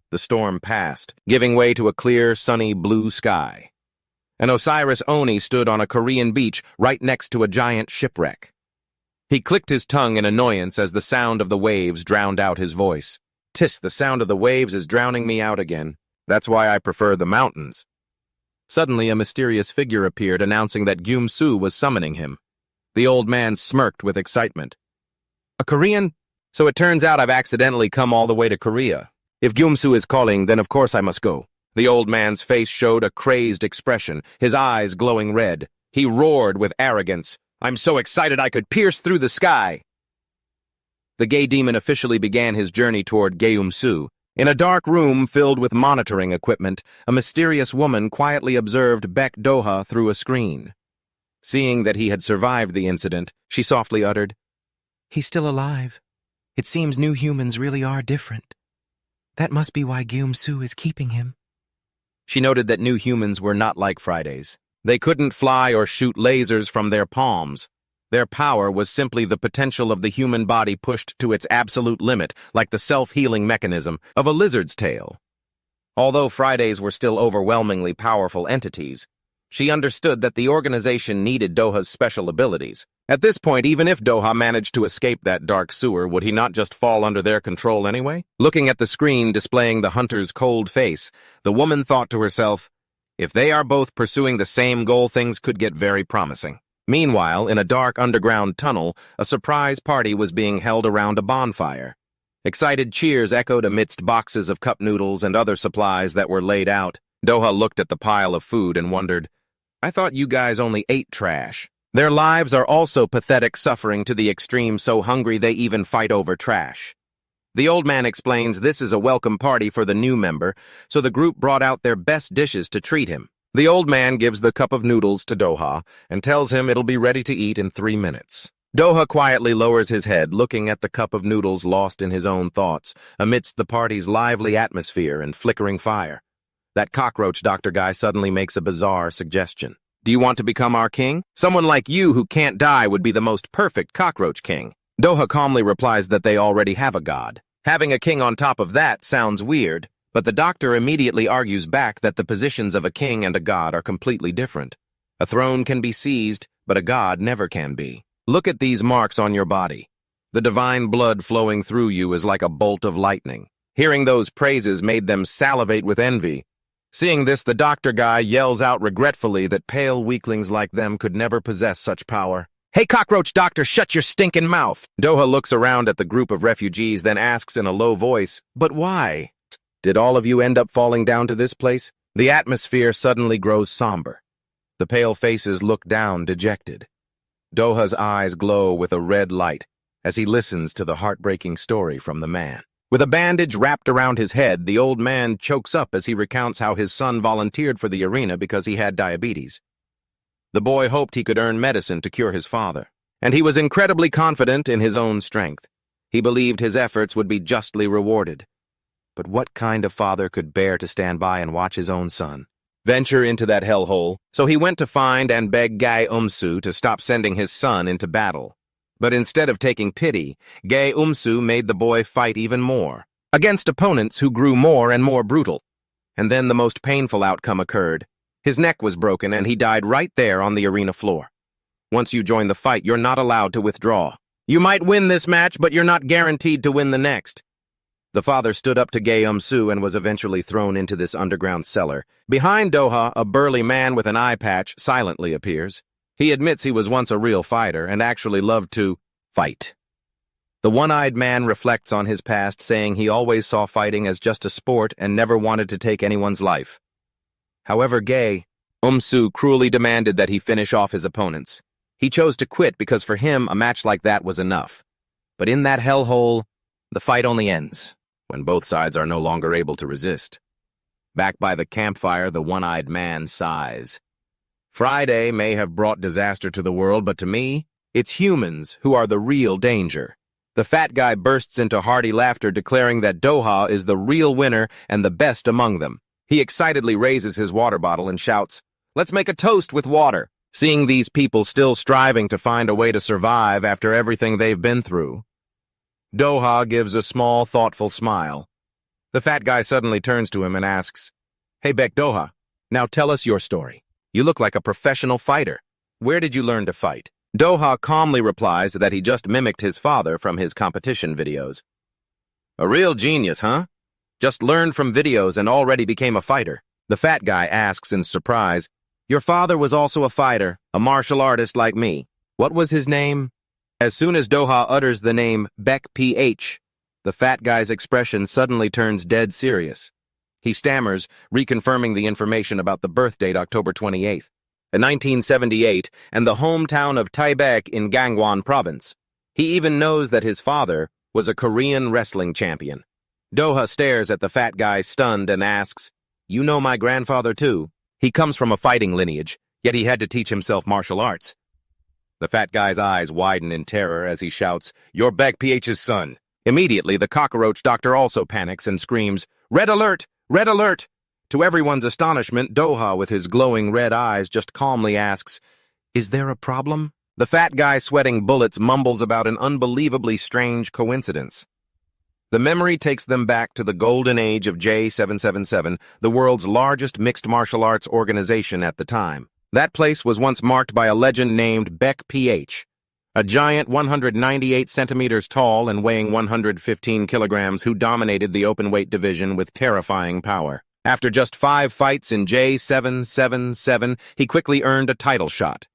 The storm passed, giving way to a clear, sunny blue sky. And Osiris Oni stood on a Korean beach right next to a giant shipwreck. He clicked his tongue in annoyance as the sound of the waves drowned out his voice. "Tis, the sound of the waves is drowning me out again. That's why I prefer the mountains." Suddenly, a mysterious figure appeared, announcing that Gumsu was summoning him. The old man smirked with excitement. "A Korean? So it turns out I've accidentally come all the way to Korea. If Gumsu is calling, then of course I must go." The old man's face showed a crazed expression, his eyes glowing red. He roared with arrogance, "I'm so excited I could pierce through the sky." The gay demon officially began his journey toward Gumsu. In a dark room filled with monitoring equipment, a mysterious woman quietly observed Beck Doha through a screen. Seeing that he had survived the incident, she softly uttered, "He's still alive. It seems new humans really are different. That must be why Gumsu is keeping him." She noted that new humans were not like Fridays. They couldn't fly or shoot lasers from their palms. Their power was simply the potential of the human body pushed to its absolute limit, like the self-healing mechanism of a lizard's tail. Although Fridays were still overwhelmingly powerful entities, she understood that the organization needed Doha's special abilities. At this point, even if Doha managed to escape that dark sewer, would he not just fall under their control anyway? Looking at the screen displaying the hunter's cold face, the woman thought to herself, if they are both pursuing the same goal, things could get very promising. Meanwhile, in a dark underground tunnel, a surprise party was being held around a bonfire. Excited cheers echoed amidst boxes of cup noodles and other supplies that were laid out. Doha looked at the pile of food and wondered, "I thought you guys only ate trash." Their lives are also pathetic, suffering to the extreme, so hungry they even fight over trash. The old man explains this is a welcome party for the new member, so the group brought out their best dishes to treat him. The old man gives the cup of noodles to Doha and tells him it'll be ready to eat in 3 minutes. Doha quietly lowers his head, looking at the cup of noodles, lost in his own thoughts, amidst the party's lively atmosphere and flickering fire. That cockroach doctor guy suddenly makes a bizarre suggestion. "Do you want to become our king? Someone like you who can't die would be the most perfect cockroach king." Doha calmly replies that they already have a god. Having a king on top of that sounds weird, but the doctor immediately argues back that the positions of a king and a god are completely different. A throne can be seized, but a god never can be. Look at these marks on your body. The divine blood flowing through you is like a bolt of lightning. Hearing those praises made them salivate with envy. Seeing this, the doctor guy yells out regretfully that pale weaklings like them could never possess such power. "Hey, cockroach doctor, shut your stinking mouth!" Doha looks around at the group of refugees, then asks in a low voice, "But why? Did all of you end up falling down to this place?" The atmosphere suddenly grows somber. The pale faces look down, dejected. Doha's eyes glow with a red light as he listens to the heartbreaking story from the man. With a bandage wrapped around his head, the old man chokes up as he recounts how his son volunteered for the arena because he had diabetes. The boy hoped he could earn medicine to cure his father, and he was incredibly confident in his own strength. He believed his efforts would be justly rewarded. But what kind of father could bear to stand by and watch his own son venture into that hellhole? So he went to find and beg Gumsu to stop sending his son into battle. But instead of taking pity, Gumsu made the boy fight even more, against opponents who grew more and more brutal. And then the most painful outcome occurred. His neck was broken and he died right there on the arena floor. Once you join the fight, you're not allowed to withdraw. You might win this match, but you're not guaranteed to win the next. The father stood up to Gumsu and was eventually thrown into this underground cellar. Behind Doha, a burly man with an eye patch silently appears. He admits he was once a real fighter and actually loved to fight. The one-eyed man reflects on his past, saying he always saw fighting as just a sport and never wanted to take anyone's life. However, Gumsu cruelly demanded that he finish off his opponents. He chose to quit because for him, a match like that was enough. But in that hellhole, the fight only ends when both sides are no longer able to resist. Back by the campfire, the one-eyed man sighs. Friday may have brought disaster to the world, but to me, it's humans who are the real danger. The fat guy bursts into hearty laughter, declaring that Doha is the real winner and the best among them. He excitedly raises his water bottle and shouts, "Let's make a toast with water." Seeing these people still striving to find a way to survive after everything they've been through, Doha gives a small, thoughtful smile. The fat guy suddenly turns to him and asks, "Hey, Doha, now tell us your story. You look like a professional fighter. Where did you learn to fight?" Doha calmly replies that he just mimicked his father from his competition videos. "A real genius, huh? Just learned from videos and already became a fighter." The fat guy asks in surprise, "Your father was also a fighter, a martial artist like me. What was his name?" As soon as Doha utters the name PH, the fat guy's expression suddenly turns dead serious. He stammers, reconfirming the information about the birth date, October 28th, 1978, and the hometown of Taebaek in Gangwon province. He even knows that his father was a Korean wrestling champion. Doha stares at the fat guy stunned and asks, "You know my grandfather too? He comes from a fighting lineage, yet he had to teach himself martial arts." The fat guy's eyes widen in terror as he shouts, "You're PH's son." Immediately, the cockroach doctor also panics and screams, "Red alert! Red alert!" To everyone's astonishment, Doha, with his glowing red eyes, just calmly asks, "Is there a problem?" The fat guy sweating bullets mumbles about an unbelievably strange coincidence. The memory takes them back to the golden age of J777, the world's largest mixed martial arts organization at the time. That place was once marked by a legend named PH, a giant 198 centimeters tall and weighing 115 kilograms who dominated the open-weight division with terrifying power. After just 5 fights in J777, he quickly earned a title shot.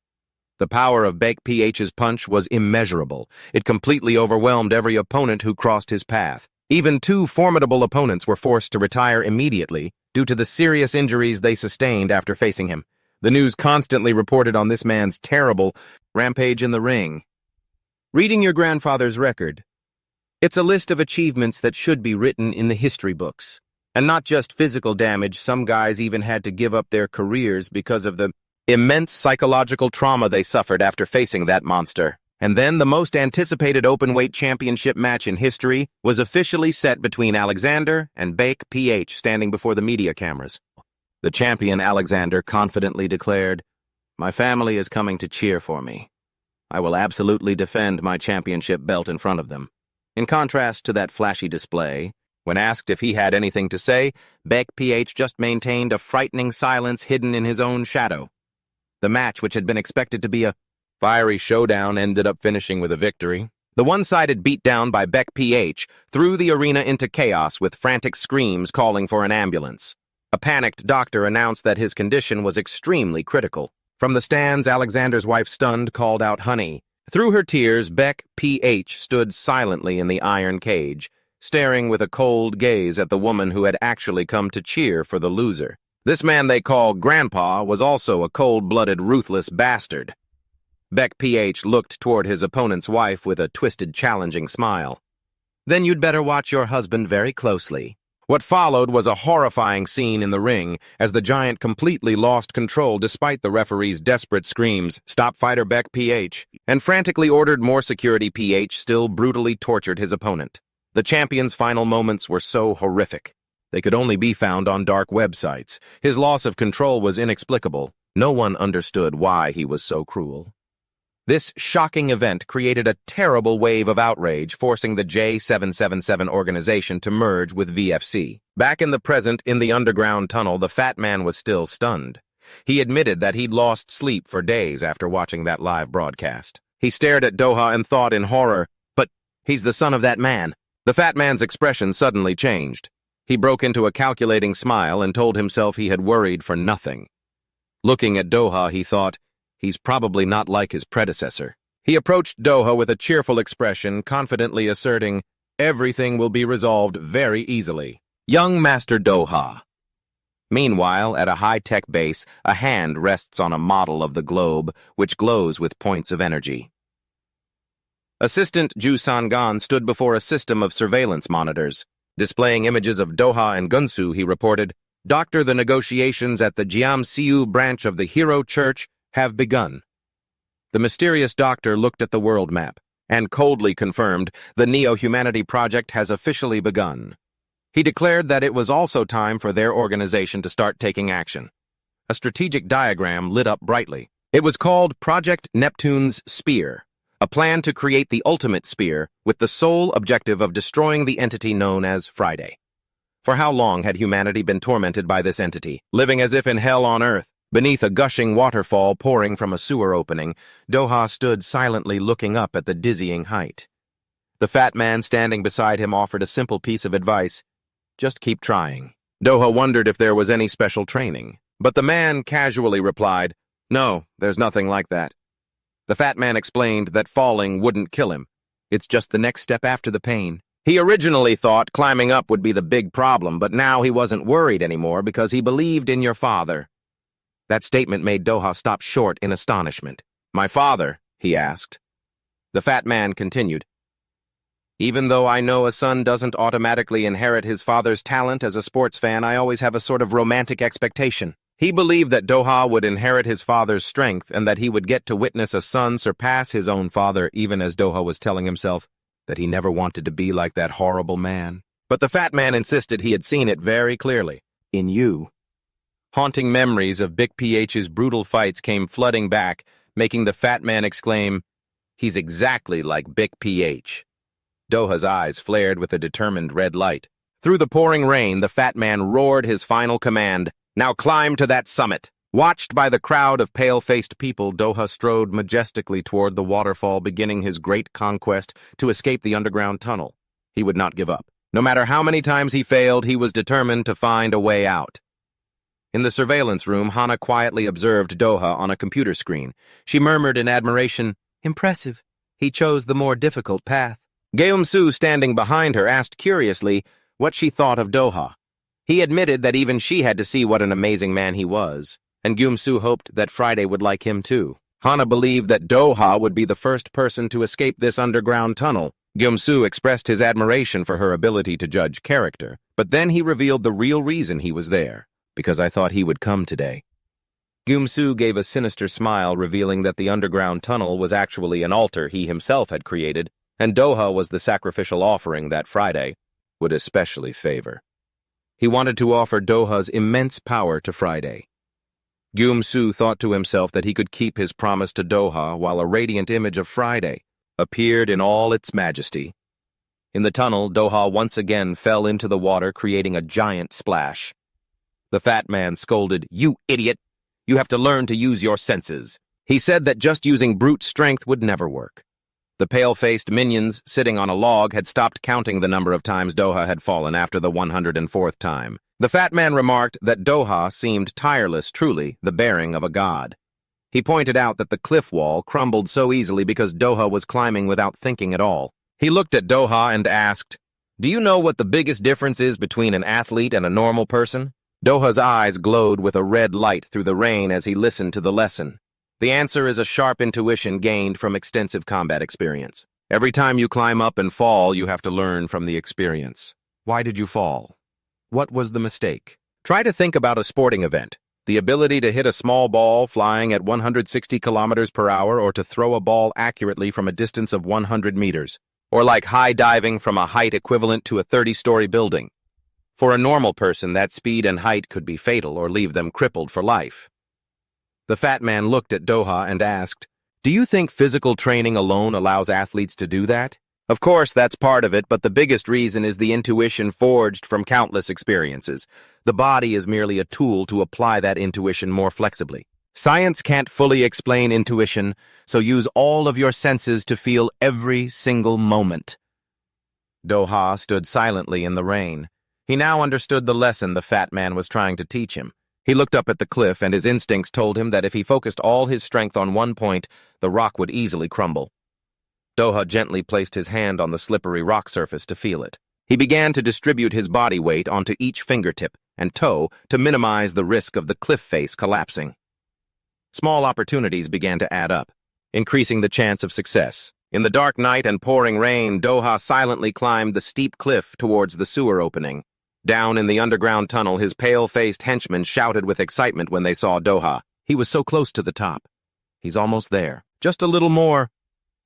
The power of PH's punch was immeasurable. It completely overwhelmed every opponent who crossed his path. Even 2 formidable opponents were forced to retire immediately due to the serious injuries they sustained after facing him. The news constantly reported on this man's terrible rampage in the ring. Reading your grandfather's record. It's a list of achievements that should be written in the history books. And not just physical damage, some guys even had to give up their careers because of the immense psychological trauma they suffered after facing that monster. And then the most anticipated open-weight championship match in history was officially set between Alexander and PH standing before the media cameras. The champion Alexander confidently declared, "My family is coming to cheer for me. I will absolutely defend my championship belt in front of them." In contrast to that flashy display, when asked if he had anything to say, PH just maintained a frightening silence hidden in his own shadow. The match, which had been expected to be a fiery showdown, ended up finishing with a victory. The one-sided beatdown by Beck PH threw the arena into chaos with frantic screams calling for an ambulance. A panicked doctor announced that his condition was extremely critical. From the stands, Alexander's wife, stunned, called out, "Honey." Through her tears, Beck PH stood silently in the iron cage, staring with a cold gaze at the woman who had actually come to cheer for the loser. This man they call Grandpa was also a cold-blooded, ruthless bastard. Beck PH looked toward his opponent's wife with a twisted, challenging smile. "Then you'd better watch your husband very closely." What followed was a horrifying scene in the ring as the giant completely lost control despite the referee's desperate screams, "Stop fighter Beck PH," and frantically ordered more security. PH still brutally tortured his opponent. The champion's final moments were so horrific. They could only be found on dark websites. His loss of control was inexplicable. No one understood why he was so cruel. This shocking event created a terrible wave of outrage, forcing the J777 organization to merge with VFC. Back in the present, in the underground tunnel, the fat man was still stunned. He admitted that he'd lost sleep for days after watching that live broadcast. He stared at Doha and thought in horror, "But he's the son of that man." The fat man's expression suddenly changed. He broke into a calculating smile and told himself he had worried for nothing. Looking at Doha, he thought, "He's probably not like his predecessor." He approached Doha with a cheerful expression, confidently asserting, "Everything will be resolved very easily." Young Master Doha. Meanwhile, at a high-tech base, a hand rests on a model of the globe, which glows with points of energy. Assistant Ju Sangan stood before a system of surveillance monitors. Displaying images of Doha and Gumsu, he reported, "Doctor, the negotiations at the Jiamsiu branch of the Hero Church have begun." The mysterious doctor looked at the world map and coldly confirmed the Neo-Humanity Project has officially begun. He declared that it was also time for their organization to start taking action. A strategic diagram lit up brightly. It was called Project Neptune's Spear, a plan to create the ultimate spear with the sole objective of destroying the entity known as Friday. For how long had humanity been tormented by this entity, living as if in hell on earth? Beneath a gushing waterfall pouring from a sewer opening, Doha stood silently looking up at the dizzying height. The fat man standing beside him offered a simple piece of advice: "Just keep trying." Doha wondered if there was any special training, but the man casually replied, "No, there's nothing like that." The fat man explained that falling wouldn't kill him. It's just the next step after the pain. He originally thought climbing up would be the big problem, but now he wasn't worried anymore because he believed in your father. That statement made Doha stop short in astonishment. "My father?" he asked. The fat man continued, "Even though I know a son doesn't automatically inherit his father's talent as a sports fan, I always have a sort of romantic expectation." He believed that Doha would inherit his father's strength and that he would get to witness a son surpass his own father, even as Doha was telling himself that he never wanted to be like that horrible man. But the fat man insisted he had seen it very clearly. "In you." Haunting memories of Big PH's brutal fights came flooding back, making the fat man exclaim, "He's exactly like Big PH." Doha's eyes flared with a determined red light. Through the pouring rain, the fat man roared his final command, "Now climb to that summit." Watched by the crowd of pale-faced people, Doha strode majestically toward the waterfall, beginning his great conquest to escape the underground tunnel. He would not give up. No matter how many times he failed, he was determined to find a way out. In the surveillance room, Hana quietly observed Doha on a computer screen. She murmured in admiration, "Impressive. He chose the more difficult path." Gumsu, standing behind her, asked curiously what she thought of Doha. He admitted that even she had to see what an amazing man he was, and Gumsu hoped that Friday would like him too. Hana believed that Doha would be the first person to escape this underground tunnel. Gumsu expressed his admiration for her ability to judge character, but then he revealed the real reason he was there. "Because I thought he would come today." Gumsu gave a sinister smile, revealing that the underground tunnel was actually an altar he himself had created, and Doha was the sacrificial offering that Friday would especially favor. He wanted to offer Doha's immense power to Friday. Gumsu thought to himself that he could keep his promise to Doha while a radiant image of Friday appeared in all its majesty. In the tunnel, Doha once again fell into the water, creating a giant splash. The fat man scolded, "You idiot! You have to learn to use your senses." He said that just using brute strength would never work. The pale-faced minions sitting on a log had stopped counting the number of times Doha had fallen after the 104th time. The fat man remarked that Doha seemed tireless, truly the bearing of a god. He pointed out that the cliff wall crumbled so easily because Doha was climbing without thinking at all. He looked at Doha and asked, "Do you know what the biggest difference is between an athlete and a normal person?" Doha's eyes glowed with a red light through the rain as he listened to the lesson. The answer is a sharp intuition gained from extensive combat experience. Every time you climb up and fall, you have to learn from the experience. Why did you fall? What was the mistake? Try to think about a sporting event. The ability to hit a small ball flying at 160 kilometers per hour or to throw a ball accurately from a distance of 100 meters. Or like high diving from a height equivalent to a 30-story building. For a normal person, that speed and height could be fatal or leave them crippled for life. The fat man looked at Doha and asked, "Do you think physical training alone allows athletes to do that?" Of course, that's part of it, but the biggest reason is the intuition forged from countless experiences. The body is merely a tool to apply that intuition more flexibly. Science can't fully explain intuition, so use all of your senses to feel every single moment. Doha stood silently in the rain. He now understood the lesson the fat man was trying to teach him. He looked up at the cliff, and his instincts told him that if he focused all his strength on one point, the rock would easily crumble. Doha gently placed his hand on the slippery rock surface to feel it. He began to distribute his body weight onto each fingertip and toe to minimize the risk of the cliff face collapsing. Small opportunities began to add up, increasing the chance of success. In the dark night and pouring rain, Doha silently climbed the steep cliff towards the sewer opening. Down in the underground tunnel, his pale-faced henchmen shouted with excitement when they saw Doha. He was so close to the top. He's almost there. Just a little more.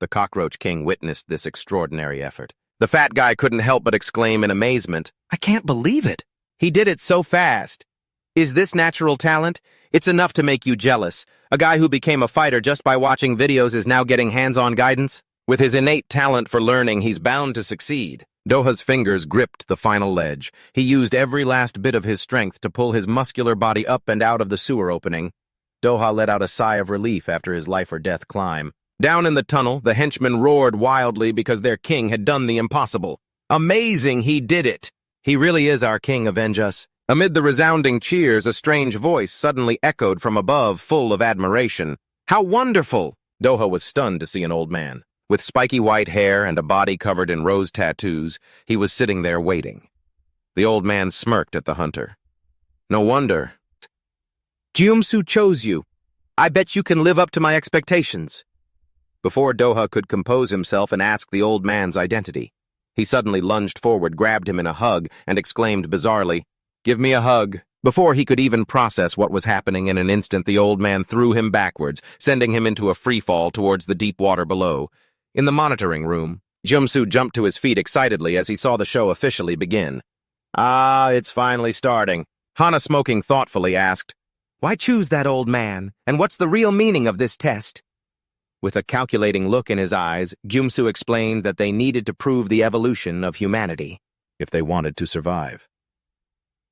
The Cockroach King witnessed this extraordinary effort. The fat guy couldn't help but exclaim in amazement, "I can't believe it! He did it so fast! Is this natural talent? It's enough to make you jealous. A guy who became a fighter just by watching videos is now getting hands-on guidance? With his innate talent for learning, he's bound to succeed." Doha's fingers gripped the final ledge. He used every last bit of his strength to pull his muscular body up and out of the sewer opening. Doha let out a sigh of relief after his life-or-death climb. Down in the tunnel, the henchmen roared wildly because their king had done the impossible. "Amazing, he did it! He really is our king, avenge us." Amid the resounding cheers, a strange voice suddenly echoed from above, full of admiration. "How wonderful!" Doha was stunned to see an old man. With spiky white hair and a body covered in rose tattoos, he was sitting there waiting. The old man smirked at the hunter. "No wonder. Gumsu chose you. I bet you can live up to my expectations." Before Doha could compose himself and ask the old man's identity, he suddenly lunged forward, grabbed him in a hug, and exclaimed bizarrely, "Give me a hug." Before he could even process what was happening, in an instant the old man threw him backwards, sending him into a free fall towards the deep water below. In the monitoring room, Gumsu jumped to his feet excitedly as he saw the show officially begin. "Ah, it's finally starting." Hana, smoking thoughtfully, asked, "Why choose that old man, and what's the real meaning of this test?" With a calculating look in his eyes, Gumsu explained that they needed to prove the evolution of humanity, if they wanted to survive.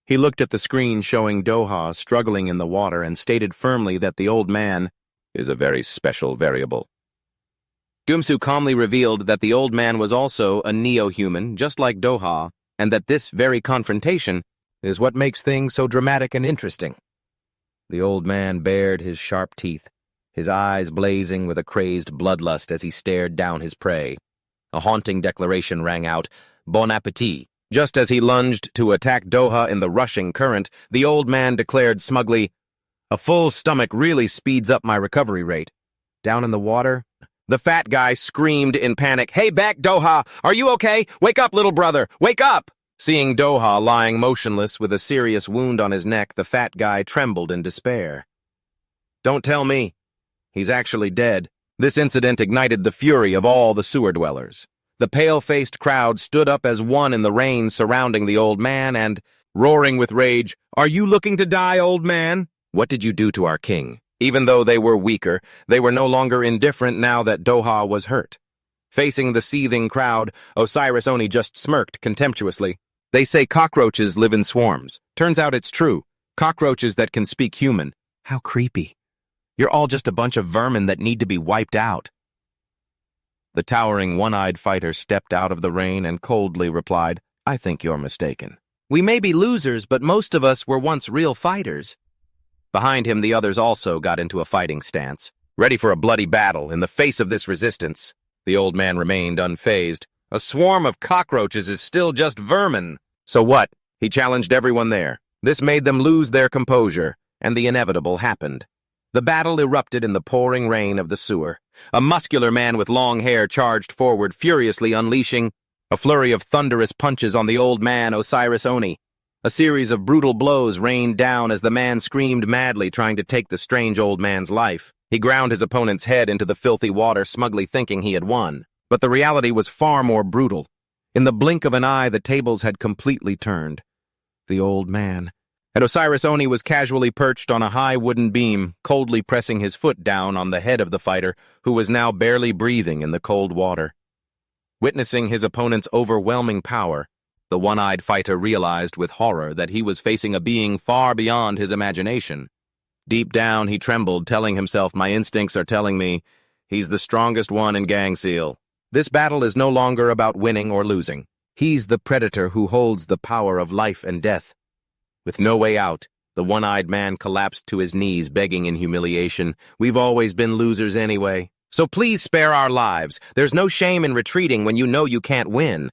He looked at the screen showing Doha struggling in the water and stated firmly that the old man is a very special variable. Gumsu calmly revealed that the old man was also a neo-human, just like Doha, and that this very confrontation is what makes things so dramatic and interesting. The old man bared his sharp teeth, his eyes blazing with a crazed bloodlust as he stared down his prey. A haunting declaration rang out, "Bon appétit." Just as he lunged to attack Doha in the rushing current, the old man declared smugly, "A full stomach really speeds up my recovery rate." Down in the water, the fat guy screamed in panic, "Hey back, Doha! Are you okay? Wake up, little brother! Wake up!" Seeing Doha lying motionless with a serious wound on his neck, the fat guy trembled in despair. "Don't tell me. He's actually dead." This incident ignited the fury of all the sewer dwellers. The pale-faced crowd stood up as one in the rain surrounding the old man and, roaring with rage, "Are you looking to die, old man? What did you do to our king?" Even though they were weaker, they were no longer indifferent now that Doha was hurt. Facing the seething crowd, Osiris Oni just smirked contemptuously. "They say cockroaches live in swarms. Turns out it's true. Cockroaches that can speak human. How creepy. You're all just a bunch of vermin that need to be wiped out." The towering one-eyed fighter stepped out of the rain and coldly replied, "I think you're mistaken. We may be losers, but most of us were once real fighters." Behind him, the others also got into a fighting stance, ready for a bloody battle in the face of this resistance. The old man remained unfazed. "A swarm of cockroaches is still just vermin." "So what?" He challenged everyone there. This made them lose their composure, and the inevitable happened. The battle erupted in the pouring rain of the sewer. A muscular man with long hair charged forward, furiously unleashing a flurry of thunderous punches on the old man, Osiris Oni. A series of brutal blows rained down as the man screamed madly, trying to take the strange old man's life. He ground his opponent's head into the filthy water, smugly thinking he had won. But the reality was far more brutal. In the blink of an eye, the tables had completely turned. The old man, and Osiris Oni was casually perched on a high wooden beam, coldly pressing his foot down on the head of the fighter, who was now barely breathing in the cold water. Witnessing his opponent's overwhelming power, the one-eyed fighter realized with horror that he was facing a being far beyond his imagination. Deep down, he trembled, telling himself, "My instincts are telling me he's the strongest one in Gang Seal. This battle is no longer about winning or losing. He's the predator who holds the power of life and death." With no way out, the one-eyed man collapsed to his knees, begging in humiliation, "We've always been losers anyway. So please spare our lives. There's no shame in retreating when you know you can't win."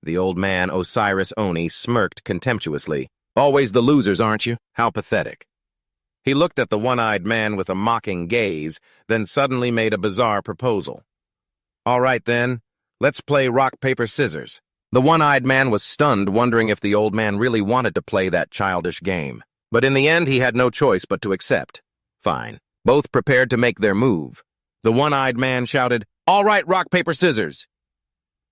The old man, Osiris Oni, smirked contemptuously. "Always the losers, aren't you? How pathetic." He looked at the one-eyed man with a mocking gaze, then suddenly made a bizarre proposal. "All right, then. Let's play rock, paper, scissors." The one-eyed man was stunned, wondering if the old man really wanted to play that childish game. But in the end, he had no choice but to accept. Fine. Both prepared to make their move. The one-eyed man shouted, "All right, rock, paper, scissors."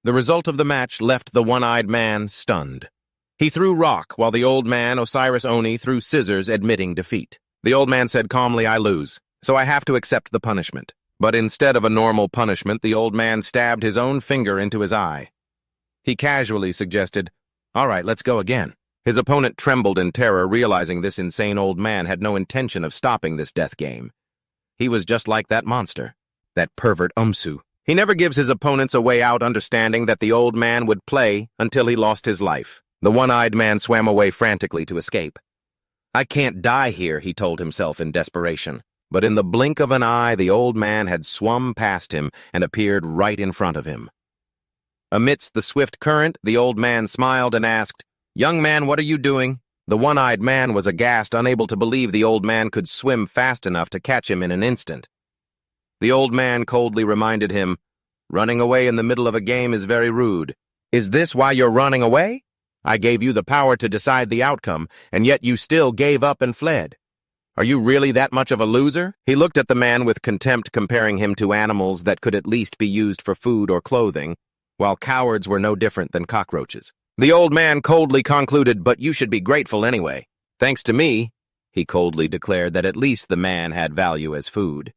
The result of the match left the one-eyed man stunned. He threw rock, while the old man, Osiris Oni, threw scissors, admitting defeat. The old man said calmly, "I lose, so I have to accept the punishment." But instead of a normal punishment, the old man stabbed his own finger into his eye. He casually suggested, "All right, let's go again." His opponent trembled in terror, realizing this insane old man had no intention of stopping this death game. He was just like that monster, that pervert Gumsu. He never gives his opponents a way out, understanding that the old man would play until he lost his life. The one-eyed man swam away frantically to escape. "I can't die here," he told himself in desperation. But in the blink of an eye, the old man had swum past him and appeared right in front of him. Amidst the swift current, the old man smiled and asked, "Young man, what are you doing?" The one-eyed man was aghast, unable to believe the old man could swim fast enough to catch him in an instant. The old man coldly reminded him, "Running away in the middle of a game is very rude." "Is this why you're running away? I gave you the power to decide the outcome, and yet you still gave up and fled. Are you really that much of a loser?" He looked at the man with contempt, comparing him to animals that could at least be used for food or clothing, while cowards were no different than cockroaches. The old man coldly concluded, "But you should be grateful anyway. Thanks to me," he coldly declared that at least the man had value as food.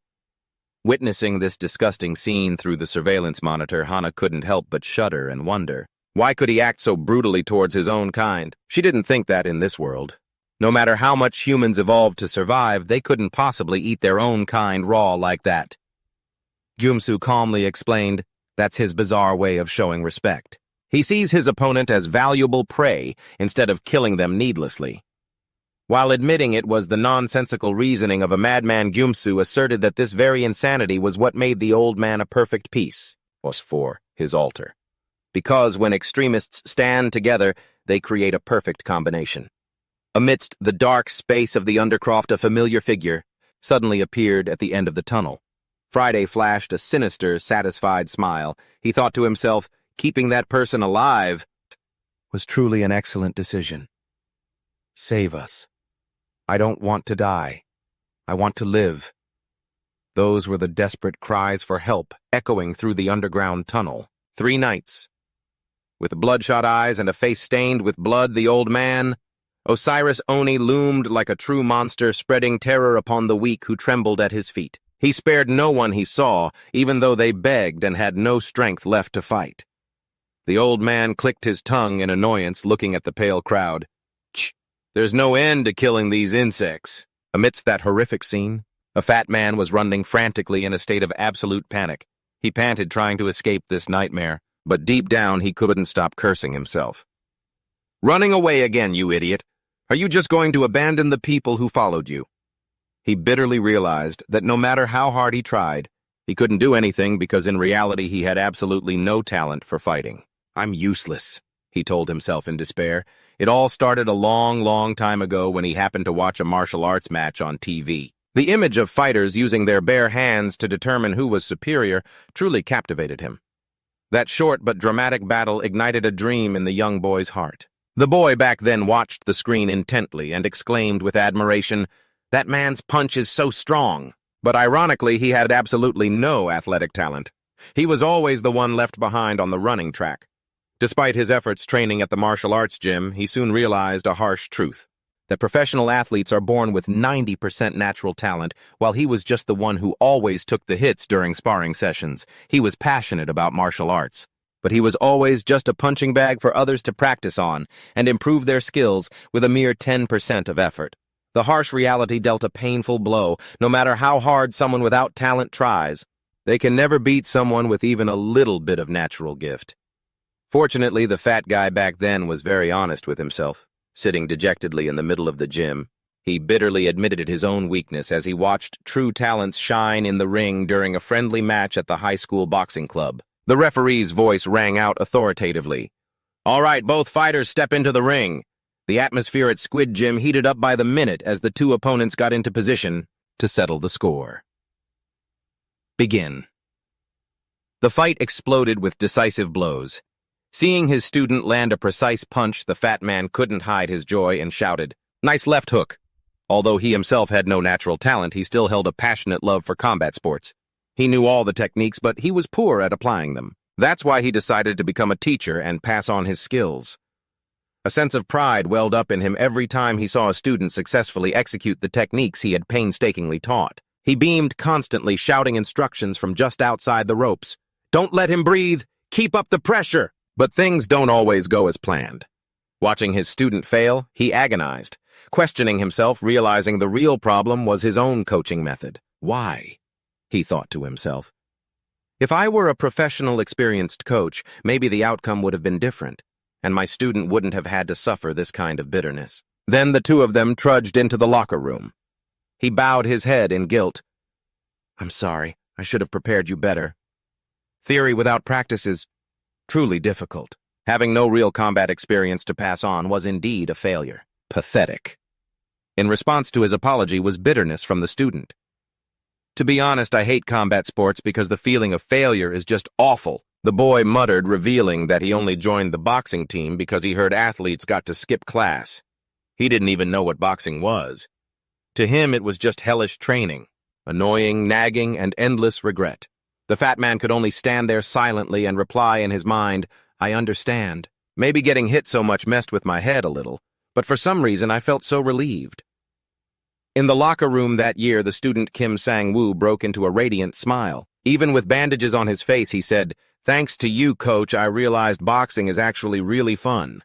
Witnessing this disgusting scene through the surveillance monitor, Hana couldn't help but shudder and wonder. Why could he act so brutally towards his own kind? She didn't think that in this world. No matter how much humans evolved to survive, they couldn't possibly eat their own kind raw like that. Gumsu calmly explained, "That's his bizarre way of showing respect. He sees his opponent as valuable prey instead of killing them needlessly." While admitting it was the nonsensical reasoning of a madman, Gumsu asserted that this very insanity was what made the old man a perfect piece, was for his altar. Because when extremists stand together, they create a perfect combination. Amidst the dark space of the undercroft, a familiar figure suddenly appeared at the end of the tunnel. Friday flashed a sinister, satisfied smile. He thought to himself, keeping that person alive was truly an excellent decision. Save us. I don't want to die. I want to live. Those were the desperate cries for help echoing through the underground tunnel. 3 nights. With bloodshot eyes and a face stained with blood, the old man, Osiris Oni, loomed like a true monster, spreading terror upon the weak who trembled at his feet. He spared no one he saw, even though they begged and had no strength left to fight. The old man clicked his tongue in annoyance, looking at the pale crowd. "Shh! There's no end to killing these insects." Amidst that horrific scene, a fat man was running frantically in a state of absolute panic. He panted, trying to escape this nightmare, but deep down he couldn't stop cursing himself. "Running away again, you idiot! Are you just going to abandon the people who followed you?" He bitterly realized that no matter how hard he tried, he couldn't do anything because in reality he had absolutely no talent for fighting. "I'm useless," he told himself in despair. It all started a long, long time ago when he happened to watch a martial arts match on TV. The image of fighters using their bare hands to determine who was superior truly captivated him. That short but dramatic battle ignited a dream in the young boy's heart. The boy back then watched the screen intently and exclaimed with admiration, "That man's punch is so strong." But ironically, he had absolutely no athletic talent. He was always the one left behind on the running track. Despite his efforts training at the martial arts gym, he soon realized a harsh truth: that professional athletes are born with 90% natural talent, while he was just the one who always took the hits during sparring sessions. He was passionate about martial arts, but he was always just a punching bag for others to practice on and improve their skills with a mere 10% of effort. The harsh reality dealt a painful blow. No matter how hard someone without talent tries, they can never beat someone with even a little bit of natural gift. Fortunately, the fat guy back then was very honest with himself. Sitting dejectedly in the middle of the gym, he bitterly admitted his own weakness as he watched true talents shine in the ring during a friendly match at the high school boxing club. The referee's voice rang out authoritatively. "All right, both fighters step into the ring." The atmosphere at Squid Gym heated up by the minute as the two opponents got into position to settle the score. Begin. The fight exploded with decisive blows. Seeing his student land a precise punch, the fat man couldn't hide his joy and shouted, "Nice left hook." Although he himself had no natural talent, he still held a passionate love for combat sports. He knew all the techniques, but he was poor at applying them. That's why he decided to become a teacher and pass on his skills. A sense of pride welled up in him every time he saw a student successfully execute the techniques he had painstakingly taught. He beamed constantly, shouting instructions from just outside the ropes. "Don't let him breathe! Keep up the pressure!" But things don't always go as planned. Watching his student fail, he agonized, questioning himself, realizing the real problem was his own coaching method. Why? He thought to himself. If I were a professional, experienced coach, maybe the outcome would have been different, and my student wouldn't have had to suffer this kind of bitterness. Then the two of them trudged into the locker room. He bowed his head in guilt. "I'm sorry, I should have prepared you better. Theory without practice is truly difficult." Having no real combat experience to pass on was indeed a failure. Pathetic. In response to his apology was bitterness from the student. "To be honest, I hate combat sports because the feeling of failure is just awful," the boy muttered, revealing that he only joined the boxing team because he heard athletes got to skip class. He didn't even know what boxing was. To him, it was just hellish training, annoying, nagging, and endless regret. The fat man could only stand there silently and reply in his mind, "I understand. Maybe getting hit so much messed with my head a little, but for some reason I felt so relieved." In the locker room that year, the student Kim Sang-woo broke into a radiant smile. Even with bandages on his face, he said, "Thanks to you, coach, I realized boxing is actually really fun."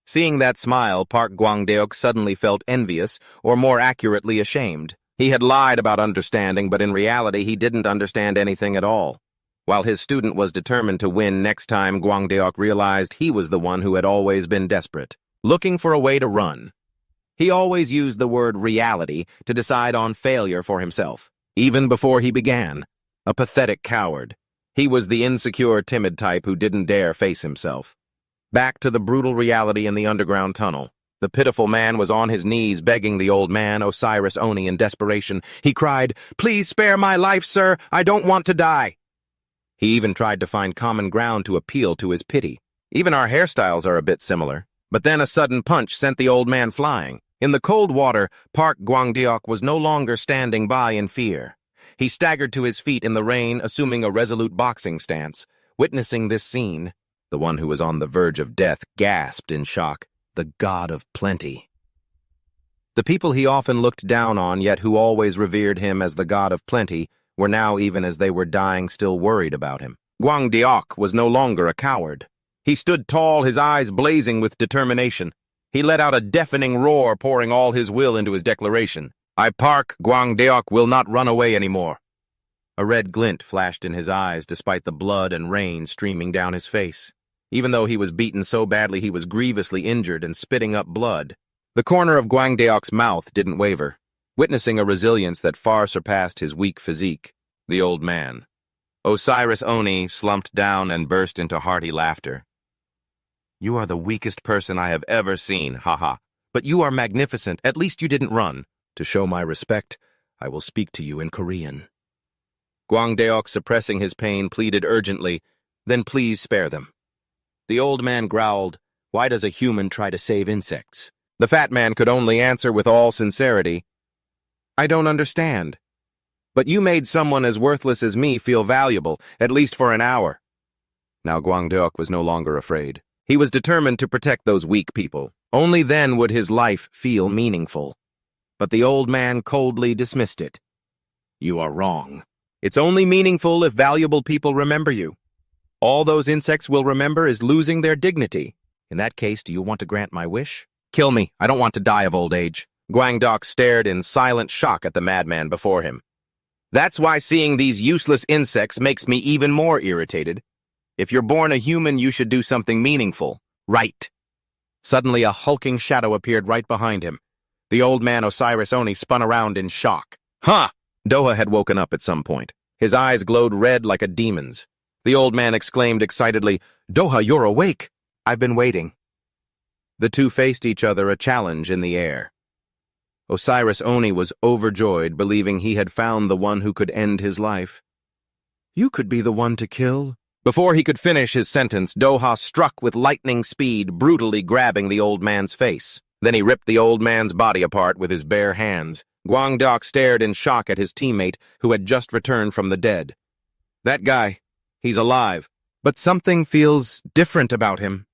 Seeing that smile, Park Gwang-deok suddenly felt envious, or more accurately, ashamed. He had lied about understanding, but in reality he didn't understand anything at all. While his student was determined to win next time, Gwang-deok realized he was the one who had always been desperate, looking for a way to run. He always used the word reality to decide on failure for himself, even before he began. A pathetic coward. He was the insecure, timid type who didn't dare face himself. Back to the brutal reality in the underground tunnel. The pitiful man was on his knees begging the old man, Osiris Oni, in desperation. He cried, "Please spare my life, sir. I don't want to die." He even tried to find common ground to appeal to his pity. "Even our hairstyles are a bit similar." But then a sudden punch sent the old man flying. In the cold water, Park Gwang-deok was no longer standing by in fear. He staggered to his feet in the rain, assuming a resolute boxing stance. Witnessing this scene, the one who was on the verge of death gasped in shock. The god of plenty. The people he often looked down on, yet who always revered him as the god of plenty, were now, even as they were dying, still worried about him. Gwang-deok was no longer a coward. He stood tall, his eyes blazing with determination. He let out a deafening roar, pouring all his will into his declaration. "I, Park Gwang-deok, will not run away anymore." A red glint flashed in his eyes despite the blood and rain streaming down his face. Even though he was beaten so badly he was grievously injured and spitting up blood, the corner of Gwangdeok's mouth didn't waver, witnessing a resilience that far surpassed his weak physique. The old man, Osiris Oni, slumped down and burst into hearty laughter. "You are the weakest person I have ever seen, haha. But you are magnificent. At least you didn't run. To show my respect, I will speak to you in Korean." Gwangdeok, suppressing his pain, pleaded urgently, "Then please spare them." The old man growled, "Why does a human try to save insects?" The fat man could only answer with all sincerity, "I don't understand. But you made someone as worthless as me feel valuable, at least for an hour." Now Gwangdeok was no longer afraid. He was determined to protect those weak people. Only then would his life feel meaningful. But the old man coldly dismissed it. "You are wrong. It's only meaningful if valuable people remember you. All those insects will remember is losing their dignity. In that case, do you want to grant my wish? Kill me. I don't want to die of old age." Gwangdeok stared in silent shock at the madman before him. "That's why seeing these useless insects makes me even more irritated. If you're born a human, you should do something meaningful. Right." Suddenly, a hulking shadow appeared right behind him. The old man Osiris Oni spun around in shock. "Huh!" Doha had woken up at some point. His eyes glowed red like a demon's. The old man exclaimed excitedly, "Doha, you're awake! I've been waiting." The two faced each other, a challenge in the air. Osiris Oni was overjoyed, believing he had found the one who could end his life. "You could be the one to kill." Before he could finish his sentence, Doha struck with lightning speed, brutally grabbing the old man's face. Then he ripped the old man's body apart with his bare hands. Gwangdeok stared in shock at his teammate, who had just returned from the dead. "That guy, he's alive, but something feels different about him."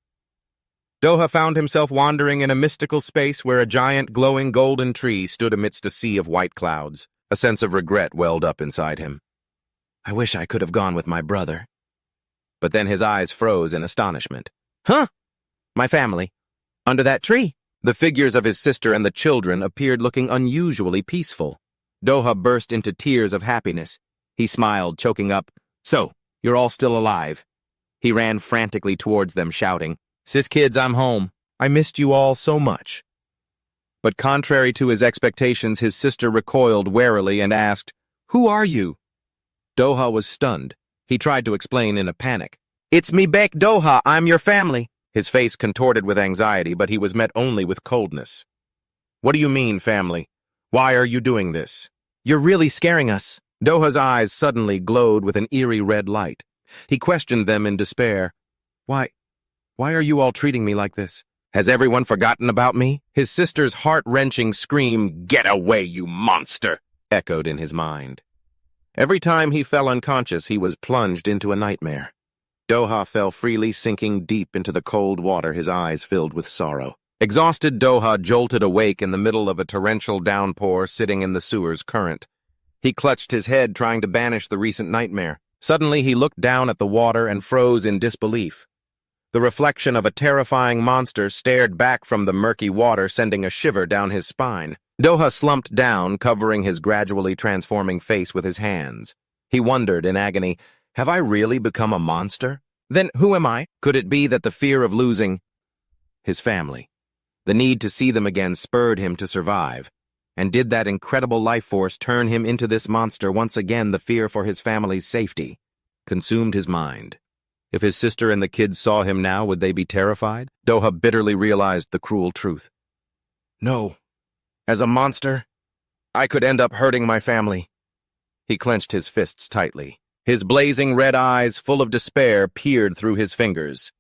Doha found himself wandering in a mystical space where a giant glowing golden tree stood amidst a sea of white clouds. A sense of regret welled up inside him. "I wish I could have gone with my brother." But then his eyes froze in astonishment. "Huh? My family? Under that tree?" The figures of his sister and the children appeared looking unusually peaceful. Doha burst into tears of happiness. He smiled, choking up, "So, you're all still alive." He ran frantically towards them, shouting, "Sis kids, I'm home. I missed you all so much." But contrary to his expectations, his sister recoiled warily and asked, "Who are you?" Doha was stunned. He tried to explain in a panic. "It's me back, Doha. I'm your family." His face contorted with anxiety, but he was met only with coldness. "What do you mean, family? Why are you doing this?" "You're really scaring us." Doha's eyes suddenly glowed with an eerie red light. He questioned them in despair. Why are you all treating me like this? Has everyone forgotten about me?" His sister's heart-wrenching scream, "Get away, you monster!" echoed in his mind. Every time he fell unconscious, he was plunged into a nightmare. Doha fell freely, sinking deep into the cold water, his eyes filled with sorrow. Exhausted, Doha jolted awake in the middle of a torrential downpour, sitting in the sewer's current. He clutched his head, trying to banish the recent nightmare. Suddenly, he looked down at the water and froze in disbelief. The reflection of a terrifying monster stared back from the murky water, sending a shiver down his spine. Doha slumped down, covering his gradually transforming face with his hands. He wondered in agony, have I really become a monster? Then who am I? Could it be that the fear of losing his family, the need to see them again, spurred him to survive? And did that incredible life force turn him into this monster once again? The fear for his family's safety consumed his mind. If his sister and the kids saw him now, would they be terrified? Doha bitterly realized the cruel truth. No. As a monster, I could end up hurting my family. He clenched his fists tightly. His blazing red eyes, full of despair, peered through his fingers.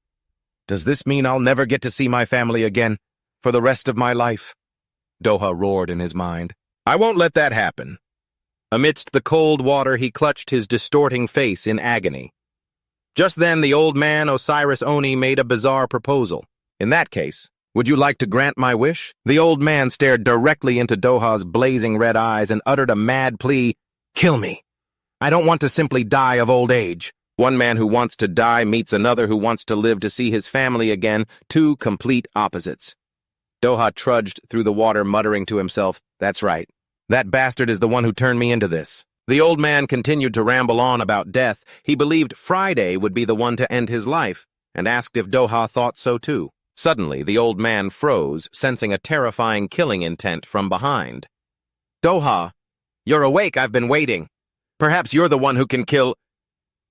Does this mean I'll never get to see my family again, for the rest of my life? Doha roared in his mind. I won't let that happen. Amidst the cold water, he clutched his distorting face in agony. Just then, the old man, Osiris Oni, made a bizarre proposal. In that case, would you like to grant my wish? The old man stared directly into Doha's blazing red eyes and uttered a mad plea. Kill me. I don't want to simply die of old age. One man who wants to die meets another who wants to live to see his family again, two complete opposites. Doha trudged through the water, muttering to himself, That's right. That bastard is the one who turned me into this. The old man continued to ramble on about death. He believed Friday would be the one to end his life, and asked if Doha thought so too. Suddenly, the old man froze, sensing a terrifying killing intent from behind. "Doha, you're awake, I've been waiting. Perhaps you're the one who can kill—"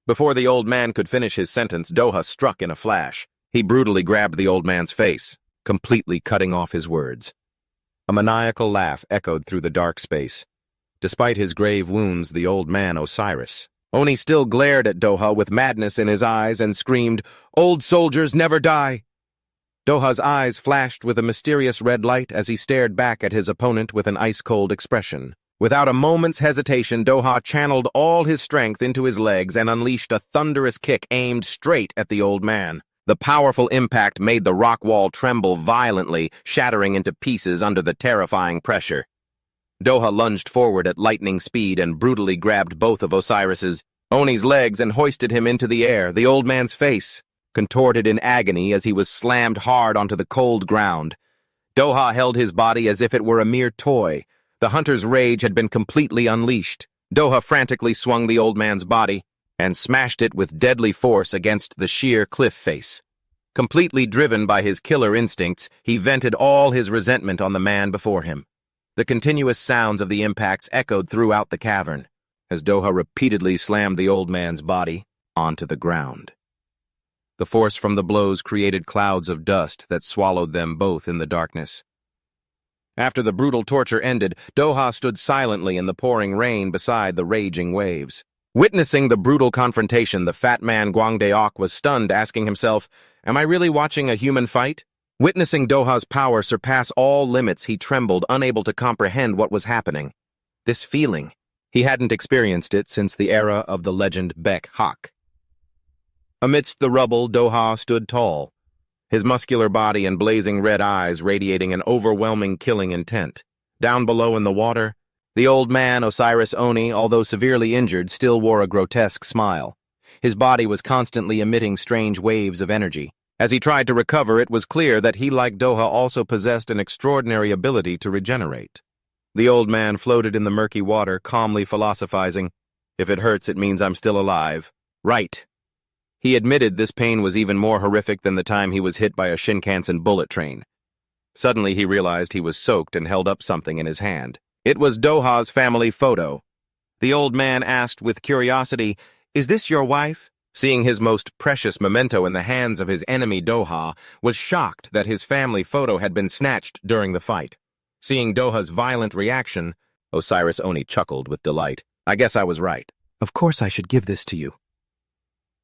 Before the old man could finish his sentence, Doha struck in a flash. He brutally grabbed the old man's face, completely cutting off his words. A maniacal laugh echoed through the dark space. Despite his grave wounds, the old man, Osiris, Oni, still glared at Doha with madness in his eyes and screamed, "Old soldiers never die!" Doha's eyes flashed with a mysterious red light as he stared back at his opponent with an ice-cold expression. Without a moment's hesitation, Doha channeled all his strength into his legs and unleashed a thunderous kick aimed straight at the old man. The powerful impact made the rock wall tremble violently, shattering into pieces under the terrifying pressure. Doha lunged forward at lightning speed and brutally grabbed both of Osiris's, Oni's legs and hoisted him into the air. The old man's face contorted in agony as he was slammed hard onto the cold ground. Doha held his body as if it were a mere toy. The hunter's rage had been completely unleashed. Doha frantically swung the old man's body and smashed it with deadly force against the sheer cliff face. Completely driven by his killer instincts, he vented all his resentment on the man before him. The continuous sounds of the impacts echoed throughout the cavern, as Doha repeatedly slammed the old man's body onto the ground. The force from the blows created clouds of dust that swallowed them both in the darkness. After the brutal torture ended, Doha stood silently in the pouring rain beside the raging waves. Witnessing the brutal confrontation, the fat man Gwangdeok was stunned, asking himself, "Am I really watching a human fight?" Witnessing Doha's power surpass all limits, he trembled, unable to comprehend what was happening. This feeling, he hadn't experienced it since the era of the legend Bek Hak. Amidst the rubble, Doha stood tall, his muscular body and blazing red eyes radiating an overwhelming killing intent. Down below in the water, the old man, Osiris Oni, although severely injured, still wore a grotesque smile. His body was constantly emitting strange waves of energy. As he tried to recover, it was clear that he, like Doha, also possessed an extraordinary ability to regenerate. The old man floated in the murky water, calmly philosophizing, "If it hurts, it means I'm still alive." Right. He admitted this pain was even more horrific than the time he was hit by a Shinkansen bullet train. Suddenly he realized he was soaked and held up something in his hand. It was Doha's family photo. The old man asked with curiosity, "Is this your wife?" Seeing his most precious memento in the hands of his enemy, Doha was shocked that his family photo had been snatched during the fight. Seeing Doha's violent reaction, Osiris Oni chuckled with delight. "I guess I was right. Of course I should give this to you."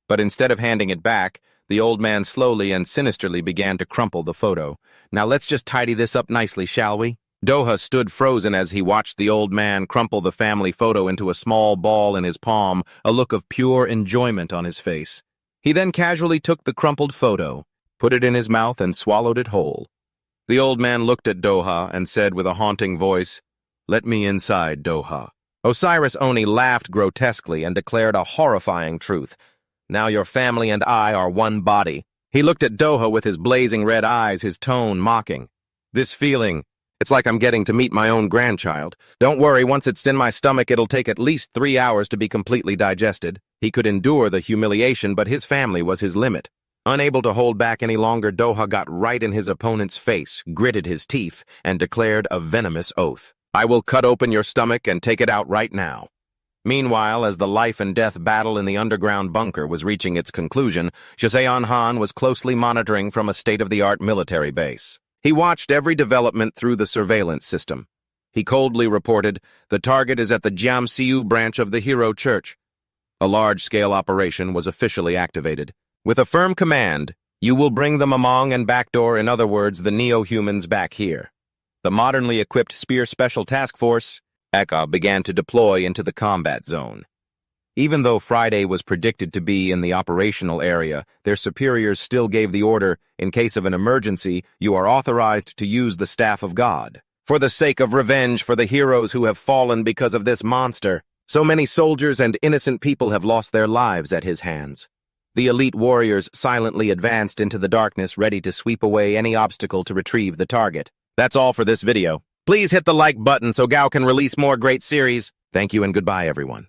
But instead of handing it back, the old man slowly and sinisterly began to crumple the photo. "Now let's just tidy this up nicely, shall we?" Doha stood frozen as he watched the old man crumple the family photo into a small ball in his palm, a look of pure enjoyment on his face. He then casually took the crumpled photo, put it in his mouth, and swallowed it whole. The old man looked at Doha and said with a haunting voice, "Let me inside, Doha." Osiris Oni laughed grotesquely and declared a horrifying truth. "Now your family and I are one body." He looked at Doha with his blazing red eyes, his tone mocking. "This feeling, it's like I'm getting to meet my own grandchild. Don't worry, once it's in my stomach, it'll take at least 3 hours to be completely digested." He could endure the humiliation, but his family was his limit. Unable to hold back any longer, Doha got right in his opponent's face, gritted his teeth, and declared a venomous oath. "I will cut open your stomach and take it out right now." Meanwhile, as the life-and-death battle in the underground bunker was reaching its conclusion, Joseon Han was closely monitoring from a state-of-the-art military base. He watched every development through the surveillance system. He coldly reported, "The target is at the Jiamsiu branch of the Hero Church." A large-scale operation was officially activated. With a firm command, "You will bring the Mamong and Backdoor, in other words, the Neo-Humans, back here." The modernly equipped Spear Special Task Force, ECA, began to deploy into the combat zone. Even though Friday was predicted to be in the operational area, their superiors still gave the order, "In case of an emergency, you are authorized to use the Staff of God. For the sake of revenge for the heroes who have fallen because of this monster, so many soldiers and innocent people have lost their lives at his hands." The elite warriors silently advanced into the darkness, ready to sweep away any obstacle to retrieve the target. That's all for this video. Please hit the like button so Gao can release more great series. Thank you and goodbye, everyone.